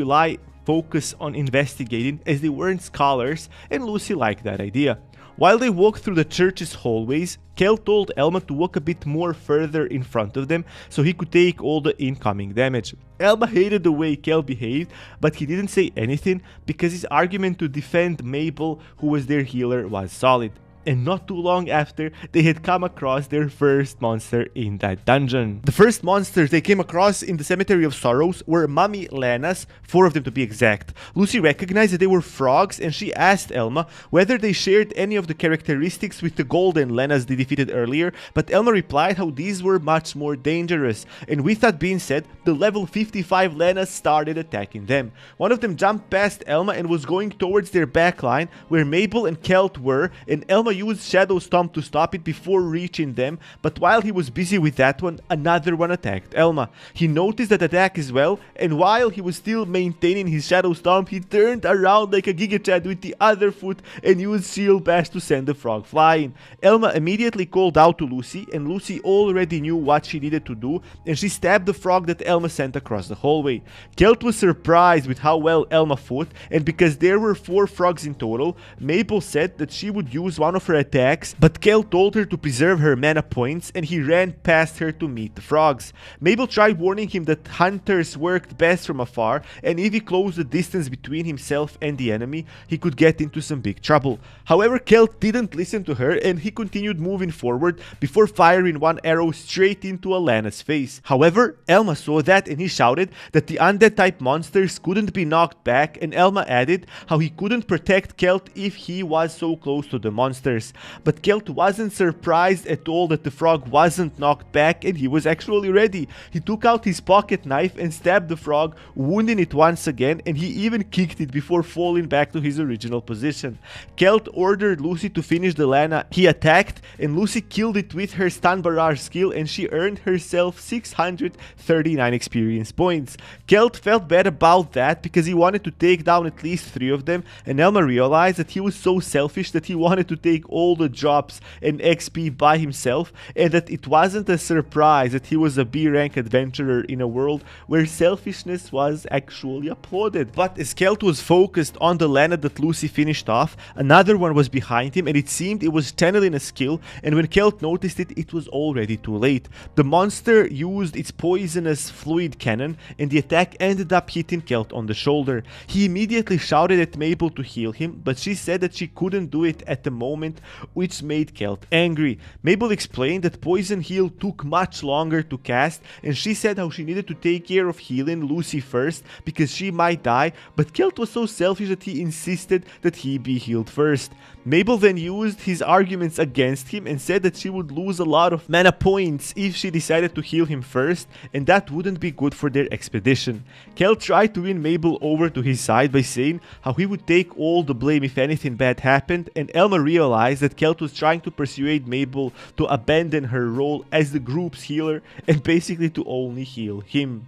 focus on investigating, as they weren't scholars, and Lucy liked that idea. While they walked through the church's hallways, Kel told Elma to walk a bit more further in front of them so he could take all the incoming damage. Elma hated the way Kel behaved, but he didn't say anything because his argument to defend Mabel, who was their healer, was solid. And not too long after, they had come across their first monster in that dungeon. The first monsters they came across in the Cemetery of Sorrows were mummy Lenas, 4 of them to be exact. Lucy recognized that they were frogs, and she asked Elma whether they shared any of the characteristics with the golden Lenas they defeated earlier, but Elma replied how these were much more dangerous. And with that being said, the level 55 Lenas started attacking them. One of them jumped past Elma and was going towards their backline where Mabel and Kelt were, and Elma used Shadow Stomp to stop it before reaching them, but while he was busy with that one, another one attacked Elma. He noticed that attack as well, and while he was still maintaining his Shadow Stomp, he turned around like a Giga Chad with the other foot and used Shield Bash to send the frog flying. Elma immediately called out to Lucy, and Lucy already knew what she needed to do, and she stabbed the frog that Elma sent across the hallway. Kelt was surprised with how well Elma fought, and because there were 4 frogs in total, Mabel said that she would use one of her attacks, but Kel told her to preserve her mana points, and he ran past her to meet the frogs. Mabel tried warning him that hunters worked best from afar, and if he closed the distance between himself and the enemy, he could get into some big trouble. However, Kel didn't listen to her, and he continued moving forward before firing one arrow straight into Alana's face. However, Elma saw that, and he shouted that the undead type monsters couldn't be knocked back, and Elma added how he couldn't protect Kelt if he was so close to the monsters. But Kelt wasn't surprised at all that the frog wasn't knocked back, and he was actually ready. He took out his pocket knife and stabbed the frog, wounding it once again, and he even kicked it before falling back to his original position. Kelt ordered Lucy to finish the Lana he attacked, and Lucy killed it with her stun barrage skill, and she earned herself 639 experience points. Kelt felt bad about that because he wanted to take down at least 3 of them, and Elma realized that he was so selfish that he wanted to take all the drops and XP by himself, and that it wasn't a surprise that he was a B rank adventurer in a world where selfishness was actually applauded. But as Kelt was focused on the Lana that Lucy finished off, another one was behind him, and it seemed it was channeling a skill, and when Kelt noticed it, it was already too late. The monster used its poisonous fluid cannon, and the attack ended up hitting Kelt on the shoulder. He immediately shouted at Mabel to heal him, but she said that she couldn't do it at the moment, which made Kelt angry. Mabel explained that Poison Heal took much longer to cast, and she said how she needed to take care of healing Lucy first because she might die, but Kelt was so selfish that he insisted that he be healed first. Mabel then used his arguments against him and said that she would lose a lot of mana points if she decided to heal him first, and that wouldn't be good for their expedition. Kelt tried to win Mabel over to his side by saying how he would take all the blame if anything bad happened, and Elma realized that Kelt was trying to persuade Mabel to abandon her role as the group's healer and basically to only heal him.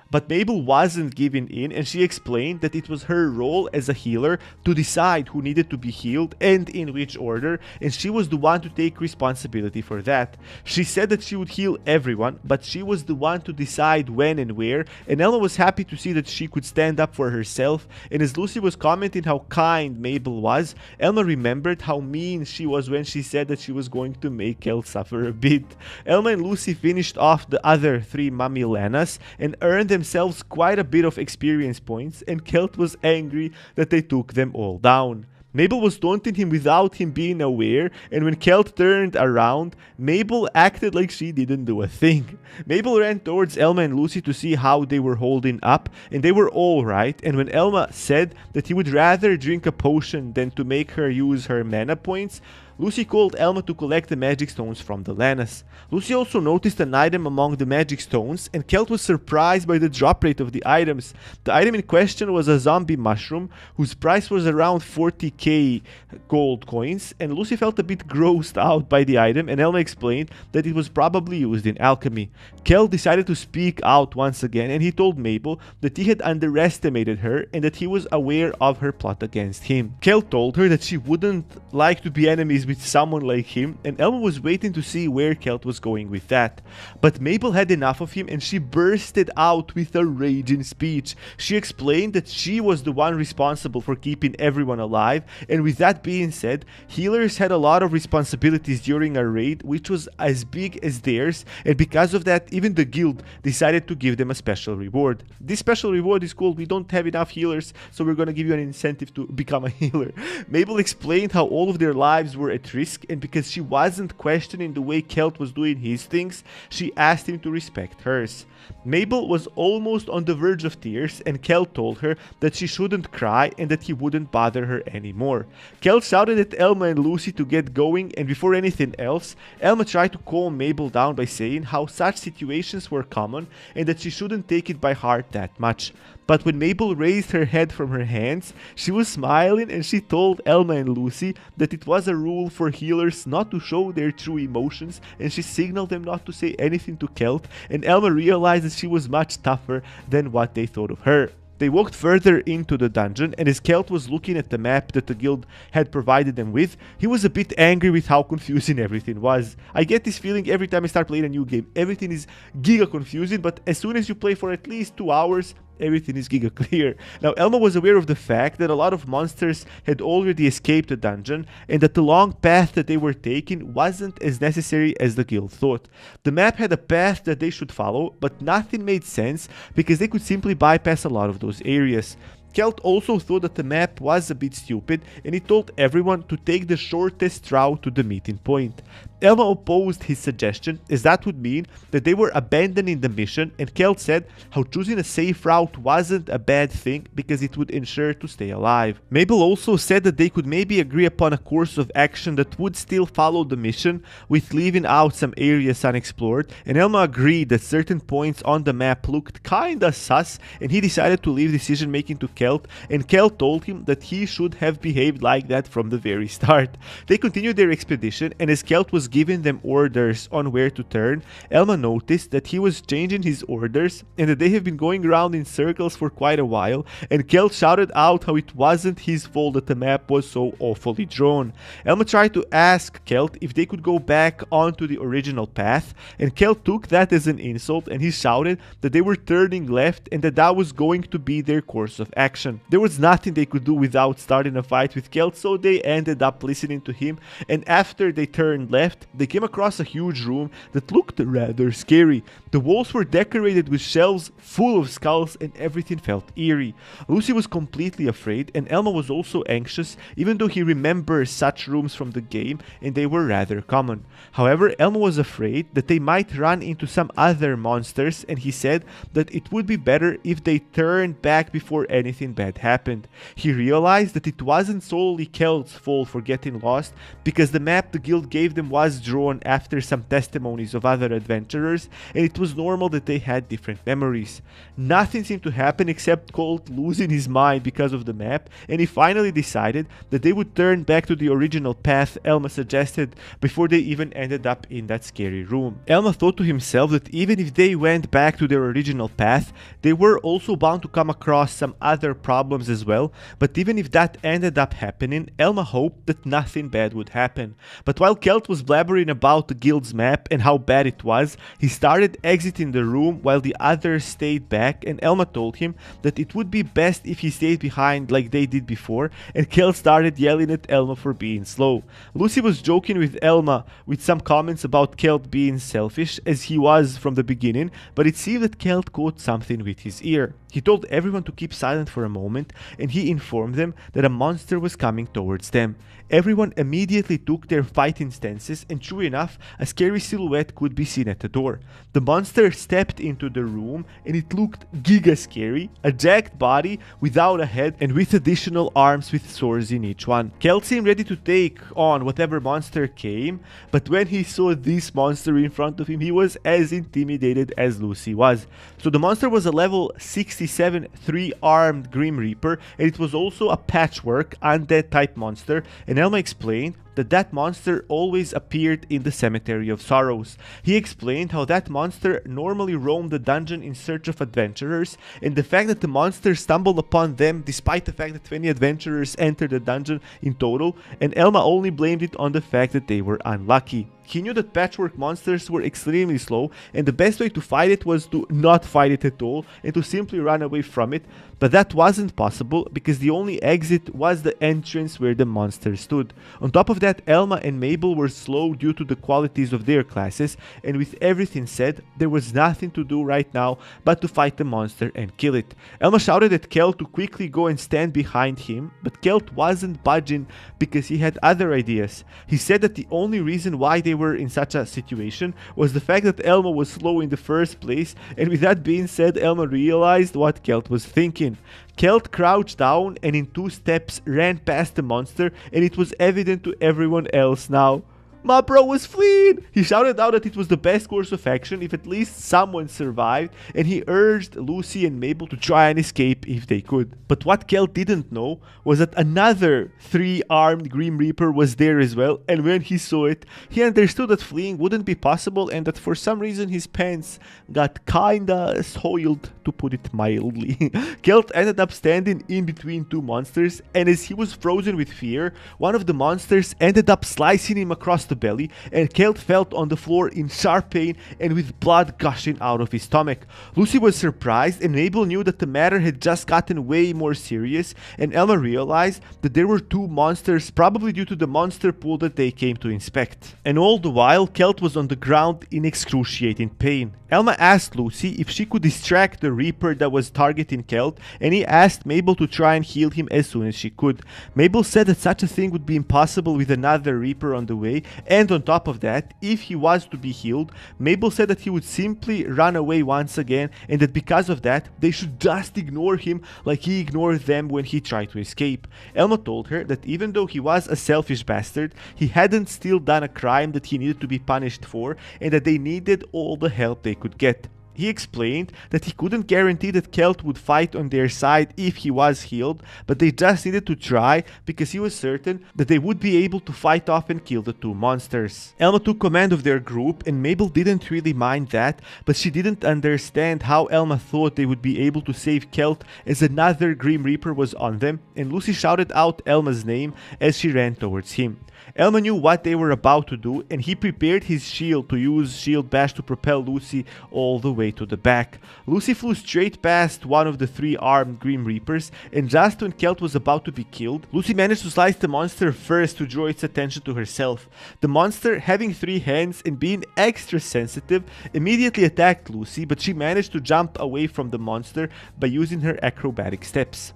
But Mabel wasn't giving in, and she explained that it was her role as a healer to decide who needed to be healed and in which order, and she was the one to take responsibility for that. She said that she would heal everyone, but she was the one to decide when and where, and Elma was happy to see that she could stand up for herself, and as Lucy was commenting how kind Mabel was, Elma remembered how mean she was when she said that she was going to make Kelt suffer a bit. Elma and Lucy finished off the other 3 mummy Lanas and earned themselves quite a bit of experience points, and Kelt was angry that they took them all down. Mabel was taunting him without him being aware, and when Kelt turned around, Mabel acted like she didn't do a thing. Mabel ran towards Elma and Lucy to see how they were holding up, and they were alright, and when Elma said that he would rather drink a potion than to make her use her mana points, Lucy called Elma to collect the magic stones from the Lannis. Lucy also noticed an item among the magic stones, and Kelt was surprised by the drop rate of the items. The item in question was a zombie mushroom, whose price was around 40k gold coins, and Lucy felt a bit grossed out by the item, and Elma explained that it was probably used in alchemy. Kelt decided to speak out once again, and he told Mabel that he had underestimated her and that he was aware of her plot against him. Kelt told her that she wouldn't like to be enemies with someone like him, and Elma was waiting to see where Kelt was going with that. But Mabel had enough of him, and she bursted out with a raging speech. She explained that she was the one responsible for keeping everyone alive, and with that being said, healers had a lot of responsibilities during a raid which was as big as theirs, and because of that, even the guild decided to give them a special reward. This special reward is called "We don't have enough healers, so we're gonna give you an incentive to become a healer." Mabel explained how all of their lives were at risk, and because she wasn't questioning the way Kelt was doing his things, she asked him to respect hers. Mabel was almost on the verge of tears, and Kelt told her that she shouldn't cry and that he wouldn't bother her anymore. Kelt shouted at Elma and Lucy to get going, and before anything else, Elma tried to calm Mabel down by saying how such situations were common and that she shouldn't take it by heart that much. But when Mabel raised her head from her hands, she was smiling, and she told Elma and Lucy that it was a rule for healers not to show their true emotions, and she signaled them not to say anything to Kelt, and Elma realized that she was much tougher than what they thought of her. They walked further into the dungeon, and as Kelt was looking at the map that the guild had provided them with, he was a bit angry with how confusing everything was. I get this feeling every time I start playing a new game. Everything is giga confusing, but as soon as you play for at least 2 hours, everything is giga clear. Now, Elma was aware of the fact that a lot of monsters had already escaped the dungeon, and that the long path that they were taking wasn't as necessary as the guild thought. The map had a path that they should follow, but nothing made sense because they could simply bypass a lot of those areas. Kelt also thought that the map was a bit stupid, and he told everyone to take the shortest route to the meeting point. Elma opposed his suggestion, as that would mean that they were abandoning the mission, and Kelt said how choosing a safe route wasn't a bad thing because it would ensure to stay alive. Mabel also said that they could maybe agree upon a course of action that would still follow the mission, with leaving out some areas unexplored, and Elma agreed that certain points on the map looked kinda sus, and he decided to leave decision making to Kelt, and Kelt told him that he should have behaved like that from the very start. They continued their expedition, and as Kelt was giving them orders on where to turn, Elma noticed that he was changing his orders and that they have been going around in circles for quite a while, and Kelt shouted out how it wasn't his fault that the map was so awfully drawn. Elma tried to ask Kelt if they could go back onto the original path, and Kelt took that as an insult, and he shouted that they were turning left and that was going to be their course of action. There was nothing they could do without starting a fight with Kelt, so they ended up listening to him, and after they turned left, they came across a huge room that looked rather scary. The walls were decorated with shelves full of skulls, and everything felt eerie. Lucy was completely afraid, and Elma was also anxious, even though he remembers such rooms from the game and they were rather common. However, Elma was afraid that they might run into some other monsters, and he said that it would be better if they turned back before anything bad happened. He realized that it wasn't solely Kelt's fault for getting lost, because the map the guild gave them was drawn after some testimonies of other adventurers, and it was normal that they had different memories. Nothing seemed to happen except Colt losing his mind because of the map, and he finally decided that they would turn back to the original path Elma suggested before they even ended up in that scary room. Elma thought to himself that even if they went back to their original path, they were also bound to come across some other problems as well, but even if that ended up happening, Elma hoped that nothing bad would happen. But while Kelt was blabbering about the guild's map and how bad it was, he started exiting the room while the others stayed back, and Elma told him that it would be best if he stayed behind like they did before, and Kelt started yelling at Elma for being slow. Lucy was joking with Elma with some comments about Kelt being selfish, as he was from the beginning, but it seemed that Kelt caught something with his ear. He told everyone to keep silent for a moment, and he informed them that a monster was coming towards them. Everyone immediately took their fighting stances, and sure enough, a scary silhouette could be seen at the door. The monster stepped into the room, and it looked giga scary, a jacked body without a head and with additional arms with swords in each one. Kelt seemed ready to take on whatever monster came, but when he saw this monster in front of him, he was as intimidated as Lucy was. So the monster was a level 67 3-armed Grim Reaper, and it was also a patchwork undead type monster, and Elma explained that monster always appeared in the Cemetery of Sorrows. He explained how that monster normally roamed the dungeon in search of adventurers, and the fact that the monster stumbled upon them despite the fact that 20 adventurers entered the dungeon in total, and Elma only blamed it on the fact that they were unlucky. He knew that patchwork monsters were extremely slow, and the best way to fight it was to not fight it at all and to simply run away from it, but that wasn't possible because the only exit was the entrance where the monster stood. On top of that, Elma and Mabel were slow due to the qualities of their classes, and with everything said, there was nothing to do right now but to fight the monster and kill it. Elma shouted at Kelt to quickly go and stand behind him, but Kelt wasn't budging because he had other ideas. He said that the only reason why they were in such a situation was the fact that Elma was slow in the first place, and with that being said, Elma realized what Kelt was thinking. Kelt crouched down and in 2 steps ran past the monster, and it was evident to everyone else now. My bro was fleeing! He shouted out that it was the best course of action if at least someone survived, and he urged Lucy and Mabel to try and escape if they could. But what Kelt didn't know was that another 3-armed Grim Reaper was there as well, and when he saw it, he understood that fleeing wouldn't be possible and that for some reason his pants got kinda soiled, to put it mildly. Kelt ended up standing in between 2 monsters, and as he was frozen with fear, one of the monsters ended up slicing him across the belly, and Kelt fell on the floor in sharp pain and with blood gushing out of his stomach. Lucy was surprised, and Mabel knew that the matter had just gotten way more serious, and Elma realized that there were 2 monsters, probably due to the monster pool that they came to inspect. And all the while, Kelt was on the ground in excruciating pain. Elma asked Lucy if she could distract the Reaper that was targeting Kelt, and he asked Mabel to try and heal him as soon as she could. Mabel said that such a thing would be impossible with another Reaper on the way, and on top of that, if he was to be healed, Mabel said that he would simply run away once again, and that because of that, they should just ignore him like he ignored them when he tried to escape. Elma told her that even though he was a selfish bastard, he hadn't still done a crime that he needed to be punished for, and that they needed all the help they could get. He explained that he couldn't guarantee that Kelt would fight on their side if he was healed, but they just needed to try because he was certain that they would be able to fight off and kill the 2 monsters. Elma took command of their group, and Mabel didn't really mind that, but she didn't understand how Elma thought they would be able to save Kelt as another Grim Reaper was on them, and Lucy shouted out Elma's name as she ran towards him. Elma knew what they were about to do, and he prepared his shield to use Shield Bash to propel Lucy all the way to the back. Lucy flew straight past one of the 3-armed Grim Reapers, and just when Kelt was about to be killed, Lucy managed to slice the monster first to draw its attention to herself. The monster, having 3 hands and being extra sensitive, immediately attacked Lucy, but she managed to jump away from the monster by using her acrobatic steps.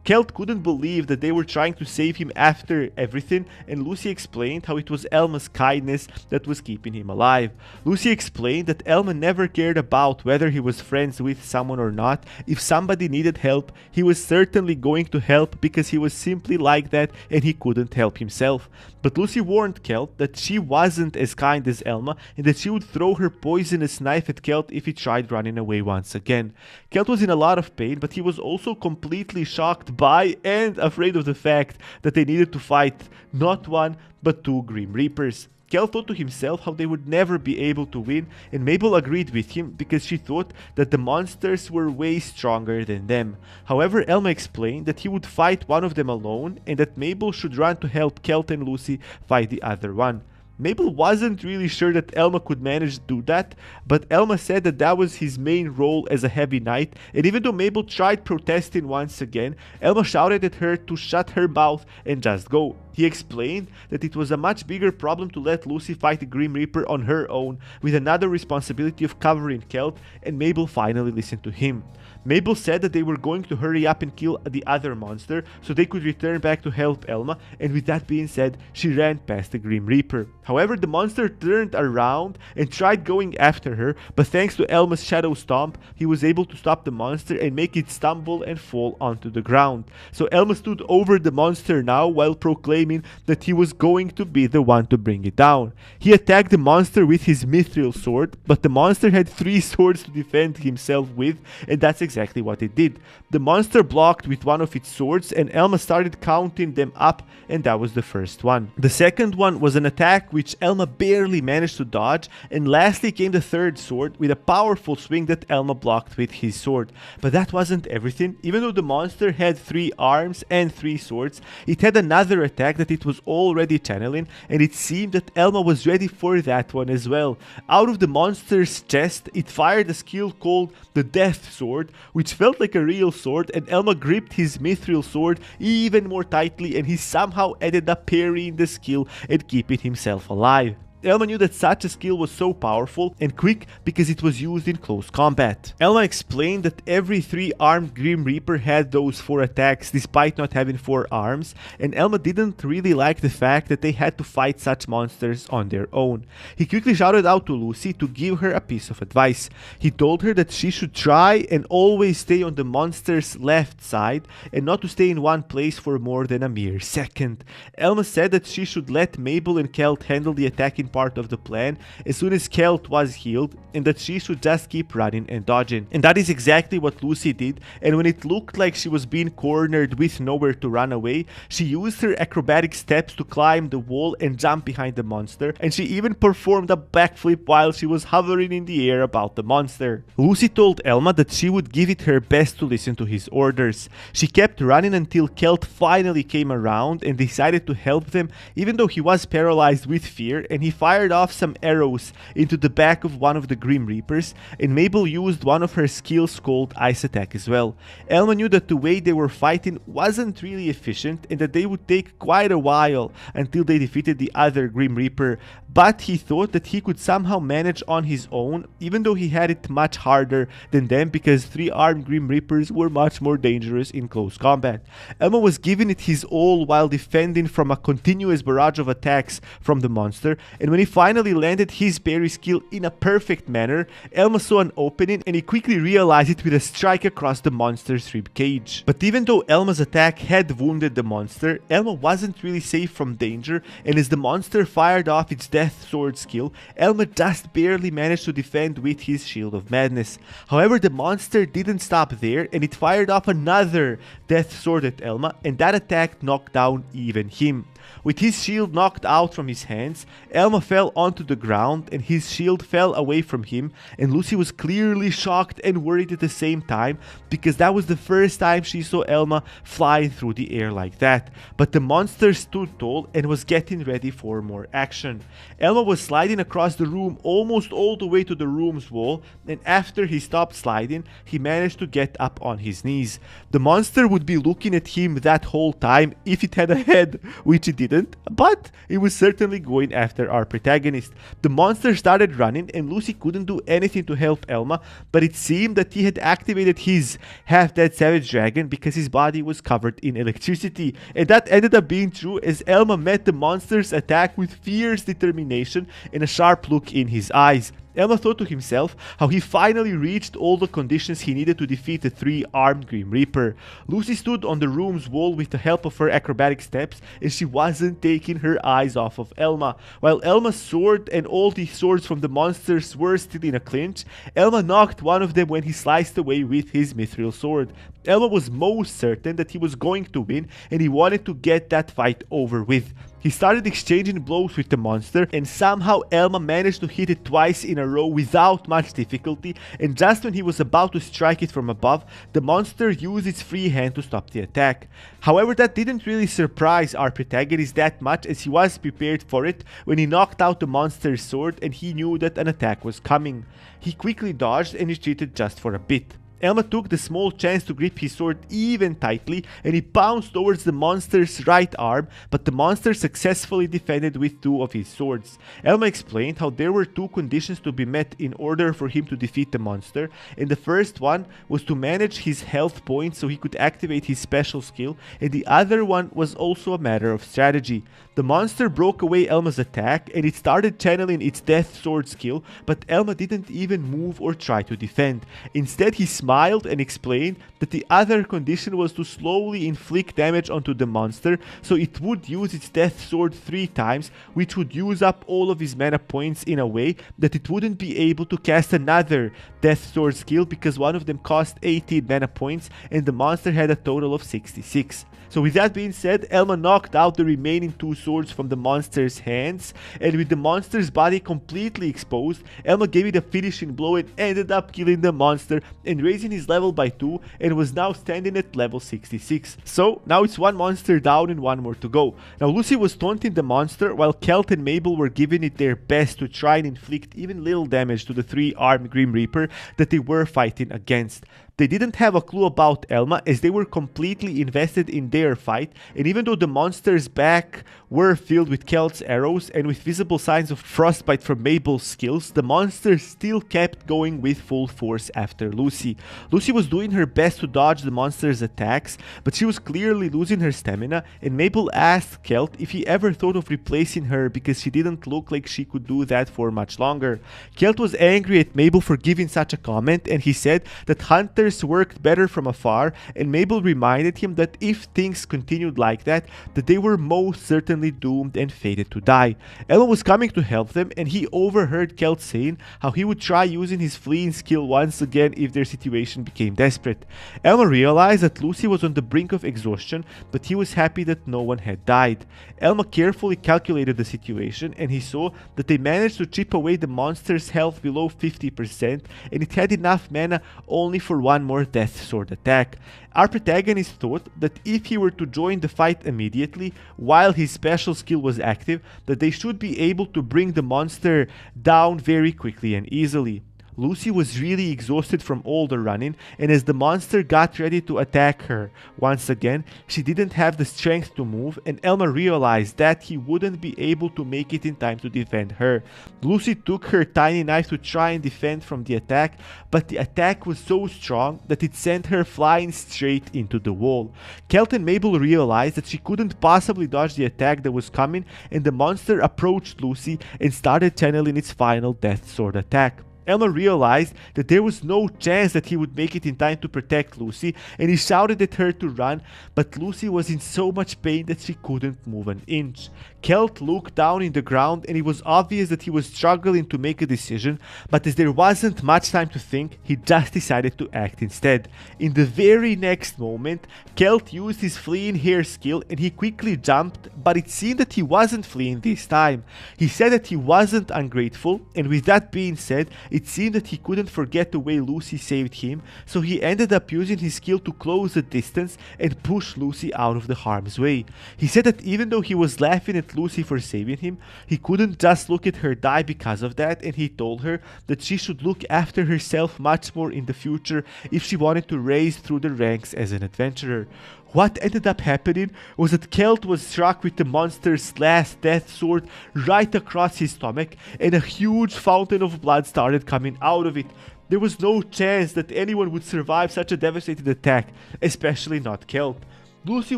Kelt couldn't believe that they were trying to save him after everything, and Lucy explained how it was Elma's kindness that was keeping him alive. Lucy explained that Elma never cared about whether he was friends with someone or not. If somebody needed help, he was certainly going to help because he was simply like that and he couldn't help himself. But Lucy warned Kelt that she wasn't as kind as Elma and that she would throw her poisonous knife at Kelt if he tried running away once again. Kelt was in a lot of pain, but he was also completely shocked by and afraid of the fact that they needed to fight not 1 but 2 Grim Reapers. Kelt thought to himself how they would never be able to win, and Mabel agreed with him because she thought that the monsters were way stronger than them. However, Elma explained that he would fight one of them alone and that Mabel should run to help Kelt and Lucy fight the other one. Mabel wasn't really sure that Elma could manage to do that, but Elma said that that was his main role as a heavy knight, and even though Mabel tried protesting once again, Elma shouted at her to shut her mouth and just go. He explained that it was a much bigger problem to let Lucy fight the Grim Reaper on her own, with another responsibility of covering Kelt, and Mabel finally listened to him. Mabel said that they were going to hurry up and kill the other monster so they could return back to help Elma, and with that being said, she ran past the Grim Reaper. However, the monster turned around and tried going after her, but thanks to Elma's Shadow Stomp, he was able to stop the monster and make it stumble and fall onto the ground. So Elma stood over the monster now while proclaiming that he was going to be the one to bring it down. He attacked the monster with his mithril sword, but the monster had 3 swords to defend himself with, and that's exactly what it did. The monster blocked with one of its swords, and Elma started counting them up, and that was the first one. The second one was an attack which Elma barely managed to dodge, and lastly came the third sword with a powerful swing that Elma blocked with his sword. But that wasn't everything. Even though the monster had 3 arms and 3 swords, it had another attack that it was already channeling, and it seemed that Elma was ready for that one as well. Out of the monster's chest, it fired a skill called the Death Sword, which felt like a real sword, and Elma gripped his mithril sword even more tightly, and he somehow ended up parrying the skill and keeping himself alive. Elma knew that such a skill was so powerful and quick because it was used in close combat. Elma explained that every 3-armed Grim Reaper had those 4 attacks despite not having 4 arms, and Elma didn't really like the fact that they had to fight such monsters on their own. He quickly shouted out to Lucy to give her a piece of advice. He told her that she should try and always stay on the monster's left side and not to stay in one place for more than a mere second. Elma said that she should let Mabel and Kelt handle the attacking part of the plan as soon as Kelt was healed, and that she should just keep running and dodging. And that is exactly what Lucy did, and when it looked like she was being cornered with nowhere to run away, she used her acrobatic steps to climb the wall and jump behind the monster, and she even performed a backflip while she was hovering in the air about the monster. Lucy told Elma that she would give it her best to listen to his orders. She kept running until Kelt finally came around and decided to help them, even though he was paralyzed with fear, and he fired off some arrows into the back of one of the Grim Reapers, and Mabel used one of her skills called Ice Attack as well. Elma knew that the way they were fighting wasn't really efficient and that they would take quite a while until they defeated the other Grim Reaper, but he thought that he could somehow manage on his own, even though he had it much harder than them because 3-armed Grim Reapers were much more dangerous in close combat. Elma was giving it his all while defending from a continuous barrage of attacks from the monster, and when he finally landed his parry skill in a perfect manner, Elma saw an opening and he quickly realized it with a strike across the monster's ribcage. But even though Elma's attack had wounded the monster, Elma wasn't really safe from danger, and as the monster fired off its Death Sword skill, Elma just barely managed to defend with his Shield of Madness. However, the monster didn't stop there, and it fired off another Death Sword at Elma, and that attack knocked down even him. With his shield knocked out from his hands, Elma fell onto the ground and his shield fell away from him, and Lucy was clearly shocked and worried at the same time because that was the first time she saw Elma flying through the air like that. But the monster stood tall and was getting ready for more action. Elma was sliding across the room almost all the way to the room's wall, and after he stopped sliding, he managed to get up on his knees. The monster would be looking at him that whole time if it had a head, which it didn't, but it was certainly going after our protagonist. The monster started running and Lucy couldn't do anything to help Elma, but it seemed that he had activated his half-dead savage dragon because his body was covered in electricity, and that ended up being true as Elma met the monster's attack with fierce determination and a sharp look in his eyes. Elma thought to himself how he finally reached all the conditions he needed to defeat the 3-armed Grim Reaper. Lucy stood on the room's wall with the help of her acrobatic steps, and she wasn't taking her eyes off of Elma. While Elma's sword and all the swords from the monsters were still in a clinch, Elma knocked one of them when he sliced away with his mithril sword. Elma was most certain that he was going to win, and he wanted to get that fight over with. He started exchanging blows with the monster, and somehow Elma managed to hit it twice in a row without much difficulty, and just when he was about to strike it from above, the monster used its free hand to stop the attack. However, that didn't really surprise our protagonist that much, as he was prepared for it when he knocked out the monster's sword and he knew that an attack was coming. He quickly dodged and retreated just for a bit. Elma took the small chance to grip his sword even tightly, and he pounced towards the monster's right arm, but the monster successfully defended with 2 of his swords. Elma explained how there were 2 conditions to be met in order for him to defeat the monster, and the first one was to manage his health points so he could activate his special skill, and the other one was also a matter of strategy. The monster broke away Elma's attack, and it started channeling its death sword skill, but Elma didn't even move or try to defend. Instead, he smiled and explained that the other condition was to slowly inflict damage onto the monster, so it would use its death sword 3 times, which would use up all of his mana points in a way that it wouldn't be able to cast another death sword skill because one of them cost 18 mana points and the monster had a total of 66. So with that being said, Elma knocked out the remaining 2 swords from the monster's hands, and with the monster's body completely exposed, Elma gave it a finishing blow and ended up killing the monster and raising his level by 2, and was now standing at level 66. So now it's 1 monster down and 1 more to go. Now Lucy was taunting the monster while Kelt and Mabel were giving it their best to try and inflict even little damage to the 3-armed Grim Reaper that they were fighting against. They didn't have a clue about Elma, as they were completely invested in their fight, and even though the monster's back were filled with Kelt's arrows and with visible signs of frostbite from Mabel's skills, the monster still kept going with full force after Lucy. Lucy was doing her best to dodge the monster's attacks, but she was clearly losing her stamina, and Mabel asked Kelt if he ever thought of replacing her because she didn't look like she could do that for much longer. Kelt was angry at Mabel for giving such a comment, and he said that hunters worked better from afar, and Mabel reminded him that if things continued like that they were most certainly doomed and fated to die. Elma was coming to help them, and he overheard Kelt saying how he would try using his fleeing skill once again if their situation became desperate. Elma realized that Lucy was on the brink of exhaustion, but he was happy that no one had died. Elma carefully calculated the situation, and he saw that they managed to chip away the monster's health below 50%, and it had enough mana only for 1 more death sword attack. Our protagonist thought that if he were to join the fight immediately while his special skill was active, that they should be able to bring the monster down very quickly and easily. Lucy was really exhausted from all the running, and as the monster got ready to attack her once again, she didn't have the strength to move, and Elma realized that he wouldn't be able to make it in time to defend her. Lucy took her tiny knife to try and defend from the attack, but the attack was so strong that it sent her flying straight into the wall. Kelt and Mabel realized that she couldn't possibly dodge the attack that was coming, and the monster approached Lucy and started channeling its final death sword attack. Elma realized that there was no chance that he would make it in time to protect Lucy, and he shouted at her to run, but Lucy was in so much pain that she couldn't move an inch. Kelt looked down in the ground, and it was obvious that he was struggling to make a decision, but as there wasn't much time to think, he just decided to act instead. In the very next moment, Kelt used his fleeing hair skill, and he quickly jumped, but it seemed that he wasn't fleeing this time. He said that he wasn't ungrateful, and with that being said, it seemed that he couldn't forget the way Lucy saved him, so he ended up using his skill to close the distance and push Lucy out of the harm's way. He said that even though he was laughing at Lucy for saving him, he couldn't just look at her die because of that, and he told her that she should look after herself much more in the future if she wanted to raise through the ranks as an adventurer. What ended up happening was that Kelt was struck with the monster's last death sword right across his stomach, and a huge fountain of blood started coming out of it. There was no chance that anyone would survive such a devastating attack, especially not Kelt. Lucy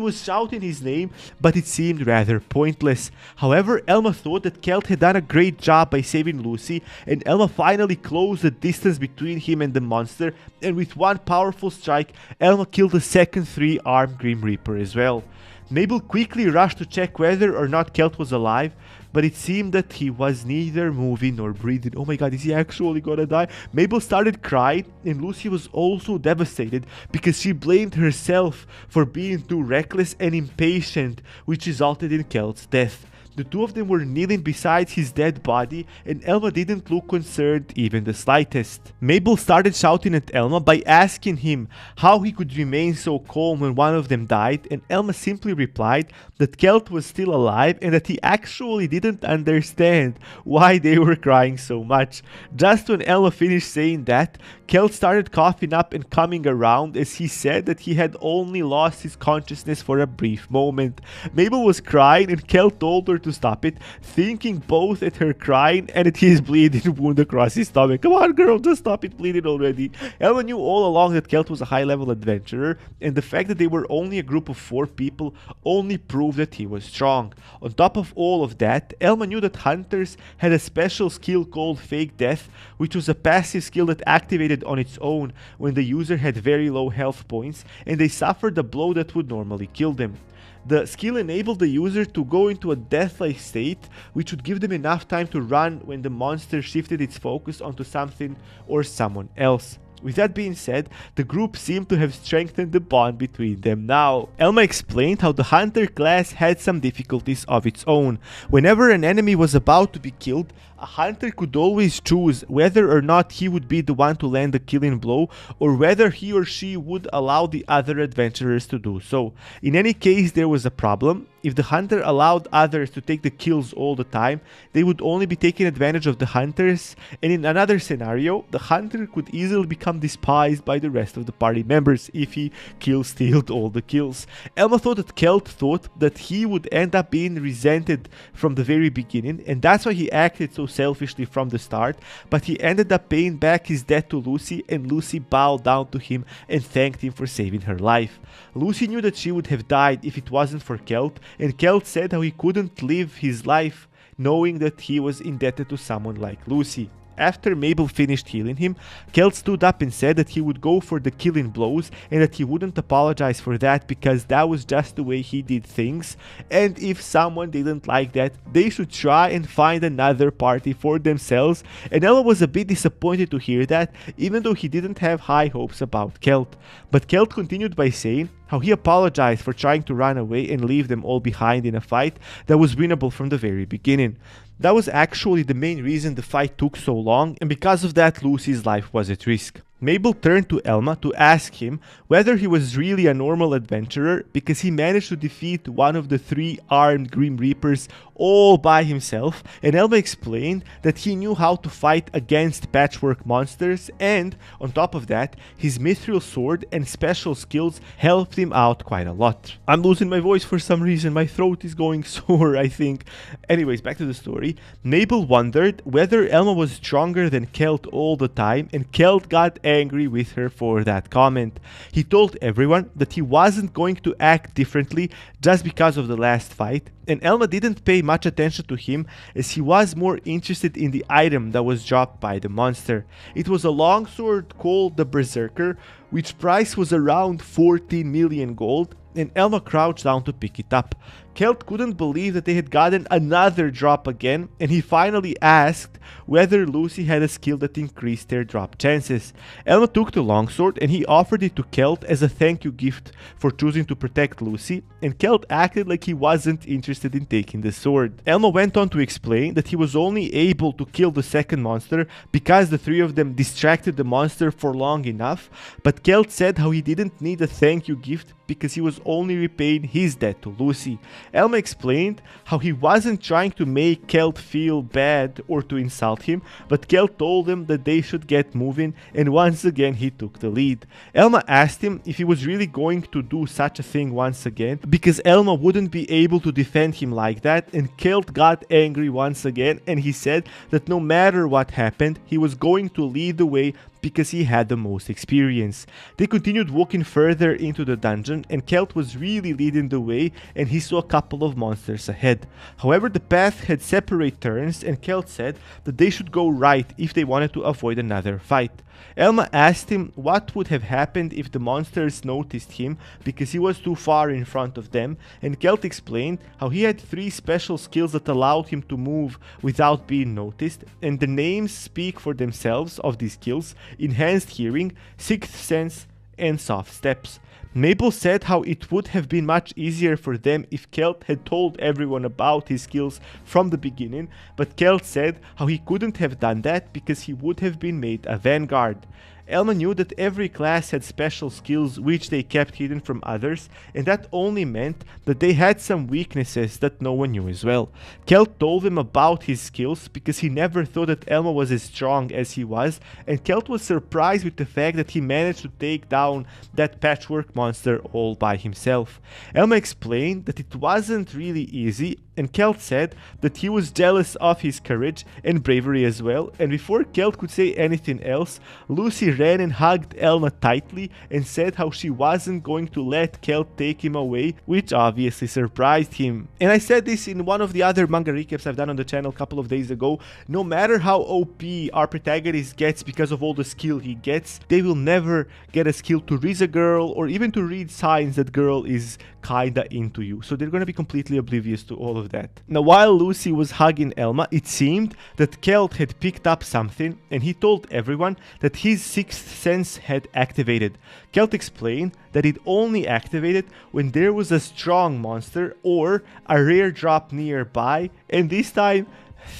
was shouting his name, but it seemed rather pointless. However, Elma thought that Kelt had done a great job by saving Lucy, and Elma finally closed the distance between him and the monster, and with one powerful strike, Elma killed the second 3-armed Grim Reaper as well. Mabel quickly rushed to check whether or not Kelt was alive, but it seemed that he was neither moving nor breathing. Oh my god, is he actually gonna die? Mabel started crying, and Lucy was also devastated because she blamed herself for being too reckless and impatient, which resulted in Kelt's death. The two of them were kneeling beside his dead body, and Elma didn't look concerned even the slightest. Mabel started shouting at Elma by asking him how he could remain so calm when one of them died, and Elma simply replied that Kelt was still alive and that he actually didn't understand why they were crying so much. Just when Elma finished saying that, Kelt started coughing up and coming around as he said that he had only lost his consciousness for a brief moment. Mabel was crying and Kelt told her to stop it, thinking both at her crying and at his bleeding wound across his stomach. Come on girl, just stop it bleeding already. Elma knew all along that Kelt was a high level adventurer, and the fact that they were only a group of 4 people only proved that he was strong. On top of all of that, Elma knew that hunters had a special skill called Fake Death, which was a passive skill that activated on its own when the user had very low health points and they suffered a blow that would normally kill them. The skill enabled the user to go into a death-like state, which would give them enough time to run when the monster shifted its focus onto something or someone else. With that being said, the group seemed to have strengthened the bond between them now. Elma explained how the hunter class had some difficulties of its own. Whenever an enemy was about to be killed, a hunter could always choose whether or not he would be the one to land the killing blow, or whether he or she would allow the other adventurers to do so. In any case, there was a problem. If the hunter allowed others to take the kills all the time, they would only be taking advantage of the hunters, and in another scenario, the hunter could easily become despised by the rest of the party members if he kill-stealed all the kills. Elma thought that Kelt thought that he would end up being resented from the very beginning, and that's why he acted so selfishly from the start, but he ended up paying back his debt to Lucy, and Lucy bowed down to him and thanked him for saving her life. Lucy knew that she would have died if it wasn't for Kelt, and Kelt said how he couldn't live his life knowing that he was indebted to someone like Lucy. After Mabel finished healing him, Kelt stood up and said that he would go for the killing blows and that he wouldn't apologize for that because that was just the way he did things, and if someone didn't like that, they should try and find another party for themselves. And Ella was a bit disappointed to hear that, even though he didn't have high hopes about Kelt. But Kelt continued by saying how he apologized for trying to run away and leave them all behind in a fight that was winnable from the very beginning. That was actually the main reason the fight took so long, and because of that Lucy's life was at risk. Mabel turned to Elma to ask him whether he was really a normal adventurer because he managed to defeat one of the 3 armed Grim Reapers all by himself, and Elma explained that he knew how to fight against patchwork monsters, and on top of that, his mithril sword and special skills helped him out quite a lot. I'm losing my voice for some reason, my throat is going sore I think. Anyways, back to the story. Mabel wondered whether Elma was stronger than Kelt all the time, and Kelt got angry with her for that comment. He told everyone that he wasn't going to act differently just because of the last fight, and Elma didn't pay much attention to him as he was more interested in the item that was dropped by the monster. It was a longsword called the Berserker, which price was around 14 million gold, and Elma crouched down to pick it up. Kelt couldn't believe that they had gotten another drop again, and he finally asked whether Lucy had a skill that increased their drop chances. Elma took the longsword and he offered it to Kelt as a thank you gift for choosing to protect Lucy, and Kelt acted like he wasn't interested in taking the sword. Elma went on to explain that he was only able to kill the second monster because the 3 of them distracted the monster for long enough, but Kelt said how he didn't need a thank you gift because he was only repaying his debt to Lucy. Elma explained how he wasn't trying to make Kelt feel bad or to insult him, but Kelt told him that they should get moving, and once again he took the lead. Elma asked him if he was really going to do such a thing once again, because Elma wouldn't be able to defend him like that, and Kelt got angry once again, and he said that no matter what happened, he was going to lead the way because he had the most experience. They continued walking further into the dungeon, and Kelt was really leading the way, and he saw a couple of monsters ahead. However, the path had separate turns, and Kelt said that they should go right if they wanted to avoid another fight. Elma asked him what would have happened if the monsters noticed him because he was too far in front of them, and Kelt explained how he had 3 special skills that allowed him to move without being noticed, and the names speak for themselves of these skills: enhanced hearing, sixth sense, and soft steps. Mabel said how it would have been much easier for them if Kelt had told everyone about his skills from the beginning, but Kelt said how he couldn't have done that because he would have been made a vanguard. Elma knew that every class had special skills which they kept hidden from others, and that only meant that they had some weaknesses that no one knew as well. Kelt told them about his skills because he never thought that Elma was as strong as he was, and Kelt was surprised with the fact that he managed to take down that patchwork monster all by himself. Elma explained that it wasn't really easy, and Kelt said that he was jealous of his courage and bravery as well, and before Kelt could say anything else, Lucy ran and hugged Elma tightly and said how she wasn't going to let Kelt take him away, which obviously surprised him. And I said this in one of the other manga recaps I've done on the channel a couple of days ago: no matter how OP our protagonist gets because of all the skill he gets, they will never get a skill to read a girl or even to read signs that girl is kinda into you, so they're gonna be completely oblivious to all of that. Now, while Lucy was hugging Elma, it seemed that Kelt had picked up something, and he told everyone that his sixth sense had activated. Kelt explained that it only activated when there was a strong monster or a rare drop nearby, and this time,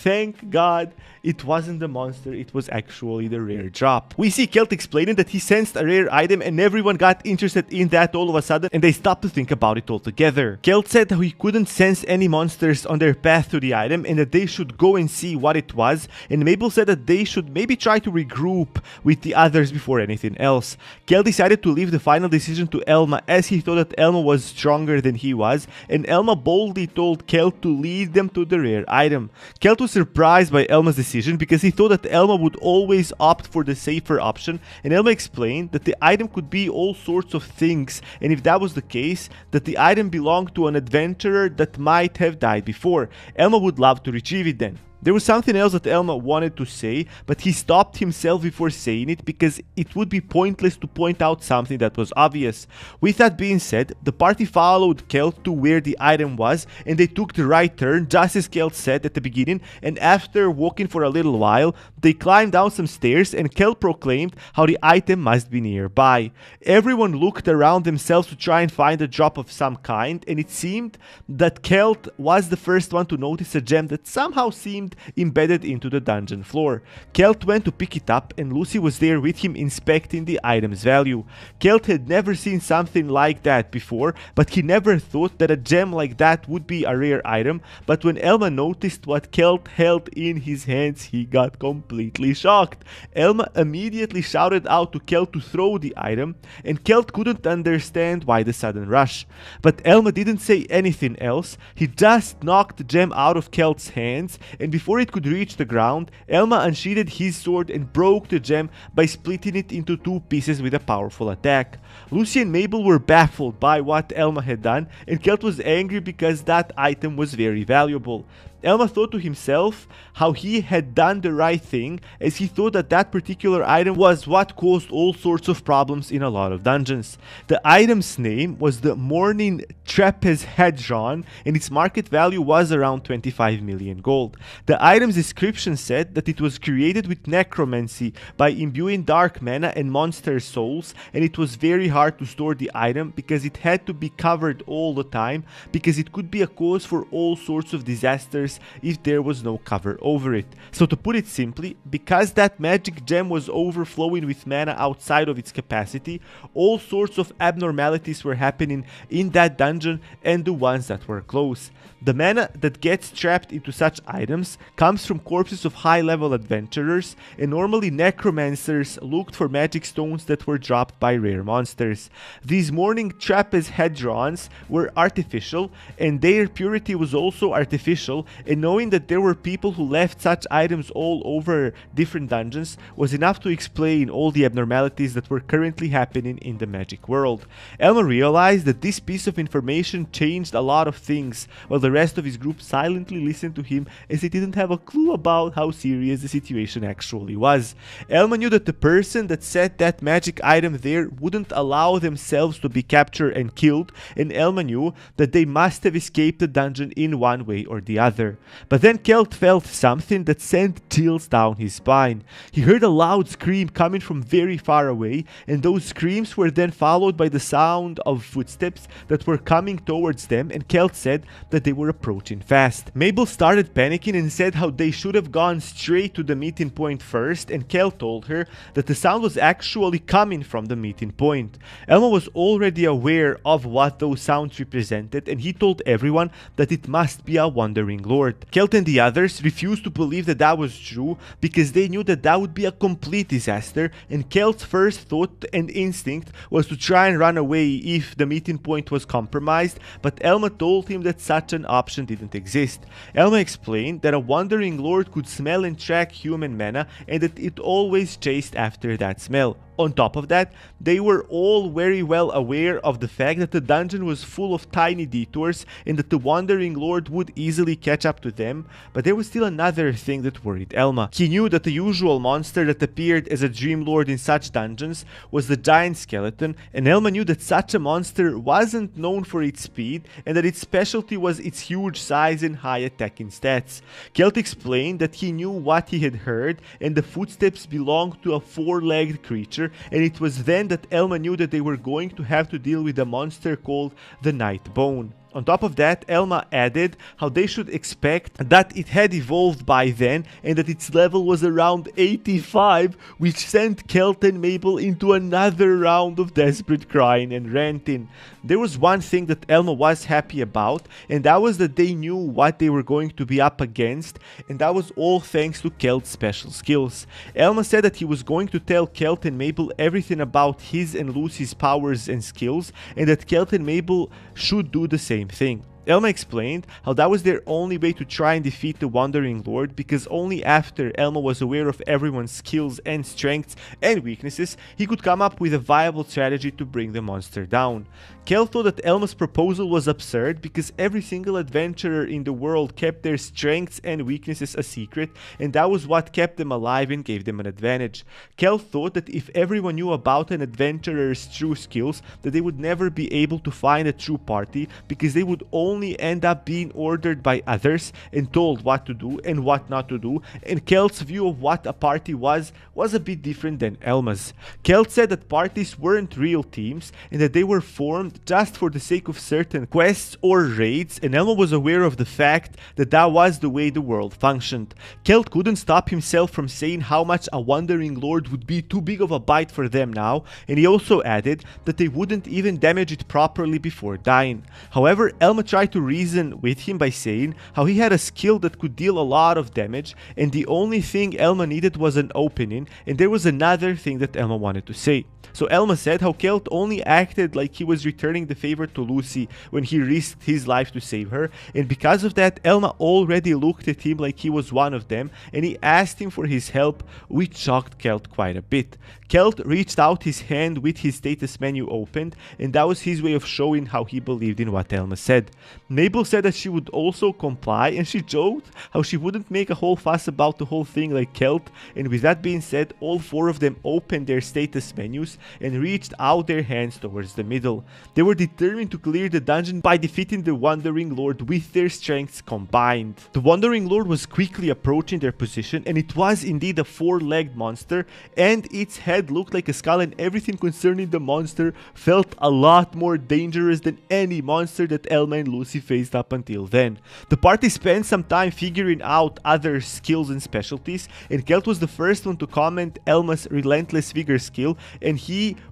thank God, it wasn't the monster, it was actually the rare drop. We see Kelt explaining that he sensed a rare item, and everyone got interested in that all of a sudden, and they stopped to think about it altogether. Kelt said how he couldn't sense any monsters on their path to the item, and that they should go and see what it was, and Mabel said that they should maybe try to regroup with the others before anything else. Kelt decided to leave the final decision to Elma, as he thought that Elma was stronger than he was, and Elma boldly told Kelt to lead them to the rare item. Kelt was surprised by Elma's decision because he thought that Elma would always opt for the safer option, and Elma explained that the item could be all sorts of things, and if that was the case, that the item belonged to an adventurer that might have died before. Elma would love to retrieve it then. There was something else that Elma wanted to say, but he stopped himself before saying it because it would be pointless to point out something that was obvious. With that being said, the party followed Kelt to where the item was, and they took the right turn just as Kelt said at the beginning, and after walking for a little while, they climbed down some stairs, and Kelt proclaimed how the item must be nearby. Everyone looked around themselves to try and find a drop of some kind, and it seemed that Kelt was the first one to notice a gem that somehow seemed embedded into the dungeon floor. Kelt went to pick it up, and Lucy was there with him inspecting the item's value. Kelt had never seen something like that before, but he never thought that a gem like that would be a rare item, but when Elma noticed what Kelt held in his hands, he got completely shocked. Elma immediately shouted out to Kelt to throw the item, and Kelt couldn't understand why the sudden rush. But Elma didn't say anything else. He just knocked the gem out of Kelt's hands, and before it could reach the ground, Elma unsheathed his sword and broke the gem by splitting it into 2 pieces with a powerful attack. Lucy and Mabel were baffled by what Elma had done, and Kelt was angry because that item was very valuable. Elma thought to himself how he had done the right thing, as he thought that that particular item was what caused all sorts of problems in a lot of dungeons. The item's name was the Morning Trapezhedron, and its market value was around 25 million gold. The item's description said that it was created with necromancy by imbuing dark mana and monster souls, and it was very hard to store the item because it had to be covered all the time, because it could be a cause for all sorts of disasters if there was no cover over it. So to put it simply, because that magic gem was overflowing with mana outside of its capacity, all sorts of abnormalities were happening in that dungeon and the ones that were close. The mana that gets trapped into such items comes from corpses of high-level adventurers, and normally necromancers looked for magic stones that were dropped by rare monsters. These morning trapezhedrons were artificial, and their purity was also artificial, and knowing that there were people who left such items all over different dungeons was enough to explain all the abnormalities that were currently happening in the magic world. Elma realized that this piece of information changed a lot of things, while the rest of his group silently listened to him as they didn't have a clue about how serious the situation actually was. Elma knew that the person that set that magic item there wouldn't allow themselves to be captured and killed, and Elma knew that they must have escaped the dungeon in one way or the other. But then Kelt felt something that sent chills down his spine. He heard a loud scream coming from very far away, and those screams were then followed by the sound of footsteps that were coming towards them, and Kelt said that they were approaching fast. Mabel started panicking and said how they should have gone straight to the meeting point first, and Kelt told her that the sound was actually coming from the meeting point. Elma was already aware of what those sounds represented, and he told everyone that it must be a wandering lord. Kelt and the others refused to believe that that was true because they knew that that would be a complete disaster, and Kelt's first thought and instinct was to try and run away if the meeting point was compromised, but Elma told him that such an option didn't exist. Elma explained that a wandering lord could smell and track human mana, and that it always chased after that smell. On top of that, they were all very well aware of the fact that the dungeon was full of tiny detours and that the Wandering Lord would easily catch up to them, but there was still another thing that worried Elma. He knew that the usual monster that appeared as a Dream Lord in such dungeons was the giant skeleton, and Elma knew that such a monster wasn't known for its speed and that its specialty was its huge size and high attacking stats. Kelt explained that he knew what he had heard, and the footsteps belonged to a four-legged creature, and it was then that Elma knew that they were going to have to deal with a monster called the Nightbone. On top of that, Elma added how they should expect that it had evolved by then and that its level was around 85, which sent Kelt and Mabel into another round of desperate crying and ranting. There was one thing that Elma was happy about, and that was that they knew what they were going to be up against, and that was all thanks to Kelt's special skills. Elma said that he was going to tell Kelt and Mabel everything about his and Lucy's powers and skills, and that Kelt and Mabel should do the same thing. Elma explained how that was their only way to try and defeat the Wandering Lord, because only after Elma was aware of everyone's skills and strengths and weaknesses, he could come up with a viable strategy to bring the monster down. Kelt thought that Elma's proposal was absurd because every single adventurer in the world kept their strengths and weaknesses a secret, and that was what kept them alive and gave them an advantage. Kelt thought that if everyone knew about an adventurer's true skills, that they would never be able to find a true party, because they would only end up being ordered by others and told what to do and what not to do, and Kelt's view of what a party was a bit different than Elma's. Kelt said that parties weren't real teams and that they were formed just for the sake of certain quests or raids, and Elma was aware of the fact that that was the way the world functioned. Kelt couldn't stop himself from saying how much a Wandering Lord would be too big of a bite for them now, and he also added that they wouldn't even damage it properly before dying. However, Elma tried to reason with him by saying how he had a skill that could deal a lot of damage, and the only thing Elma needed was an opening, and there was another thing that Elma wanted to say. So Elma said how Kelt only acted like he was returning the favor to Lucy when he risked his life to save her, and because of that, Elma already looked at him like he was one of them, and he asked him for his help, which shocked Kelt quite a bit. Kelt reached out his hand with his status menu opened, and that was his way of showing how he believed in what Elma said. Mabel said that she would also comply, and she joked how she wouldn't make a whole fuss about the whole thing like Kelt, and with that being said, all four of them opened their status menus and reached out their hands towards the middle. They were determined to clear the dungeon by defeating the Wandering Lord with their strengths combined. The Wandering Lord was quickly approaching their position, and it was indeed a four-legged monster, and its head looked like a skull, and everything concerning the monster felt a lot more dangerous than any monster that Elma and Lucy faced up until then. The party spent some time figuring out other skills and specialties, and Kelt was the first one to comment Elma's relentless vigor skill, and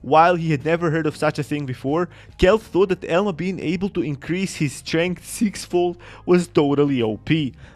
while he had never heard of such a thing before, Kelt thought that Elma being able to increase his strength sixfold was totally OP.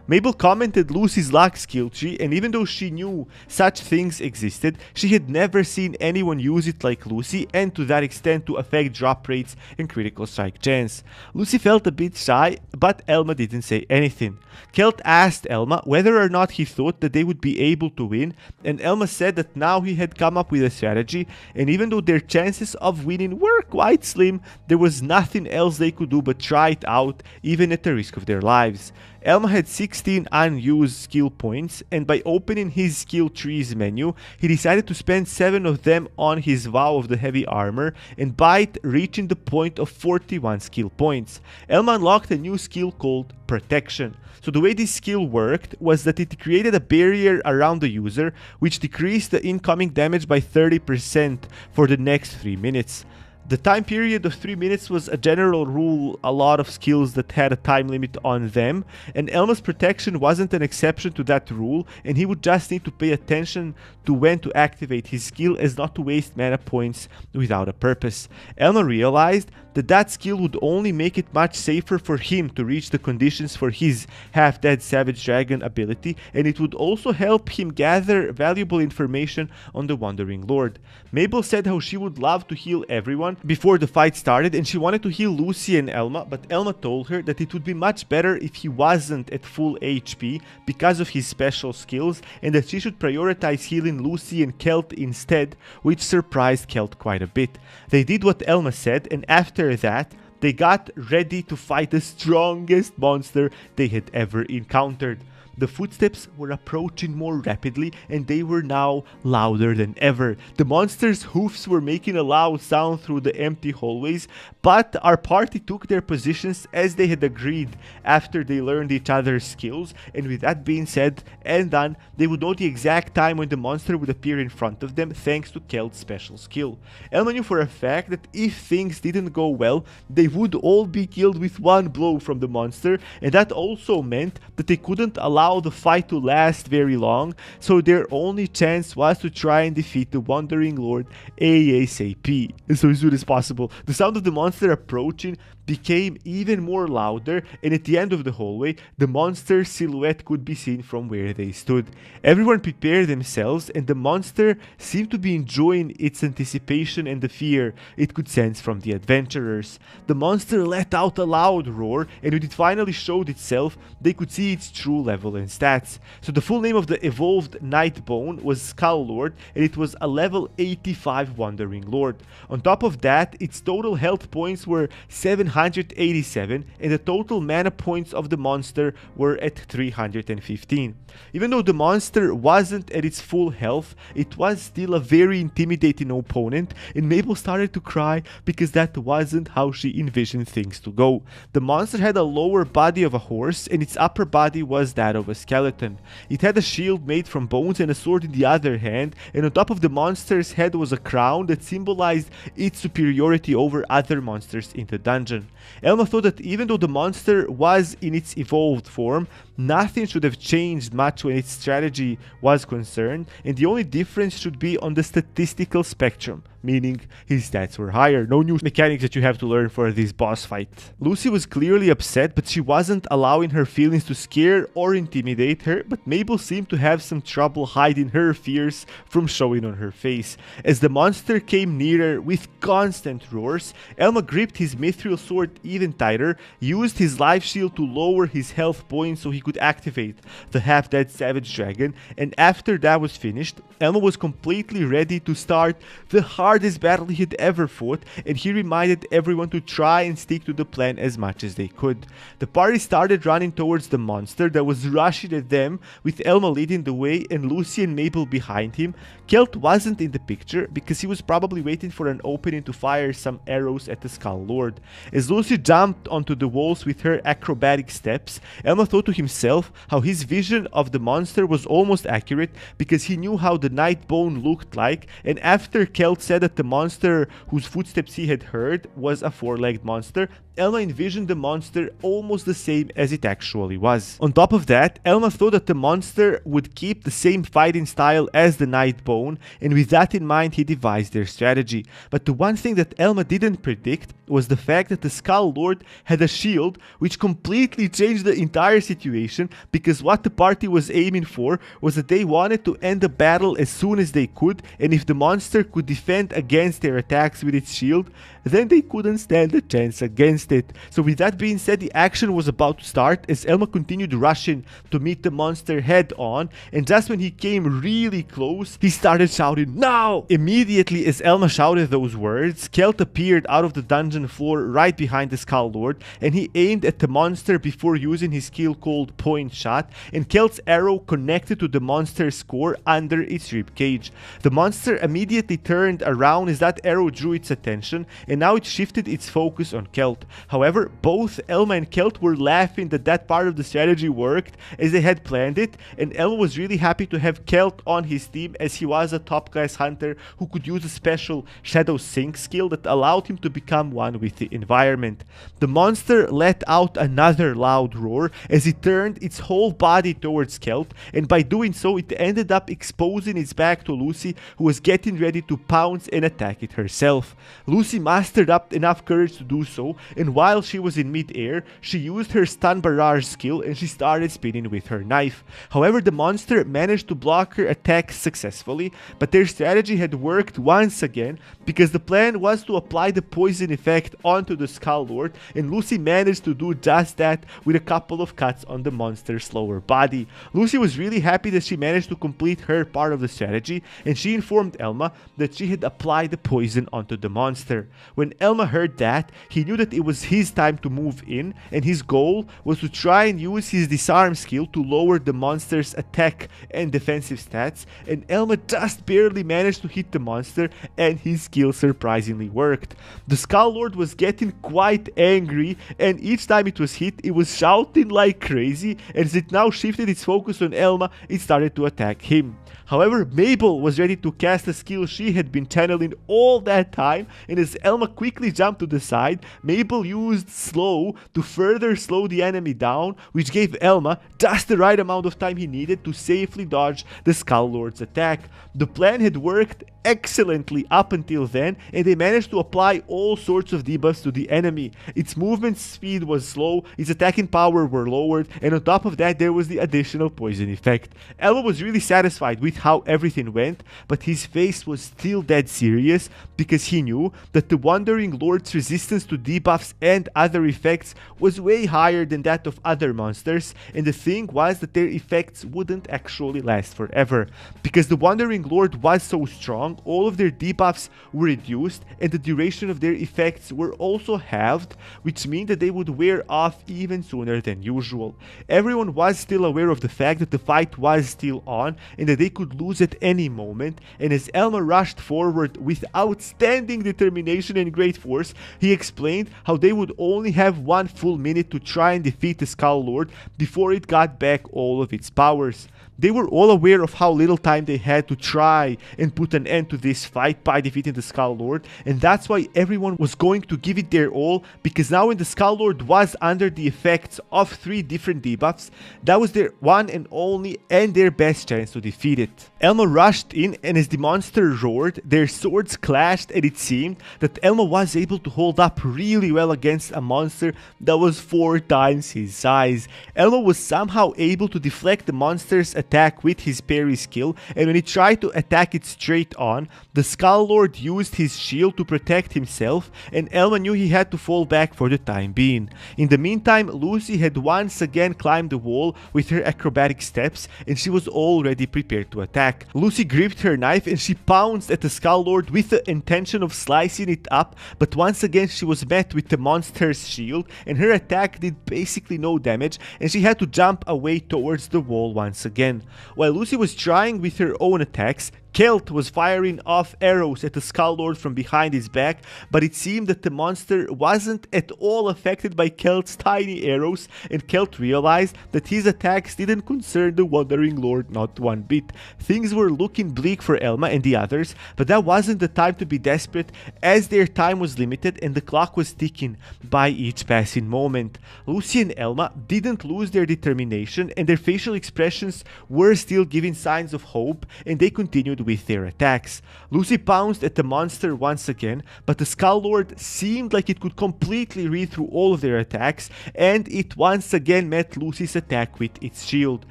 Mabel commented Lucy's luck skill tree, and even though she knew such things existed, she had never seen anyone use it like Lucy, and to that extent to affect drop rates and critical strike chance. Lucy felt a bit shy, but Elma didn't say anything. Kelt asked Elma whether or not he thought that they would be able to win, and Elma said that now he had come up with a strategy, and even though their chances of winning were quite slim, there was nothing else they could do but try it out, even at the risk of their lives. Elma had 16 unused skill points, and by opening his skill trees menu, he decided to spend 7 of them on his vow of the heavy armor, and by it reaching the point of 41 skill points. Elma unlocked a new skill called Protection. So the way this skill worked was that it created a barrier around the user, which decreased the incoming damage by 30% for the next 3 minutes. The time period of 3 minutes was a general rule, a lot of skills that had a time limit on them, and Elma's protection wasn't an exception to that rule, and he would just need to pay attention to when to activate his skill as not to waste mana points without a purpose. Elma realized that that skill would only make it much safer for him to reach the conditions for his half-dead Savage Dragon ability, and it would also help him gather valuable information on the Wandering Lord. Mabel said how she would love to heal everyone before the fight started, and she wanted to heal Lucy and Elma, but Elma told her that it would be much better if he wasn't at full HP because of his special skills, and that she should prioritize healing Lucy and Kelt instead, which surprised Kelt quite a bit. They did what Elma said, and after that, they got ready to fight the strongest monster they had ever encountered. The footsteps were approaching more rapidly, and they were now louder than ever. The monster's hoofs were making a loud sound through the empty hallways, but our party took their positions as they had agreed after they learned each other's skills, and with that being said and done, they would know the exact time when the monster would appear in front of them thanks to Kelt's special skill. Elma knew for a fact that if things didn't go well, they would all be killed with one blow from the monster, and that also meant that they couldn't allow the fight to last very long, so their only chance was to try and defeat the Wandering Lord ASAP, as soon as possible. The sound of the monster approaching became even more louder, and at the end of the hallway, the monster's silhouette could be seen from where they stood. Everyone prepared themselves, and the monster seemed to be enjoying its anticipation and the fear it could sense from the adventurers. The monster let out a loud roar, and when it finally showed itself, they could see its true level and stats. So the full name of the evolved Nightbone was Skull Lord, and it was a level 85 Wandering Lord. On top of that, its total health points were 787, and the total mana points of the monster were at 315. Even though the monster wasn't at its full health, it was still a very intimidating opponent, and Mabel started to cry because that wasn't how she envisioned things to go. The monster had a lower body of a horse, and its upper body was that of a skeleton. It had a shield made from bones and a sword in the other hand, and on top of the monster's head was a crown that symbolized its superiority over other monsters in the dungeon. Elma thought that even though the monster was in its evolved form, nothing should have changed much when its strategy was concerned, and the only difference should be on the statistical spectrum, meaning his stats were higher. No new mechanics that you have to learn for this boss fight. Lucy was clearly upset, but she wasn't allowing her feelings to scare or intimidate her, but Mabel seemed to have some trouble hiding her fears from showing on her face. As the monster came nearer with constant roars, Elma gripped his mithril sword even tighter, used his life shield to lower his health points so he could activate the half-dead Savage Dragon, and after that was finished, Elma was completely ready to start the hardest battle he had ever fought, and he reminded everyone to try and stick to the plan as much as they could. The party started running towards the monster that was rushing at them, with Elma leading the way and Lucy and Mabel behind him. Kelt wasn't in the picture because he was probably waiting for an opening to fire some arrows at the Skull Lord. As Lucy jumped onto the walls with her acrobatic steps, Elma thought to himself how his vision of the monster was almost accurate because he knew how the Nightbone looked like, and after Kelt said that the monster whose footsteps he had heard was a four-legged monster, Elma envisioned the monster almost the same as it actually was. On top of that, Elma thought that the monster would keep the same fighting style as the Nightbone, and with that in mind he devised their strategy. But the one thing that Elma didn't predict was the fact that the Skull Lord had a shield, which completely changed the entire situation, because what the party was aiming for was that they wanted to end the battle as soon as they could, and if the monster could defend against their attacks with its shield, then they couldn't stand a chance against against it. So with that being said, the action was about to start as Elma continued rushing to meet the monster head on, and just when he came really close, he started shouting, "Now!" Immediately as Elma shouted those words, Kelt appeared out of the dungeon floor right behind the Skull Lord, and he aimed at the monster before using his skill called Point Shot, and Kelt's arrow connected to the monster's core under its rib cage. The monster immediately turned around as that arrow drew its attention, and now it shifted its focus on Kelt. However, both Elma and Kelt were laughing that part of the strategy worked as they had planned it, and Elma was really happy to have Kelt on his team as he was a top class hunter who could use a special Shadow Sync skill that allowed him to become one with the environment. The monster let out another loud roar as it turned its whole body towards Kelt, and by doing so it ended up exposing its back to Lucy, who was getting ready to pounce and attack it herself. Lucy mustered up enough courage to do so, and while she was in mid-air, she used her stun barrage skill and she started spinning with her knife. However, the monster managed to block her attacks successfully, but their strategy had worked once again because the plan was to apply the poison effect onto the Skull Lord, and Lucy managed to do just that with a couple of cuts on the monster's lower body. Lucy was really happy that she managed to complete her part of the strategy, and she informed Elma that she had applied the poison onto the monster. When Elma heard that, he knew that it was his time to move in, and his goal was to try and use his disarm skill to lower the monster's attack and defensive stats, and Elma just barely managed to hit the monster, and his skill surprisingly worked. The Skull Lord was getting quite angry, and each time it was hit, it was shouting like crazy, and as it now shifted its focus on Elma, it started to attack him. However, Mabel was ready to cast a skill she had been channeling all that time, and as Elma quickly jumped to the side, Mabel used Slow to further slow the enemy down, which gave Elma just the right amount of time he needed to safely dodge the Skull Lord's attack. The plan had worked excellently up until then, and they managed to apply all sorts of debuffs to the enemy. Its movement speed was slow, its attacking power were lowered, and on top of that there was the additional poison effect. Elma was really satisfied with how everything went, but his face was still dead serious because he knew that the Wandering Lord's resistance to debuffs and other effects was way higher than that of other monsters, and the thing was that their effects wouldn't actually last forever. Because the Wandering Lord was so strong, all of their debuffs were reduced and the duration of their effects were also halved, which meant that they would wear off even sooner than usual. Everyone was still aware of the fact that the fight was still on and that they could lose at any moment, and as Elma rushed forward with outstanding determination and great force, he explained how they would only have 1 full minute to try and defeat the Skull Lord before it got back all of its powers. They were all aware of how little time they had to try and put an end to this fight by defeating the Skull Lord, and that's why everyone was going to give it their all, because now when the Skull Lord was under the effects of 3 different debuffs, that was their one and only and their best chance to defeat it. Elma rushed in, and as the monster roared, their swords clashed, and it seemed that Elma was able to hold up really well against a monster that was 4 times his size. Elma was somehow able to deflect the monster's attack with his parry skill, and when he tried to attack it straight on, the Skull Lord used his shield to protect himself, and Elma knew he had to fall back for the time being. In the meantime, Lucy had once again climbed the wall with her acrobatic steps, and she was already prepared to attack. Lucy gripped her knife and she pounced at the Skull Lord with the intention of slicing it up, but once again she was met with the monster's shield, and her attack did basically no damage, and she had to jump away towards the wall once again. While Lucy was trying with her own attacks, Kelt was firing off arrows at the Skull Lord from behind his back, but it seemed that the monster wasn't at all affected by Kelt's tiny arrows, and Kelt realized that his attacks didn't concern the Wandering Lord not one bit. Things were looking bleak for Elma and the others, but that wasn't the time to be desperate, as their time was limited and the clock was ticking by each passing moment. Lucy and Elma didn't lose their determination, and their facial expressions were still giving signs of hope, and they continued with their attacks. Lucy pounced at the monster once again, but the Skull Lord seemed like it could completely read through all of their attacks, and it once again met Lucy's attack with its shield.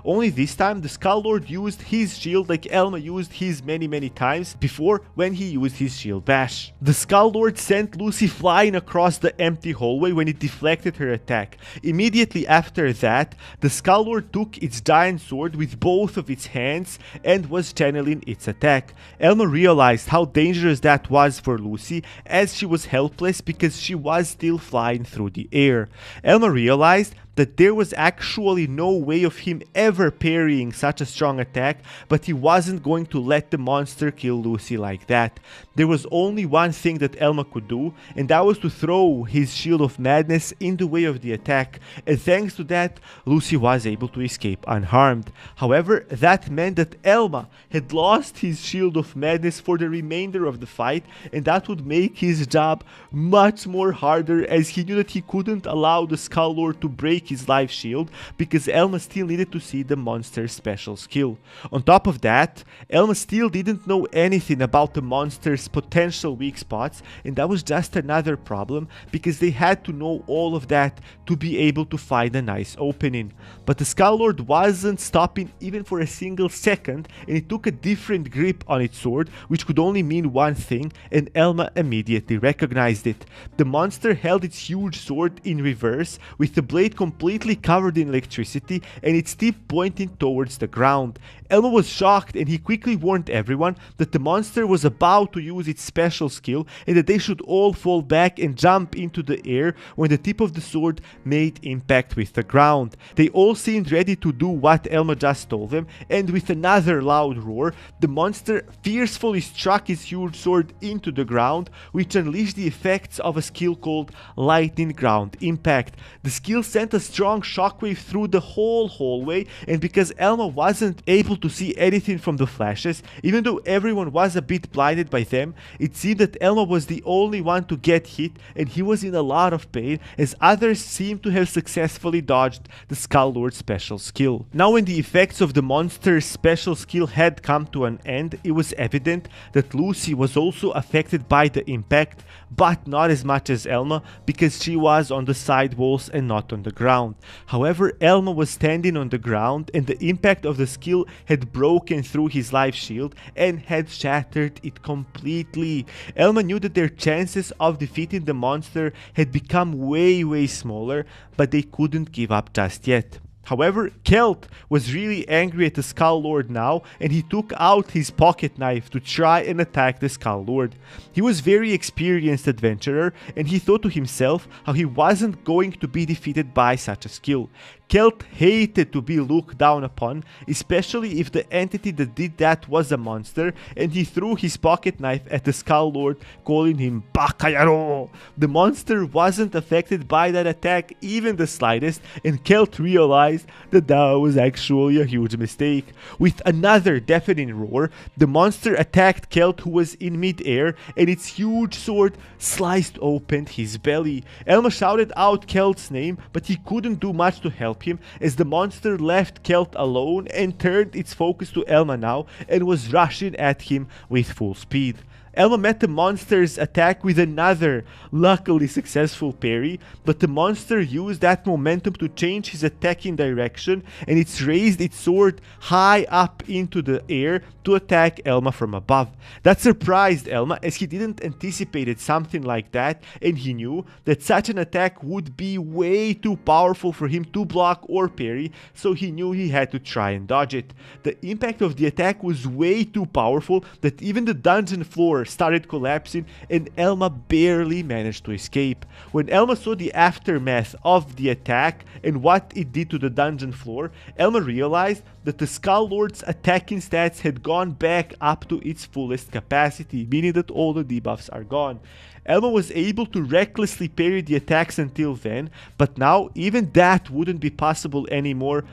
Only this time the Skull Lord used his shield like Elma used his many times before when he used his shield bash. The Skull Lord sent Lucy flying across the empty hallway when it deflected her attack. Immediately after that, the Skull Lord took its giant sword with both of its hands and was channeling its attack. Elma realized how dangerous that was for Lucy, as she was helpless because she was still flying through the air. Elma realized that there was actually no way of him ever parrying such a strong attack, but he wasn't going to let the monster kill Lucy like that. There was only one thing that Elma could do, and that was to throw his Shield of Madness in the way of the attack, and thanks to that, Lucy was able to escape unharmed. However, that meant that Elma had lost his Shield of Madness for the remainder of the fight, and that would make his job much more harder, as he knew that he couldn't allow the Skull Lord to break his life shield because Elma still needed to see the monster's special skill. On top of that, Elma still didn't know anything about the monster's potential weak spots, and that was just another problem because they had to know all of that to be able to find a nice opening. But the Skull Lord wasn't stopping even for a single second, and it took a different grip on its sword, which could only mean one thing, and Elma immediately recognized it. The monster held its huge sword in reverse, with the blade completely covered in electricity and its tip pointing towards the ground. Elma was shocked, and he quickly warned everyone that the monster was about to use its special skill and that they should all fall back and jump into the air when the tip of the sword made impact with the ground. They all seemed ready to do what Elma just told them, and with another loud roar, the monster fiercely struck his huge sword into the ground, which unleashed the effects of a skill called Lightning Ground Impact. The skill sent a strong shockwave through the whole hallway, and because Elma wasn't able to see anything from the flashes, even though everyone was a bit blinded by them, it seemed that Elma was the only one to get hit, and he was in a lot of pain, as others seemed to have successfully dodged the Skull Lord's special skill. Now, when the effects of the monster's special skill had come to an end, it was evident that Lucy was also affected by the impact, but not as much as Elma, because she was on the side walls and not on the ground. However, Elma was standing on the ground, and the impact of the skill had broken through his life shield and had shattered it completely. Elma knew that their chances of defeating the monster had become way smaller, but they couldn't give up just yet. However, Kelt was really angry at the Skull Lord now, and he took out his pocket knife to try and attack the Skull Lord. He was a very experienced adventurer, and he thought to himself how he wasn't going to be defeated by such a skill. Kelt hated to be looked down upon, especially if the entity that did that was a monster, and he threw his pocket knife at the Skull Lord, calling him Bakayaro. The monster wasn't affected by that attack even the slightest, and Kelt realized that that was actually a huge mistake. With another deafening roar, the monster attacked Kelt, who was in mid-air, and its huge sword sliced open his belly. Elma shouted out Kelt's name, but he couldn't do much to help him, as the monster left Kelt alone and turned its focus to Elma now and was rushing at him with full speed. Elma met the monster's attack with another luckily successful parry, but the monster used that momentum to change his attacking direction, and it raised its sword high up into the air to attack Elma from above. That surprised Elma, as he didn't anticipate something like that, and he knew that such an attack would be way too powerful for him to block or parry, so he knew he had to try and dodge it. The impact of the attack was way too powerful that even the dungeon floor started collapsing, and Elma barely managed to escape. When Elma saw the aftermath of the attack and what it did to the dungeon floor, Elma realized that the Skull Lord's attacking stats had gone back up to its fullest capacity, meaning that all the debuffs are gone. Elma was able to recklessly parry the attacks until then, but now even that wouldn't be possible anymore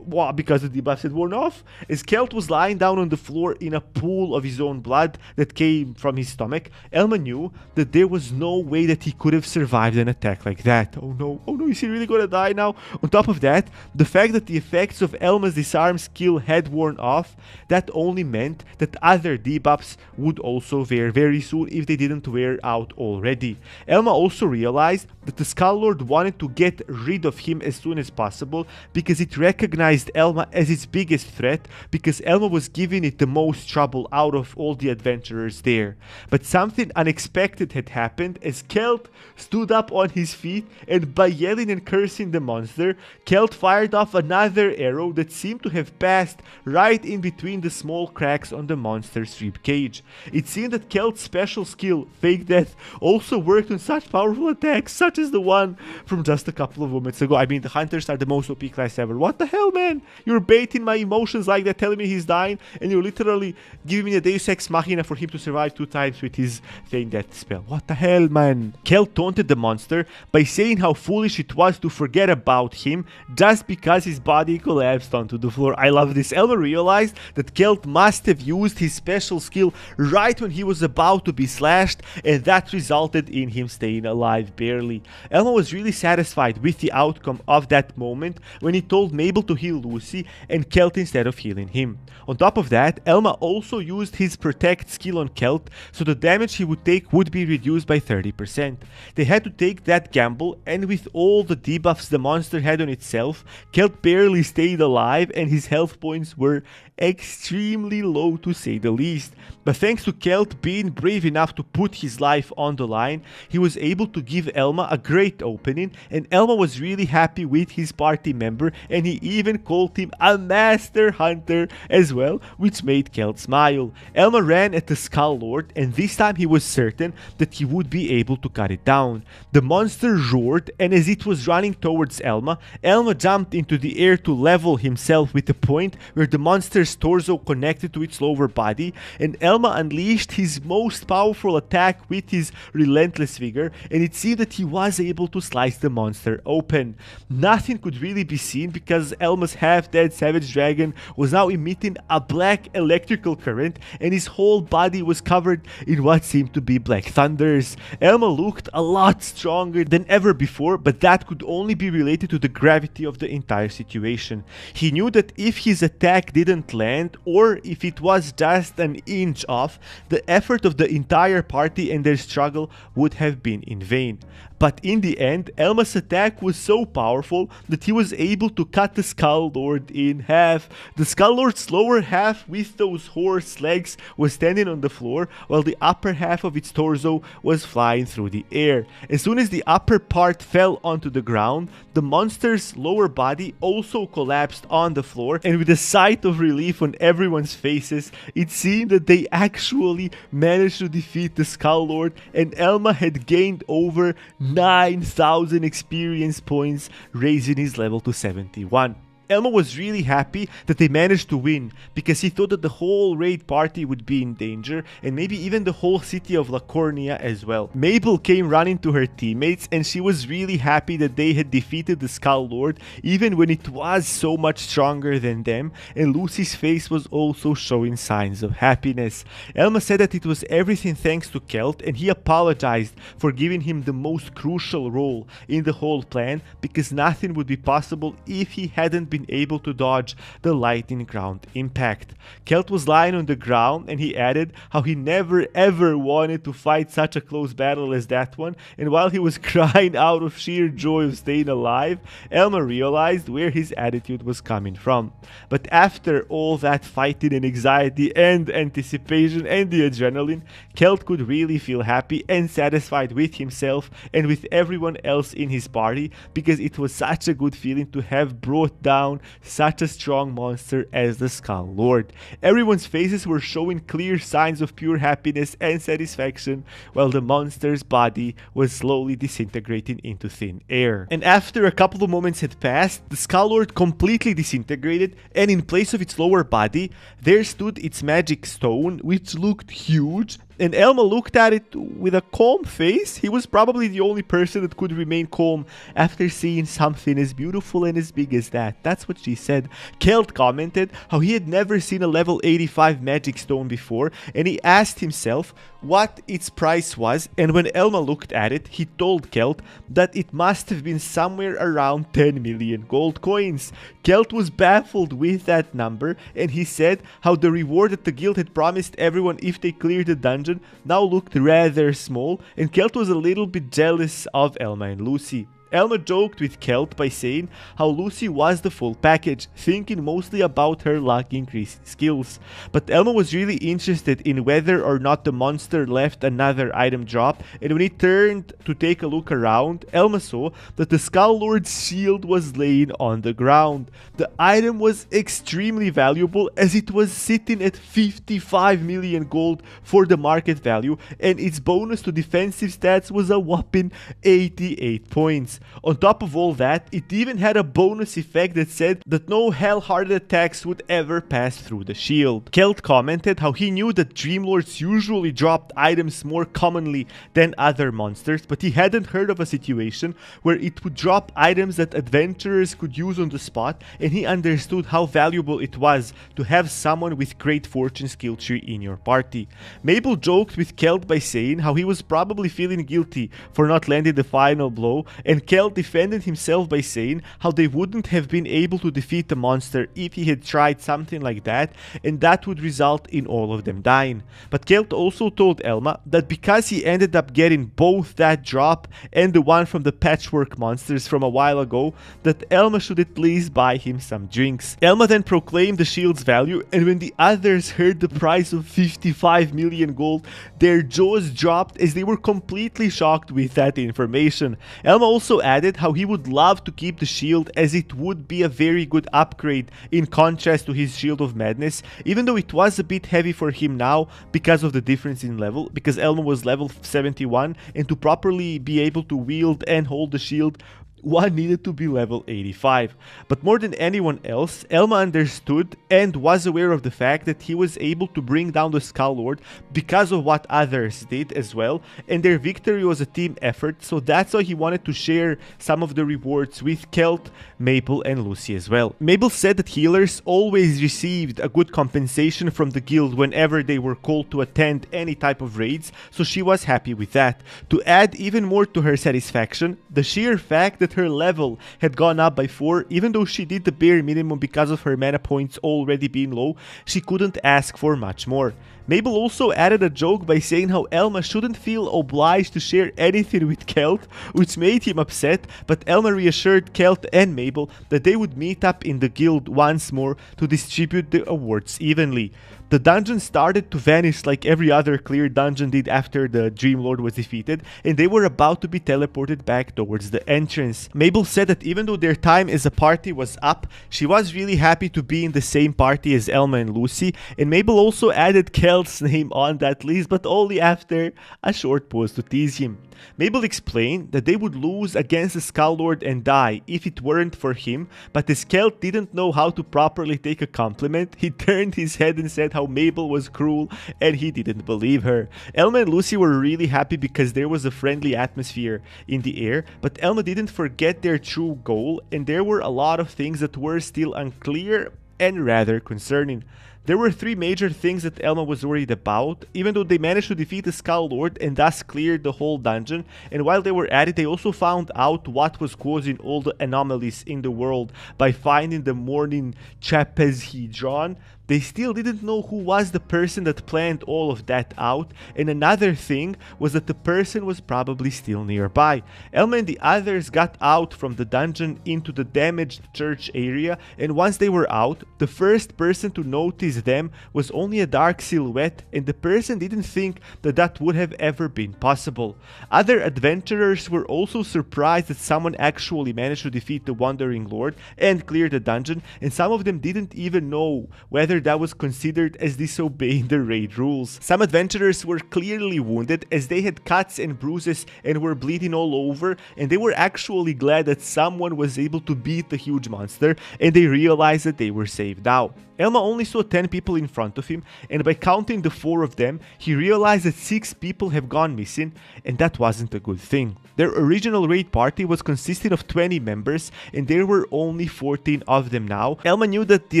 because the debuffs had worn off. As Kelt was lying down on the floor in a pool of his own blood that came from his stomach, Elma knew that there was no way that he could have survived an attack like that. Oh no, is he really gonna die now? On top of that, the fact that the effects of Elma's disarm skill had worn off, that only meant that other debuffs would also wear very soon if they didn't wear out already. Elma also realized that the Skull Lord wanted to get rid of him as soon as possible because it recognized Elma as its biggest threat, because Elma was giving it the most trouble out of all the adventurers there. But something unexpected had happened as Kelt stood up on his feet, and by yelling and cursing the monster, Kelt fired off another arrow that seemed to have passed right in between the small cracks on the monster's ribcage. It seemed that Kelt's special skill, Fake Death, also worked on such powerful attacks such as the one from just a couple of moments ago. I mean, the Hunters are the most OP class ever. What the hell, man? You're baiting my emotions like that, telling me he's dying, and you're literally giving me a Deus Ex Machina for him to survive 2 times with his Fake Death spell. What the hell, man? Kelt taunted the monster by saying how foolish it was to forget about him just because his body collapsed onto the floor. I love this. Elma realized that Kelt must have used his special skill right when he was about to be slashed, and that resulted in him staying alive barely. Elma was really satisfied with the outcome of that moment when he told Mabel to heal Lucy and Kelt instead of healing him. On top of that, Elma also used his protect skill on Kelt, so the damage he would take would be reduced by 30%. They had to take that gamble, and with all the debuffs the monster had on itself, Kelt barely stayed alive and his health points were extremely low to say the least. But thanks to Kelt being brave enough to put his life on the line, he was able to give Elma a great opening, and Elma was really happy with his party member, and he even called him a master hunter as well, which made Kelt smile. Elma ran at the Skull Lord, and this time he was certain that he would be able to cut it down. The monster roared, and as it was running towards Elma, Elma jumped into the air to level himself with the point where the monster's torso connected to its lower body, and Elma unleashed his most powerful attack with his relentless vigor, and it seemed that he was able to slice the monster open. Nothing could really be seen because Elma's half-dead savage dragon was now emitting a black electrical current, and his whole body was covered in what seemed to be black thunders. Elma looked a lot stronger than ever before, but that could only be related to the gravity of the entire situation. He knew that if his attack didn't land, or if it was just an inch off, the effort of the entire party and their struggle would have been in vain. But in the end, Elma's attack was so powerful that he was able to cut the Skull Lord in half. The Skull Lord's lower half with those horse legs was standing on the floor, while the upper half of its torso was flying through the air. As soon as the upper part fell onto the ground, the monster's lower body also collapsed on the floor, and with a sight of relief on everyone's faces, it seemed that they actually managed to defeat the Skull Lord, and Elma had gained over 9,000 experience points, raising his level to 71. Elma was really happy that they managed to win, because he thought that the whole raid party would be in danger, and maybe even the whole city of Lacornia as well. Mabel came running to her teammates, and she was really happy that they had defeated the Skull Lord, even when it was so much stronger than them, and Lucy's face was also showing signs of happiness. Elma said that it was everything thanks to Kelt, and he apologized for giving him the most crucial role in the whole plan, because nothing would be possible if he hadn't been able to dodge the lightning ground impact. Kelt was lying on the ground, and he added how he never ever wanted to fight such a close battle as that one, and while he was crying out of sheer joy of staying alive, Elma realized where his attitude was coming from. But after all that fighting and anxiety and anticipation and the adrenaline, Kelt could really feel happy and satisfied with himself and with everyone else in his party, because it was such a good feeling to have brought down such a strong monster as the Skull Lord. Everyone's faces were showing clear signs of pure happiness and satisfaction, while the monster's body was slowly disintegrating into thin air. And after a couple of moments had passed, the Skull Lord completely disintegrated, and in place of its lower body, there stood its magic stone, which looked huge And Elma looked at it with a calm face. He was probably the only person that could remain calm after seeing something as beautiful and as big as that. That's what she said. Kelt commented how he had never seen a level 85 magic stone before, and he asked himself what its price was, and when Elma looked at it, he told Kelt that it must have been somewhere around 10 million gold coins. Kelt was baffled with that number, and he said how the reward that the guild had promised everyone if they cleared the dungeon now looked rather small, and Kelt was a little bit jealous of Elma and Lucy. Elma joked with Kelt by saying how Lucy was the full package, thinking mostly about her luck increasing skills. But Elma was really interested in whether or not the monster left another item drop, and when he turned to take a look around, Elma saw that the Skull Lord's shield was laying on the ground. The item was extremely valuable as it was sitting at 55 million gold for the market value, and its bonus to defensive stats was a whopping 88 points. On top of all that, it even had a bonus effect that said that no hell-hearted attacks would ever pass through the shield. Kelt commented how he knew that Dreamlords usually dropped items more commonly than other monsters, but he hadn't heard of a situation where it would drop items that adventurers could use on the spot, and he understood how valuable it was to have someone with great fortune skill tree in your party. Mabel joked with Kelt by saying how he was probably feeling guilty for not landing the final blow, and Kelt defended himself by saying how they wouldn't have been able to defeat the monster if he had tried something like that, and that would result in all of them dying. But Kelt also told Elma that because he ended up getting both that drop and the one from the patchwork monsters from a while ago, that Elma should at least buy him some drinks. Elma then proclaimed the shield's value, and when the others heard the price of 55 million gold, their jaws dropped as they were completely shocked with that information. Elma also added how he would love to keep the shield as it would be a very good upgrade in contrast to his Shield of Madness, even though it was a bit heavy for him now because of the difference in level, because Elma was level 71, and to properly be able to wield and hold the shield, one needed to be level 85. But more than anyone else, Elma understood and was aware of the fact that he was able to bring down the Skull Lord because of what others did as well, and their victory was a team effort, so that's why he wanted to share some of the rewards with Kelt, Mabel and Lucy as well. Mabel said that healers always received a good compensation from the guild whenever they were called to attend any type of raids, so she was happy with that. To add even more to her satisfaction, the sheer fact that her level had gone up by 4, even though she did the bare minimum because of her mana points already being low, she couldn't ask for much more. Mabel also added a joke by saying how Elma shouldn't feel obliged to share anything with Kelt, which made him upset, but Elma reassured Kelt and Mabel that they would meet up in the guild once more to distribute the awards evenly. The dungeon started to vanish like every other clear dungeon did after the Dream Lord was defeated, and they were about to be teleported back towards the entrance. Mabel said that even though their time as a party was up, she was really happy to be in the same party as Elma and Lucy, and Mabel also added Kelt's name on that list, but only after a short pause to tease him. Mabel explained that they would lose against the Skull Lord and die if it weren't for him, but as Kelt didn't know how to properly take a compliment, he turned his head and said how Mabel was cruel, and he didn't believe her. Elma and Lucy were really happy because there was a friendly atmosphere in the air, but Elma didn't forget their true goal, and there were a lot of things that were still unclear and rather concerning. There were 3 major things that Elma was worried about, even though they managed to defeat the Skull Lord and thus cleared the whole dungeon, and while they were at it, they also found out what was causing all the anomalies in the world by finding the morning trapezohedron. They still didn't know who was the person that planned all of that out, and another thing was that the person was probably still nearby. Elma and the others got out from the dungeon into the damaged church area, and once they were out, the first person to notice them was only a dark silhouette, and the person didn't think that that would have ever been possible. Other adventurers were also surprised that someone actually managed to defeat the Wandering Lord and clear the dungeon, and some of them didn't even know whether that was considered as disobeying the raid rules. Some adventurers were clearly wounded as they had cuts and bruises and were bleeding all over, and they were actually glad that someone was able to beat the huge monster, and they realized that they were saved now. Elma only saw 10 people in front of him, and by counting the 4 of them, he realized that 6 people have gone missing, and that wasn't a good thing. Their original raid party was consisting of 20 members, and there were only 14 of them now. Elma knew that the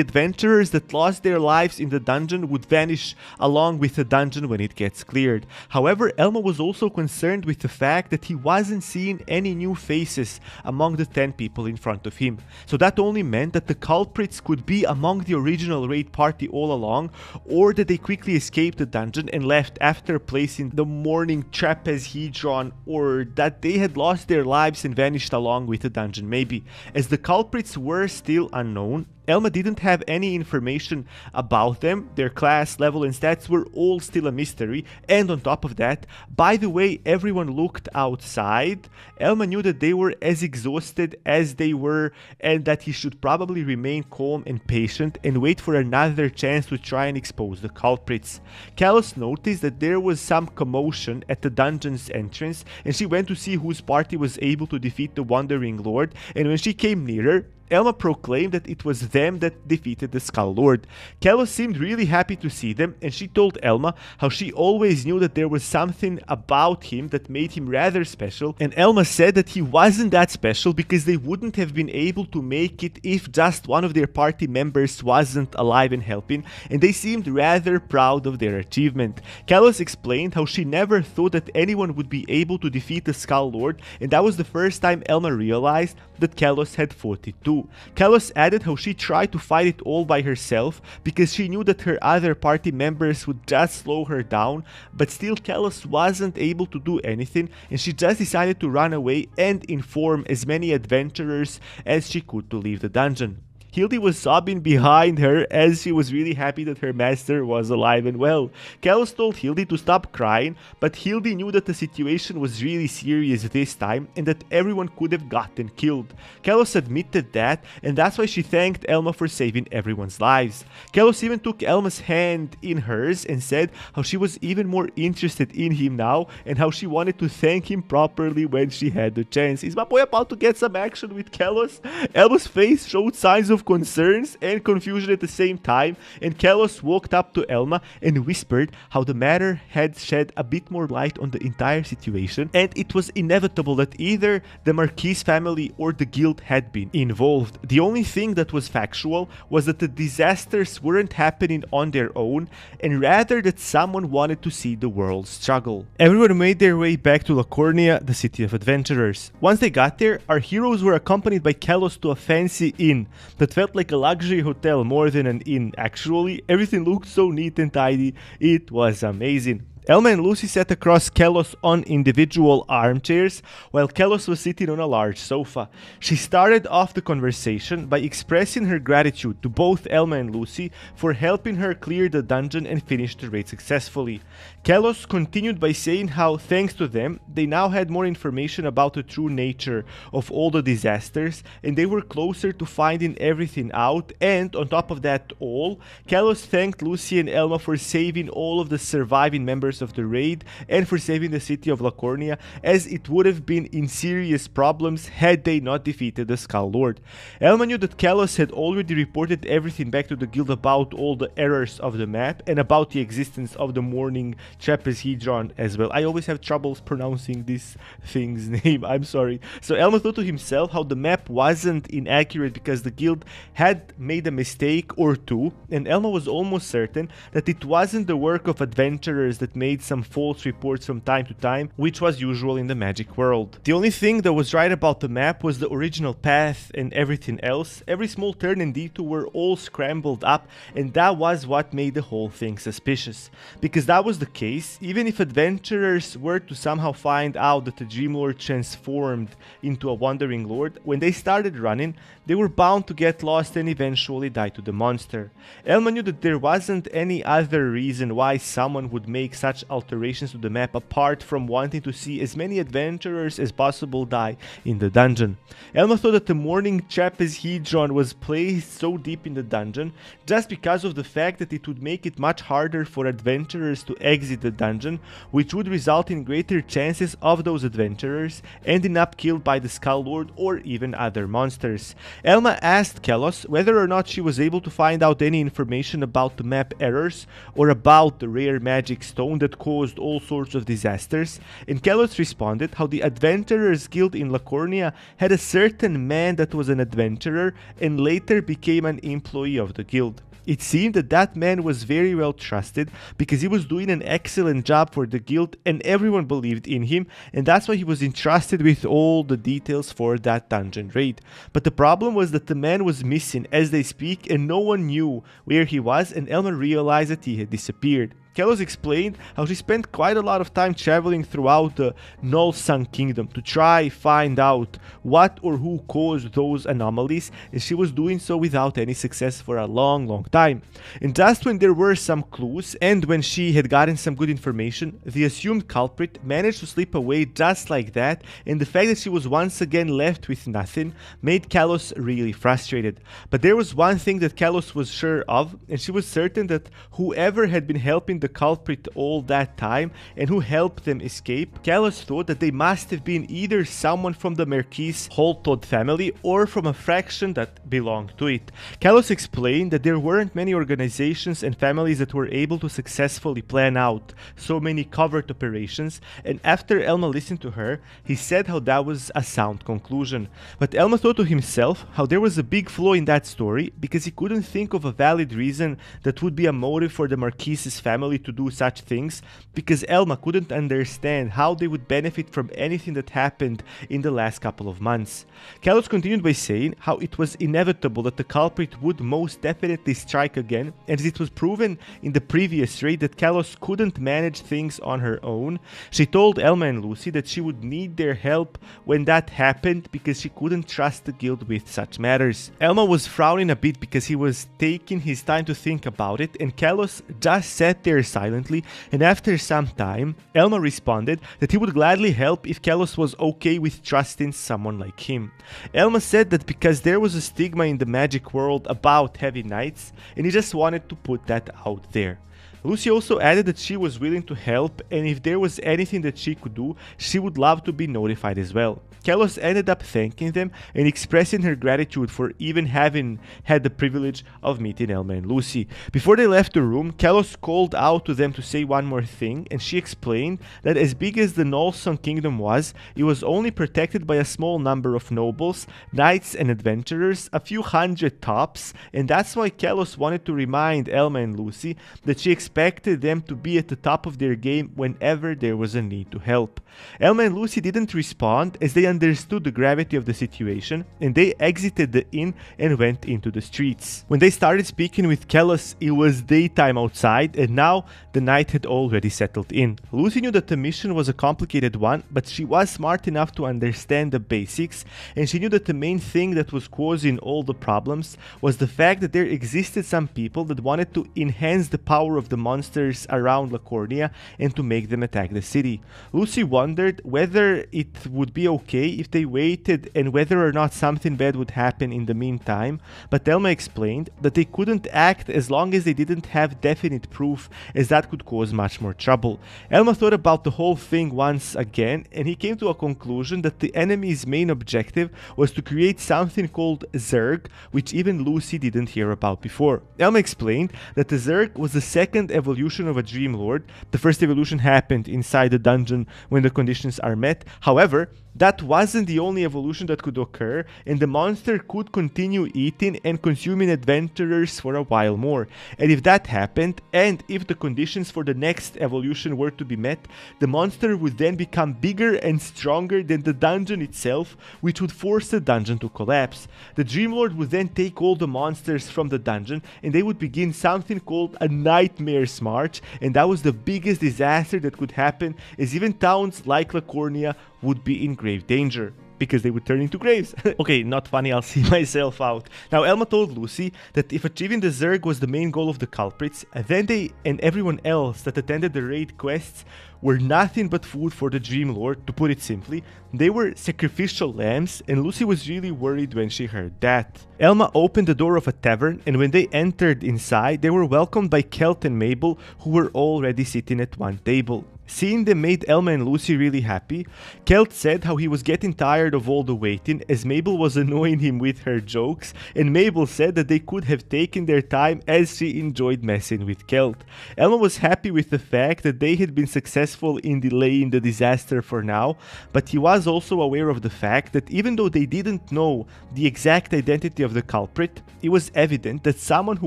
adventurers that lost their lives in the dungeon would vanish along with the dungeon when it gets cleared. However, Elma was also concerned with the fact that he wasn't seeing any new faces among the 10 people in front of him. So that only meant that the culprits could be among the original raid party all along, or that they quickly escaped the dungeon and left after placing the morning trapezohedron, or that they had lost their lives and vanished along with the dungeon maybe. As the culprits were still unknown, Elma didn't have any information about them. Their class, level and stats were all still a mystery, and on top of that, by the way everyone looked outside, Elma knew that they were as exhausted as they were, and that he should probably remain calm and patient and wait for another chance to try and expose the culprits. Kalos noticed that there was some commotion at the dungeon's entrance, and she went to see whose party was able to defeat the Wandering Lord, and when she came nearer, Elma proclaimed that it was them that defeated the Skull Lord. Kalos seemed really happy to see them, and she told Elma how she always knew that there was something about him that made him rather special, and Elma said that he wasn't that special because they wouldn't have been able to make it if just one of their party members wasn't alive and helping, and they seemed rather proud of their achievement. Kalos explained how she never thought that anyone would be able to defeat the Skull Lord, and that was the first time Elma realized that Kalos had 42. Kalos added how she tried to fight it all by herself because she knew that her other party members would just slow her down, but still Kalos wasn't able to do anything, and she just decided to run away and inform as many adventurers as she could to leave the dungeon. Hildy was sobbing behind her as she was really happy that her master was alive and well. Kalos told Hildy to stop crying, but Hildy knew that the situation was really serious this time and that everyone could have gotten killed. Kalos admitted that, and that's why she thanked Elma for saving everyone's lives. Kalos even took Elma's hand in hers and said how she was even more interested in him now and how she wanted to thank him properly when she had the chance. Is my boy about to get some action with Kalos? Elma's face showed signs of concerns and confusion at the same time, and Kalos walked up to Elma and whispered how the matter had shed a bit more light on the entire situation, and it was inevitable that either the Marquis family or the guild had been involved. The only thing that was factual was that the disasters weren't happening on their own, and rather that someone wanted to see the world struggle. Everyone made their way back to Lacornia, the city of adventurers. Once they got there, our heroes were accompanied by Kalos to a fancy inn that felt like a luxury hotel more than an inn actually. Everything looked so neat and tidy, it was amazing. Elma and Lucy sat across Kalos on individual armchairs, while Kalos was sitting on a large sofa. She started off the conversation by expressing her gratitude to both Elma and Lucy for helping her clear the dungeon and finish the raid successfully. Kalos continued by saying how, thanks to them, they now had more information about the true nature of all the disasters, and they were closer to finding everything out, and on top of that all, Kalos thanked Lucy and Elma for saving all of the surviving members of the raid and for saving the city of Lacornia, as it would have been in serious problems had they not defeated the Skull Lord. Elma knew that Kalos had already reported everything back to the guild about all the errors of the map and about the existence of the morning trapezohedron as well. I always have troubles pronouncing this thing's name, I'm sorry. So Elma thought to himself how the map wasn't inaccurate because the guild had made a mistake or two, and Elma was almost certain that it wasn't the work of adventurers that made some false reports from time to time, which was usual in the magic world. The only thing that was right about the map was the original path, and everything else, every small turn and detour were all scrambled up, and that was what made the whole thing suspicious. Because that was the case, even if adventurers were to somehow find out that the Dream Lord transformed into a Wandering Lord, when they started running, they were bound to get lost and eventually die to the monster. Elma knew that there wasn't any other reason why someone would make such much alterations to the map apart from wanting to see as many adventurers as possible die in the dungeon. Elma thought that the morning trapezohedron was placed so deep in the dungeon just because of the fact that it would make it much harder for adventurers to exit the dungeon, which would result in greater chances of those adventurers ending up killed by the Skull Lord or even other monsters. Elma asked Kelos whether or not she was able to find out any information about the map errors or about the rare magic stone that caused all sorts of disasters, and Kelos responded how the Adventurers Guild in Lacornia had a certain man that was an adventurer and later became an employee of the guild. It seemed that that man was very well trusted because he was doing an excellent job for the guild and everyone believed in him, and that's why he was entrusted with all the details for that dungeon raid. But the problem was that the man was missing as they speak and no one knew where he was, and Elma realized that he had disappeared. Kelos explained how she spent quite a lot of time traveling throughout the Null Sun Kingdom to try find out what or who caused those anomalies, and she was doing so without any success for a long time. And just when there were some clues and when she had gotten some good information, the assumed culprit managed to slip away just like that, and the fact that she was once again left with nothing made Kelos really frustrated. But there was one thing that Kelos was sure of, and she was certain that whoever had been helping the culprit all that time and who helped them escape, Kelos thought that they must have been either someone from the Marquis Holtod family or from a faction that belonged to it. Kelos explained that there weren't many organizations and families that were able to successfully plan out so many covert operations, and after Elma listened to her, he said how that was a sound conclusion. But Elma thought to himself how there was a big flaw in that story because he couldn't think of a valid reason that would be a motive for the Marquis's family to do such things, because Elma couldn't understand how they would benefit from anything that happened in the last couple of months. Kelos continued by saying how it was inevitable that the culprit would most definitely strike again, and as it was proven in the previous raid that Kelos couldn't manage things on her own, she told Elma and Lucy that she would need their help when that happened because she couldn't trust the guild with such matters. Elma was frowning a bit because he was taking his time to think about it, and Kelos just sat there silently, and after some time, Elma responded that he would gladly help if Kelos was okay with trusting someone like him. Elma said that because there was a stigma in the magic world about heavy knights, and he just wanted to put that out there. Lucy also added that she was willing to help, and if there was anything that she could do, she would love to be notified as well. Kelos ended up thanking them and expressing her gratitude for even having had the privilege of meeting Elma and Lucy. Before they left the room, Kelos called out to them to say one more thing, and she explained that as big as the Nolson Kingdom was, it was only protected by a small number of nobles, knights and adventurers, a few hundred tops, and that's why Kelos wanted to remind Elma and Lucy that she expected them to be at the top of their game whenever there was a need to help. Elma and Lucy didn't respond as they understood the gravity of the situation, and they exited the inn and went into the streets. When they started speaking with Kelos, it was daytime outside, and now the night had already settled in. Lucy knew that the mission was a complicated one, but she was smart enough to understand the basics, and she knew that the main thing that was causing all the problems was the fact that there existed some people that wanted to enhance the power of the monsters around Lacornia and to make them attack the city. Lucy wondered whether it would be okay if they waited and whether or not something bad would happen in the meantime, but Elma explained that they couldn't act as long as they didn't have definite proof, as that could cause much more trouble. Elma thought about the whole thing once again, and he came to a conclusion that the enemy's main objective was to create something called Zerg, which even Lucy didn't hear about before. Elma explained that the Zerg was the second evolution of a Dream Lord. The first evolution happened inside the dungeon when the conditions are met. However, that wasn't the only evolution that could occur, and the monster could continue eating and consuming adventurers for a while more. And if that happened, and if the conditions for the next evolution were to be met, the monster would then become bigger and stronger than the dungeon itself, which would force the dungeon to collapse. The Dreamlord would then take all the monsters from the dungeon, and they would begin something called a Nightmare's March, and that was the biggest disaster that could happen, as even towns like Lacornia would be in grave danger. because they would turn into graves. Okay, not funny, I'll see myself out. Now, Elma told Lucy that if achieving the Zerg was the main goal of the culprits, then they and everyone else that attended the raid quests were nothing but food for the Dream Lord, to put it simply. They were sacrificial lambs, and Lucy was really worried when she heard that. Elma opened the door of a tavern, and when they entered inside, they were welcomed by Kelt and Mabel, who were already sitting at one table. Seeing them made Elma and Lucy really happy. Kelt said how he was getting tired of all the waiting, as Mabel was annoying him with her jokes, and Mabel said that they could have taken their time as she enjoyed messing with Kelt. Elma was happy with the fact that they had been successful in delaying the disaster for now, but he was also aware of the fact that even though they didn't know the exact identity of the culprit, it was evident that someone who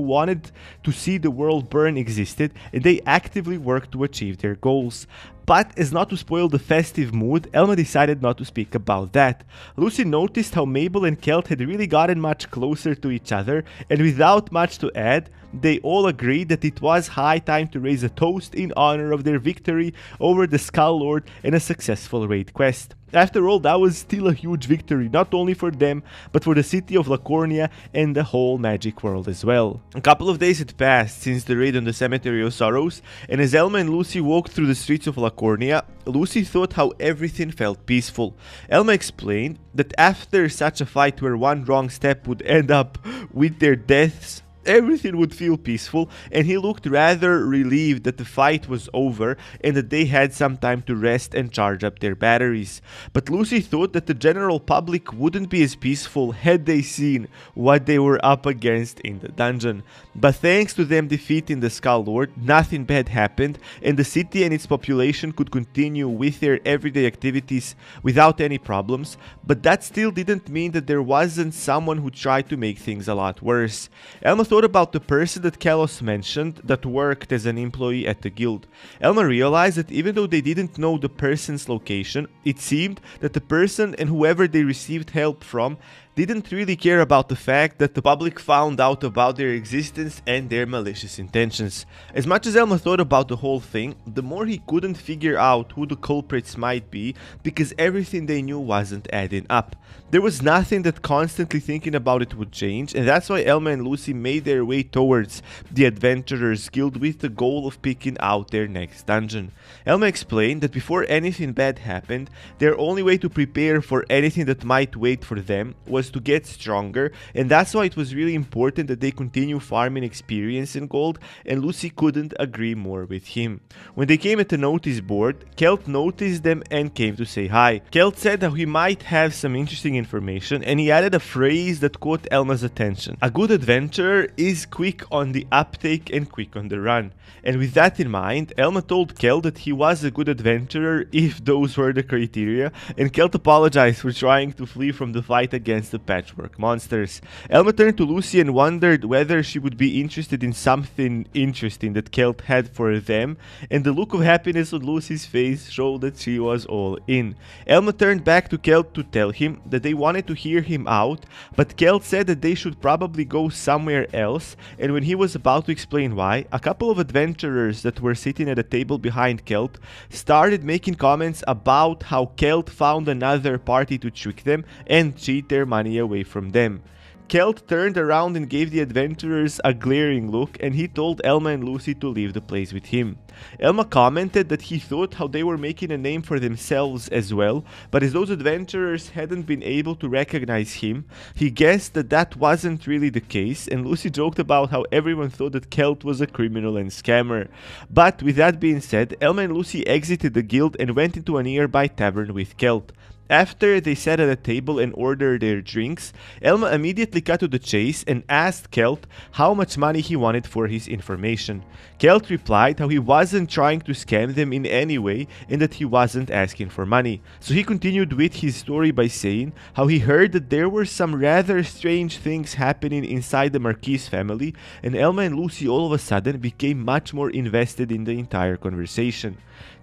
wanted to see the world burn existed, and they actively worked to achieve their goals. But as not to spoil the festive mood, Elma decided not to speak about that. Lucy noticed how Mabel and Kelt had really gotten much closer to each other, and without much to add, they all agreed that it was high time to raise a toast in honor of their victory over the Skull Lord and a successful raid quest. After all, that was still a huge victory, not only for them, but for the city of Lacornia and the whole magic world as well. A couple of days had passed since the raid on the Cemetery of Sorrows, and as Elma and Lucy walked through the streets of Lacornia, Lucy thought how everything felt peaceful. Elma explained that after such a fight where one wrong step would end up with their deaths, everything would feel peaceful, and he looked rather relieved that the fight was over and that they had some time to rest and charge up their batteries. But Lucy thought that the general public wouldn't be as peaceful had they seen what they were up against in the dungeon. But thanks to them defeating the Skull Lord, nothing bad happened, and the city and its population could continue with their everyday activities without any problems. But that still didn't mean that there wasn't someone who tried to make things a lot worse. Elma thought about the person that Kalos mentioned that worked as an employee at the guild. Elma realized that even though they didn't know the person's location, it seemed that the person and whoever they received help from didn't really care about the fact that the public found out about their existence and their malicious intentions. As much as Elma thought about the whole thing, the more he couldn't figure out who the culprits might be, because everything they knew wasn't adding up. There was nothing that constantly thinking about it would change, and that's why Elma and Lucy made their way towards the Adventurers Guild with the goal of picking out their next dungeon. Elma explained that before anything bad happened, their only way to prepare for anything that might wait for them was to get stronger, and that's why it was really important that they continue farming experience in gold, and Lucy couldn't agree more with him. When they came at the notice board, Kelt noticed them and came to say hi. Kelt said that he might have some interesting information, and he added a phrase that caught Elma's attention. A good adventurer is quick on the uptake and quick on the run. And with that in mind, Elma told Kelt that he was a good adventurer if those were the criteria, and Kelt apologized for trying to flee from the fight against the patchwork monsters. Elma turned to Lucy and wondered whether she would be interested in something interesting that Kelt had for them, and the look of happiness on Lucy's face showed that she was all in. Elma turned back to Kelt to tell him that they wanted to hear him out, but Kelt said that they should probably go somewhere else, and when he was about to explain why, a couple of adventurers that were sitting at a table behind Kelt started making comments about how Kelt found another party to trick them and cheat their money away from them. Kelt turned around and gave the adventurers a glaring look, and he told Elma and Lucy to leave the place with him. Elma commented that he thought how they were making a name for themselves as well, but as those adventurers hadn't been able to recognize him, he guessed that that wasn't really the case, and Lucy joked about how everyone thought that Kelt was a criminal and scammer. But with that being said, Elma and Lucy exited the guild and went into a nearby tavern with Kelt. After they sat at a table and ordered their drinks, Elma immediately cut to the chase and asked Kelt how much money he wanted for his information. Kelt replied how he wasn't trying to scam them in any way and that he wasn't asking for money. So he continued with his story by saying how he heard that there were some rather strange things happening inside the Marquise family, and Elma and Lucy all of a sudden became much more invested in the entire conversation.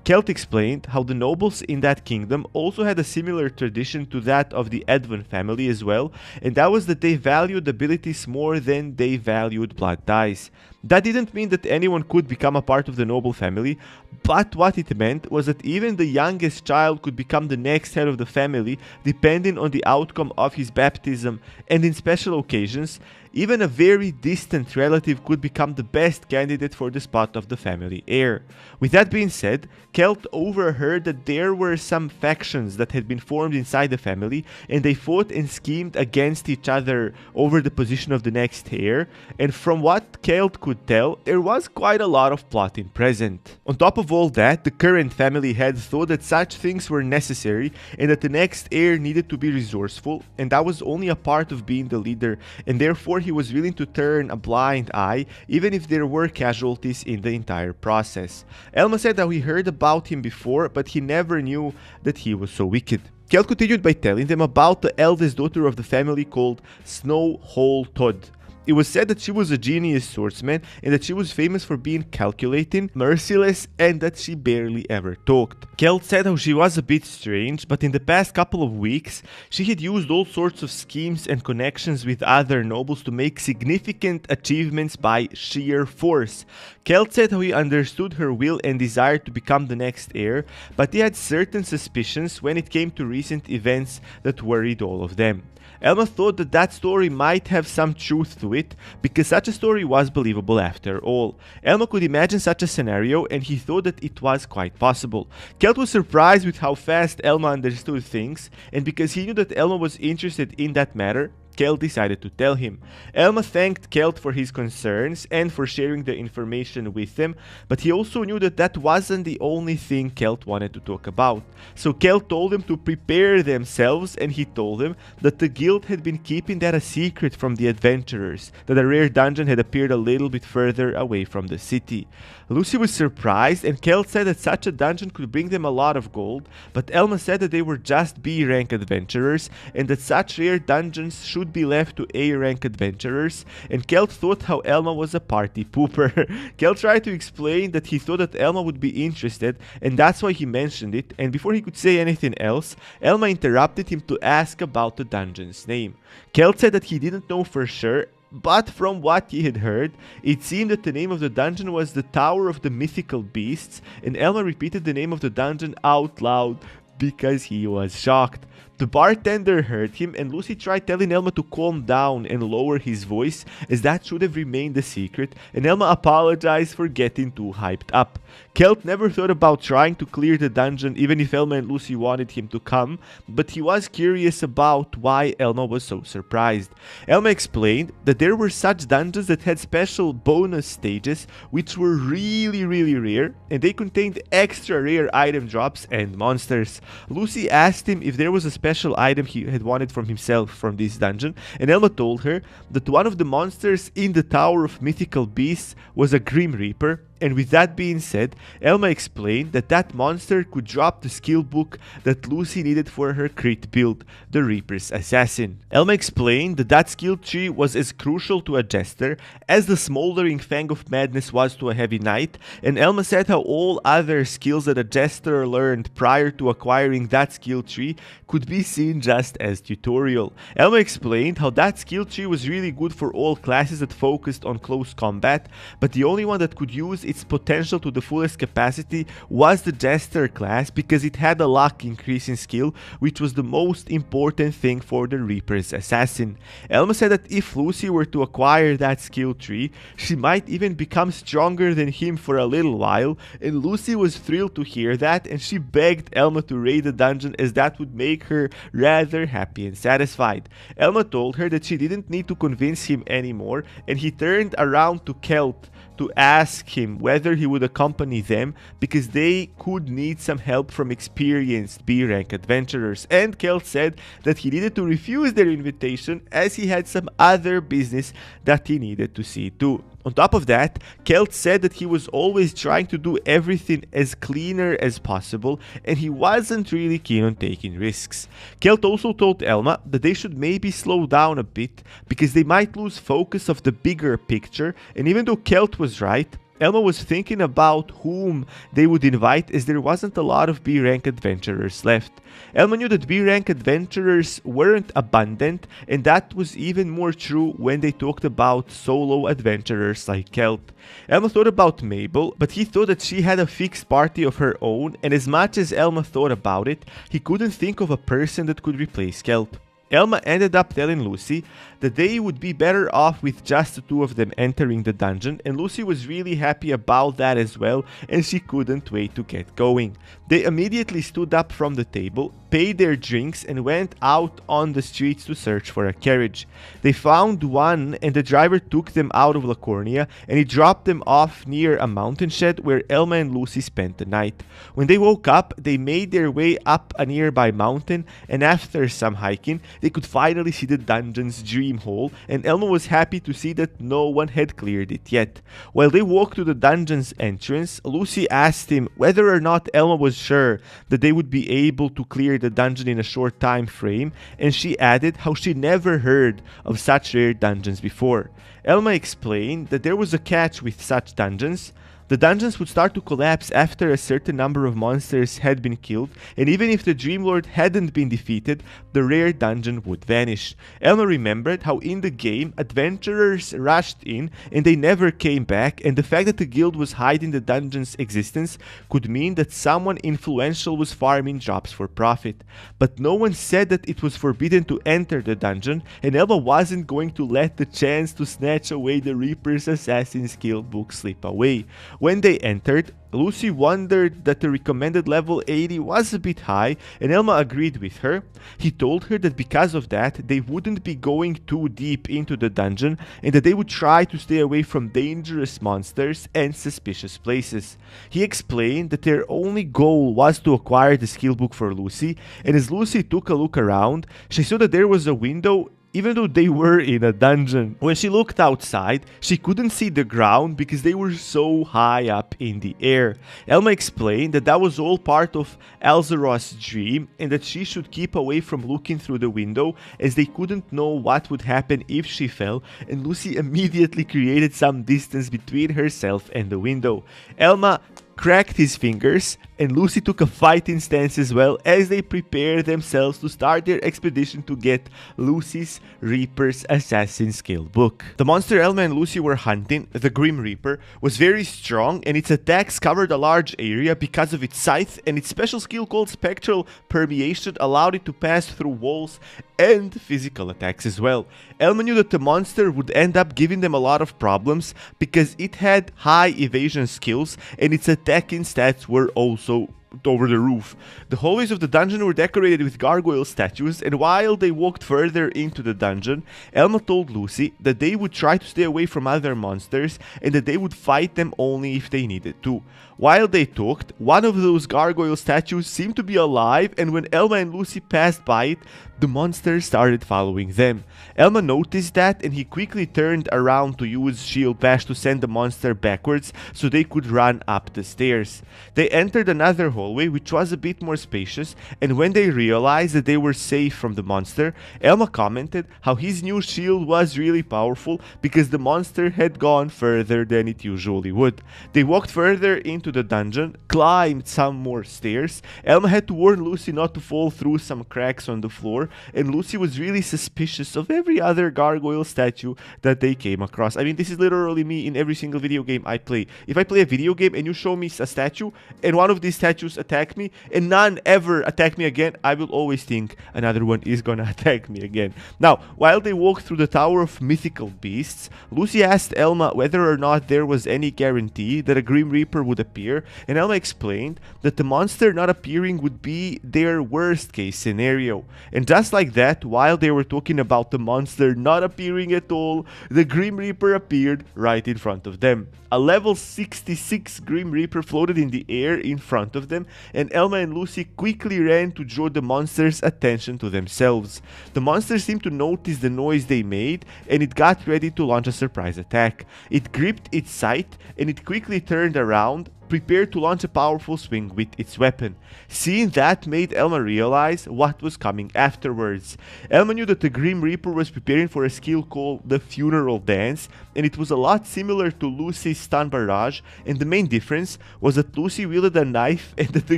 Kelt explained how the nobles in that kingdom also had a similar tradition to that of the Edwin family as well, and that was that they valued abilities more than they valued blood ties. That didn't mean that anyone could become a part of the noble family, but what it meant was that even the youngest child could become the next head of the family depending on the outcome of his baptism, and in special occasions, even a very distant relative could become the best candidate for the spot of the family heir. With that being said, Kelt overheard that there were some factions that had been formed inside the family, and they fought and schemed against each other over the position of the next heir, and from what Kelt could tell, there was quite a lot of plotting present. On top of all that, the current family head thought that such things were necessary and that the next heir needed to be resourceful, and that was only a part of being the leader, and therefore he was willing to turn a blind eye even if there were casualties in the entire process. Elma said that he heard about him before, but he never knew that he was so wicked. Kelt continued by telling them about the eldest daughter of the family called Snow Hole Todd. It was said that she was a genius swordsman and that she was famous for being calculating, merciless, and that she barely ever talked. Kelt said how she was a bit strange, but in the past couple of weeks, she had used all sorts of schemes and connections with other nobles to make significant achievements by sheer force. Kelt said how he understood her will and desire to become the next heir, but he had certain suspicions when it came to recent events that worried all of them. Elma thought that that story might have some truth to it, because such a story was believable after all. Elma could imagine such a scenario, and he thought that it was quite possible. Kelt was surprised with how fast Elma understood things, and because he knew that Elma was interested in that matter, Kelt decided to tell him. Elma thanked Kelt for his concerns and for sharing the information with them, but he also knew that that wasn't the only thing Kelt wanted to talk about. So Kelt told them to prepare themselves, and he told them that the guild had been keeping that a secret from the adventurers, that a rare dungeon had appeared a little bit further away from the city. Lucy was surprised, and Kelt said that such a dungeon could bring them a lot of gold, but Elma said that they were just B-rank adventurers, and that such rare dungeons should be left to A-rank adventurers, and Kelt thought how Elma was a party pooper. Kelt tried to explain that he thought that Elma would be interested, and that's why he mentioned it, and before he could say anything else, Elma interrupted him to ask about the dungeon's name. Kelt said that he didn't know for sure, but from what he had heard, it seemed that the name of the dungeon was the Tower of the Mythical Beasts, and Elma repeated the name of the dungeon out loud because he was shocked. The bartender heard him, and Lucy tried telling Elma to calm down and lower his voice, as that should have remained a secret, and Elma apologized for getting too hyped up. Kelt never thought about trying to clear the dungeon even if Elma and Lucy wanted him to come, but he was curious about why Elma was so surprised. Elma explained that there were such dungeons that had special bonus stages which were really rare, and they contained extra rare item drops and monsters. Lucy asked him if there was a special item he had wanted from himself from this dungeon, and Elma told her that one of the monsters in the Tower of Mythical Beasts was a Grim Reaper. And with that being said, Elma explained that that monster could drop the skill book that Lucy needed for her crit build, the Reaper's Assassin. Elma explained that that skill tree was as crucial to a Jester as the Smoldering Fang of Madness was to a Heavy Knight, and Elma said how all other skills that a Jester learned prior to acquiring that skill tree could be seen just as tutorial. Elma explained how that skill tree was really good for all classes that focused on close combat, but the only one that could use its potential to the fullest capacity was the Jester class, because it had a luck increase in skill, which was the most important thing for the Reaper's Assassin. Elma said that if Lucy were to acquire that skill tree, she might even become stronger than him for a little while, and Lucy was thrilled to hear that, and she begged Elma to raid the dungeon as that would make her rather happy and satisfied. Elma told her that she didn't need to convince him anymore, and he turned around to Kelt to ask him whether he would accompany them, because they could need some help from experienced B-rank adventurers, and Kelt said that he needed to refuse their invitation as he had some other business that he needed to see to. On top of that, Kelt said that he was always trying to do everything as cleaner as possible, and he wasn't really keen on taking risks. Kelt also told Elma that they should maybe slow down a bit, because they might lose focus of the bigger picture, and even though Kelt was right, Elma was thinking about whom they would invite as there wasn't a lot of B-rank adventurers left. Elma knew that B-rank adventurers weren't abundant, and that was even more true when they talked about solo adventurers like Kelp. Elma thought about Mabel, but he thought that she had a fixed party of her own, and as much as Elma thought about it, he couldn't think of a person that could replace Kelp. Elma ended up telling Lucy that they would be better off with just the two of them entering the dungeon, and Lucy was really happy about that as well, and she couldn't wait to get going. They immediately stood up from the table, paid their drinks, and went out on the streets to search for a carriage. They found one, and the driver took them out of Lacornia, and he dropped them off near a mountain shed where Elma and Lucy spent the night. When they woke up, they made their way up a nearby mountain, and after some hiking, they could finally see the dungeon's dream hole, and Elma was happy to see that no one had cleared it yet. While they walked to the dungeon's entrance, Lucy asked him whether or not Elma was sure that they would be able to clear the dungeon in a short time frame, and she added how she never heard of such rare dungeons before. Elma explained that there was a catch with such dungeons. The dungeons would start to collapse after a certain number of monsters had been killed, and even if the Dream Lord hadn't been defeated, the rare dungeon would vanish. Elma remembered how in the game, adventurers rushed in and they never came back, and the fact that the guild was hiding the dungeon's existence could mean that someone influential was farming jobs for profit. But no one said that it was forbidden to enter the dungeon, and Elma wasn't going to let the chance to snatch away the Reaper's Assassin's Guild book slip away. When they entered, Lucy wondered that the recommended level 80 was a bit high, and Elma agreed with her. He told her that because of that, they wouldn't be going too deep into the dungeon, and that they would try to stay away from dangerous monsters and suspicious places. He explained that their only goal was to acquire the skill book for Lucy, and as Lucy took a look around, she saw that there was a window even though they were in a dungeon. When she looked outside, she couldn't see the ground because they were so high up in the air. Elma explained that that was all part of Alzeroth's dream, and that she should keep away from looking through the window as they couldn't know what would happen if she fell, and Lucy immediately created some distance between herself and the window. Elma cracked his fingers, and Lucy took a fighting stance as well as they prepared themselves to start their expedition to get Lucy's Reaper's Assassin's Guild book. The monster Elma and Lucy were hunting, the Grim Reaper, was very strong, and its attacks covered a large area because of its scythe, and its special skill called Spectral Permeation allowed it to pass through walls and physical attacks as well. Elma knew that the monster would end up giving them a lot of problems because it had high evasion skills, and its attacking stats were also over the roof. The hallways of the dungeon were decorated with gargoyle statues, and while they walked further into the dungeon, Elma told Lucy that they would try to stay away from other monsters and that they would fight them only if they needed to. While they talked, one of those gargoyle statues seemed to be alive, and when Elma and Lucy passed by it, the monster started following them. Elma noticed that, and he quickly turned around to use Shield Bash to send the monster backwards so they could run up the stairs. They entered another hallway which was a bit more spacious, and when they realized that they were safe from the monster, Elma commented how his new shield was really powerful because the monster had gone further than it usually would. They walked further into the dungeon, climbed some more stairs. Elma had to warn Lucy not to fall through some cracks on the floor, and Lucy was really suspicious of every other gargoyle statue that they came across. I mean, this is literally me in every single video game I play. If I play a video game and you show me a statue, and one of these statues attack me, and none ever attack me again, I will always think another one is gonna attack me again. Now, while they walked through the Tower of Mythical Beasts, Lucy asked Elma whether or not there was any guarantee that a Grim Reaper would appear, and Elma explained that the monster not appearing would be their worst case scenario. And just like that, while they were talking about the monster not appearing at all, the Grim Reaper appeared right in front of them. A level 66 Grim Reaper floated in the air in front of them, and Elma and Lucy quickly ran to draw the monster's attention to themselves. The monster seemed to notice the noise they made, and it got ready to launch a surprise attack. It gripped its scythe, and it quickly turned around, prepared to launch a powerful swing with its weapon. Seeing that made Elma realize what was coming afterwards. Elma knew that the Grim Reaper was preparing for a skill called the Funeral Dance, and it was a lot similar to Lucy's stun barrage, and the main difference was that Lucy wielded a knife and that the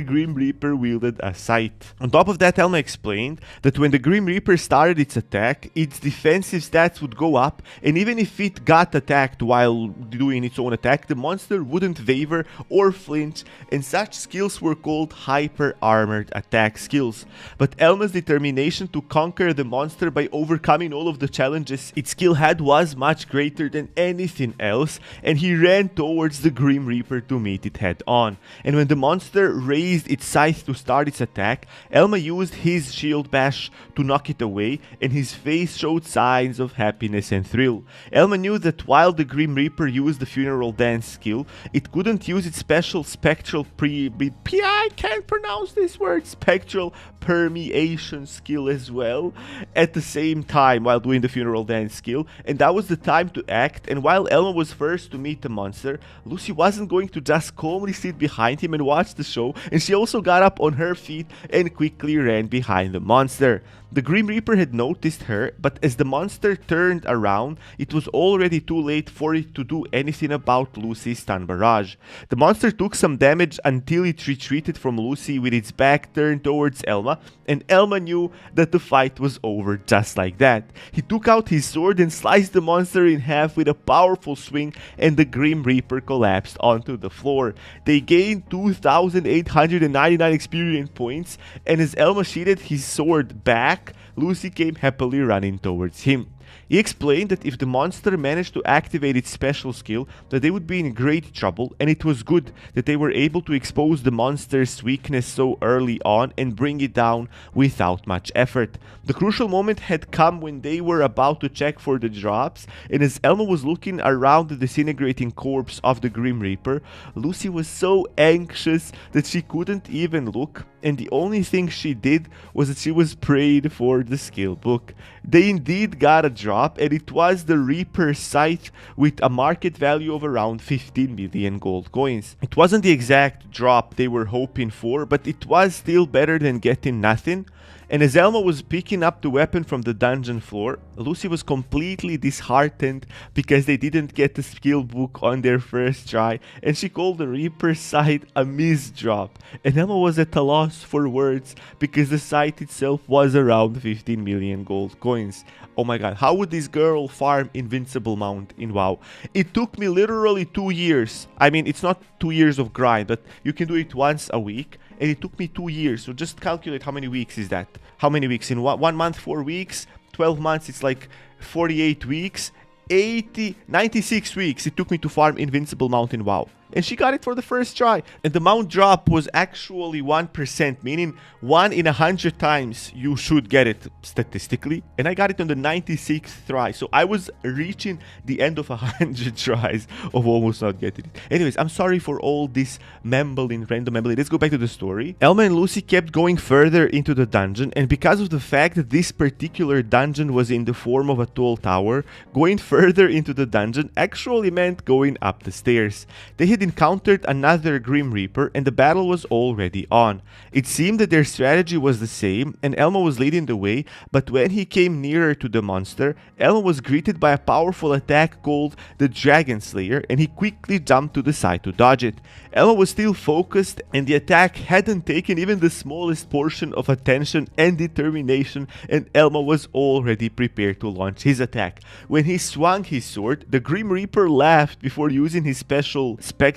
Grim Reaper wielded a scythe. On top of that, Elma explained that when the Grim Reaper started its attack, its defensive stats would go up, and even if it got attacked while doing its own attack, the monster wouldn't waver or flinch, and such skills were called hyper armored attack skills. But Elma's determination to conquer the monster by overcoming all of the challenges its skill had was much greater than anything else, and he ran towards the Grim Reaper to meet it head on. And when the monster raised its scythe to start its attack, Elma used his shield bash to knock it away, and his face showed signs of happiness and thrill. Elma knew that while the Grim Reaper used the Funeral Dance skill, it couldn't use its special spectral I can't pronounce this word, spectral permeation skill as well at the same time while doing the Funeral Dance skill, and that was the time to act. And while Elma was first to meet the monster, Lucy wasn't going to just calmly sit behind him and watch the show, and she also got up on her feet and quickly ran behind the monster. The Grim Reaper had noticed her, but as the monster turned around, it was already too late for it to do anything about Lucy's stun barrage. The monster took some damage until it retreated from Lucy with its back turned towards Elma, and Elma knew that the fight was over just like that. He took out his sword and sliced the monster in half with a powerful swing, and the Grim Reaper collapsed onto the floor. They gained 2,899 experience points, and as Elma sheathed his sword back, Lucy came happily running towards him. He explained that if the monster managed to activate its special skill, that they would be in great trouble, and it was good that they were able to expose the monster's weakness so early on and bring it down without much effort. The crucial moment had come when they were about to check for the drops, and as Elma was looking around the disintegrating corpse of the Grim Reaper, Lucy was so anxious that she couldn't even look, and the only thing she did was that she was praying for the skill book. They indeed got a drop, and it was the Reaper Scythe with a market value of around 15 million gold coins. It wasn't the exact drop they were hoping for, but it was still better than getting nothing. And as Elma was picking up the weapon from the dungeon floor, Lucy was completely disheartened because they didn't get the skill book on their first try, and she called the Reaper Scythe a misdrop. And Elma was at a loss for words because the scythe itself was around 15 million gold coins. Oh my god, how would this girl farm Invincible Mount in WoW? It took me literally 2 years. I mean, it's not 2 years of grind, but you can do it once a week. And it took me 2 years, so just calculate how many weeks is that. How many weeks? In 1 month, 4 weeks, 12 months, it's like 48 weeks, 96 weeks it took me to farm Invincible Mount in WoW. And she got it for the first try. And the mount drop was actually 1%, meaning 1 in 100 times you should get it statistically. And I got it on the 96th try. So I was reaching the end of 100 tries of almost not getting it. Anyways, I'm sorry for all this random mumbling. Let's go back to the story. Elma and Lucy kept going further into the dungeon. And because of the fact that this particular dungeon was in the form of a tall tower, going further into the dungeon actually meant going up the stairs. They had encountered another Grim Reaper, and the battle was already on. It seemed that their strategy was the same, and Elma was leading the way, but when he came nearer to the monster, Elma was greeted by a powerful attack called the Dragon Slayer, and he quickly jumped to the side to dodge it. Elma was still focused, and the attack hadn't taken even the smallest portion of attention and determination, and Elma was already prepared to launch his attack. When he swung his sword, the Grim Reaper laughed before using his special spectral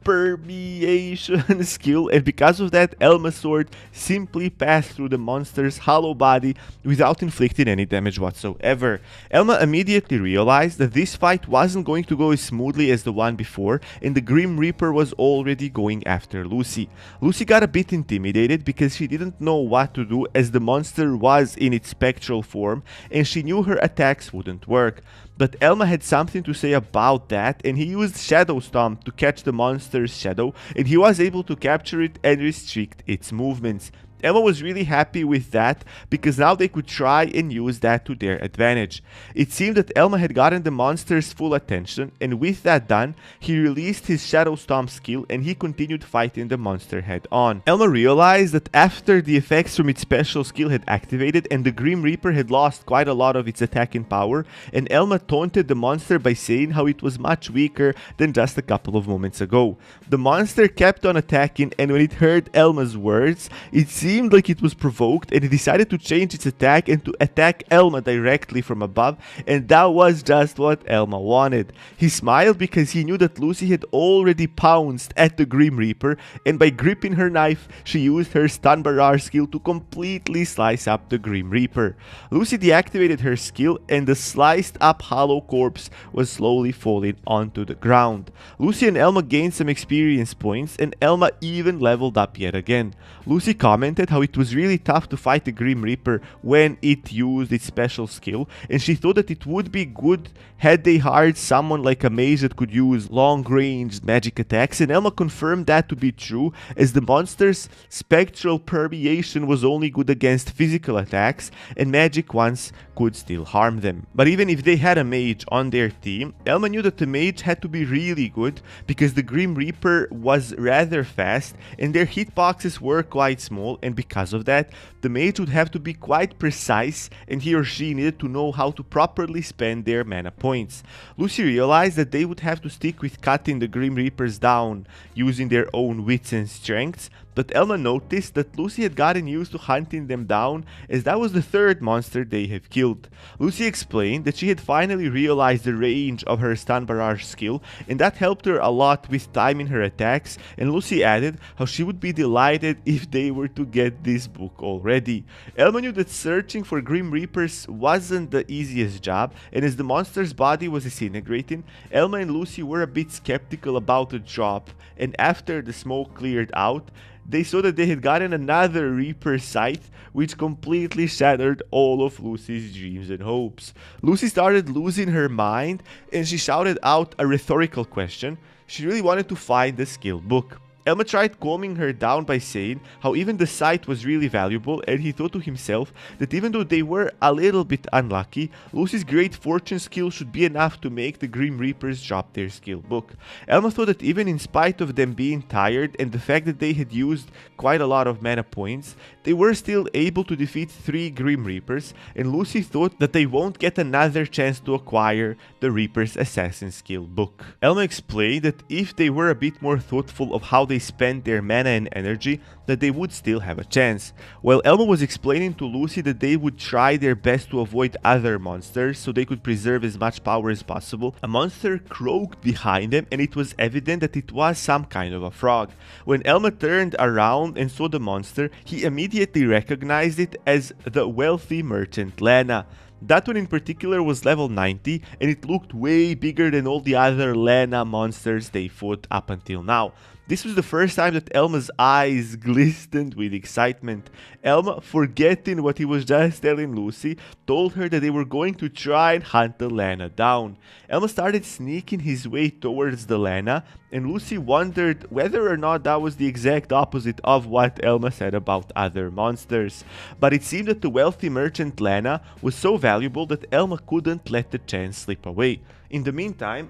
permeation skill, and because of that, Elma's sword simply passed through the monster's hollow body without inflicting any damage whatsoever. Elma immediately realized that this fight wasn't going to go as smoothly as the one before, and the Grim Reaper was already going after Lucy. Lucy got a bit intimidated because she didn't know what to do as the monster was in its spectral form, and she knew her attacks wouldn't work. But Elma had something to say about that, and he used Shadow Stomp to catch the monster's shadow, and he was able to capture it and restrict its movements. Elma was really happy with that because now they could try and use that to their advantage. It seemed that Elma had gotten the monster's full attention, and with that done, he released his Shadow Stomp skill and he continued fighting the monster head on. Elma realized that after the effects from its special skill had activated and the Grim Reaper had lost quite a lot of its attacking power, and Elma taunted the monster by saying how it was much weaker than just a couple of moments ago. The monster kept on attacking, and when it heard Elma's words, it seemed like it was provoked, and it decided to change its attack and to attack Elma directly from above, and that was just what Elma wanted. He smiled because he knew that Lucy had already pounced at the Grim Reaper, and by gripping her knife, she used her stun barrage skill to completely slice up the Grim Reaper. Lucy deactivated her skill, and the sliced up hollow corpse was slowly falling onto the ground. Lucy and Elma gained some experience points, and Elma even leveled up yet again. Lucy commented how it was really tough to fight the Grim Reaper when it used its special skill, and she thought that it would be good had they hired someone like a mage that could use long-range magic attacks, and Elma confirmed that to be true, as the monster's spectral permeation was only good against physical attacks, and magic ones could still harm them. But even if they had a mage on their team, Elma knew that the mage had to be really good because the Grim Reaper was rather fast and their hitboxes were quite small, and because of that, the mage would have to be quite precise, and he or she needed to know how to properly spend their mana points. Lucy realized that they would have to stick with cutting the Grim Reapers down using their own wits and strengths, but Elma noticed that Lucy had gotten used to hunting them down, as that was the third monster they have killed. Lucy explained that she had finally realized the range of her stun barrage skill, and that helped her a lot with timing her attacks, and Lucy added how she would be delighted if they were to get this book already. Elma knew that searching for Grim Reapers wasn't the easiest job, and as the monster's body was disintegrating, Elma and Lucy were a bit skeptical about the job, and after the smoke cleared out, they saw that they had gotten another Reaper scythe, which completely shattered all of Lucy's dreams and hopes. Lucy started losing her mind, and she shouted out a rhetorical question. She really wanted to find the skill book. Elma tried calming her down by saying how even the scythe was really valuable, and he thought to himself that even though they were a little bit unlucky, Lucy's great fortune skill should be enough to make the Grim Reapers drop their skill book. Elma thought that even in spite of them being tired and the fact that they had used quite a lot of mana points, they were still able to defeat 3 Grim Reapers, and Lucy thought that they won't get another chance to acquire the Reaper's Assassin skill book. Elma explained that if they were a bit more thoughtful of how they spent their mana and energy, that they would still have a chance. While Elma was explaining to Lucy that they would try their best to avoid other monsters so they could preserve as much power as possible, a monster croaked behind them, and it was evident that it was some kind of a frog. When Elma turned around and saw the monster, he immediately recognized it as the wealthy merchant Lena. That one in particular was level 90, and it looked way bigger than all the other Lena monsters they fought up until now. This was the first time that Elma's eyes glistened with excitement. Elma, forgetting what he was just telling Lucy, told her that they were going to try and hunt the Lena down. Elma started sneaking his way towards the Lena, and Lucy wondered whether or not that was the exact opposite of what Elma said about other monsters. But it seemed that the wealthy merchant Lena was so valuable that Elma couldn't let the chance slip away. In the meantime,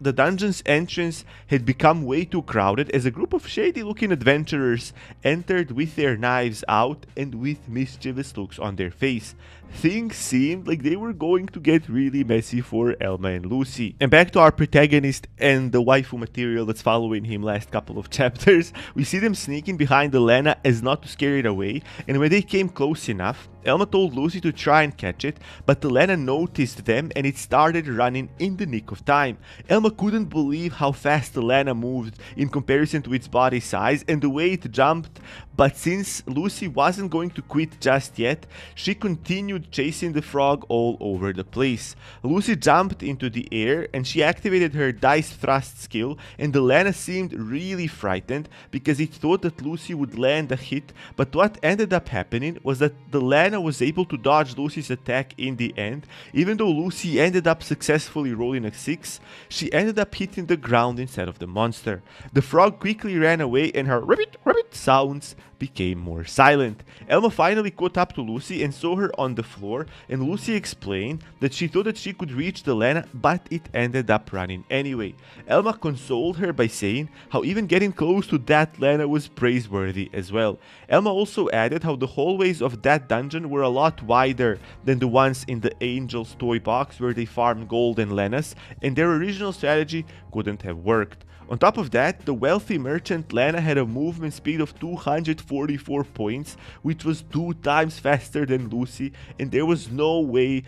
the dungeon's entrance had become way too crowded as a group of shady-looking adventurers entered with their knives out and with mischievous looks on their face. Things seemed like they were going to get really messy for Elma and Lucy. And back to our protagonist and the waifu material that's following him last couple of chapters, we see them sneaking behind the Lena as not to scare it away, and when they came close enough, Elma told Lucy to try and catch it, but the Lena noticed them and it started running in the nick of time. Elma couldn't believe how fast the Lena moved in comparison to its body size and the way it jumped, but since Lucy wasn't going to quit just yet, she continued chasing the frog all over the place. Lucy jumped into the air and she activated her dice thrust skill, and the Lena seemed really frightened because it thought that Lucy would land a hit, but what ended up happening was that the Lena was able to dodge Lucy's attack in the end. Even though Lucy ended up successfully rolling a 6, she ended up hitting the ground instead of the monster. The frog quickly ran away and her ribbit ribbit sounds became more silent. Elma finally caught up to Lucy and saw her on the floor, and Lucy explained that she thought that she could reach the Lana, but it ended up running anyway. Elma consoled her by saying how even getting close to that Lana was praiseworthy as well. Elma also added how the hallways of that dungeon were a lot wider than the ones in the Angel's toy box where they farmed gold and Lenas, and their original strategy couldn't have worked. On top of that, the wealthy merchant Lana had a movement speed of 244 points, which was 2 times faster than Lucy, and there was no way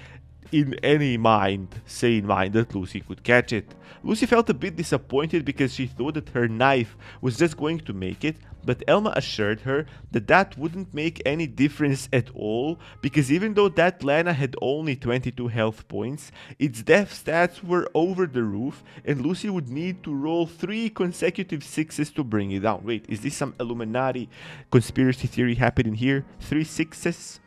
in any sane mind, that Lucy could catch it. Lucy felt a bit disappointed because she thought that her knife was just going to make it, but Elma assured her that that wouldn't make any difference at all, because even though that Lana had only 22 health points, its death stats were over the roof, and Lucy would need to roll 3 consecutive 6s to bring it down. Wait, is this some Illuminati conspiracy theory happening here? 3 6s?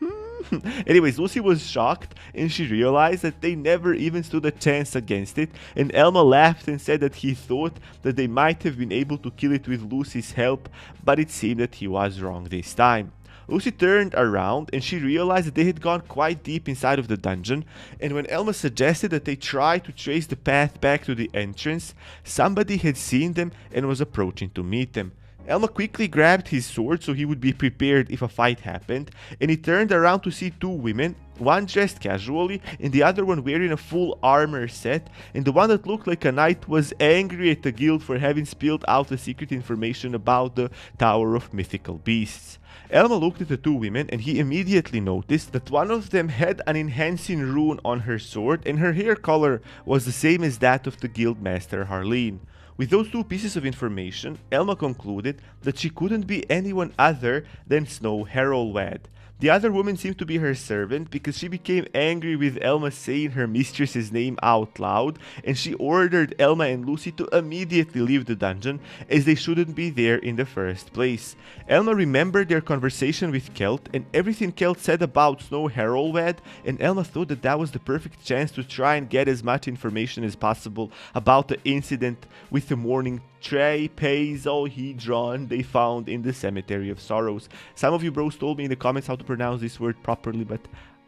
Anyways, Lucy was shocked and she realized that they never even stood a chance against it, and Elma laughed and said that he thought that they might have been able to kill it with Lucy's help, but it seemed that he was wrong this time. Lucy turned around and she realized that they had gone quite deep inside of the dungeon, and when Elma suggested that they try to trace the path back to the entrance, somebody had seen them and was approaching to meet them. Elma quickly grabbed his sword so he would be prepared if a fight happened, and he turned around to see 2 women, one dressed casually and the other one wearing a full armor set, and the one that looked like a knight was angry at the guild for having spilled out the secret information about the Tower of Mythical Beasts. Elma looked at the 2 women and he immediately noticed that one of them had an enhancing rune on her sword and her hair color was the same as that of the guild master Harleen. With those 2 pieces of information, Elma concluded that she couldn't be anyone other than Snow Harrowwad. The other woman seemed to be her servant because she became angry with Elma saying her mistress's name out loud, and she ordered Elma and Lucy to immediately leave the dungeon as they shouldn't be there in the first place. Elma remembered their conversation with Kelt and everything Kelt said about Snow Harrowwad, and Elma thought that that was the perfect chance to try and get as much information as possible about the incident with the morning trapezohedron they found in the Cemetery of Sorrows. Some of you bros told me in the comments how to pronounce this word properly, but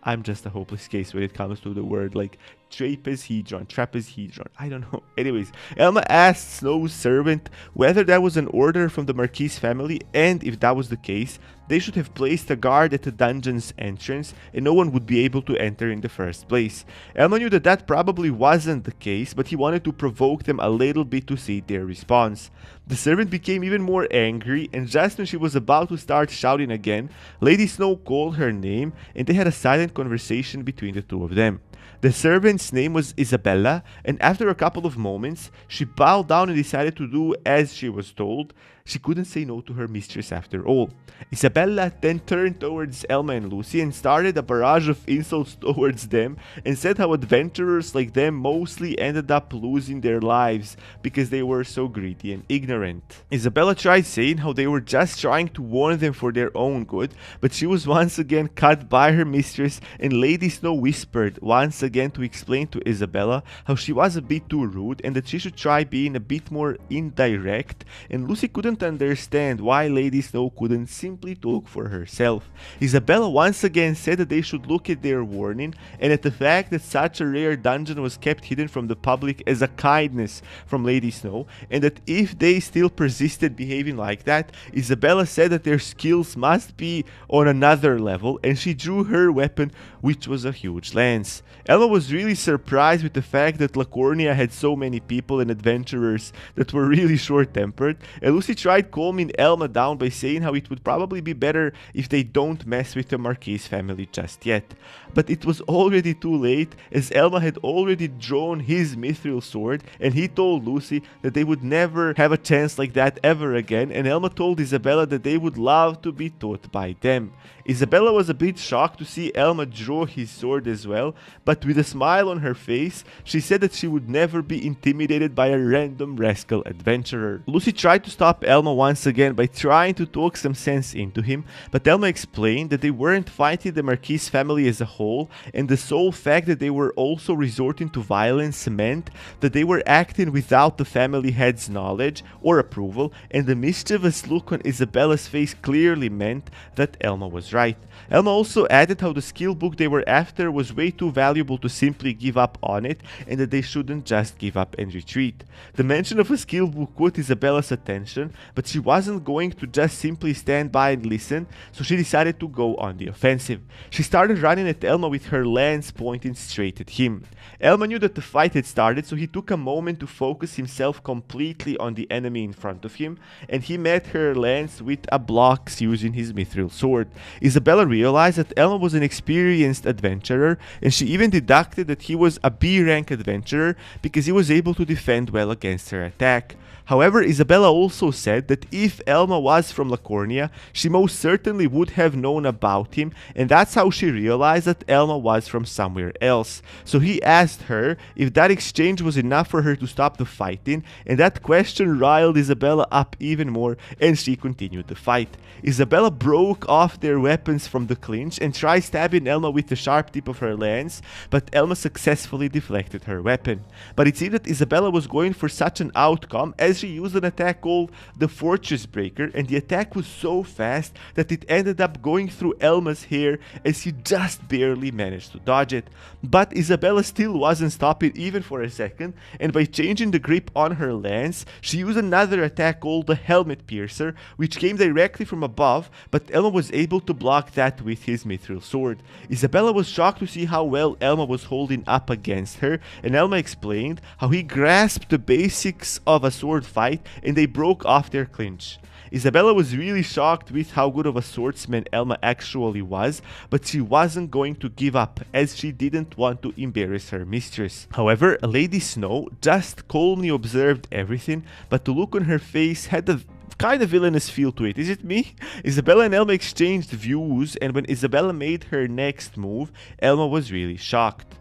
I'm just a hopeless case when it comes to the word like trapezohedron, I don't know. Anyways, Elma asked Snow's servant whether that was an order from the Marquise family, and if that was the case, they should have placed a guard at the dungeon's entrance and no one would be able to enter in the first place. Elma knew that that probably wasn't the case, but he wanted to provoke them a little bit to see their response. The servant became even more angry, and just when she was about to start shouting again, Lady Snow called her name and they had a silent conversation between the 2 of them. The servant's name was Isabella, and after a couple of moments, she bowed down and decided to do as she was told. She couldn't say no to her mistress after all. Isabella then turned towards Elma and Lucy and started a barrage of insults towards them and said how adventurers like them mostly ended up losing their lives because they were so greedy and ignorant. Isabella tried saying how they were just trying to warn them for their own good, but she was once again cut by her mistress, and Lady Snow whispered once again to explain to Isabella how she was a bit too rude and that she should try being a bit more indirect, and Lucy couldn't understand why Lady Snow couldn't simply talk for herself. Isabella once again said that they should look at their warning and at the fact that such a rare dungeon was kept hidden from the public as a kindness from Lady Snow, and that if they still persisted behaving like that, Isabella said that their skills must be on another level, and she drew her weapon, which was a huge lance. Elma was really surprised with the fact that Lacornia had so many people and adventurers that were really short-tempered, and Lucy tried calming Elma down by saying how it would probably be better if they don't mess with the Marquise family just yet. But it was already too late, as Elma had already drawn his mithril sword, and he told Lucy that they would never have a chance like that ever again, and Elma told Isabella that they would love to be taught by them. Isabella was a bit shocked to see Elma draw his sword as well, but but with a smile on her face, she said that she would never be intimidated by a random rascal adventurer. Lucy tried to stop Elma once again by trying to talk some sense into him, but Elma explained that they weren't fighting the Marquise family as a whole, and the sole fact that they were also resorting to violence meant that they were acting without the family head's knowledge or approval, and the mischievous look on Isabella's face clearly meant that Elma was right. Elma also added how the skill book they were after was way too valuable to simply give up on it, and that they shouldn't just give up and retreat. The mention of a skill book caught Isabella's attention, but she wasn't going to just simply stand by and listen, so she decided to go on the offensive. She started running at Elma with her lance pointing straight at him. Elma knew that the fight had started, so he took a moment to focus himself completely on the enemy in front of him, and he met her lance with a block using his mithril sword. Isabella realized that Elma was an experienced adventurer, and she even deducted that he was a B rank adventurer because he was able to defend well against her attack. However, Isabella also said that if Elma was from Lacornia, she most certainly would have known about him, and that's how she realized that Elma was from somewhere else. So he asked her if that exchange was enough for her to stop the fighting, and that question riled Isabella up even more, and she continued the fight. Isabella broke off their weapons from the clinch and tried stabbing Elma with the sharp tip of her lance, but Elma successfully deflected her weapon. But it seemed that Isabella was going for such an outcome as she used an attack called the Fortress Breaker, and the attack was so fast that it ended up going through Elma's hair as he just barely managed to dodge it. But Isabella still wasn't stopping even for a second, and by changing the grip on her lance, she used another attack called the Helmet Piercer, which came directly from above, but Elma was able to block that with his mithril sword. Isabella was shocked to see how well Elma was holding up against her, and Elma explained how he grasped the basics of a sword fight and they broke off their clinch. Isabella was really shocked with how good of a swordsman Elma actually was, but she wasn't going to give up as she didn't want to embarrass her mistress. However, Lady Snow just calmly observed everything, but the look on her face had a kind of villainous feel to it. Is it me? Isabella and Elma exchanged views, and when Isabella made her next move, Elma was really shocked.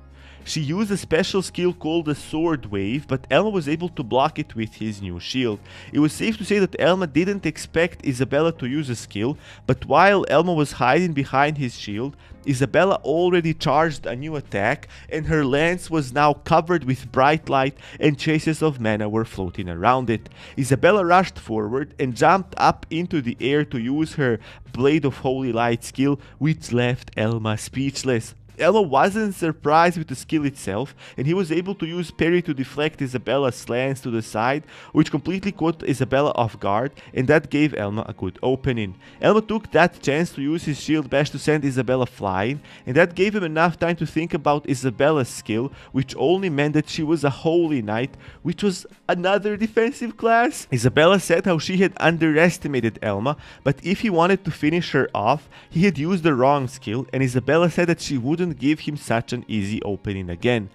She used a special skill called the Sword Wave, but Elma was able to block it with his new shield. It was safe to say that Elma didn't expect Isabella to use a skill, but while Elma was hiding behind his shield, Isabella already charged a new attack, and her lance was now covered with bright light and traces of mana were floating around it. Isabella rushed forward and jumped up into the air to use her Blade of Holy Light skill, which left Elma speechless. Elma wasn't surprised with the skill itself, and he was able to use parry to deflect Isabella's lance to the side, which completely caught Isabella off guard, and that gave Elma a good opening. Elma took that chance to use his shield bash to send Isabella flying, and that gave him enough time to think about Isabella's skill, which only meant that she was a Holy Knight, which was another defensive class. Isabella said how she had underestimated Elma, but if he wanted to finish her off, he had used the wrong skill, and Isabella said that she wouldn't give him such an easy opening again.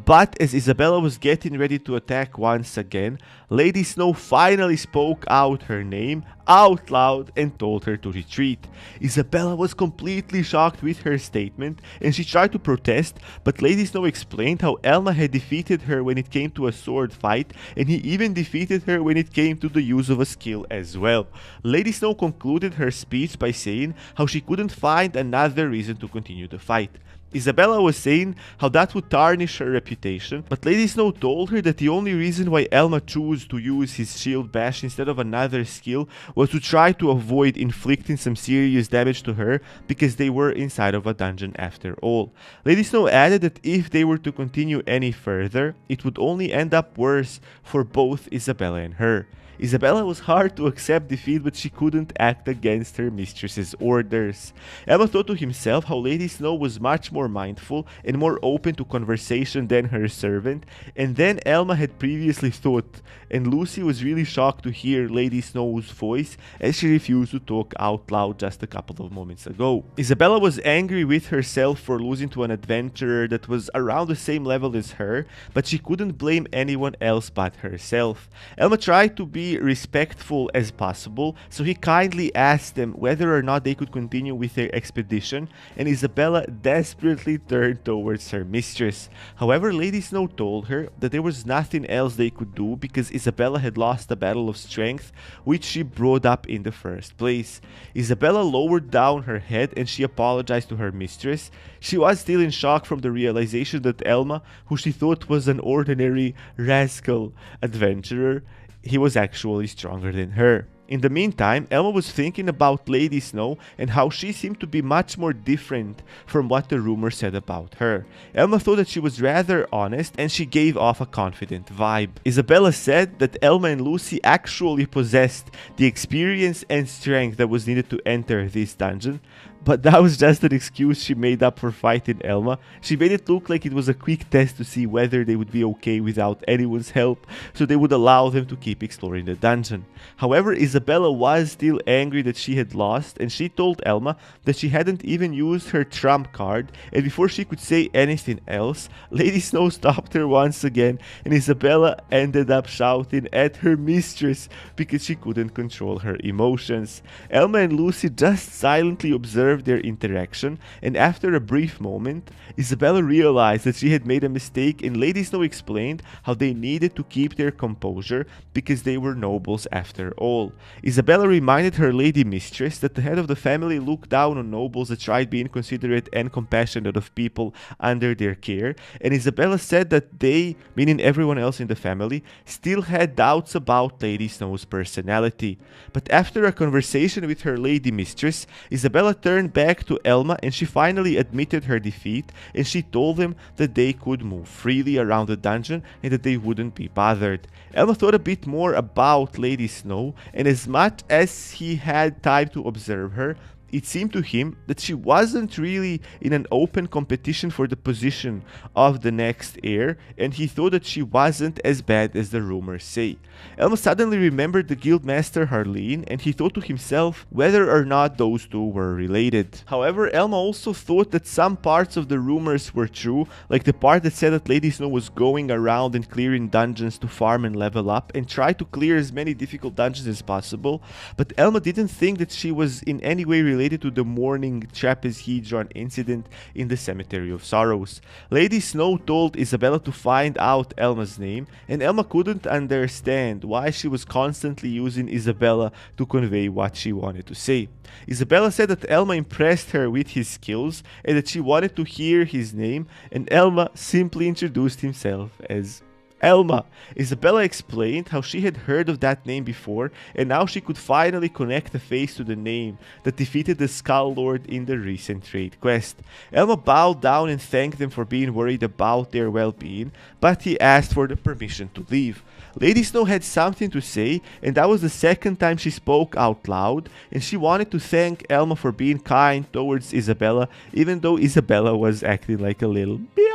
But as Isabella was getting ready to attack once again, Lady Snow finally spoke out her name out loud and told her to retreat. Isabella was completely shocked with her statement, and she tried to protest, but Lady Snow explained how Elma had defeated her when it came to a sword fight, and he even defeated her when it came to the use of a skill as well. Lady Snow concluded her speech by saying how she couldn't find another reason to continue the fight. Isabella was saying how that would tarnish her reputation, but Lady Snow told her that the only reason why Elma chose to use his shield bash instead of another skill was to try to avoid inflicting some serious damage to her, because they were inside of a dungeon after all. Lady Snow added that if they were to continue any further, it would only end up worse for both Isabella and her. Isabella was hard to accept defeat, but she couldn't act against her mistress's orders. Elma thought to himself how Lady Snow was much more mindful and more open to conversation than her servant, and then Elma had previously thought, and Lucy was really shocked to hear Lady Snow's voice as she refused to talk out loud just a couple of moments ago. Isabella was angry with herself for losing to an adventurer that was around the same level as her, but she couldn't blame anyone else but herself. Elma tried to be respectful as possible, so he kindly asked them whether or not they could continue with their expedition, and Isabella desperately desperately turned towards her mistress. However, Lady Snow told her that there was nothing else they could do because Isabella had lost the battle of strength which she brought up in the first place. Isabella lowered down her head and she apologized to her mistress. She was still in shock from the realization that Elma, who she thought was an ordinary rascal adventurer, he was actually stronger than her. In the meantime, Elma was thinking about Lady Snow and how she seemed to be much more different from what the rumor said about her. Elma thought that she was rather honest and she gave off a confident vibe. Isabella said that Elma and Lucy actually possessed the experience and strength that was needed to enter this dungeon, but that was just an excuse she made up for fighting Elma. She made it look like it was a quick test to see whether they would be okay without anyone's help, so they would allow them to keep exploring the dungeon. However, Isabella was still angry that she had lost, and she told Elma that she hadn't even used her trump card, and before she could say anything else, Lady Snow stopped her once again, and Isabella ended up shouting at her mistress because she couldn't control her emotions. Elma and Lucy just silently observed their interaction, and after a brief moment, Isabella realized that she had made a mistake, and Lady Snow explained how they needed to keep their composure because they were nobles after all. Isabella reminded her lady mistress that the head of the family looked down on nobles that tried being considerate and compassionate of people under their care, and Isabella said that they, meaning everyone else in the family, still had doubts about Lady Snow's personality. But after a conversation with her lady mistress, Isabella turned back to Elma and she finally admitted her defeat, and she told them that they could move freely around the dungeon and that they wouldn't be bothered. Elma thought a bit more about Lady Snow, and as much as he had time to observe her, it seemed to him that she wasn't really in an open competition for the position of the next heir, and he thought that she wasn't as bad as the rumors say. Elma suddenly remembered the guildmaster Harleen, and he thought to himself whether or not those two were related. However, Elma also thought that some parts of the rumors were true, like the part that said that Lady Snow was going around and clearing dungeons to farm and level up and try to clear as many difficult dungeons as possible, but Elma didn't think that she was in any way related to the morning trapezohedron incident in the Cemetery of Sorrows. Lady Snow told Isabella to find out Elma's name, and Elma couldn't understand why she was constantly using Isabella to convey what she wanted to say. Isabella said that Elma impressed her with his skills and that she wanted to hear his name, and Elma simply introduced himself as Elma. Isabella explained how she had heard of that name before, and now she could finally connect the face to the name that defeated the Skull Lord in the recent trade quest. Elma bowed down and thanked them for being worried about their well-being, but he asked for the permission to leave. Lady Snow had something to say, and that was the second time she spoke out loud, and she wanted to thank Elma for being kind towards Isabella, even though Isabella was acting like a little bitch.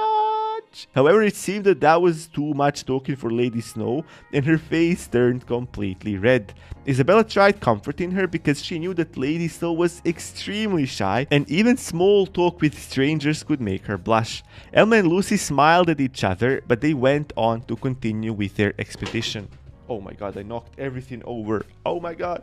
However, it seemed that that was too much talking for Lady Snow, and her face turned completely red. Isabella tried comforting her because she knew that Lady Snow was extremely shy, and even small talk with strangers could make her blush. Elma and Lucy smiled at each other, but they went on to continue with their expedition. Oh my god, I knocked everything over. Oh my god.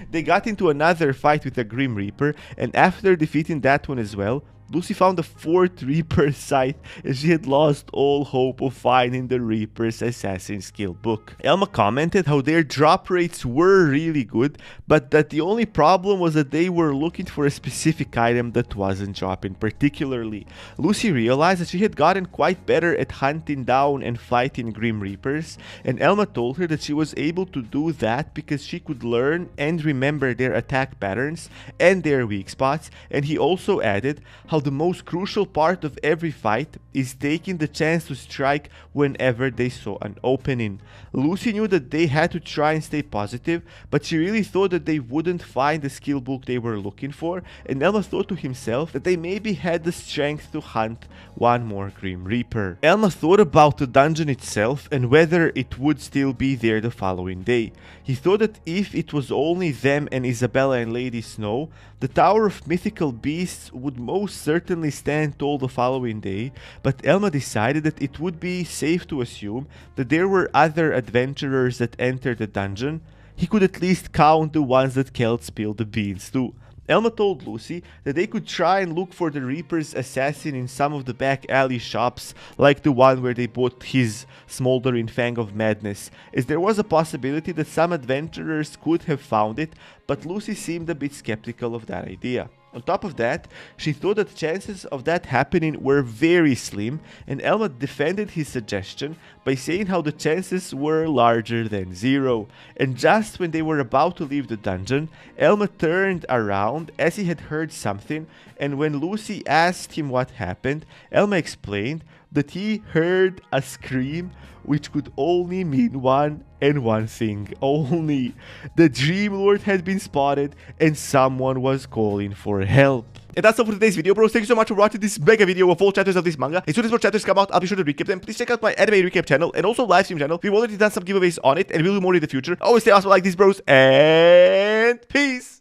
They got into another fight with the Grim Reaper, and after defeating that one as well, Lucy found the 4th Reaper site, and she had lost all hope of finding the Reaper's Assassin's Skill book. Elma commented how their drop rates were really good, but that the only problem was that they were looking for a specific item that wasn't dropping particularly. Lucy realized that she had gotten quite better at hunting down and fighting Grim Reapers, and Elma told her that she was able to do that because she could learn and remember their attack patterns and their weak spots, and he also added how the most crucial part of every fight is taking the chance to strike whenever they saw an opening. Lucy knew that they had to try and stay positive, but she really thought that they wouldn't find the skill book they were looking for, and Elma thought to himself that they maybe had the strength to hunt one more Grim Reaper. Elma thought about the dungeon itself and whether it would still be there the following day. He thought that if it was only them and Isabella and Lady Snow, the Tower of Mythical Beasts would most certainly stand tall the following day, but Elma decided that it would be safe to assume that there were other adventurers that entered the dungeon. He could at least count the ones that Kelt spilled the beans to. Elma told Lucy that they could try and look for the Reaper's assassin in some of the back alley shops, like the one where they bought his smoldering fang of madness, as there was a possibility that some adventurers could have found it, but Lucy seemed a bit skeptical of that idea. On top of that, she thought that the chances of that happening were very slim, and Elma defended his suggestion by saying how the chances were larger than zero. And just when they were about to leave the dungeon, Elma turned around as he had heard something, and when Lucy asked him what happened, Elma explained that he heard a scream which could only mean one and one thing only. The Dream Lord had been spotted and someone was calling for help. And that's all for today's video, bros. Thank you so much for watching this mega video of all chapters of this manga. As soon as more chapters come out, I'll be sure to recap them. Please check out my anime recap channel and also live stream channel. We've already done some giveaways on it and we'll do more in the future. Always stay awesome like this, bros, and peace!